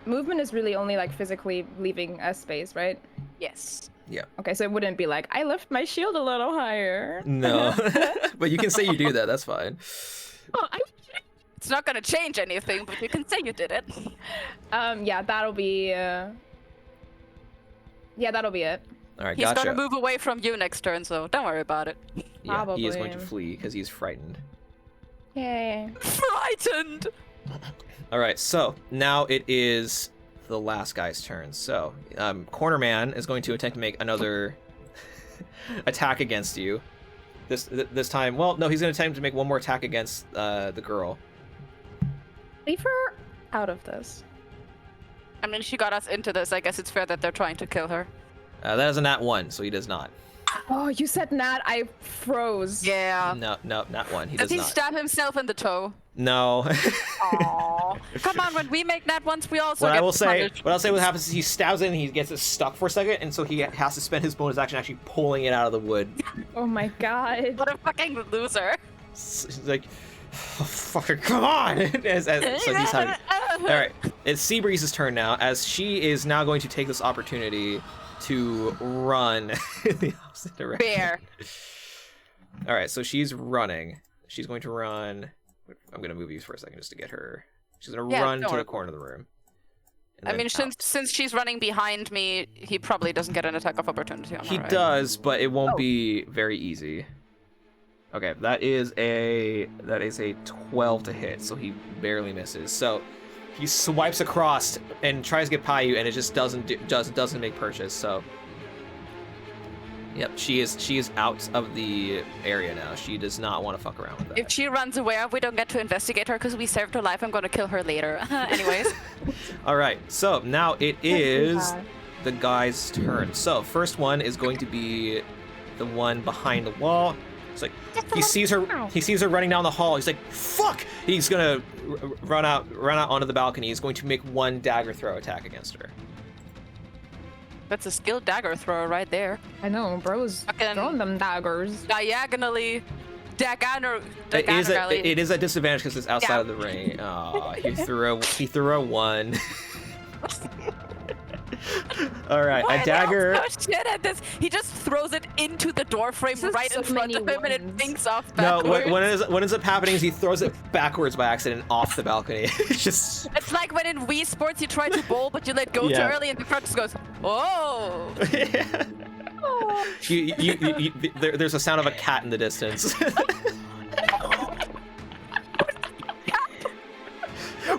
Movement is really only like physically leaving a space, right? Yes. Yeah. Okay, so it wouldn't be like, I lift my shield a little higher. No, but you can say you do that. That's fine. It's not gonna change anything, but you can say you did it. Yeah, that'll be, yeah, that'll be it. All right, He's gotcha. gonna move away from you next turn, so don't worry about it. Yeah, he is going Probably. to flee because he's frightened. Yay. Frightened. All right, so now it is the last guy's turn. So, Corner Man is going to attempt to make another attack against you. This time, well, no, he's going to attempt to make one more attack against the girl. Leave her out of this. I mean, she got us into this. I guess it's fair that they're trying to kill her. That is a nat 1, so he does not. Oh, you said Nat, I froze. Yeah. No, not 1. He Does does he not. stab himself in the toe? No. Aww. Come on, when we make that once, we also What get I will say, punished. what happens is he stabs it and he gets it stuck for a second, and so he has to spend his bonus action actually pulling it out of the wood. Oh my god. What a fucking loser. He's like, oh, fucker, come on! So he's having... All right, it's Seabreeze's turn now, as she is now going to take this opportunity to run in the opposite direction. Bear. All right, so she's running. She's going to run. I'm going to move you for a second just to get her. She's going to Yeah, run don't to the worry. corner of the room. And I then mean, out. since she's running behind me, he probably doesn't get an attack of opportunity on her, He right? does, but it won't Oh. be very easy. Okay, that is a 12 to hit, so he barely misses. So he swipes across and tries to get by you, and it just doesn't make purchase. So yep, she is out of the area now. She does not want to fuck around with that. If she runs away, we don't get to investigate her because we saved her life. I'm gonna kill her later. Anyways. All right, so now it is the guy's turn. So first one is going to be the one behind the wall. It's like he sees her running down the hall. He's like, "Fuck!" He's gonna run out onto the balcony. He's going to make one dagger throw attack against her. That's a skilled dagger thrower right there. I know, bro's throwing them daggers. Diagonally. It is a disadvantage because it's outside of the ring. Oh, he threw a 1. All right, a dagger. Oh shit at this. He just throws it into the door frame right in front of him and it dinks off No, backwards. what ends up happening is he throws it backwards by accident off the balcony. It's just. It's like when in Wii Sports you try to bowl but you let go too early and the front just goes, oh. Yeah. There's a sound of a cat in the distance.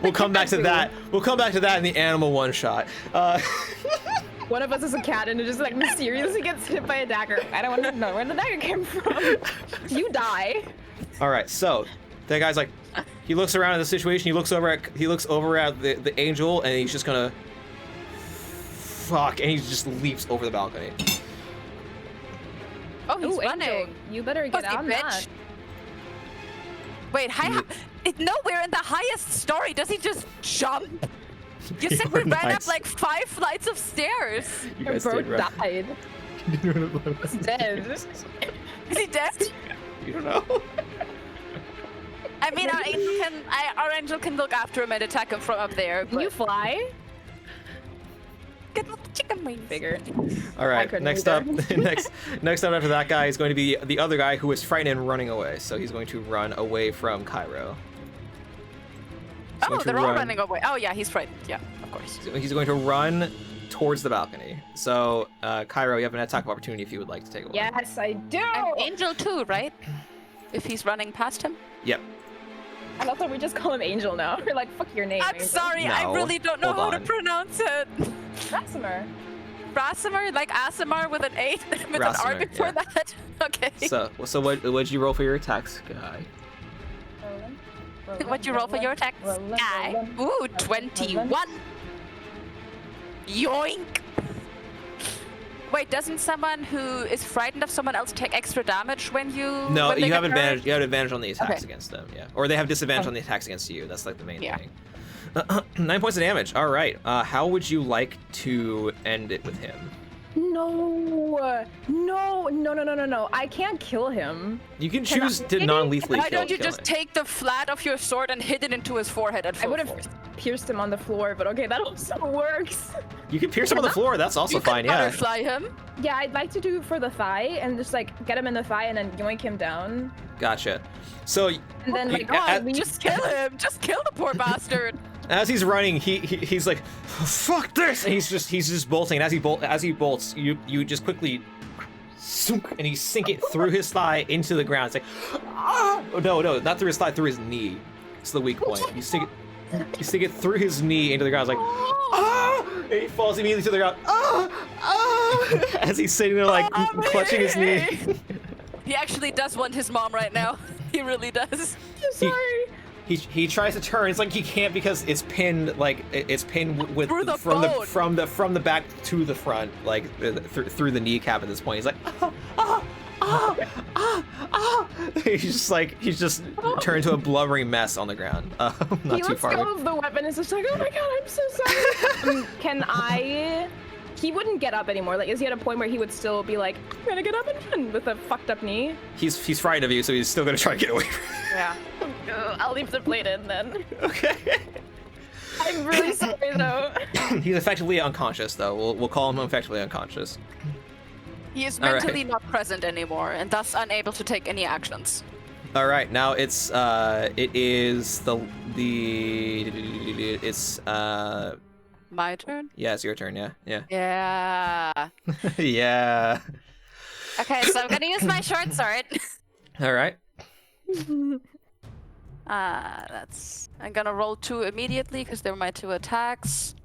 We'll come back to that. We'll come back to that in the animal one shot. One of us is a cat and it just like mysteriously gets hit by a dagger. I don't want to know where the dagger came from. You die. All right, so that guy's like, he looks around at the situation. He looks over at the angel, and he's just gonna fuck, and he just leaps over the balcony. Oh, he's Ooh, running. Angel, you better get Pussy on bitch. that. Wait, nowhere in the highest story does he just jump. You said we ran up like 5 flights of stairs. You guys Bro did, right? died. He's dead. Is he dead? You don't know. I mean, our angel can look after him and attack him from up there. Can you fly? Get little chicken wings. Bigger. All right, couldn't next up, either. next up after that guy is going to be the other guy who is frightened and running away. So he's going to run away from Cairo. Oh, they're all running away. Oh yeah, he's frightened. Yeah, of course. He's going to run towards the balcony. So, Cairo, you have an attack of opportunity if you would like to take one. Yes, I do. And Angel too, right? If he's running past him. Yep. I love that we just call him Angel now. We're like, fuck your name. I'm Angel. sorry, No, I really don't know hold how on. to pronounce it. Rasimer. Rasimar, like Asimar with an 8 with an R Rasimar, before yeah. that. Okay. So what'd you roll for your attacks, guy? What'd you roll for your attack, Sky? Ooh, 21. Yoink! Wait, doesn't someone who is frightened of someone else take extra damage when you? No, when they you have get advantage. hurt? You have advantage on the attacks Okay. against them. Yeah, or they have disadvantage on the attacks against you. That's like the main Yeah. thing. 9 points of damage. All right. How would you like to end it with him? No. I can't kill him. You can choose to non-lethally Why kill don't you him. just take the flat of your sword and hit it into his forehead at I full would have force? pierced him on the floor, but okay, that also works. You can pierce him on the floor. That's also You fine. can Yeah. butterfly him. Yeah, I'd like to do it for the thigh and just like get him in the thigh and then yoink him down. Gotcha. So And then like, at- Just kill him. Just kill the poor bastard. as he's running, he's like, "Fuck this!" And he's just bolting. And as he bolts, you just quickly, and you sink it through his thigh into the ground. It's like, ah! Oh, no, not through his thigh, through his knee. It's the weak point. You sink it through his knee into the ground. It's like, ah! And he falls immediately to the ground. As he's sitting there like clutching his knee. He actually does want his mom right now. He really does. sorry. He tries to turn. It's like he can't because it's pinned with Through the from bone. from the back to the front, like through the kneecap. At this point, he's like, he's just turned to a blubbering mess on the ground. Not He too lets far. go of the weapon and is just like, oh my god, I'm so sorry. Can I? He wouldn't get up anymore. Like, is he at a point where he would still be like, I'm gonna get up and run with a fucked up knee? He's frightened of you, so he's still gonna try to get away from you. Yeah. I'll leave the blade in then. Okay. I'm really sorry though. He's effectively unconscious, though. We'll call him effectively unconscious. He is All right. mentally not present anymore and thus unable to take any actions. All right, now it is My turn? yeah, it's your turn. Yeah. Yeah. Yeah. Okay, so I'm gonna use my short sword. All right. I'm gonna roll 2 immediately because they're my 2 attacks.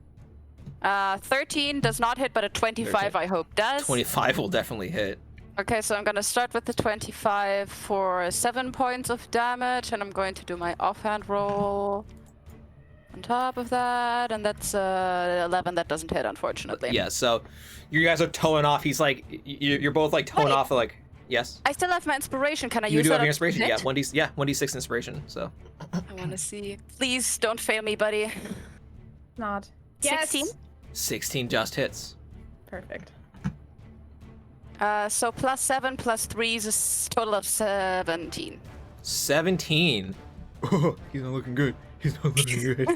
13 does not hit, but a 25 13. I hope does. 25 will definitely hit. Okay, so I'm gonna start with the 25 for 7 points of damage, and I'm going to do my offhand roll on top of that, and that's 11. That doesn't hit, unfortunately. Yeah, so you guys are towing off. He's like, you're both like towing off. Like, yes. I still have my inspiration. Can I You use do that have your on inspiration. hit? Yeah, 1d6 inspiration. So. I want to see. Please don't fail me, buddy. Not. 16. 16 just hits. Perfect. So plus 7 plus 3 is a total of 17. 17. He's not looking good. He's not looking good.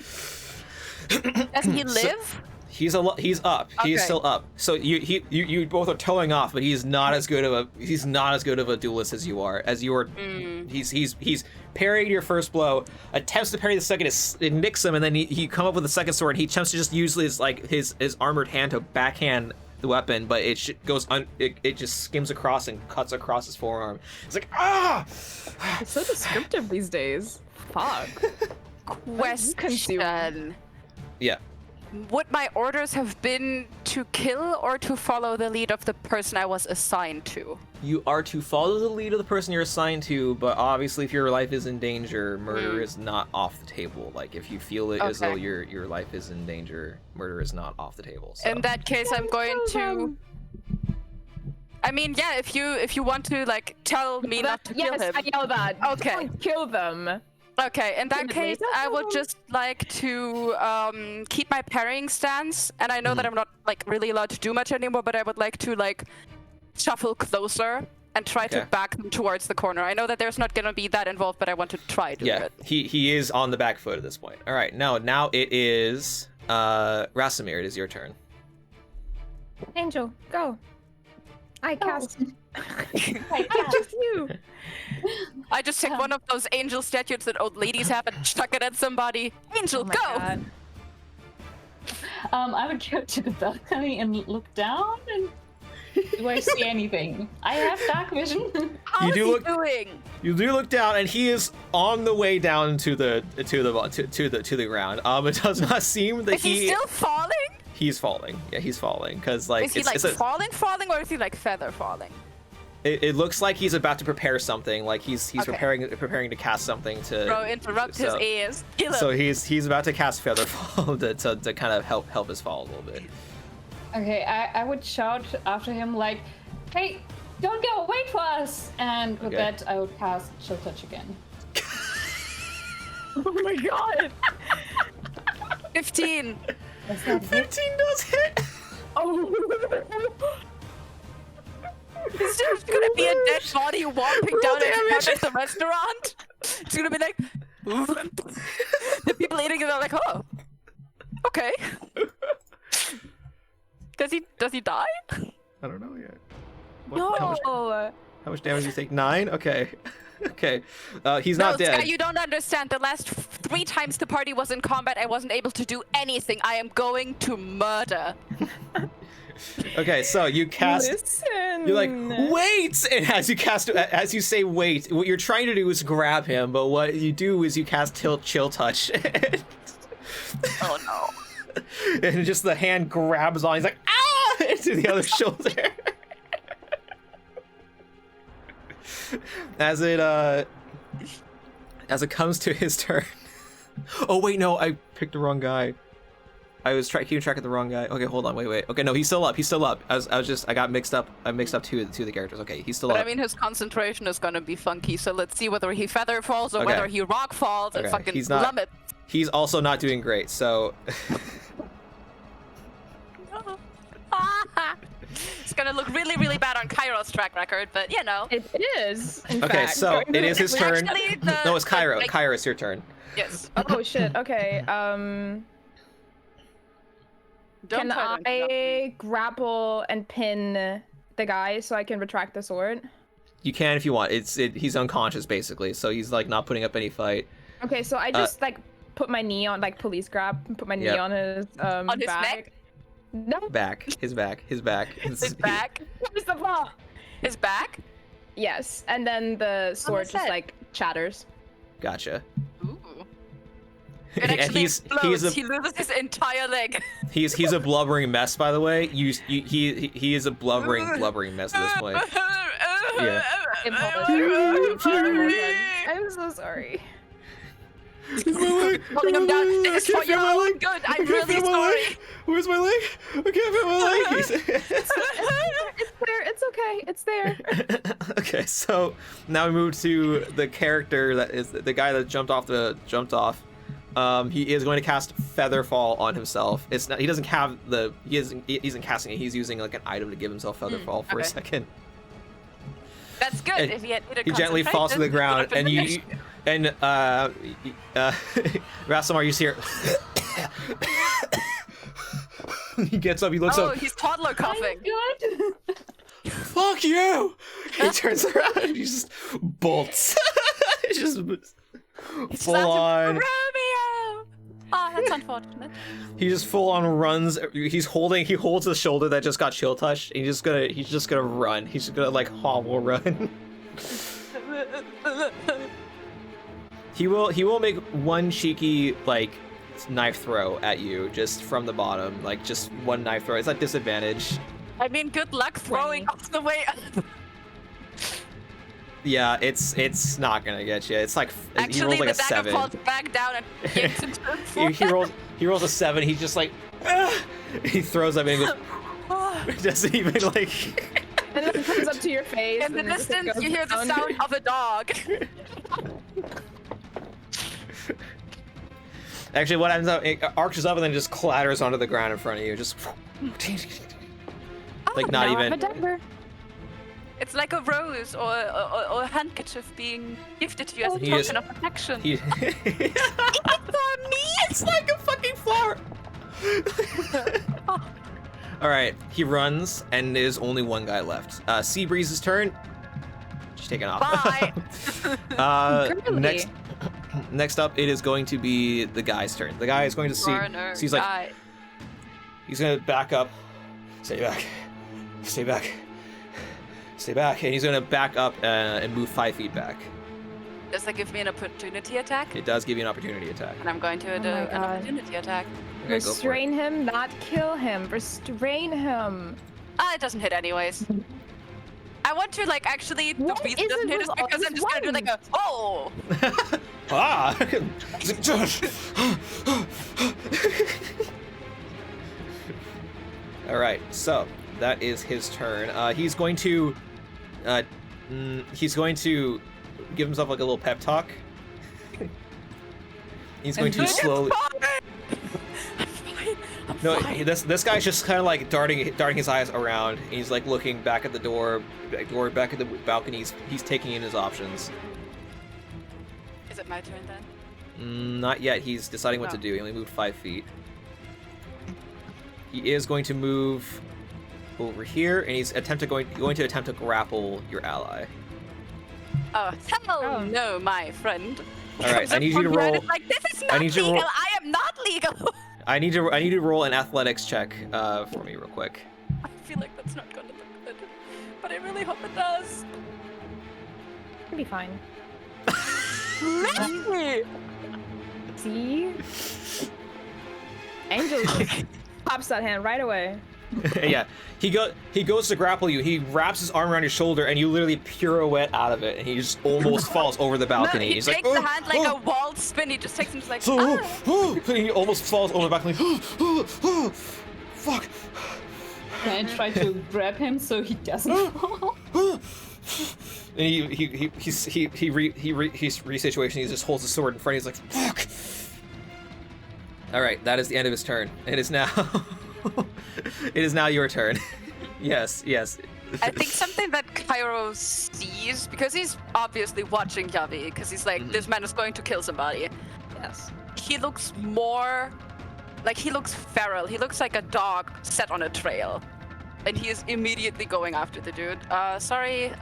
Doesn't he live? He's up. He's Okay. still up. So you both are towing off, but he's not as good of a duelist as you are. He's parrying your first blow, attempts to parry the second, it nicks him, and then he come up with the second sword. And he attempts to just use his armored hand to backhand the weapon, but it just skims across and cuts across his forearm. It's like It's so descriptive these days. Fuck. Question. Yeah. Would my orders have been to kill or to follow the lead of the person I was assigned to? You are to follow the lead of the person you're assigned to, but obviously if your life is in danger, murder is not off the table. Like, if you feel it as though Okay. your life is in danger, murder is not off the table. So. In that case, I'm going to. I mean, yeah. If you want to like tell me not to kill Yes, him. I yell that. Okay. Don't kill them. Okay, in that Kill him case, later? I would just like to keep my parrying stance, and I know that I'm not like really allowed to do much anymore, but I would like to like shuffle closer and try to Okay. back them towards the corner. I know that there's not gonna be that involved, but I want to try doing Yeah, it. he is on the back foot at this point. All right, now it is Rasamir. It is your turn. Angel, go. I cast. I I cast you. I just take one of those angel statues that old ladies have and chuck it at somebody. Angel, Oh my go! God. I would go to the balcony and look down, and do I see anything? I have dark vision. How You is do he look- doing? You do look down, and he is on the way down to the ground. It does not seem that Is he still falling? he's falling. Yeah, he's falling because like Is he like falling, or is he like feather falling? it looks like he's about to prepare something. Like he's Okay. preparing to cast something to. Bro, interrupt his so- ears. Kill him. So he's about to cast Featherfall to kind of help his fall a little bit. Okay, I would shout after him like, "Hey, don't go! Wait for us!" And with Okay. that, I would cast Chill Touch again. Oh my God. 15. Does that hit? 15 does hit. Oh. Is there gonna be a dead body walking down damage. out of the restaurant? It's gonna be like the people eating it are like, oh, okay. Does he die? I don't know yet. No. How much damage do you take? 9? Okay. Okay. He's No, not dead. Sky, you don't understand. The last 3 times the party was in combat, I wasn't able to do anything. I am going to murder. Okay, so you cast. Listen. You're like, wait! And as you say wait, what you're trying to do is grab him, but what you do is you cast Chill Touch. Oh no. And just the hand grabs on. He's like, ah! Into the other shoulder. As it comes to his turn. Oh wait, no, I picked the wrong guy. I was keeping track of the wrong guy. Okay, hold on, wait. Okay, no, he's still up. I got mixed up. I mixed up two of the characters. Okay, he's still But up. I mean, his concentration is gonna be funky, so let's see whether he feather falls or Okay. whether he rock falls and Okay, fucking he's not- plummet. He's also not doing great, so It's gonna look really, really bad on Kairos' track record, but you know. It is. In okay, fact. so it is his turn. Actually, No, it's Cairo. like- Cairo, it's your turn. Yes. Oh shit. Okay. Don't Can try to interrupt me. I grapple and pin the guy so I can retract the sword? You can if you want. He's unconscious basically, so he's like not putting up any fight. Okay, so I just like put my knee on, like police grab, and put my knee Yep. on his On his back. neck? No, His back. His back? where's the ball? His back? Yes, and then the sword just set. like chatters. Gotcha. Ooh. It And actually he's explodes. He a loses his entire leg. he's a blubbering mess, by the way. He is a blubbering mess at this point. Yeah. I'm so sorry. Pulling him down. This is for your own good. I'm really sorry. Where's my leg? I can't feel my leg. It's there. It's okay. It's there. Okay, so now we move to the character that is the guy that jumped off. He is going to cast Featherfall on himself. It's not. He doesn't have the. He isn't casting it. He's using like an item to give himself Featherfall for a okay. second. That's good. And if he had he gently falls to the ground, and Rassamar, you see her. He gets up. He looks up. Oh, he's toddler coughing. Good. Fuck you! He turns around and he just bolts. He's just full on. Romeo! Oh, that's unfortunate. He just full on runs. He holds the shoulder that just got chill touched. And he's just gonna run. He's just gonna like hobble run. He will make one cheeky like knife throw at you just from the bottom, like just one knife throw. It's at disadvantage. I mean, good luck throwing off the way up. Yeah, it's not gonna get you. It's like Actually, he rolls like a the dagger 7. falls back down and yanks into the floor. he rolls a 7. He's just like he throws up and he goes. Doesn't even like. And then it comes up to your face. In the and it just distance, goes you hear the down. sound of a dog. Actually, what happens? It arches up and then just clatters onto the ground in front of you. Just like not Now I even. have a dagger. It's like a rose or a handkerchief being gifted to you as a He is- token of protection. He, it's like a fucking flower. All right, he runs, and there's only one guy left. Seabreeze's turn. She's taking off. Bye. Girly. Next up, it is going to be the guy's turn. The guy is going to see. Foreigner So he's like, guy. he's gonna back up. Stay back. Stay back. Stay back. And he's gonna back up and move 5 feet back. Does that give me an opportunity attack? It does give you an opportunity attack. And I'm going to do my an God. opportunity attack. Okay, go for it. Restrain him, not kill him. Restrain him. It doesn't hit anyways. I want to like actually the What reason it is doesn't it hit is with all because I'm these just gonna do like a oh. Ah! All right, so that is his turn. He's going to give himself like a little pep talk. He's going to slowly. No, this guy's just kind of like darting his eyes around. And he's like looking back at the door, back at the balcony. He's taking in his options. Is it my turn then? Not yet. He's deciding what to No. do. He only moved 5 feet. He is going to move over here, and he's going to attempt to grapple your ally. Oh hell Oh. no, my friend. All right, Comes I up need you from to behind, roll. it's like this is not I need you to legal. roll- I am not legal. I need to roll an athletics check for me real quick. I feel like that's not gonna look good, but I really hope it does. It'll be fine. Really? See? Angel pops that hand right away. Yeah, he goes to grapple you. He wraps his arm around your shoulder, and you literally pirouette out of it, and he just almost falls over the balcony. No, he He's takes like, the hand like a walled spin. He just takes him like, and he almost falls over the balcony. Fuck. And I try to grab him so he doesn't fall. And he resituation. He just holds the sword in front. He's like, fuck. All right, that is the end of his turn. It is now. It is now your turn. Yes. I think something that Cairo sees, because he's obviously watching Yavi, because he's like, this man is going to kill somebody. Yes. He looks more like he looks feral. He looks like a dog set on a trail. And he is immediately going after the dude. Sorry,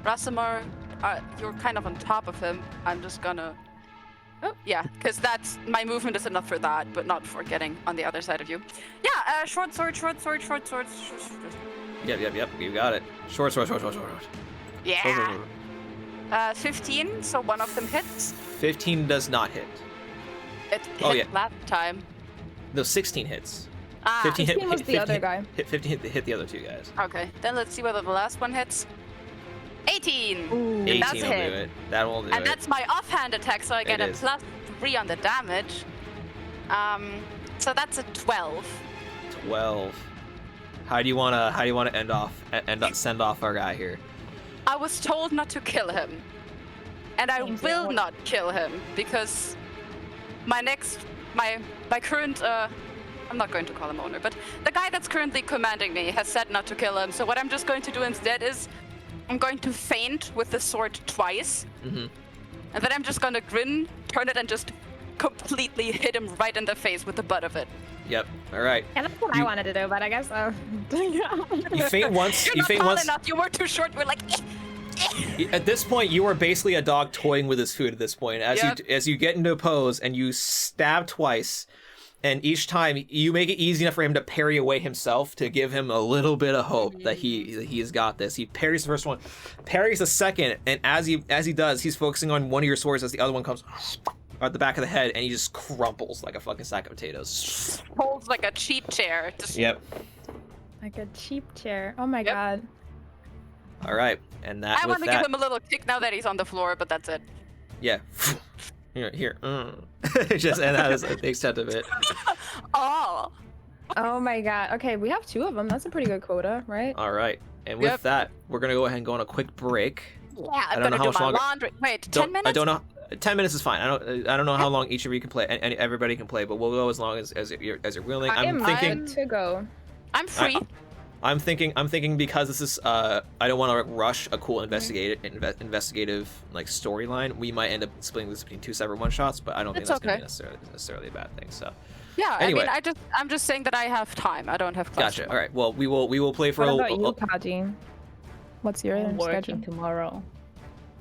Rassamar, you're kind of on top of him. I'm just gonna... Oh, yeah, because that's... My movement is enough for that, but not for getting on the other side of you. Yeah, short sword. Yep. You got it. Short sword. Yeah. 15, so one of them hits. 15 does not hit. It Oh, hit yeah. last time. No, 16 hits. Ah, 15 15 was the other guy. Hit 15 hit the other two guys. okay. Then let's see whether the last one hits. 18! Ooh. 18 That's will a do hit. it. That will do And it. that's my offhand attack, so I get It a is. +3 on the damage. So that's a 12. 12. How do you wanna send off our guy here? I was told not to kill him. And I Thank will you. not kill him because my current I'm not going to call him owner, but the guy that's currently commanding me has said not to kill him. So what I'm just going to do instead is I'm going to feint with the sword twice. Mm-hmm. And then I'm just gonna grin, turn it, and just completely hit him right in the face with the butt of it. Yep. All right. Yeah, that's what I wanted to do, but I guess You faint once. You're You not faint tall once. enough. You were too short. We're like. At this point, you are basically a dog toying with his food. At this point, as you get into a pose and you stab twice, and each time you make it easy enough for him to parry away himself to give him a little bit of hope that he has got this. He parries the first one, parries the second, and as he does, he's focusing on one of your swords as the other one comes at the back of the head, and he just crumples like a fucking sack of potatoes. Holds like a cheap chair. Just... Yep. Like a cheap chair. Oh my Yep. god. All right, and that I with want to that, give him a little kick now that he's on the floor, but that's it. yeah. Here. Just and that is the extent of it. Oh. Oh my god. Okay, we have 2 of them. That's a pretty good quota, right? All right, and with Yep. that, we're gonna go ahead and go on a quick break. Yeah, I I'm don't know gonna how do much my longer- laundry. Wait, 10 minutes? I don't know. 10 minutes is fine. I don't know how long each of you can play, and everybody can play, but we'll go as long as you're willing. I am I'm thinking. good to go. I'm free. I'm thinking because this is I don't want to rush a cool investigative like storyline. We might end up splitting this between 2 separate one shots, but I don't think It's that's gonna okay. be necessarily a bad thing. So Yeah, Anyway. I mean, I'm just saying that I have time. I don't have class. gotcha. All right. Well, we will play for. What about you, Kaji? What's your I'm schedule? working tomorrow.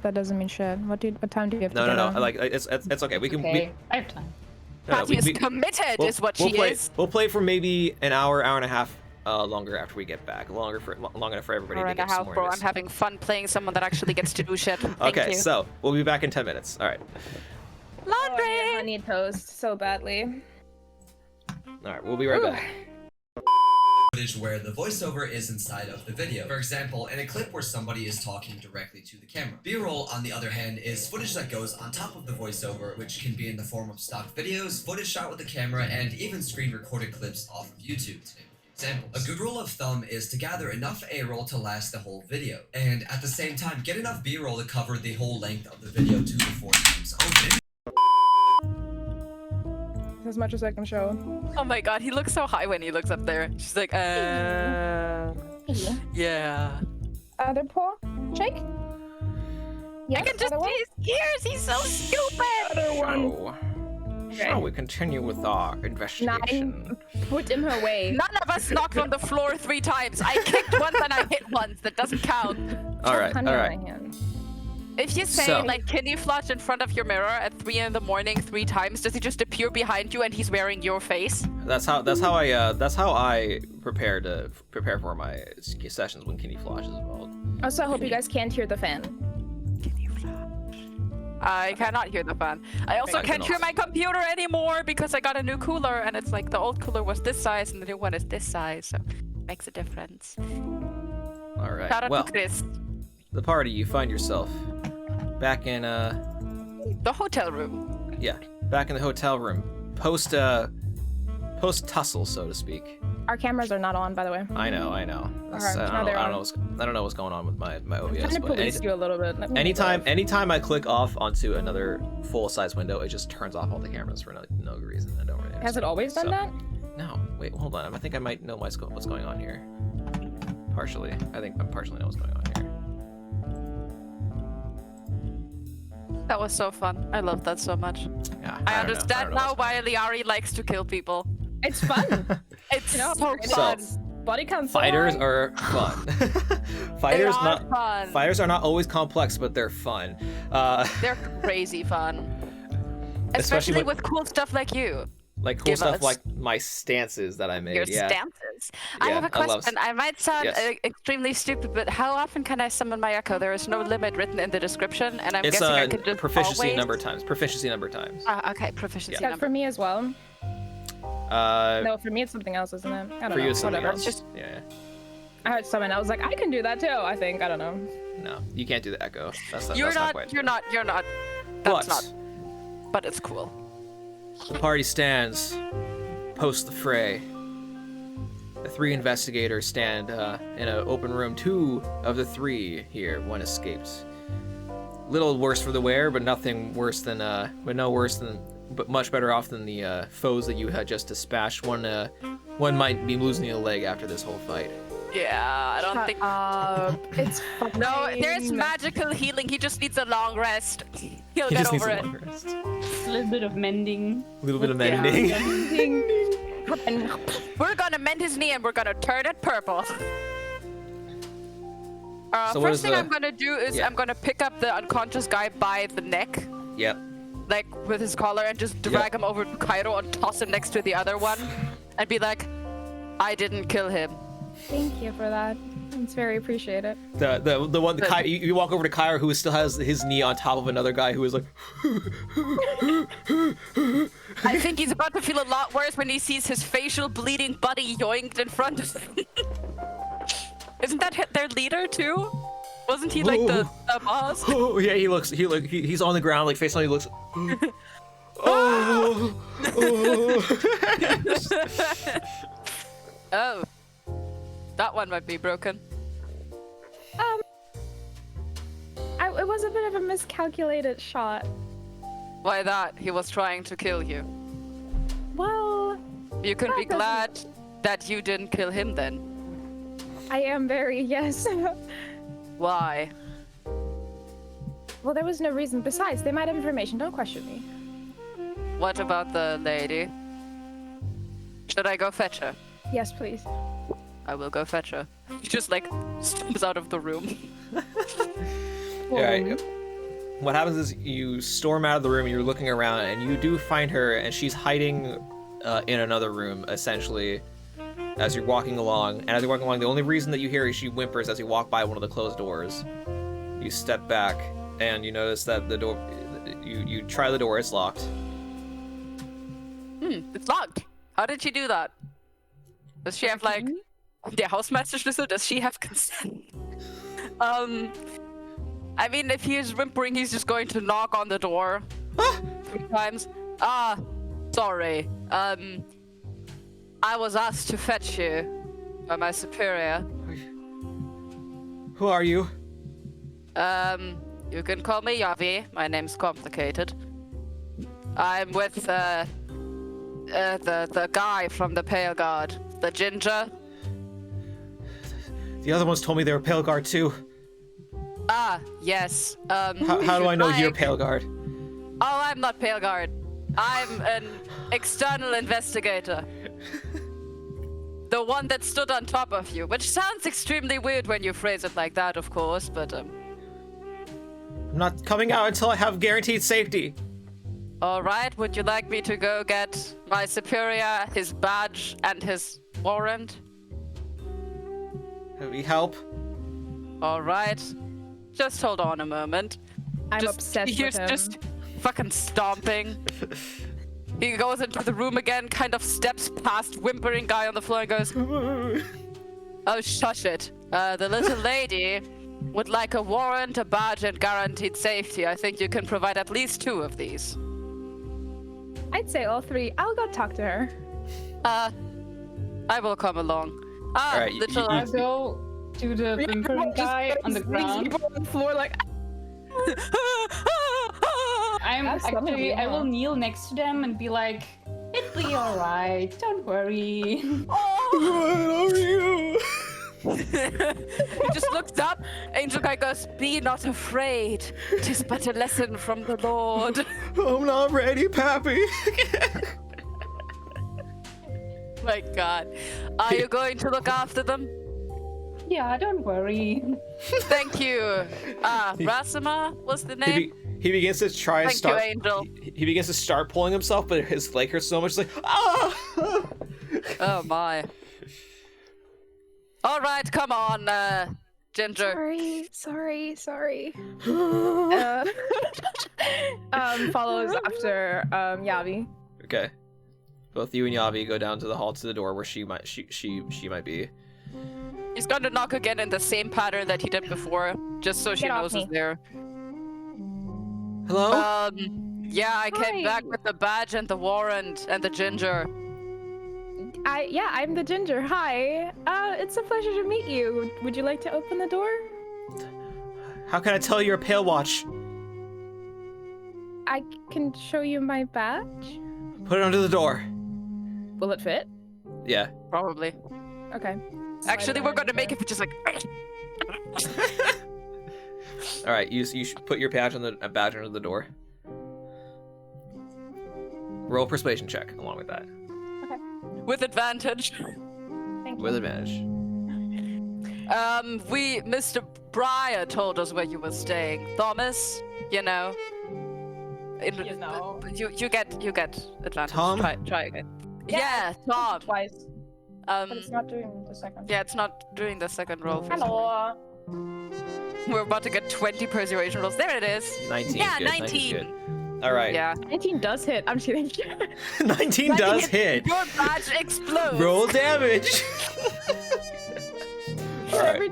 That doesn't mean shit. What time do you have to No. get on? Like it's okay. We can. Okay, I have time. Patty is committed, is what she play, is. We'll play for maybe an hour and a half longer after we get back. Long enough for everybody Hour to and a get some half, more. bro. into I'm having fun playing someone that actually gets to do shit. Thank Okay, you. so we'll be back in 10 minutes. All right. Laundry! Oh, I need toast so badly. All right. We'll be right back. Footage where the voiceover is inside of the video. For example, in a clip where somebody is talking directly to the camera. B-roll, on the other hand, is footage that goes on top of the voiceover, which can be in the form of stock videos, footage shot with the camera, and even screen recorded clips off of YouTube. To name a few examples. A good rule of thumb is to gather enough A-roll to last the whole video, and at the same time, get enough B-roll to cover the whole length of the video 2 to 4 times over. As much as I can show. Oh my god, he looks so high when he looks up there. She's like, yeah. Other paw? Shake? Yes, I can just other one? see his ears. He's so stupid. Other one. So, shall we continue with our investigation? 9. Put him away. None of us knocked on the floor 3 times. I kicked once and I hit once. That doesn't count. All right. Honey All on right. my hand. If you say So- like, can you flush in front of your mirror at 3 in the morning 3 times? Does he just appear behind you and he's wearing your face? That's how I prepare for my sessions when Kenny Floss is involved. Also, I hope you guys can't hear the fan. Can you flush? I cannot hear the fan. I also I can't hear cannot. my computer anymore because I got a new cooler and it's like the old cooler was this size and the new one is this size, so makes a difference. All Shout right. out Well, to Chris. the party, you find yourself back in The hotel room. back in the hotel room, post tussle, so to speak. Our cameras are not on, by the way. I know. That's- Okay, I now don't they're know. on. I don't know what's going on with my I'm OBS. trying to But police you a little bit. Let me anytime I click off onto another full-size window, it just turns off all the cameras for no reason. I don't really. Has it understand. always done So- that? No. Wait. Hold on. I think I might know what's going on here. Partially. I think I partially know what's going on here. That was so fun. I love that so much. Yeah. I don't know. understand don't know now what's why Liari likes to kill people. It's fun. It's You know, so it's fun. Body count. Fighters fine. are fun. They Fighters are not. fun. Fighters are not always complex, but they're fun. They're crazy fun. Especially Especially when- with cool stuff like you. Like cool Give stuff us like my stances that I made. Your yeah. stances. Guys, I Yeah, have a I love- question. I might sound Yes. extremely stupid, but how often can I summon my echo? There is no limit written in the description, and I'm It's guessing I could just proficiency always... number of times. Proficiency number of times. Okay, proficiency Yeah, number. for me as well. No, for me it's something else, isn't it? I don't for know. you, it's something Whatever. else. Just- Yeah. I heard summon. I was like, I can do that too. I think. I don't know. No, you can't do the echo. That's You're not not. quite. You're not. But That's not. But it's cool. the party stands post the fray. The 3 investigators stand in an open room. 2 of the 3 here. 1 escaped. Little worse for the wear, but nothing worse than but much better off than the foes that you had just dispatched. One might be losing a leg after this whole fight. Yeah, I don't think. It's fine. No, there's magical healing. He just needs a long rest. He'll He get just needs over a it. long rest. A little bit of mending. A little bit of Yeah. mending. We're gonna mend his knee and we're gonna turn it purple. So what First is thing the- I'm gonna do is Yeah. I'm gonna pick up the unconscious guy by the neck, Yep. like with his collar, and just drag him over to Cairo and toss him next to the other one, and be like, "I didn't kill him." Thank you for that. It's very appreciated. The one you walk over to Kyra, who still has his knee on top of another guy who is like. I think he's about to feel a lot worse when he sees his facial bleeding buddy yoinked in front of him. Isn't that their leader too? Wasn't he like the boss? Oh yeah, he's on the ground like face on. He looks. Oh. Oh, that one might be broken. It was a bit of a miscalculated shot. Why that? He was trying to kill you. Well, You can be That doesn't- glad that you didn't kill him then. I am very yes. Why? Well, there was no reason. Besides, they might have information. Don't question me. What about the lady? Should I go fetch her? Yes, please. I will go fetch her. He just like stomps out of the room. Alright. What happens is you storm out of the room and you're looking around and you do find her and she's hiding in another room essentially as you're walking along. And as you're walking along, the only reason that you hear is she whimpers as you walk by one of the closed doors. You step back and you notice that the door. You try the door. It's locked. It's locked. How did she do that? Does she have like the Hausmeisterschlüssel? Does she have consent? I mean, if he is whimpering, he's just going to knock on the door 3 times. Sorry. I was asked to fetch you by my superior. Who are you? You can call me Yavi. My name's complicated. I'm with the guy from the Pale Guard, the ginger. The other ones told me they were Pale Guard too. Yes. How do I know you're Pale Guard? Oh, I'm not Pale Guard. I'm an external investigator. The one that stood on top of you, which sounds extremely weird when you phrase it like that, of course, but I'm not coming out until I have guaranteed safety. all right, would you like me to go get my superior, his badge, and his warrant? Can we help? All right. Just hold on a moment. I'm just, obsessed here's with him. just fucking stomping. He goes into the room again, kind of steps past whimpering guy on the floor and goes, "Oh, shush it. The little lady would like a warrant, a badge, and guaranteed safety. I think you can provide at least 2 of these." I'd say all 3. I'll go talk to her. I will come along. Alright, Little... I go to the whimpering guy on the ground. On the floor, like. I will kneel next to them and be like, "It'll be alright, don't worry." What are you? He just looks up. Angel guy goes, "Be not afraid. 'Tis but a lesson from the Lord." I'm not ready, Pappy. My God. Are you going to look after them? Yeah, don't worry. Thank you. Rasima was the name? He begins to try and Thank start. you, Angel. He begins to start pulling himself, but his leg hurts so much. He's like, ah! Oh my. All right, come on, Ginger. Sorry. Follows after Yavi. Okay. Both you and Yavi go down to the hall to the door where she might be. He's going to knock again in the same pattern that he did before, just so she Get off knows me. it's there. Hello? Yeah, I came Hi. back with the badge and the warrant and the ginger. I'm the Ginger. Hi. It's a pleasure to meet you. Would you like to open the door? How can I tell you're a pale watch? I can show you my badge. Put it under the door. Will it fit? Yeah. Probably. Okay. Actually, we're going to make it just like. All right. You should put your badge under the door. Roll a persuasion check along with that. With advantage. Thank you. With advantage. Mr. Breyer told us where you were staying. Thomas, you know. You know. You get advantage. Tom? Try again. Yeah, Tom. Twice, but it's not doing the second. Yeah, it's not doing the second roll. For some Hello. reason. We're about to get 20 persuasion rolls. There it is. 19. Yeah, good. 19. 19 's good. All right. Yeah. 19 does hit. I'm kidding. 19 does hit. Your badge explodes. Roll damage. All right. Every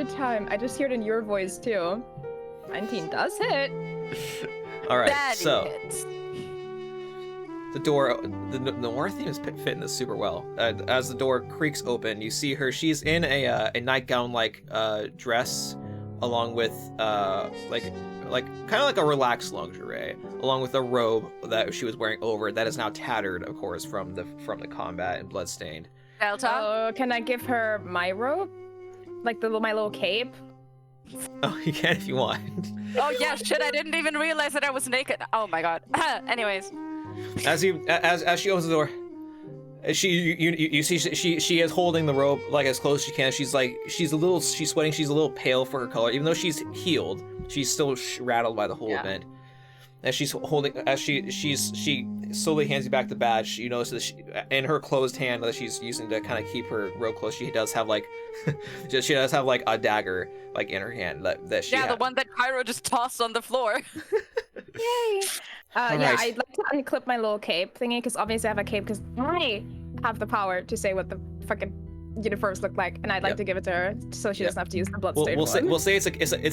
time, I just hear it in your voice too. 19 does hit. All right. Daddy So hits. the door, the Noir theme is fitting this super well. As the door creaks open, you see her. She's in a nightgown-like dress, along with kind of like a relaxed lingerie, along with a robe that she was wearing over that is now tattered, of course, from the combat and bloodstained. Delta. Can I give her my robe? Like my little cape? Oh, you can if you want. Oh yeah, shit! I didn't even realize that I was naked. Oh my god. Anyways. As she opens the door, you see she is holding the rope like as close as she can. She's sweating. She's a little pale for her color, even though she's healed. She's still rattled by the whole event. As she slowly hands you back the badge, you notice that in her closed hand that she's using to kind of keep her rope close, she does have like a dagger like in her hand that she Yeah, the one that Cairo just tossed on the floor. Yay! All yeah, right. I'd like to unclip my little cape thingy, because obviously I have a cape, because I have the power to say what the fucking uniforms look like, and I'd like Yep. to give it to her so she doesn't have to use the bloodstained We'll one. say it's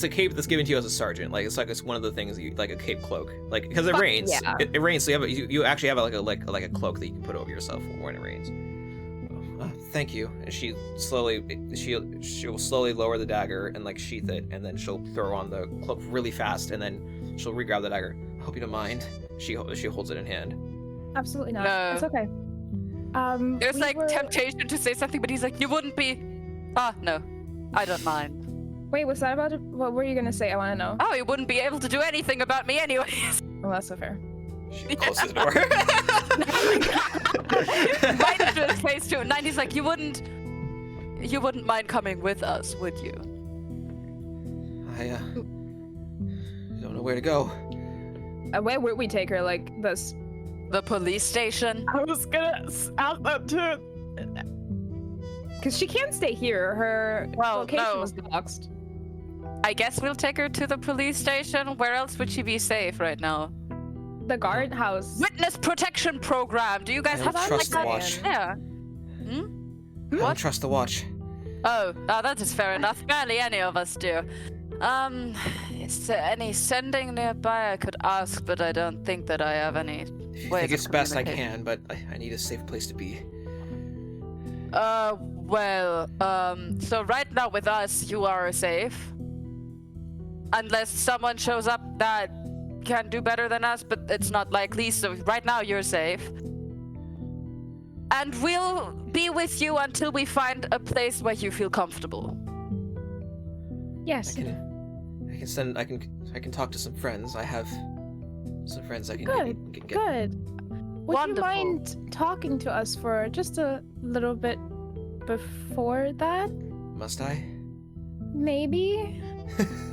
a cape that's given to you as a sergeant. Like it's one of the things like a cape cloak, like because it Fuck rains. yeah. It rains, so you actually have like a cloak that you can put over yourself when it rains. Thank you. And she'll slowly lower the dagger and like sheath it, and then she'll throw on the cloak really fast, and then she'll re-grab the dagger. I hope you don't mind. She holds it in hand. Absolutely not. No. It's okay. There's we like were- temptation to say something, but he's like, you wouldn't be. No, I don't mind. Wait, was that about it? What were you gonna say? I want to know. Oh, you wouldn't be able to do anything about me anyways. Well, that's so fair. She closes the door. Right into his face too. 90's like, you wouldn't mind coming with us, would you? I don't know where to go. Where would we take her? Like this? The police station? I was gonna ask that too. Because she can't stay here. Her Well, location no. was doxed. I guess we'll take her to the police station. Where else would she be safe right now? The guardhouse. Witness protection program. Do you guys I have don't something trust like the that? watch. Yeah. I don't trust the watch. Oh, that is fair enough. Barely any of us do. Is there any sending nearby? I could ask, but I don't think that I have any If you ways think of it's best, I communicating. can, but I need a safe place to be. So right now with us, you are safe. Unless someone shows up that can do better than us, but it's not likely, so right now you're safe. And we'll be with you until we find a place where you feel comfortable. Yes. I can talk to some friends. I have some friends I can get. Good. Would Wonderful. you mind talking to us for just a little bit before that? Must I? Maybe?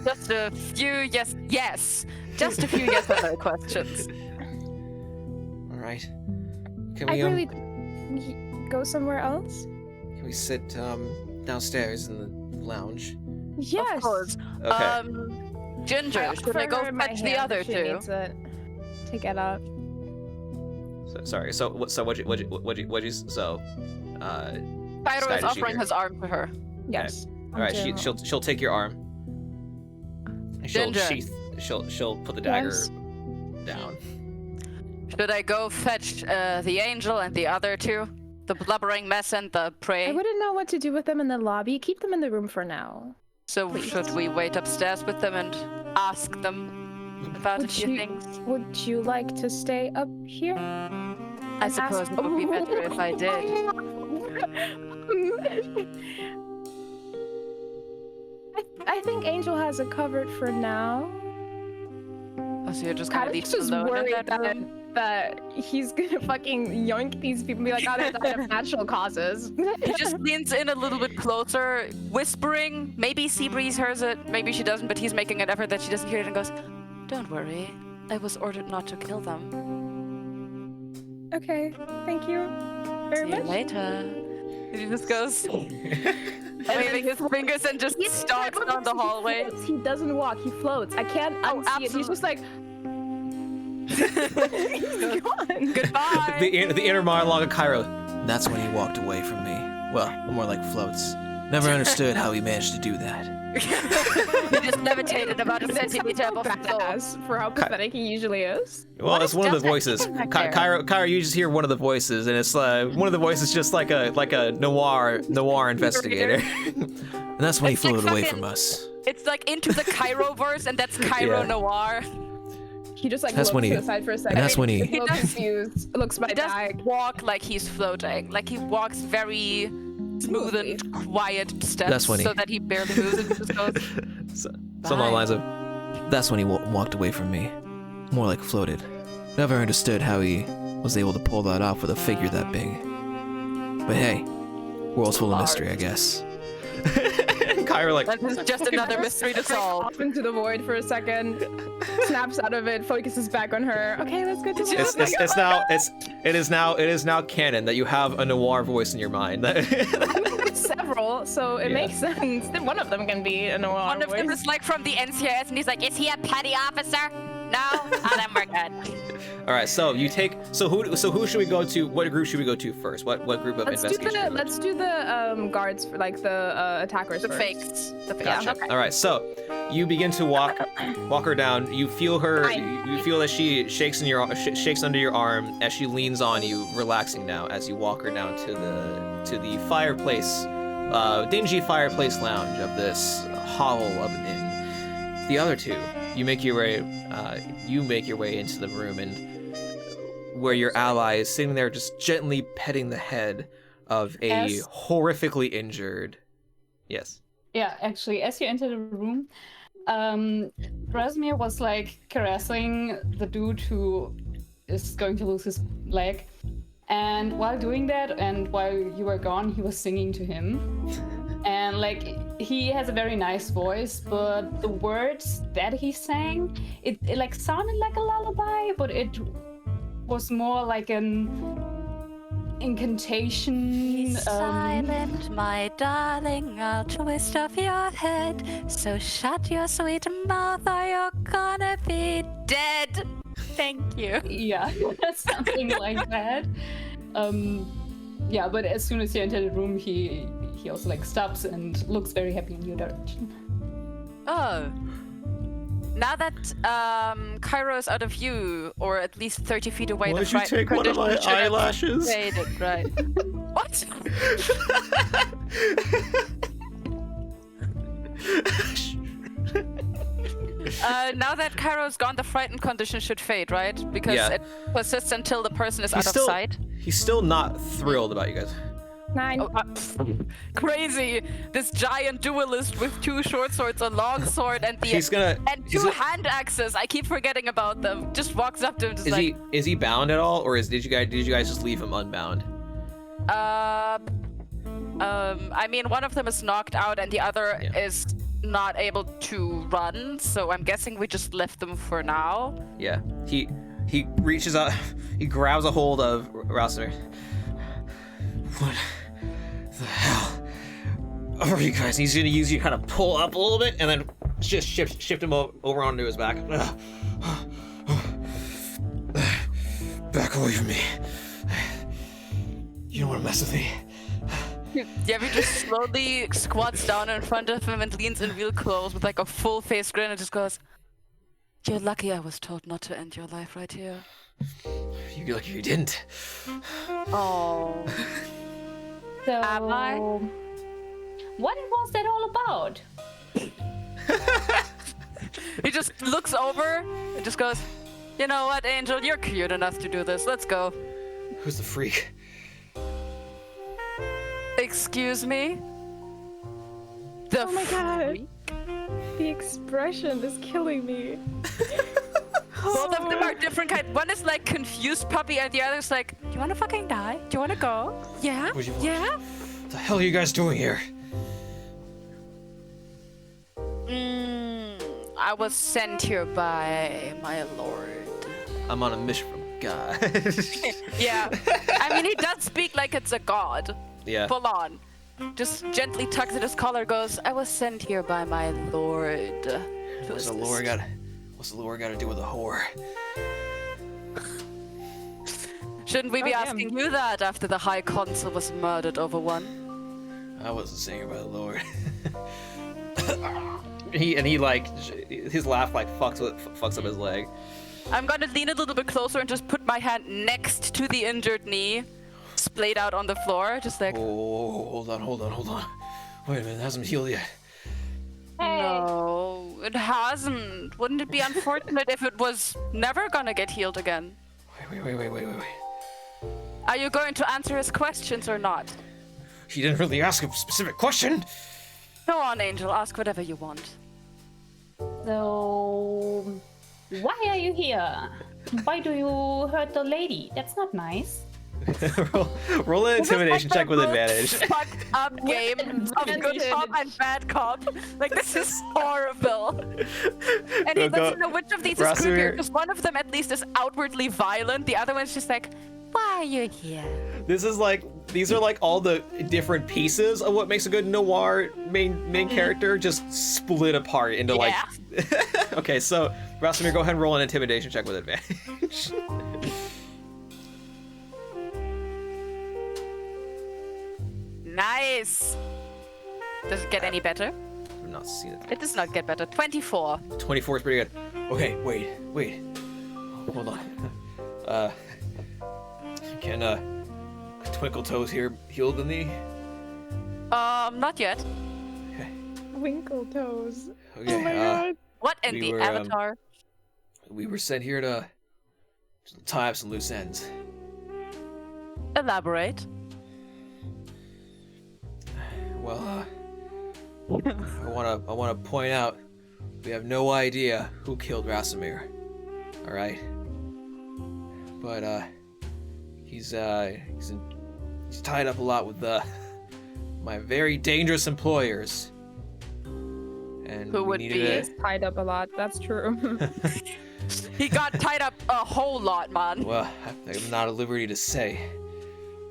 Just a few yes. Just a few yes or no questions. All right. Can I we really go somewhere else. can we sit down downstairs in the lounge? Yes. Of course. Okay. Ginger, should I go offer her my fetch the hand other if she two? needs it to get up. Sorry. So what'd you so Pyro Sky, is does she offering hear? his arm to her. Yes. all right, she'll take your arm. She'll Ginger. she'll put the dagger Yes. down. Should I go fetch the angel and the other two? The blubbering mess and the I prey? wouldn't know what to do with them in the lobby. Keep them in the room for now. So should we wait upstairs with them and ask them about a Would few you- things? Would you like to stay up here? I suppose it would be better if I did. I think Angel has it covered for now. Oh, so you're just gonna leave Kai's them just alone in worried that room? that he's gonna fucking yoink these people and be like, oh, they're dying of natural causes. He just leans in a little bit closer, whispering. Maybe Seabreeze hears it, maybe she doesn't, but he's making an effort that she doesn't hear it and goes, "Don't worry, I was ordered not to kill them. Okay, thank you very See you much. later." He just goes, waving his fingers and just stalks down the hallway. He doesn't walk, he floats. I can't Oh, unsee it. He's just like, he's gone. Goodbye. The inner monologue of Cairo. That's when he walked away from me. Well, more like floats. Never understood how he managed to do that. He just levitated about a centimeter above the floor. Badass for how pathetic he usually is. Well, What it's is one of the Delta voices. doing back there? Cairo, you just hear one of the voices, and it's one of the voices just like a noir investigator. And that's when It's he like floated away fucking- from us. It's like into the Cairo verse, and that's Cairo Yeah. Noir. He just like That's looks when he- to the side for a second. and that's when he- He's a little confused. Looks my He doesn't bag. walk like he's floating. Like he walks very smooth and quiet steps, That's when he- so that he barely moves and just goes. Something along the lines of, That's when he walked away from me. More like floated. Never understood how he was able to pull that off with a figure that big. But hey, world's full of mystery, I guess. Cairo like, That is just another mystery to solve. Off into the void for a second, snaps out of it, focuses back on her. Okay, let's go to the it is now canon that you have a noir voice in your mind. several, so it Yeah. makes sense. Then one of them can be a noir One of them voice. is like from the NCIS, and he's like, "Is he a petty officer? No? Oh, then we're good." All right, so who should we go to? What group should we go to first? What group of investigation? Let's do the guards for like the attackers The first. fakes. The fakes. Gotcha. Okay. All right, so you begin to walk her down. You feel her. Fine. You feel that she shakes under your arm as she leans on you, relaxing now as you walk her down to the fireplace, dingy fireplace lounge of this hovel of an inn. The other two, you make your way into the room, and where your ally is sitting there, just gently petting the head of a Yes. horrifically injured. Yes. Yeah, actually, as you enter the room, Rasimir was like caressing the dude who is going to lose his leg. And while doing that, and while you were gone, he was singing to him. And like, he has a very nice voice, but the words that he sang, it like sounded like a lullaby, but it was more like an incantation. Silent, my darling, I'll twist off your head. So shut your sweet mouth or you're gonna be dead. Thank you. Yeah, something like that. Yeah, but as soon as you enter the room, he also like stops and looks very happy in your direction. Oh. Now that Cairo is out of view, or at least 30 feet away, Why'd the you fright take one of my condition should have eyelashes? faded, right? What? Now that Cairo's gone, the frightened condition should fade, right? Because Yeah. it persists until the person is He's out still- of sight. He's still not thrilled about you guys. 9. Oh, crazy! This giant duelist with 2 short swords, a long sword, and He's gonna. and he's 2 gonna- hand axes. I keep forgetting about them. Just walks up to him, just Is like, he bound at all, or did you guys just leave him unbound? I mean, one of them is knocked out, and the other Yeah. is not able to run. So I'm guessing we just left them for now. Yeah. He reaches out. He grabs a hold of Rasimir. What the hell over you guys. He's gonna use you to kind of pull up a little bit and then just shift him over onto his back. Back away from me. You don't want to mess with me. Yevy just slowly squats down in front of him and leans in real close with like a full face grin and just goes, "You're lucky I was told not to end your life right here." You're lucky you didn't. Oh. So, Am I? what was that all about? He just looks over and just goes, "You know what, Angel? You're cute enough to do this. Let's go." Who's the freak? Excuse me? The Oh my god. freak? The expression is killing me. Both of them are different kind. One is like confused puppy and the other is like, "Do you wanna fucking die? Do you wanna go? Yeah? What do you want? Yeah?" What the hell are you guys doing here? I was sent here by my lord. I'm on a mission from God. Yeah. I mean, he does speak like it's a god. Yeah. Full on. Just gently tucks at his collar, goes, "I was sent here by my lord." What's the lore got to do with a whore? Shouldn't we be Oh, damn. asking you that after the High Consul was murdered over one? I wasn't saying it by the Lord. he like his laugh like fucks up his leg. I'm gonna lean a little bit closer and just put my hand next to the injured knee, splayed out on the floor, just like, Oh, hold on. Wait a minute, it hasn't healed yet. no, it hasn't. Wouldn't it be unfortunate if it was never gonna get healed again? Wait. Are you going to answer his questions or not? He didn't really ask a specific question. Go on, Angel, ask whatever you want. So, why are you here? Why do you hurt the lady? That's not nice. roll an intimidation check with advantage. Fucked up game of good cop and bad cop. Like, this is horrible. And he doesn't know which of these is Rasimir. creepier, because one of them at least is outwardly violent, the other one's just like, "Why are you here?" These are like all the different pieces of what makes a good noir main character just split apart into like. Okay, so Rasimir, go ahead and roll an intimidation check with advantage. Nice. Does it get any better? I've not seen it. It does not get better. 24. 24 is pretty good. Okay, wait. Hold on. Can Twinkle Toes here heal the knee? Not yet. Okay. Winkle toes. Okay. Oh my god. What in We the were, avatar? We were sent here to tie up some loose ends. Elaborate. Well, I wanna point out we have no idea who killed Rasimir. All right. But he's tied up a lot with my very dangerous employers. And Who we would needed be? to- He's tied up a lot. That's true. He got tied up a whole lot, man. Well, I'm not at liberty to say.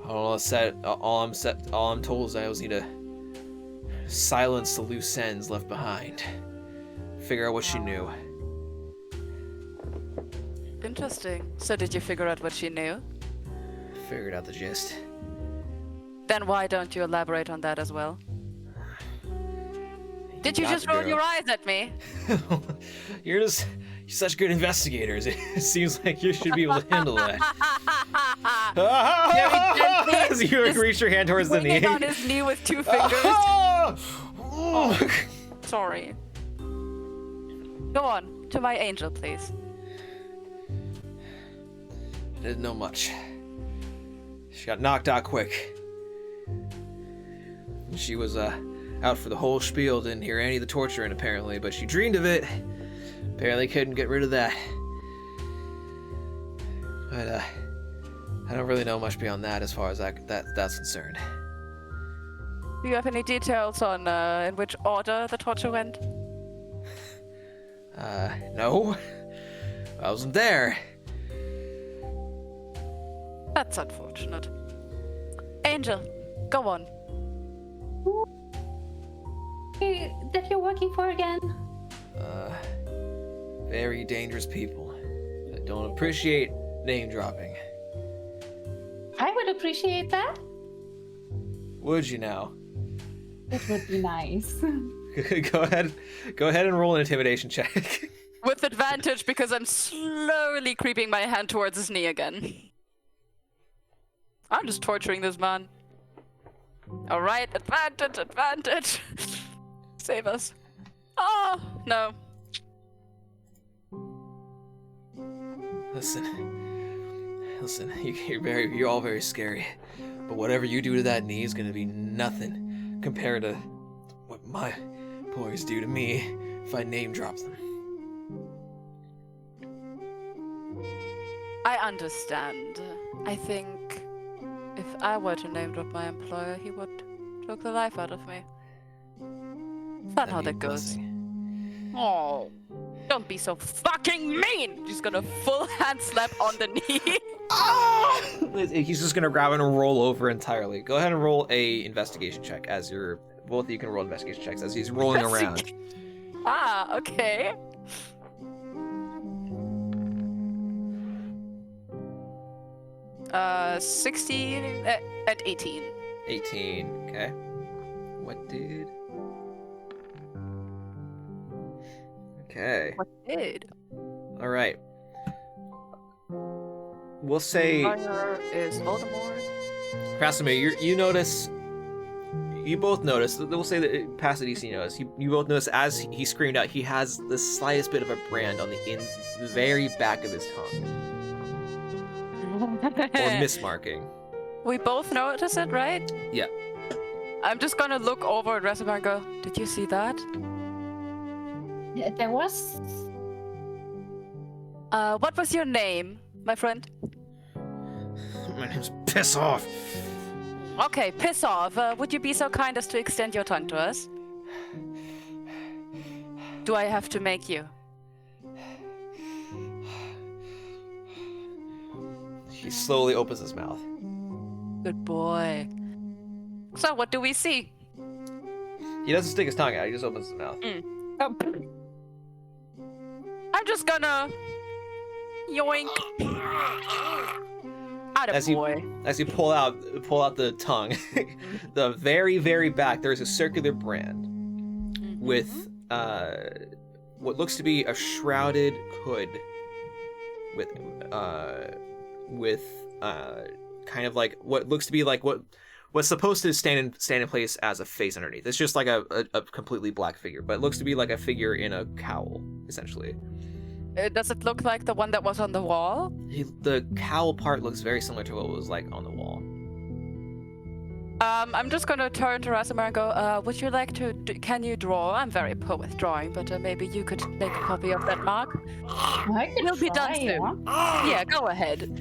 All I'm told is I always need to silence the loose ends left behind. Figure out what she knew. Interesting. So did you figure out what she knew? Figured out the gist. Then why don't you elaborate on that as well? Did you got just the roll girl. your eyes at me? You're such good investigators. It seems like you should be able to handle that. As you just reach your hand towards the knee. Swinging on his knee with 2 fingers. Sorry. Go on, to my angel, please. I didn't know much. She got knocked out quick. She was out for the whole spiel, didn't hear any of the torturing apparently, but she dreamed of it. Apparently couldn't get rid of that. But I don't really know much beyond that as far as that's concerned. Do you have any details on in which order the torture went? No. I wasn't there. That's unfortunate. Angel, go on. company that you're working for again? Very dangerous people that don't appreciate name dropping. I would appreciate that. Would you now? It would be nice. Go ahead and roll an intimidation check. With advantage because I'm slowly creeping my hand towards his knee again. I'm just torturing this man. Alright, advantage. Save us. Oh, no. Listen, you're all very scary, but whatever you do to that knee is gonna be nothing compared to what my boys do to me if I name drop them. I understand. I think if I were to name drop my employer, he would choke the life out of me. Is that how that goes? Oh, don't be so fucking mean! She's gonna full hand slap on the knee. He's just gonna grab and roll over entirely. Go ahead and roll a investigation check as you're both of you can roll investigation checks as he's rolling around. Ah, okay. Uh, 16 at 18. 18. Okay. What did? Okay. What did? All right. We'll say, Fire is Voldemort. Krasimir, you notice. You both notice. We'll say that past the DC, you notice. You both notice as he screamed out, he has the slightest bit of a brand on the very back of his tongue, or mismarking. We both notice it, right? Yeah. I'm just gonna look over at Rasimar and go, did you see that? Yeah, there was. What was your name, my friend? My name's Piss Off. Okay, piss off. Would you be so kind as to extend your tongue to us? Do I have to make you? He slowly opens his mouth. Good boy. So, what do we see? He doesn't stick his tongue out. He just opens his mouth. Oh. I'm just gonna yoink. As you pull out the tongue, the very, very back, there's a circular brand with what looks to be a shrouded hood with kind of like what looks to be like what's supposed to stand in place as a face underneath. It's just like a completely black figure, but it looks to be like a figure in a cowl, essentially. Does it look like the one that was on the wall? The cowl part looks very similar to what was like on the wall. I'm just gonna turn to Rasimar and go, would you like to, can you draw? I'm very poor with drawing, but maybe you could make a copy of that mark. I could We'll be done try, soon. yeah. Yeah, go ahead.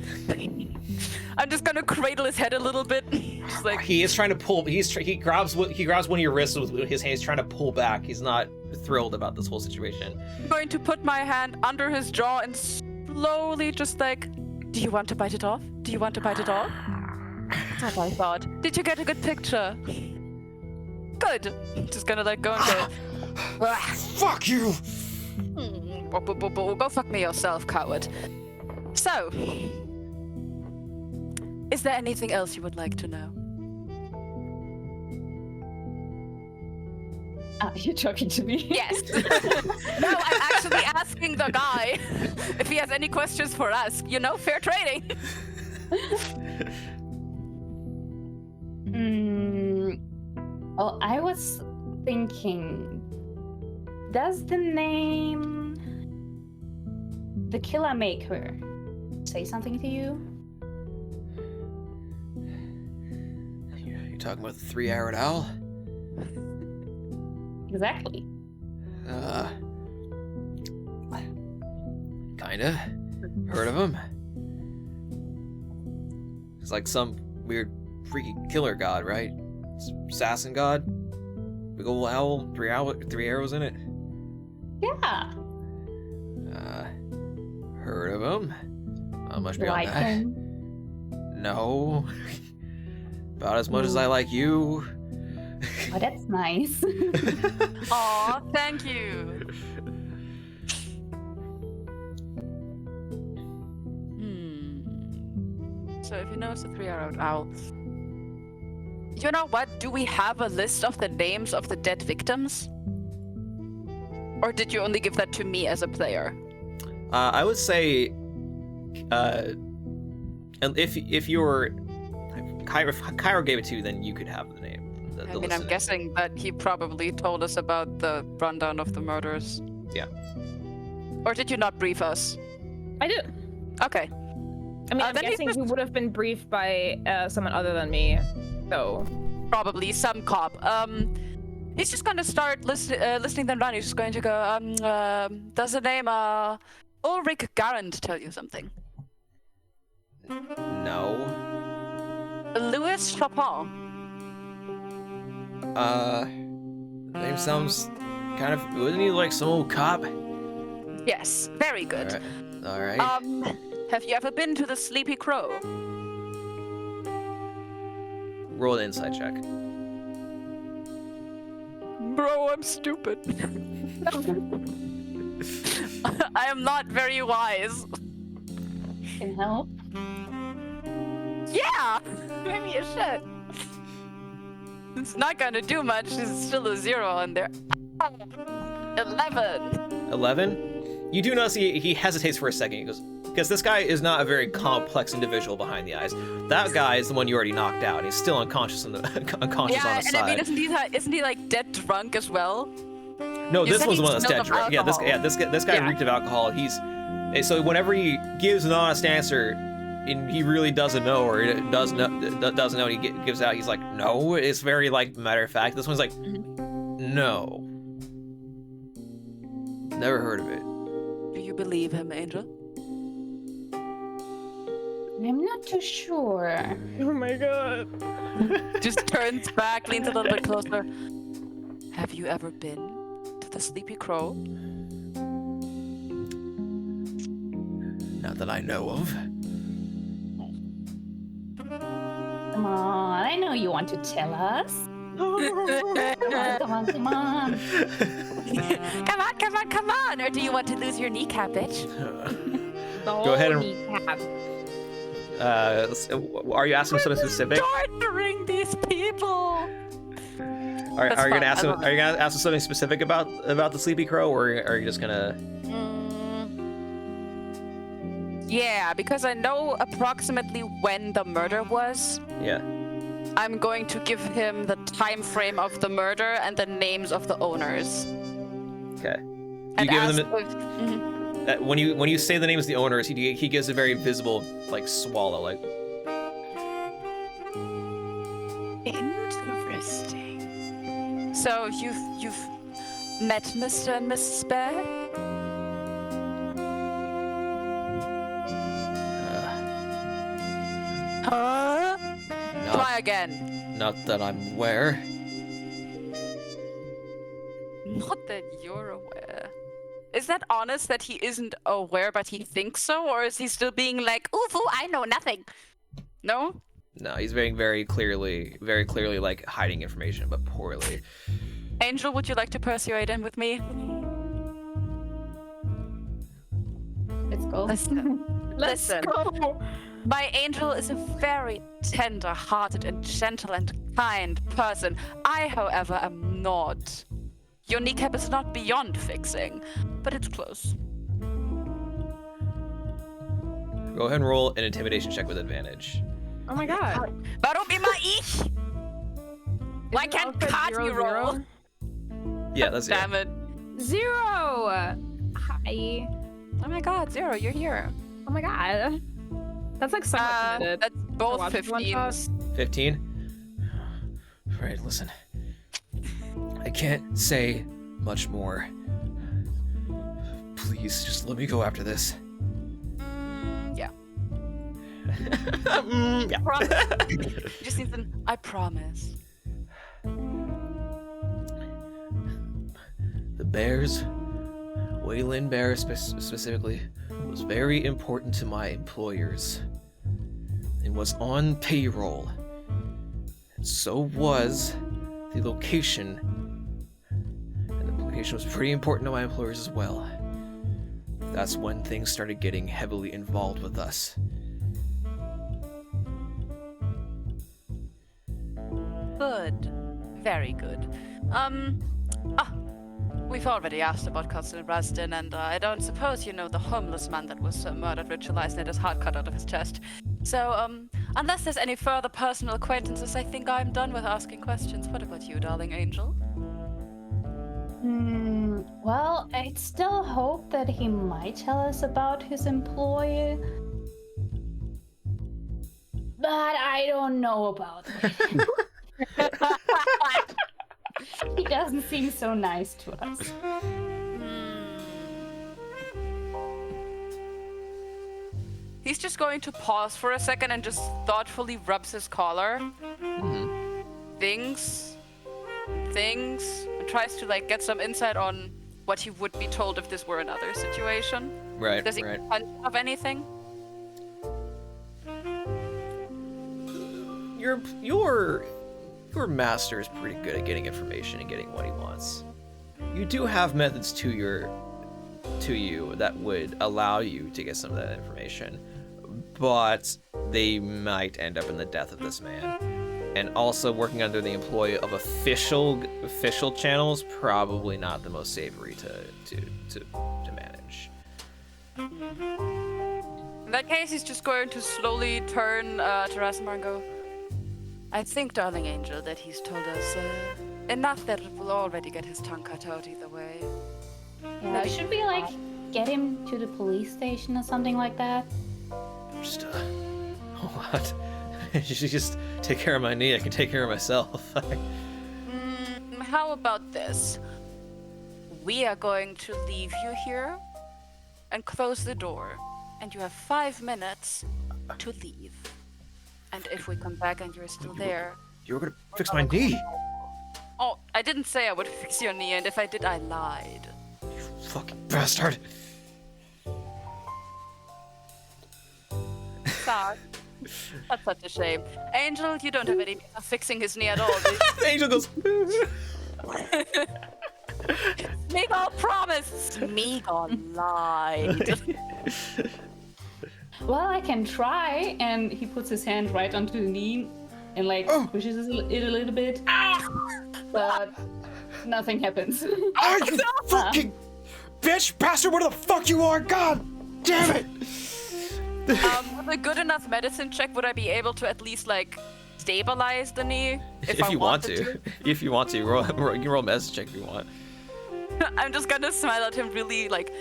I'm just gonna cradle his head a little bit. Just like, He is trying to pull. He grabs one of your wrists with his hand. He's trying to pull back. He's not thrilled about this whole situation. I'm going to put my hand under his jaw and slowly just like, do you want to bite it off? Do you want to bite it off? That's what I thought. Did you get a good picture? Good. Just gonna like go and go. Fuck you! Go fuck me yourself, coward. So, is there anything else you would like to know? You're talking to me? Yes. No, I'm actually asking the guy if he has any questions for us. You know, fair trading. Well, I was thinking, does the name The Killer Maker say something to you? You talking about the three-arrowed owl? Exactly. Kinda. Heard of him? He's like some weird, freaky killer god, right? Assassin god? Big ol' owl, three arrows in it? Yeah. Heard of him? Not much beyond Like that. him? No. About as much as I like you. Oh, that's nice. Aw, thank you. So if he knows the 3 are out. You know what? Do we have a list of the names of the dead victims? Or did you only give that to me as a player? I would say, if you're Cairo gave it to you, then you could have the name. I mean, I'm guessing that he probably told us about the rundown of the murders. Yeah. Or did you not brief us? I did. Okay. I mean, I'm then guessing he would have been briefed by someone other than me, so... Probably some cop. He's just gonna start listening them down. He's just going to go, does the name, Ulrich Garand tell you something? No. Louis Chopin. Name sounds kind of... Wasn't he like some old cop? Yes, very good. All right. Have you ever been to the Sleepy Crow? Roll an insight check. Bro, I'm stupid. I am not very wise. Can help. Yeah! Maybe it should. It's not gonna do much. There's still a 0 on there. 11. 11? You do notice he hesitates for a second. He goes, because this guy is not a very complex individual behind the eyes. That guy is the one you already knocked out. He's still unconscious on the unconscious on the side. Yeah, and I mean, isn't he like dead drunk as well? No, You this said was the he one that's dead smelled drunk. of This guy Yeah. reeked of alcohol. So whenever he gives an honest answer, and he really doesn't know, or doesn't know, and he gives out, he's like, no. It's very like matter of fact. This one's like, no. Never heard of it. Do you believe him, Angel? I'm not too sure. Oh my god. Just turns back, leans a little bit closer. Have you ever been to the Sleepy Crow? Not that I know of. Come on, I know you want to tell us. Come on. Come on! Or do you want to lose your kneecap, bitch? Go ahead and- Kneecap. Are you asking something specific? Torturing these people! Are That's you gonna fine, ask I him? love Are you gonna ask him something specific about the Sleepy Crow, or are you just gonna? Yeah, because I know approximately when the murder was. Yeah. I'm going to give him the time frame of the murder and the names of the owners. Okay. And You give ask them if- Mhm. when you say the names of the owners, he gives a very visible like swallow, like. Interesting. So you've met Mr. and Mrs. Bear? Huh? Try again. Not that I'm aware. Not that you're aware. Is that honest that he isn't aware but he thinks so? Or is he still being like, ooh, fool, I know nothing? No? No, he's very clearly like hiding information, but poorly. Angel, would you like to persuade him with me? Let's go. Listen. Go. My angel is a very tender-hearted and gentle and kind person. I, however, am not. Your kneecap is not beyond fixing, but it's close. Go ahead and roll an intimidation check with advantage. Oh my god. Warum immer ich? Why Isn't can't Alfred Kati 0, roll? 0? Yeah, that's it. Damn it. 0! Hi. Oh my god, 0, you're here. Oh my god. That's like so much committed. That's both watch one 15s. 15. Right, listen. I can't say much more. Please, just let me go after this. Yeah. Yeah. Just needs an I promise. The Bears, Wayland Bear specifically, was very important to my employers and was on payroll. And so was the location. And the location was pretty important to my employers as well. That's when things started getting heavily involved with us. Good. Very good. We've already asked about Cousin Rastin, and I don't suppose you know the homeless man that was murdered, ritualized, and had his heart cut out of his chest. So, unless there's any further personal acquaintances, I think I'm done with asking questions. What about you, darling angel? Well, I'd still hope that he might tell us about his employee. But I don't know about it. He doesn't seem so nice to us. He's just going to pause for a second and just thoughtfully rubs his collar. Thinks, and tries to like get some insight on what he would be told if this were another situation. Right, Does he right. of anything? Your master is pretty good at getting information and getting what he wants. You do have methods to you that would allow you to get some of that information, but they might end up in the death of this man. And also working under the employ of official channels, probably not the most savory to manage. In that case, he's just going to slowly turn to Rasimar and go, I think, darling angel, that he's told us enough that it will already get his tongue cut out either way. Yeah, should we like get him to the police station or something like that? Just what? You should just take care of my knee. I can take care of myself. How about this? We are going to leave you here and close the door, and you have 5 minutes to leave. And if we come back and you're still there... You were gonna fix my knee! Oh, I didn't say I would fix your knee, and if I did, I lied. You fucking bastard! Sad. That's such a shame. Angel, you don't have any means of fixing his knee at all, do you? Angel goes... Smeagol promised! Smeagol lied. Well, I can try. And he puts his hand right onto the knee and like pushes it a little bit. But nothing happens. Oh, you fucking bitch bastard! What the fuck you are? God damn it! With a good enough medicine check, would I be able to at least like stabilize the knee? If you want to. If you want to, you can roll a medicine check if you want. I'm just gonna smile at him, really like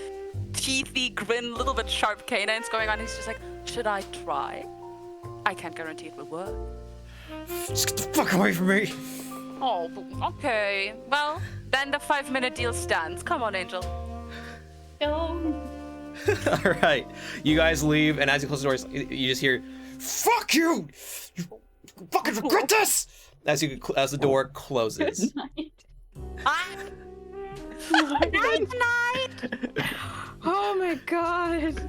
teethy grin, little bit sharp canines going on. He's just like, should I try? I can't guarantee it will work. Just get the fuck away from me! Oh, okay. Well, then the 5-minute deal stands. Come on, Angel. No. Alright, you guys leave, and as you close the doors, you just hear, fuck you! You fucking regret this! As the door closes. Night. Oh my god.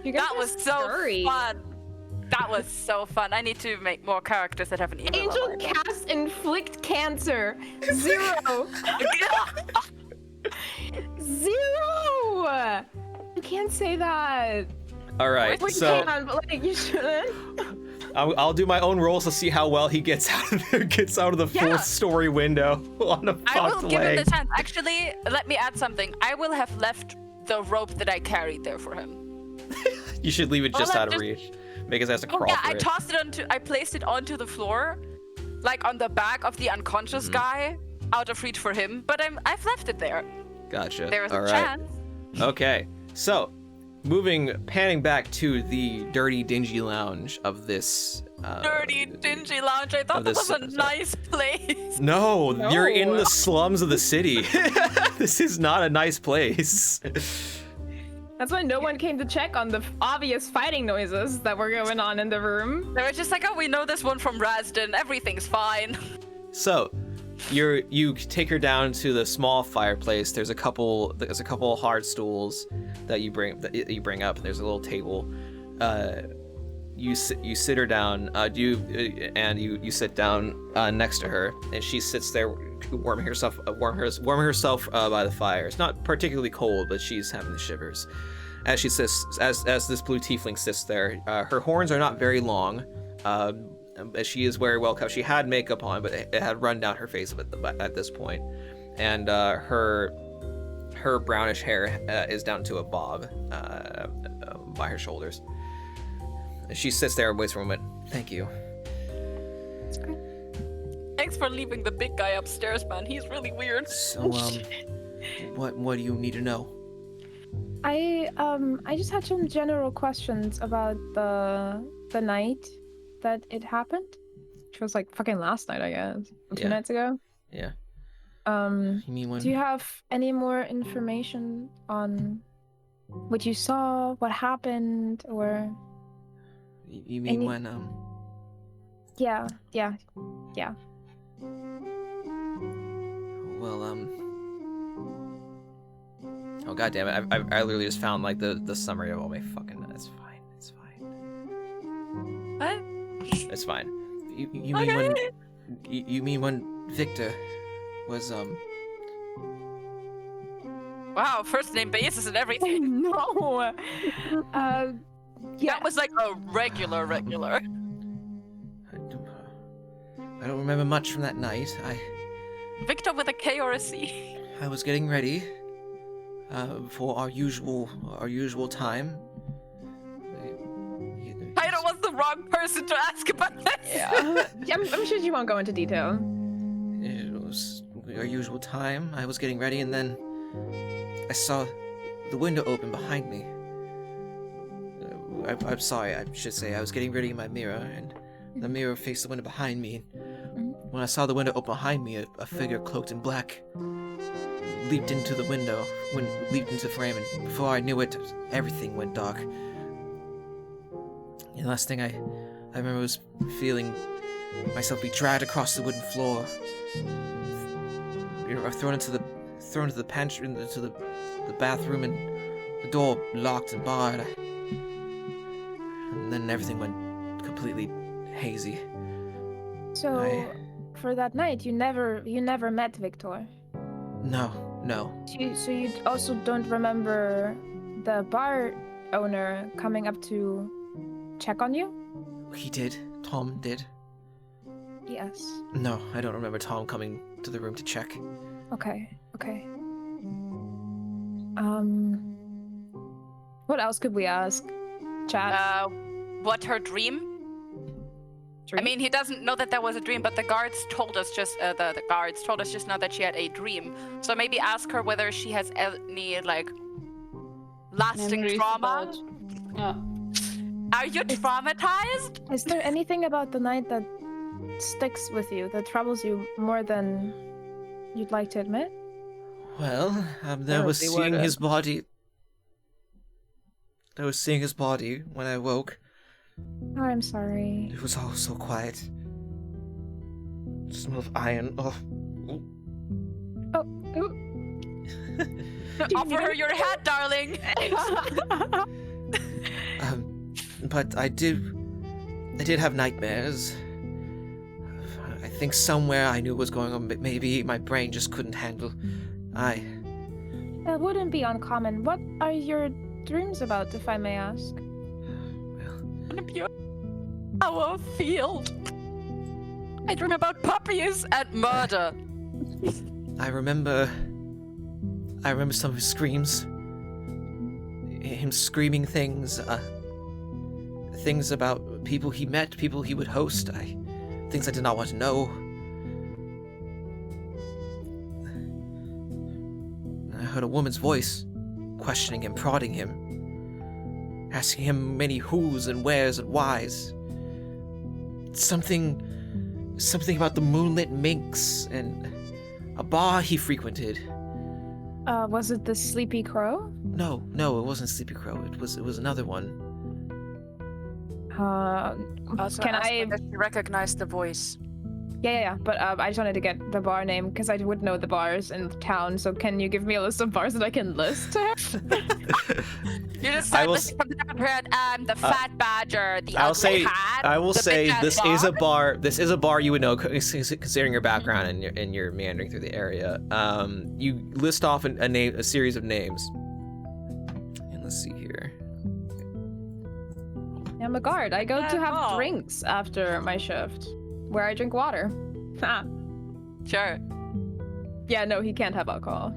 You guys That are was so scary. fun. That was so fun. I need to make more characters that have an email. Angel cast inflict cancer. 0. 0. You can't say that. Alright, Well, you so can, but like you shouldn't. I'll do my own rolls to see how well he gets out of the Yeah. 4th-story window on a I will fucked give him leg. the chance. Actually, let me add something. I will have left the rope that I carried there for him. You should leave it just Well, out of just- reach. Make his ass to crawl Yeah, for it. I placed it onto the floor, like on the back of the unconscious guy, out of reach for him. But I've left it there. Gotcha. There is a All right. chance. Okay, so panning back to the dirty, dingy lounge of this. Dirty, dingy lounge. I thought of that this was a setup. nice place. No, you're in the slums of the city. This is not a nice place. That's why no one came to check on the obvious fighting noises that were going on in the room. They were just like, oh, we know this one from Rasden. Everything's fine. So, you take her down to the small fireplace. There's a couple hard stools that you bring up. There's a little table. you sit her down. You sit down next to her, and she sits there warming herself by the fire. It's not particularly cold, but she's having the shivers. As she sits, as this blue tiefling sits there, her horns are not very long. She is very well kept. She had makeup on, but it had run down her face at this point, and her brownish hair is down to a bob by her shoulders. She sits there and waits for a moment. Thank you. Thanks for leaving the big guy upstairs, man. He's really weird. So, what do you need to know? I just had some general questions about the night that it happened. Which was like fucking last night, I guess. 2 nights ago. Yeah. You mean when? Do you have any more information on what you saw, what happened, or? You mean when? Yeah. Well, oh god damn it! I literally just found like the summary of all my fucking. It's fine. What? It's fine. You mean when? You mean when Victor was Wow, first name basis and everything. No. Yeah. That was like a regular. I don't remember much from that night. Victor with a K or a C. I was getting ready for our usual time. Hyder was the wrong person to ask about this. Yeah, I'm sure you won't go into detail. It was our usual time. I was getting ready, and then I saw the window open behind me. I'm sorry, I should say I was getting ready in my mirror, and the mirror faced the window behind me. When I saw the window open behind me, a figure cloaked in black leaped into the window, leaped into the frame, and before I knew it, everything went dark. And the last thing I remember was feeling myself be dragged across the wooden floor, thrown into the pantry, into the bathroom, and the door locked and barred. And then everything went completely hazy. So, for that night, you never met Victor? No. So you also don't remember the bar owner coming up to check on you? He did. Tom did. Yes. No, I don't remember Tom coming to the room to check. Okay. What else could we ask? Chat? What her dream? I mean, he doesn't know that was a dream, but the guards told us just now that she had a dream. So maybe ask her whether she has any like lasting Memories trauma. about- Yeah. Are you traumatized? Is there anything about the night that sticks with you, that troubles you more than you'd like to admit? Well, there was seeing his body. I was seeing his body when I woke. Oh, I'm sorry. It was all so quiet. Smell of iron. Oh. Offer her your hat, darling. But I did have nightmares. I think somewhere I knew what was going on, but maybe my brain just couldn't handle. That wouldn't be uncommon. What are your dreams about, if I may ask? Our field. I dream about puppies and murder. I remember some of his screams. Him screaming things about people he met, people he would host. Things I did not want to know. I heard a woman's voice questioning him, prodding him, asking him many who's and where's and why's. Something about the moonlit minx and a bar he frequented. Was it the Sleepy Crow? No, it wasn't Sleepy Crow. It was another one. Also Can ask I whether she recognized the voice? Yeah. But I just wanted to get the bar name because I would know the bars in town. So can you give me a list of bars that I can list to him? You just I said will this from the top of your head. The Fat Badger, the I'll Ugly say Hat. I will the say Big Ass this Bar. is a bar. This is a bar you would know considering your background and your meandering through the area. You list off a series of names. And let's see here. I'm a guard. I go to have Oh. drinks after my shift, where I drink water. Ha. Sure. Yeah, no, he can't have alcohol.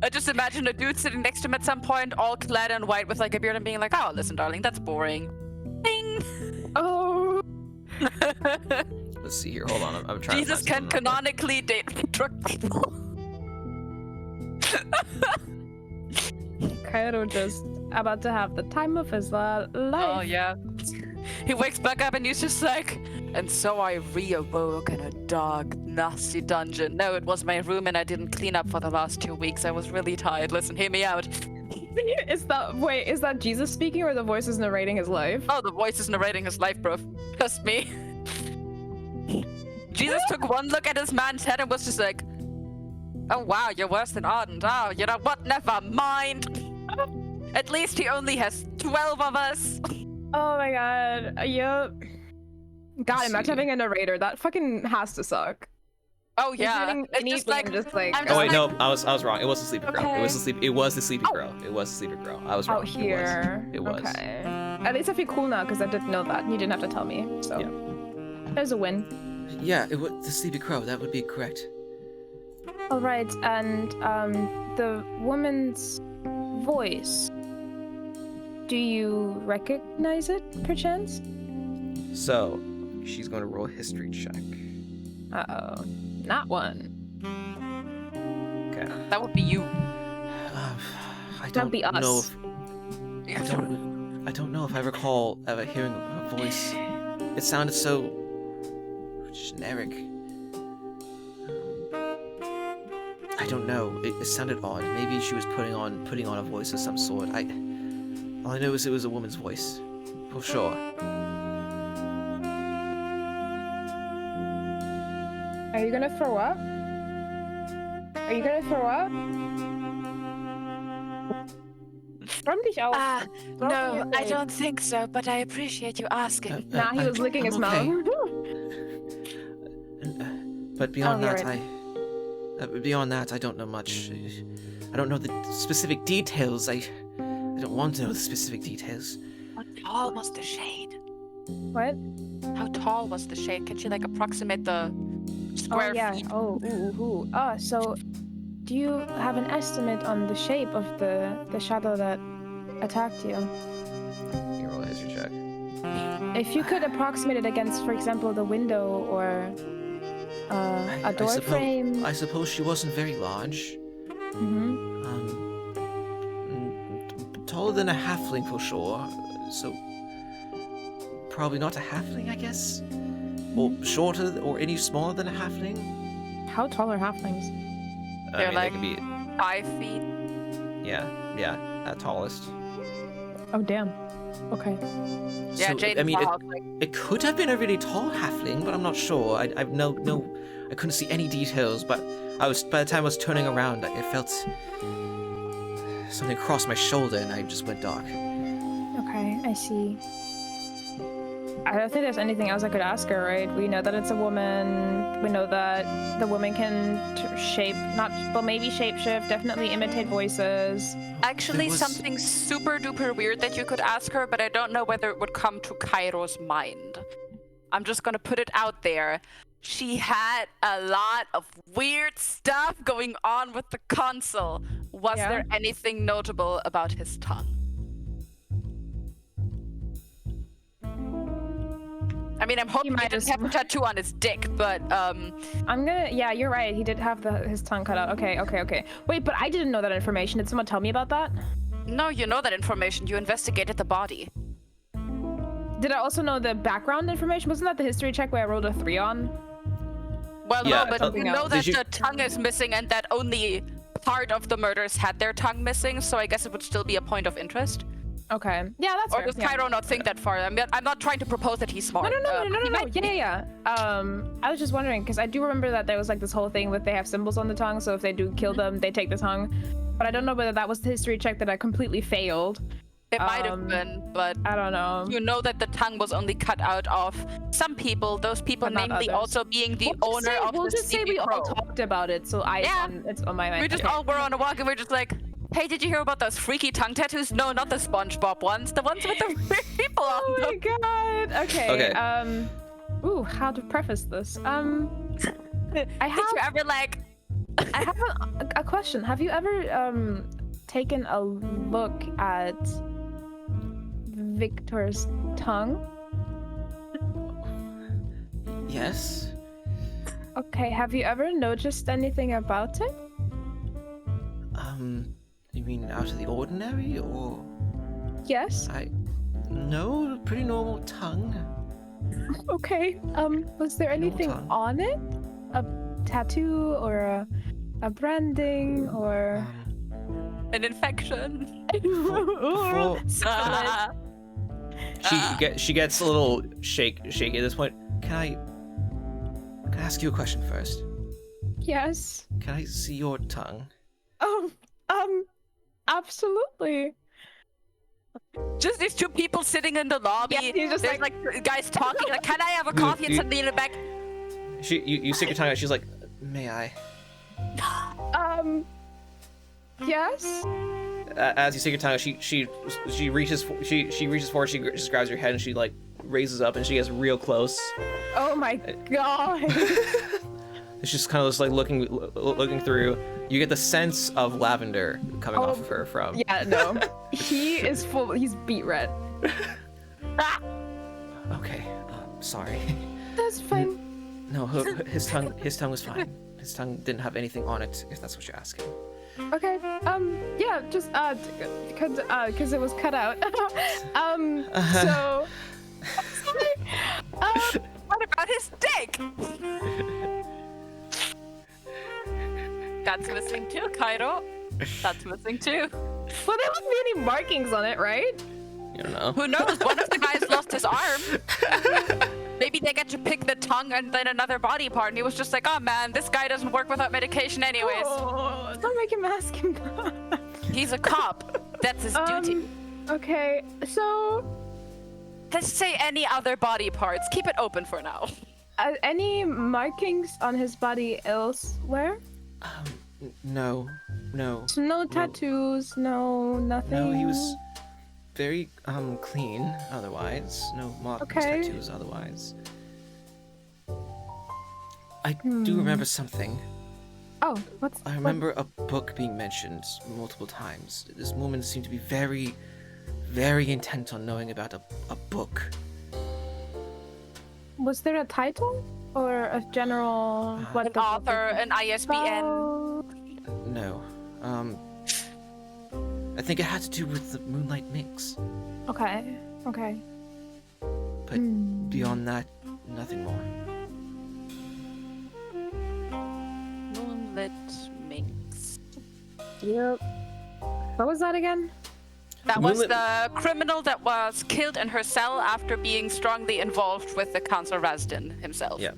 I just imagine a dude sitting next to him at some point, all clad in white with like a beard and being like, oh, listen, darling, that's boring. Ding! Oh. Let's see here. Hold on. I'm trying. Jesus to can find something real quick. canonically date drug people. Cairo just about to have the time of his life. Oh, yeah. He wakes back up and he's just like, and so I reawoke in a dark, nasty dungeon. No, it was my room and I didn't clean up for the last 2 weeks. I was really tired. Listen, hear me out. Is that Jesus speaking or the voice is narrating his life? Oh, the voice is narrating his life, bro. Trust me. Jesus took one look at his man's head and was just like, oh wow, you're worse than Ardent. Oh, you know what? Never mind. At least he only has 12 of us. Oh my god. Yep. God, imagine having a narrator. That fucking has to suck. Oh yeah. Getting It's just like, I'm just like I'm Oh wait, just no, I was wrong. It was the sleepy girl. Okay. It was the sleepy girl. It was the sleepy girl. I was wrong. out here. It was. Okay. At least I feel cool now because I didn't know that. You didn't have to tell me. So there's a win. Yeah, it was the sleepy crow. That would be correct. All right, and the woman's voice. Do you recognize it, perchance? So, she's going to roll a history check. Uh-oh. Not one. Okay. that would be you. I That'd don't be us. know if I don't know if I recall ever hearing her voice. It sounded so generic. I don't know. It sounded odd. Maybe she was putting on a voice of some sort. All I know is it was a woman's voice, for sure. Are you gonna throw up? Are you gonna throw up? Räum dich auf. No, I don't think so, but I appreciate you asking. Nah, he was licking his okay. mouth. But beyond Oh, that, you're beyond that, I don't know much. I don't know the specific details. I don't want to know the specific details. How tall was the shade? What? How tall was the shade? Can she like approximate the square Oh, yeah. feet? Oh, ooh. Oh, so do you have an estimate on the shape of the shadow that attacked you? You roll a history check. If you could approximate it against, for example, the window or a door frame. I suppose she wasn't very large. Mm-hmm. Taller than a halfling for sure. So probably not a halfling, I guess. Or shorter, or any smaller than a halfling. How tall are halflings? They're they like- can be. 5 feet. Yeah, at tallest. Oh, damn. Okay. Yeah, So, Jaden's I mean, tall, like, it could have been a really tall halfling, but I'm not sure. I couldn't see any details. But by the time I was turning around, I felt something cross my shoulder, and I just went dark. Okay, I see. I don't think there's anything else I could ask her, right? We know that it's a woman. We know that the woman can maybe shapeshift, definitely imitate voices. actually was- something super duper weird that you could ask her, but I don't know whether it would come to Cairo's mind. I'm just gonna put it out there. She had a lot of weird stuff going on with the consul. Was Yeah. there anything notable about his tongue? I mean, I'm hoping he might didn't have- have a tattoo on his dick, but Yeah, you're right. He did have his tongue cut out. Okay. Wait, but I didn't know that information. Did someone tell me about that? no, you know that information. You investigated the body. Did I also know the background information? Wasn't that the history check where I rolled a 3 on? Well, Yeah, no, but something you know else. that Did you- the tongue is missing and that only part of the murders had their tongue missing, so I guess it would still be a point of interest. Okay. Yeah, that's Or fair. does Yeah. Cairo not think that far? I'm not trying to propose that he's smart. No. Yeah. I was just wondering because I do remember that there was like this whole thing with they have symbols on the tongue, so if they do kill them, they take the tongue. But I don't know whether that was the history check that I completely failed. It might have been, but I don't know. you know that the tongue was only cut out of some people. Those people, But not namely, others. also being the We'll owner of we'll the just say Sleepy we all Crow. talked about it, so it's on my mind. We just Okay. all were on a walk and we're just like, hey, did you hear about those freaky tongue tattoos? No, not the SpongeBob ones. The ones with the weird people on Oh my them. god. Okay. Okay. Ooh, how to preface this? I Did you ever like? I have a question. Have you ever taken a look at Victor's tongue? Yes. Okay. Have you ever noticed anything about it? You mean out of the ordinary, or Yes. no, pretty normal tongue. Okay. Was there anything tongue. on it? A tattoo or a branding or? An infection. Before- Ah. She gets a little shaky at this point. Can I ask you a question first? Yes. Can I see your tongue? Absolutely. Just these two people sitting in the lobby. Yeah, he's just There's like guys talking. Like, can I have a coffee? And you- somebody in the back. You stick your tongue out. She's like, may I? Yes. As you stick your tongue out, she reaches forward. She just grabs your head and she like raises up and she gets real close. Oh my god. It's just kind of just like looking through. You get the sense of lavender coming off of her from. Yeah, no. He is full. He's beet red. Okay, sorry. That's fine. No, his tongue was fine. His tongue didn't have anything on it, if that's what you're asking. Okay. Yeah, just because it was cut out. So. What about his dick? That's missing too, Cairo. That's missing too. Well, there wouldn't be any markings on it, right? You don't know. Who knows? One of the guys lost his arm. Maybe they get to pick the tongue and then another body part, and he was just like, "Oh man, this guy doesn't work without medication, anyways." Oh, don't make him ask him that. He's a cop. That's his duty. Okay, so Let's say any other body parts. Keep it open for now. any markings on his body elsewhere? No. So no tattoos, no nothing. No, he was very clean otherwise. No markings, Okay. tattoos otherwise. I do remember something. Oh, what's? I remember a book being mentioned multiple times. This woman seemed to be very, very intent on knowing about a book. Was there a title or a general? What An the book author, is an ISBN. about? No. I think it had to do with the Moonlight Minx. Okay. But beyond that, nothing more. Moonlit Minx. Yep. What was that again? That was Moonlit- the criminal that was killed in her cell after being strongly involved with the Council Rasdin himself. Yeah.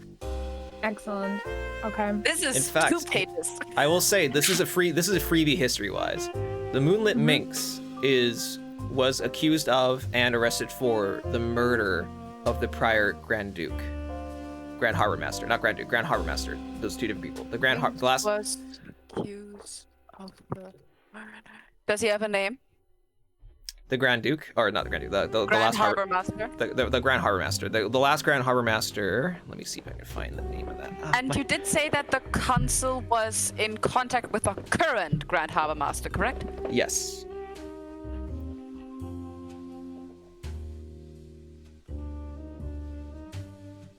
Excellent. Okay. This is In fact, 2 pages. I will say this is a freebie history-wise. The Moonlit Minx was accused of and arrested for the murder of the prior Grand Harbor Master, not Grand Duke, Grand Harbor Master. Those two different people. The last. Was accused of the murder. Does he have a name? The Grand Duke, or not the Grand Duke, the Grand last Harbor Master. the Grand Harbor Master, the last Grand Harbor Master. Let me see if I can find the name of that. And you did say that the council was in contact with the current Grand Harbor Master, correct? Yes.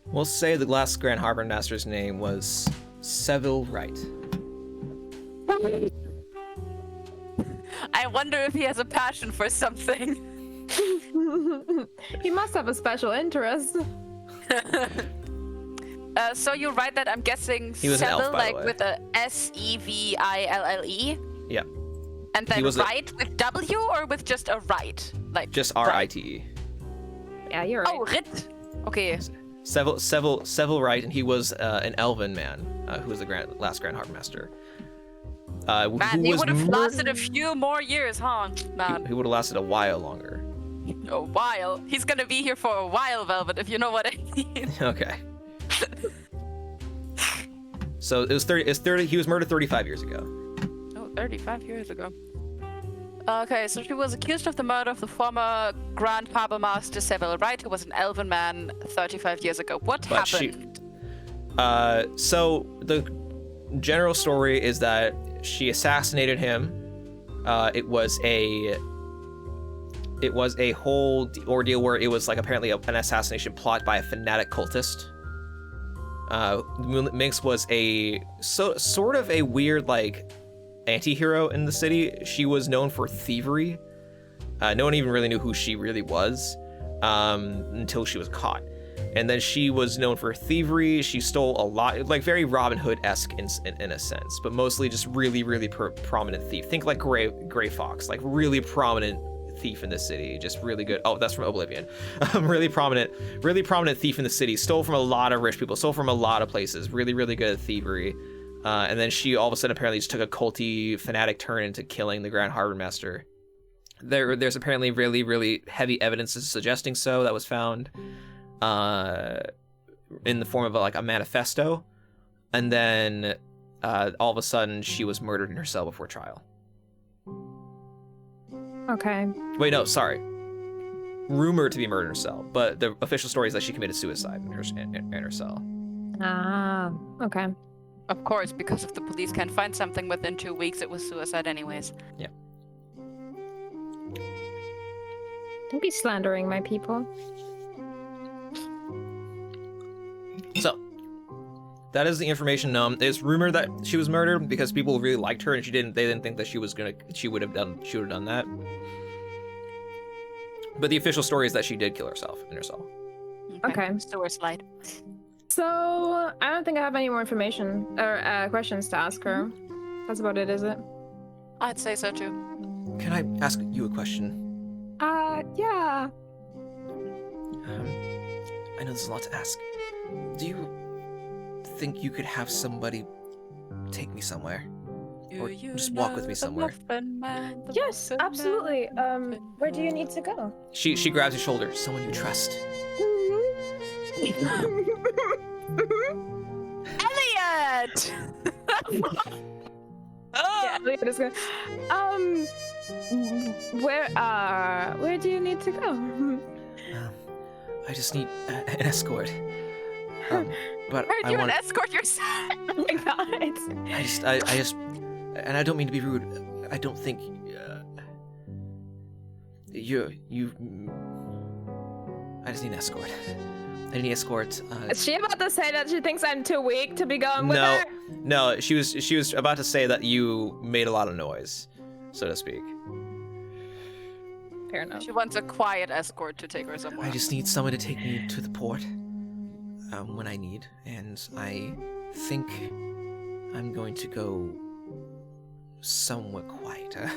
We'll say the last Grand Harbor Master's name was Seville Wright. I wonder if he has a passion for something. He must have a special interest. So you write that, I'm guessing, He was an elf, Seville, by the like way. with a Seville. Yeah. And then was right with W or with just a right? Like just R-I-T-E. Yeah, you're right. Oh, Rit. Okay. Seville Wright, and he was an elven man who was the last Grand Harbor Master. Man, who he was would have mur- lasted a few more years, huh? Man, He would have lasted a while longer. a while. He's gonna be here for a while, Velvet, if you know what I mean. Okay. So it was 30. He was murdered 35 years ago. Oh, 35 years ago. Okay, so she was accused of the murder of the former Grand Harbor Master Seville Wright, who was an elven man 35 years ago. What But happened? So the general story is that she assassinated him. It was a whole ordeal where it was like apparently an assassination plot by a fanatic cultist. Minx was sort of a weird like anti-hero in the city. She was known for thievery. No one even really knew who she really was until she was caught. And then she was known for thievery. She stole a lot, like very Robin Hood-esque in a sense, but mostly just really, really prominent thief. Think like Gray Fox, like really prominent thief in the city, just really good. Oh, that's from Oblivion. Really prominent thief in the city. Stole from a lot of rich people. Stole from a lot of places. Really, really good at thievery. And then she all of a sudden apparently just took a culty fanatic turn into killing the Grand Harbor Master. There's apparently really, really heavy evidence suggesting so that was found in the form of a manifesto. And then all of a sudden she was murdered in her cell before trial. Okay. Wait, no, sorry. Rumored to be murdered in her cell, but the official story is that she committed suicide in her cell. Ah, okay. Of course, because if the police can't find something within 2 weeks, it was suicide anyways. Yeah. Don't be slandering my people. So, that is the information known. It's rumored that she was murdered because people really liked her, and they didn't think that she would have done that. But the official story is that she did kill herself in her cell. Okay. Suicide. So, I don't think I have any more information or questions to ask her. That's about it, is it? I'd say so too. Can I ask you a question? Yeah. I know there's a lot to ask. Do you think you could have somebody take me somewhere? Or just walk with me somewhere? Yes, absolutely. Where do you need to go? She grabs your shoulder. Someone you trust. Elliot! Yeah, Elliot is gonna. Where do you need to go? I just need an escort. But Heard I you want. an escort yourself? Oh my god. I just, and I don't mean to be rude. I don't think you. I just need an escort. I need an escort. Is she about to say that she thinks I'm too weak to be going with her? No. She was about to say that you made a lot of noise, so to speak. Fair enough. She wants a quiet escort to take her somewhere. I just need someone to take me to the port when I need, and I think I'm going to go somewhere quieter.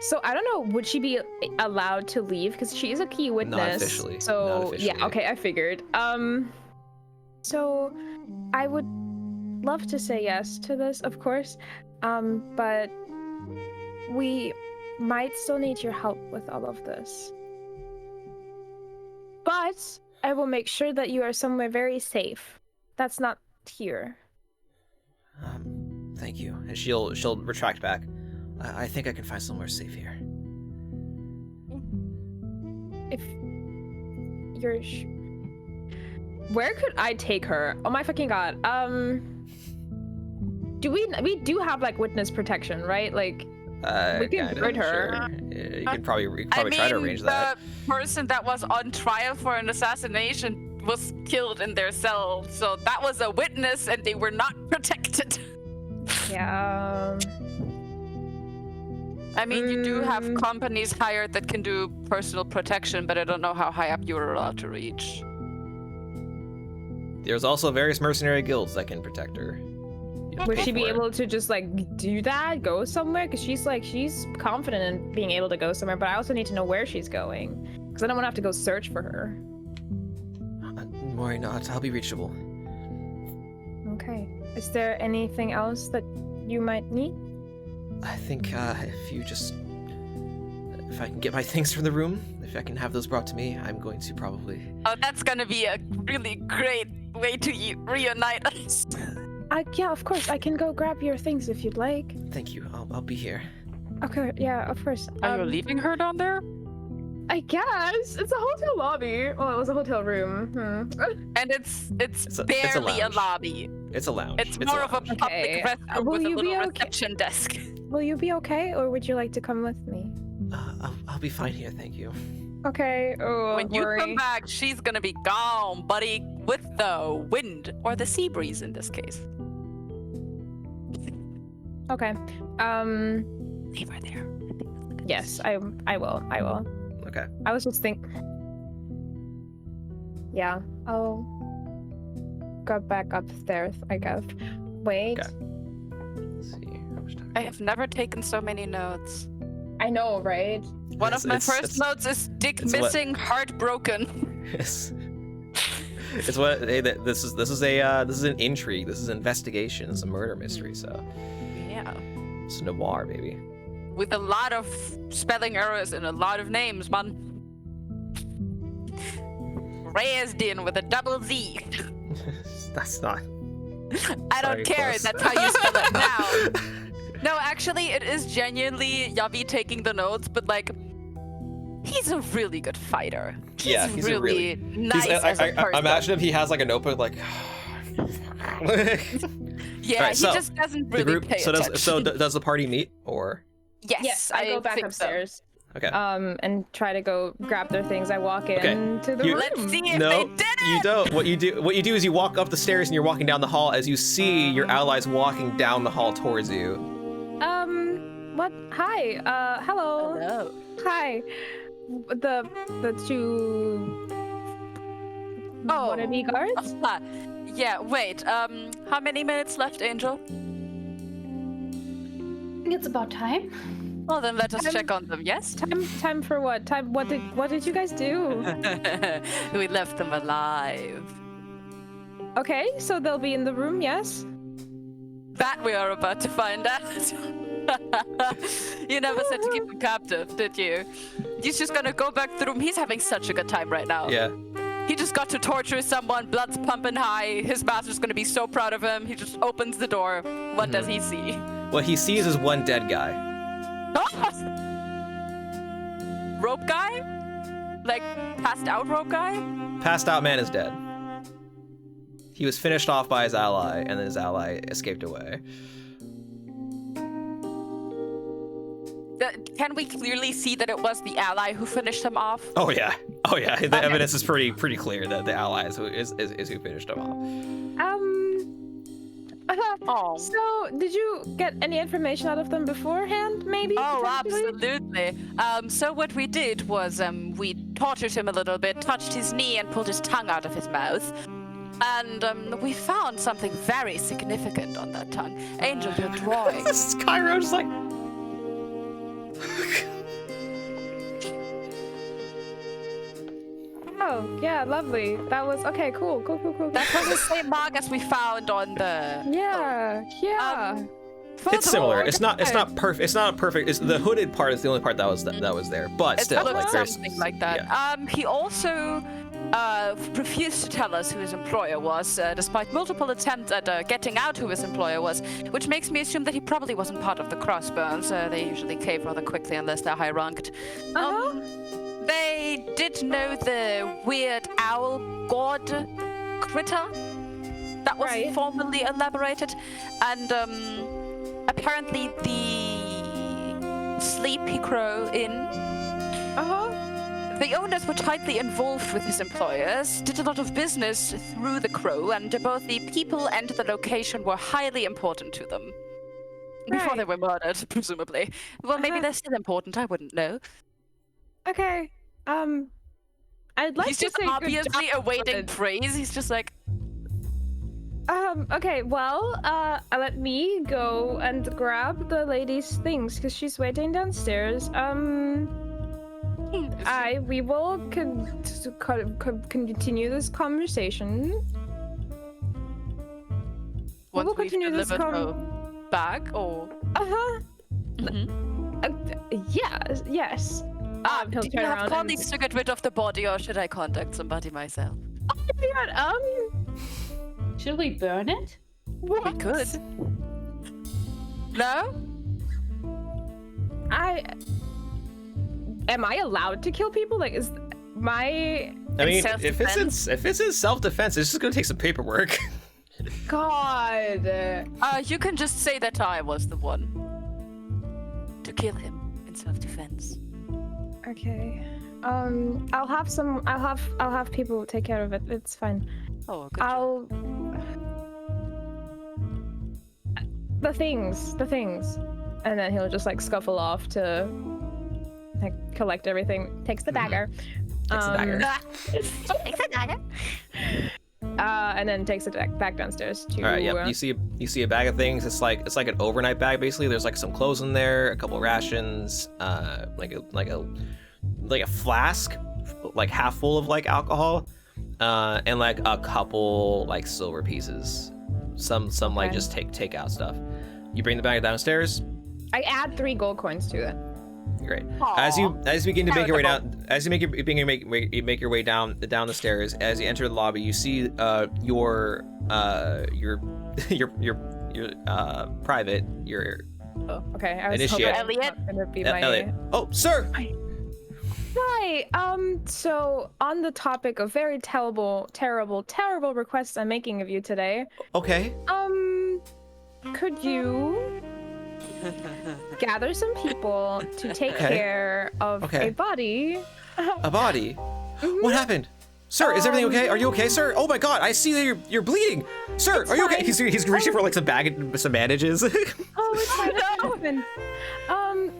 So I don't know, would she be allowed to leave? Because she is a key witness. Not officially. So Not officially. yeah, okay, I figured. So I would love to say yes to this, of course. But we might still need your help with all of this. But I will make sure that you are somewhere very safe. That's not here. Thank you. And she'll retract back. I think I can find somewhere safe here. If you're where could I take her? Oh my fucking god. We do have like witness protection, right? Like we can hurt her. Sure. You can probably try to arrange that. The person that was on trial for an assassination was killed in their cell, so that was a witness and they were not protected. Yeah. I mean, you do have companies hired that can do personal protection, but I don't know how high up you're allowed to reach. There's also various mercenary guilds that can protect her. Would Pay she be for it. able to just like do that, go somewhere? Because she's confident in being able to go somewhere, but I also need to know where she's going. Because I don't want to have to go search for her. Worry not, I'll be reachable. Okay. Is there anything else that you might need? I think if I can get my things from the room, if I can have those brought to me, I'm going to probably. Oh, that's gonna be a really great way to reunite us. Yeah, of course. I can go grab your things if you'd like. Thank you. I'll be here. Okay, yeah, of course. Are you leaving her down there? I guess it's a hotel lobby. Well, it was a hotel room. And it's a barely a lounge. lobby. It's a lounge. It's more of a lounge. Okay. public restroom Will with a you be little okay? reception desk. Will you be okay, or would you like to come with me? I'll be fine here, thank you. Okay. Oh, When you worry. come back, she's gonna be gone, buddy, with the wind or the sea breeze in this case. Okay. Leave her there. Yes, I will. I will. Okay. I was just think. Yeah, I'll go back upstairs, I guess. Wait. Okay. Let's see. How much time? I have never taken so many notes. I know, right? One of my It's- first it's- notes is dick it's what- missing, heart broken. It's what hey, this is an intrigue. This is an investigation. It's a murder mystery. So Yeah. it's noir, baby. With a lot of spelling errors and a lot of names, man. Raised with a double Z. That's not. I Sorry, don't care. close. That's how you spell it now. No, actually, it is genuinely Yavi taking the notes, but like, he's a really good fighter. Yeah, he's a really nice as a person. imagine if he has like a notebook, like. Yeah, Alright, he so, just doesn't the really group. pay So attention. does the party meet or? Yes, Yes, I go back think so. upstairs. Okay. And try to go grab their things. I walk into the You- room. Let's see if No, they did it. you don't. What you do is you walk up the stairs and you're walking down the hall as you see your allies walking down the hall towards you. What? Hi. Hello. Hello. Hi. The two Oh. wannabe guards? Yeah, wait. How many minutes left, Angel? I think it's about time. Well, then let us Um, check on them. Yes. Time for what? Time. What did you guys do? We left them alive. Okay, so they'll be in the room. Yes. That we are about to find out. You never said to keep him captive, did you? He's just gonna go back through him. He's having such a good time right now. Yeah. He just got to torture someone, blood's pumping high. His master's gonna be so proud of him. He just opens the door. What does he see? What he sees is one dead guy. Rope guy? Like, passed out rope guy? Passed out man is dead. He was finished off by his ally, and then his ally escaped away. Can we clearly see that it was the ally who finished him off? Oh yeah. The evidence is pretty clear that the ally is who finished him off. Oh. So, did you get any information out of them beforehand? Maybe. Oh, potentially? absolutely. So what we did was we tortured him a little bit, touched his knee, and pulled his tongue out of his mouth. And we found something very significant on that tongue. Angel, you're drawing. This Cairo's like. Oh, yeah, lovely. That was okay. Cool. That was the same mark as we found on the. Yeah. It's similar. Furthermore, It's not perfect. It's not perfect. It's the hooded part is the only part that was there. But It still, looks like there's something like that. yeah. He also refused to tell us who his employer was, despite multiple attempts at getting out who his employer was, which makes me assume that he probably wasn't part of the Crossbones. They usually cave rather quickly unless they're high ranked. They did know the weird owl god critter that was Right. formally elaborated, and apparently the Sleepy Crow Inn. The owners were tightly involved with his employers, did a lot of business through the Crow, and both the people and the location were highly important to them. Before Right. they were murdered, presumably. Well, maybe Uh-huh. they're still important, I wouldn't know. Okay. I'd like He's to just say good obviously job, awaiting but- praise. He's just like, Okay, well, let me go and grab the lady's things because she's waiting downstairs. We will continue this conversation. Once will we've continue this delivered her bag, or yes. He'll do you turn have around colleagues to get rid of the body, or should I contact somebody myself? Should we burn it? We could. No? Am I allowed to kill people? Like, is my... I mean, if self-defense? it's in self-defense, it's just gonna take some paperwork. God. You can just say that I was the one to kill him in self-defense. Okay. I'll have people take care of it. It's fine. Oh, good job. The things. And then he'll just like scuffle off to like collect everything. Takes the dagger. Takes the dagger. Takes the dagger. And then takes it back downstairs to. All right. Yep. You see a bag of things. It's like an overnight bag basically. There's like some clothes in there, a couple of rations, like a flask, like half full of like alcohol, and like a couple like silver pieces. Some like just take out stuff. You bring the bag downstairs. I add 3 gold coins to it. Great. Aw. As you begin to make your way Charitable. down, as you make your way down the stairs, as you enter the lobby, you see your private, your Okay, I was Initiate. hoping Elliot? it was gonna be my... Elliot. Oh, sir. Hi. So on the topic of very terrible requests I'm making of you today, Okay. could you gather some people to take Okay. care of Okay. a body? A body. What happened? Sir, is everything okay? Are you okay, sir? Oh my God, I see that you're bleeding. Sir, are you okay? fine. He's reaching for like some bandages. Oh, it's fine. Nothing.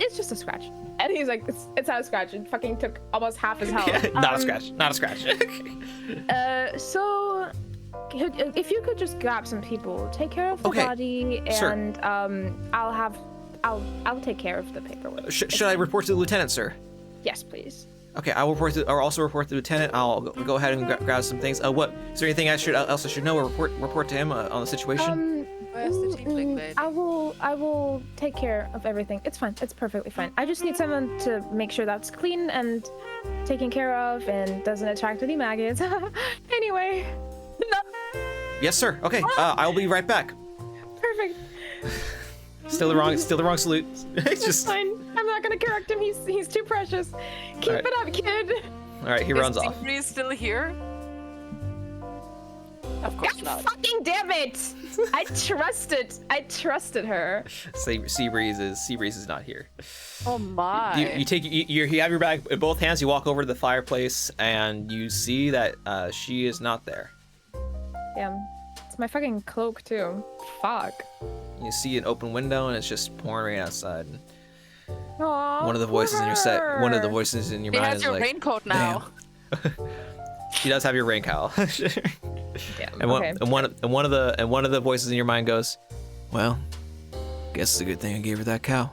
It's just a scratch. And he's like, it's not a scratch. It fucking took almost half his health. Not a scratch. Not a scratch. So if you could just grab some people, take care of the Okay. body, Sure. and I'll take care of the paperwork. Should I report to the lieutenant, sir? Yes, please. Okay, I will also report to the lieutenant. I'll go ahead and grab some things. What is there anything else I should know or report to him on the situation? Where's the tiefling lady? I will take care of everything. It's fine. It's perfectly fine. I just need someone to make sure that's clean and taken care of and doesn't attract any maggots. Anyway. Yes, sir. Okay, I'll be right back. Perfect. Still the wrong salute. It's just all Fine. I'm not gonna correct him. He's too precious. Keep Alright. it up, kid. right. He runs off. Is Digby still here? Of course God not. fucking damn it! I trusted her. Seabreeze is not here. Oh my. You have your bag in both hands. You walk over to the fireplace and you see that she is not there. Damn. It's my fucking cloak too. Fuck. You see an open window and it's just pouring rain outside. Aww, One of the voices in your voices in your He mind has is your like, raincoat now. she does have your rain cowl. Damn. And Okay. one of the voices in your mind goes, well, guess it's a good thing I gave her that cow.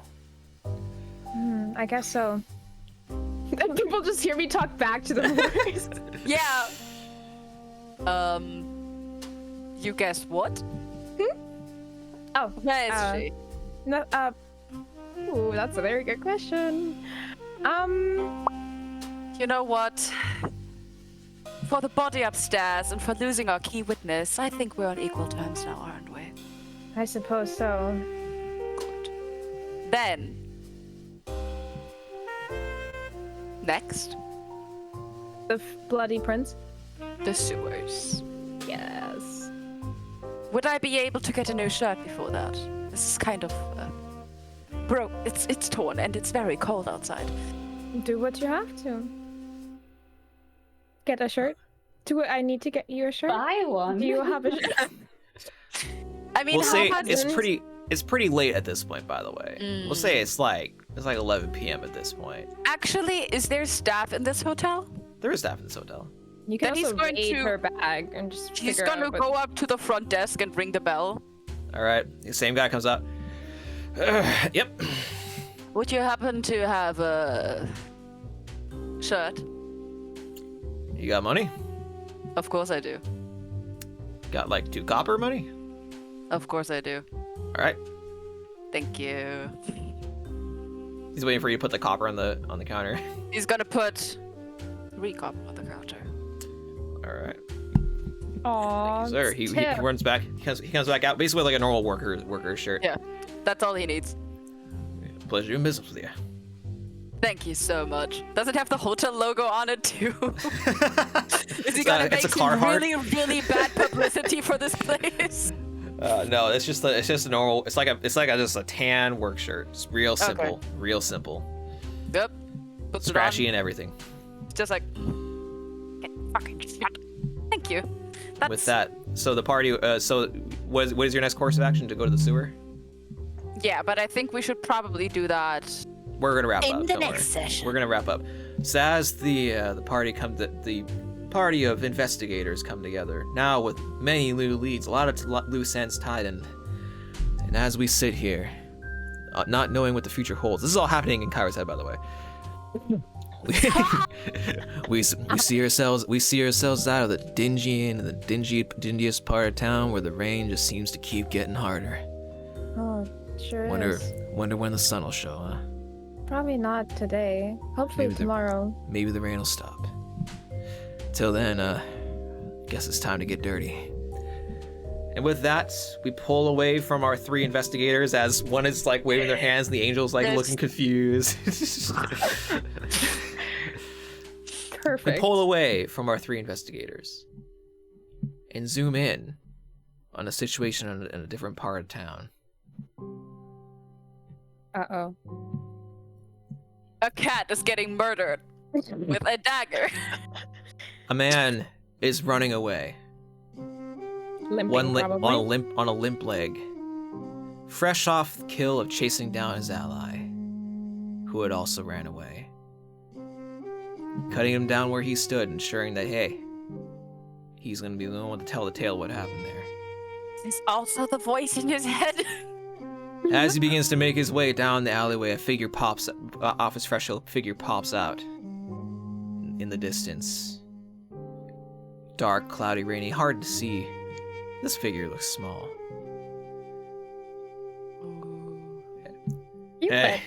I guess so. And people just hear me talk back to the voice. Yeah. You guess what? Oh. Where is she? No, ooh, that's a very good question. You know what? For the body upstairs and for losing our key witness, I think we're on equal terms now, aren't we? I suppose so. Good. Then. Next, The Bloody Prince? the sewers. Yes. Would I be able to get a new shirt before that? This is kind of broke. It's torn and it's very cold outside. Do what you have to. Get a shirt? Do I need to get you a shirt? Buy one. Do you have a shirt? I mean, We'll how say about it's pretty late at this point, by the way. We'll say it's like 11 p.m. at this point. Actually, is there staff in this hotel? There is staff in this hotel. You can Then he's also going raid to- her bag and just He's figure gonna out what- go up to the front desk and ring the bell. All right, the same guy comes up. Yep. Would you happen to have a shirt? You got money? Of course I do. Got like 2 copper money? Of course I do. All right. Thank you. He's waiting for you to put the copper on the counter. He's gonna put 3 copper on the counter. All right. Aw, Sir, he tip. runs back. He comes back out basically like a normal worker shirt. Yeah, that's all he needs. Pleasure doing business with you. Thank you so much. Does it have the hotel logo on it too? Is he gonna It's a make some Carhartt. really, really bad publicity for this place? No, it's just a normal. It's like just a tan work shirt. It's real simple. Okay. Real simple. Yep. Puts Scratchy it on. and everything. It's just like, fucking shut. Thank you. That's... With that, so the party. So what is your next course of action? To go to the sewer? Yeah, but I think we should probably do that We're gonna wrap up. in the don't next worry. session. We're gonna wrap up. So as the party of investigators come together now with many new leads, a lot of loose ends tied, and as we sit here, not knowing what the future holds. This is all happening in Kyra's head, by the way. we see ourselves out of the dingiest part of town where the rain just seems to keep getting harder. Oh, sure Wonder is. when the sun will show, huh? Probably not today. Hopefully Maybe the- tomorrow. Maybe the rain will stop. Till then, guess it's time to get dirty. And with that, we pull away from our 3 investigators as one is like waving their hands, and the angel's like There's- looking confused. We Perfect. pull away from our 3 investigators and zoom in on a situation in a different part of town. Uh-oh. A cat is getting murdered with a dagger. A man is running away. Limping, probably. On a limp leg, fresh off the kill of chasing down his ally, who had also ran away, cutting him down where he stood, ensuring that hey, he's gonna be the one to tell the tale of what happened there. Is also the voice in his head. As he begins to make his way down the alleyway, a figure pops off his fresh figure pops out in the distance. Dark, cloudy, rainy, hard to see. This figure looks small. Hey,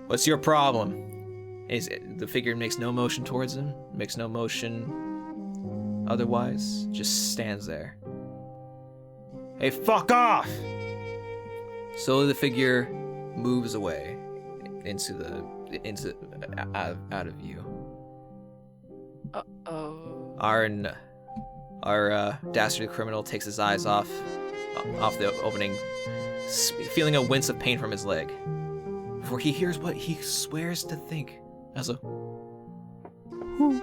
what's your problem? The figure makes no motion towards him, makes no motion otherwise, just stands there. Hey, fuck off! Slowly the figure moves away out of view. Uh-oh. Our dastardly criminal takes his eyes off the opening, feeling a wince of pain from his leg, before he hears what he swears to think as a whoo.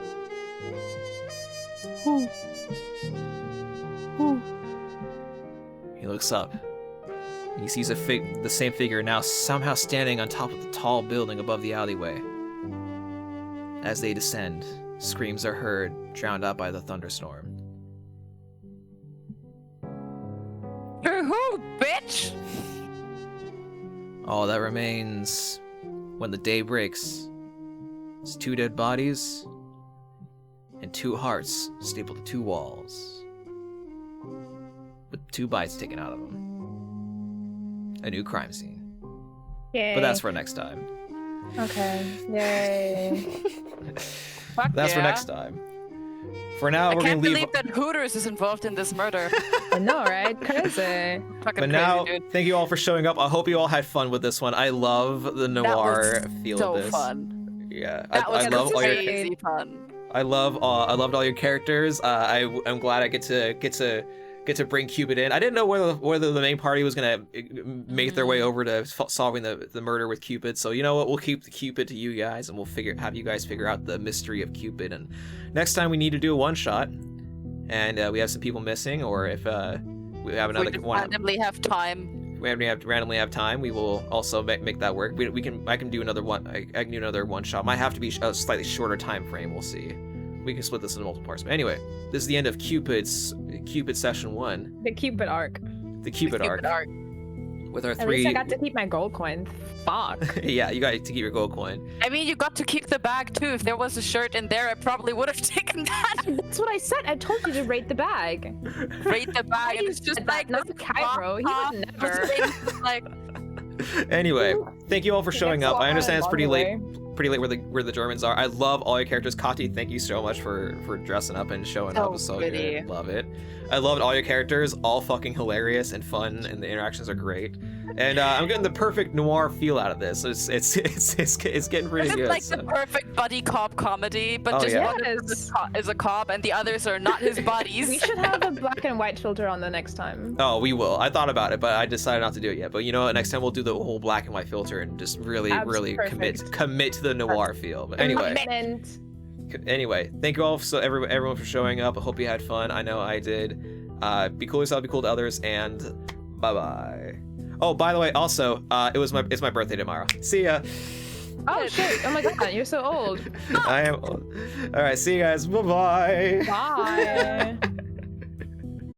He looks up. He sees the same figure now somehow standing on top of the tall building above the alleyway. As they descend, screams are heard, drowned out by the thunderstorm. You're who, bitch? All that remains when the day breaks is 2 dead bodies and 2 hearts stapled to 2 walls, with 2 bites taken out of them. A new crime scene. Yay. But that's for next time. Okay. Yay. Fuck That's for yeah. next time. For now, I we're can't gonna leave. believe that Hooters is involved in this murder. I know, right? Crazy. Fucking But crazy, now, dude. thank you all for showing up. I hope you all had fun with this one. I love the noir That was feel so of this. fun. Yeah, That was I love all your. crazy fun. I loved all your characters. I'm glad I get to bring Cupid in. I didn't know whether the main party was gonna make their way over to solving the murder with Cupid. So you know what? We'll keep the Cupid to you guys, and we'll have you guys figure out the mystery of Cupid. And next time we need to do a one shot, and we have some people missing, or if we have another We just one. randomly have time. We randomly have time. We will also make that work. I can do another one. I can do another one shot. Might have to be a slightly shorter time frame. We'll see. we can split this into multiple parts. But anyway, this is the end of Cupid session 1, The Cupid arc. the Cupid arc, with our At three. least I got to keep my gold coin. Fuck. Yeah, you got to keep your gold coin. I mean, you got to keep the bag too. If there was a shirt in there, I probably would have taken that. That's what I said. I told you to rate the bag. Rate the bag, and you it's just said that, like not this Cairo. He crop would top, never. just like Anyway, thank you all for showing up. I understand it's pretty late. Way. Pretty late where the Germans are. I love all your characters. Kati, thank you so much for dressing up and showing up. So It's so pretty. good. Love it. I loved all your characters. All fucking hilarious and fun, and the interactions are great. And I'm getting the perfect noir feel out of this. It's getting pretty this good. is like so. the perfect buddy cop comedy, but Oh, just yeah. one is a cop and the others are not his buddies. We should have a black and white filter on the next time. Oh, we will. I thought about it, but I decided not to do it yet. But you know what? Next time we'll do the whole black and white filter and just really Perfect. commit to the noir feel. But anyway. Commitment. Anyway, thank you all everyone for showing up. I hope you had fun. I know I did. Be cool to yourself, be cool to others, and bye. Oh, by the way, also, it's my birthday tomorrow. See ya. Oh shit! Oh my god, you're so old. I am old. All right, see you guys. Bye. Bye.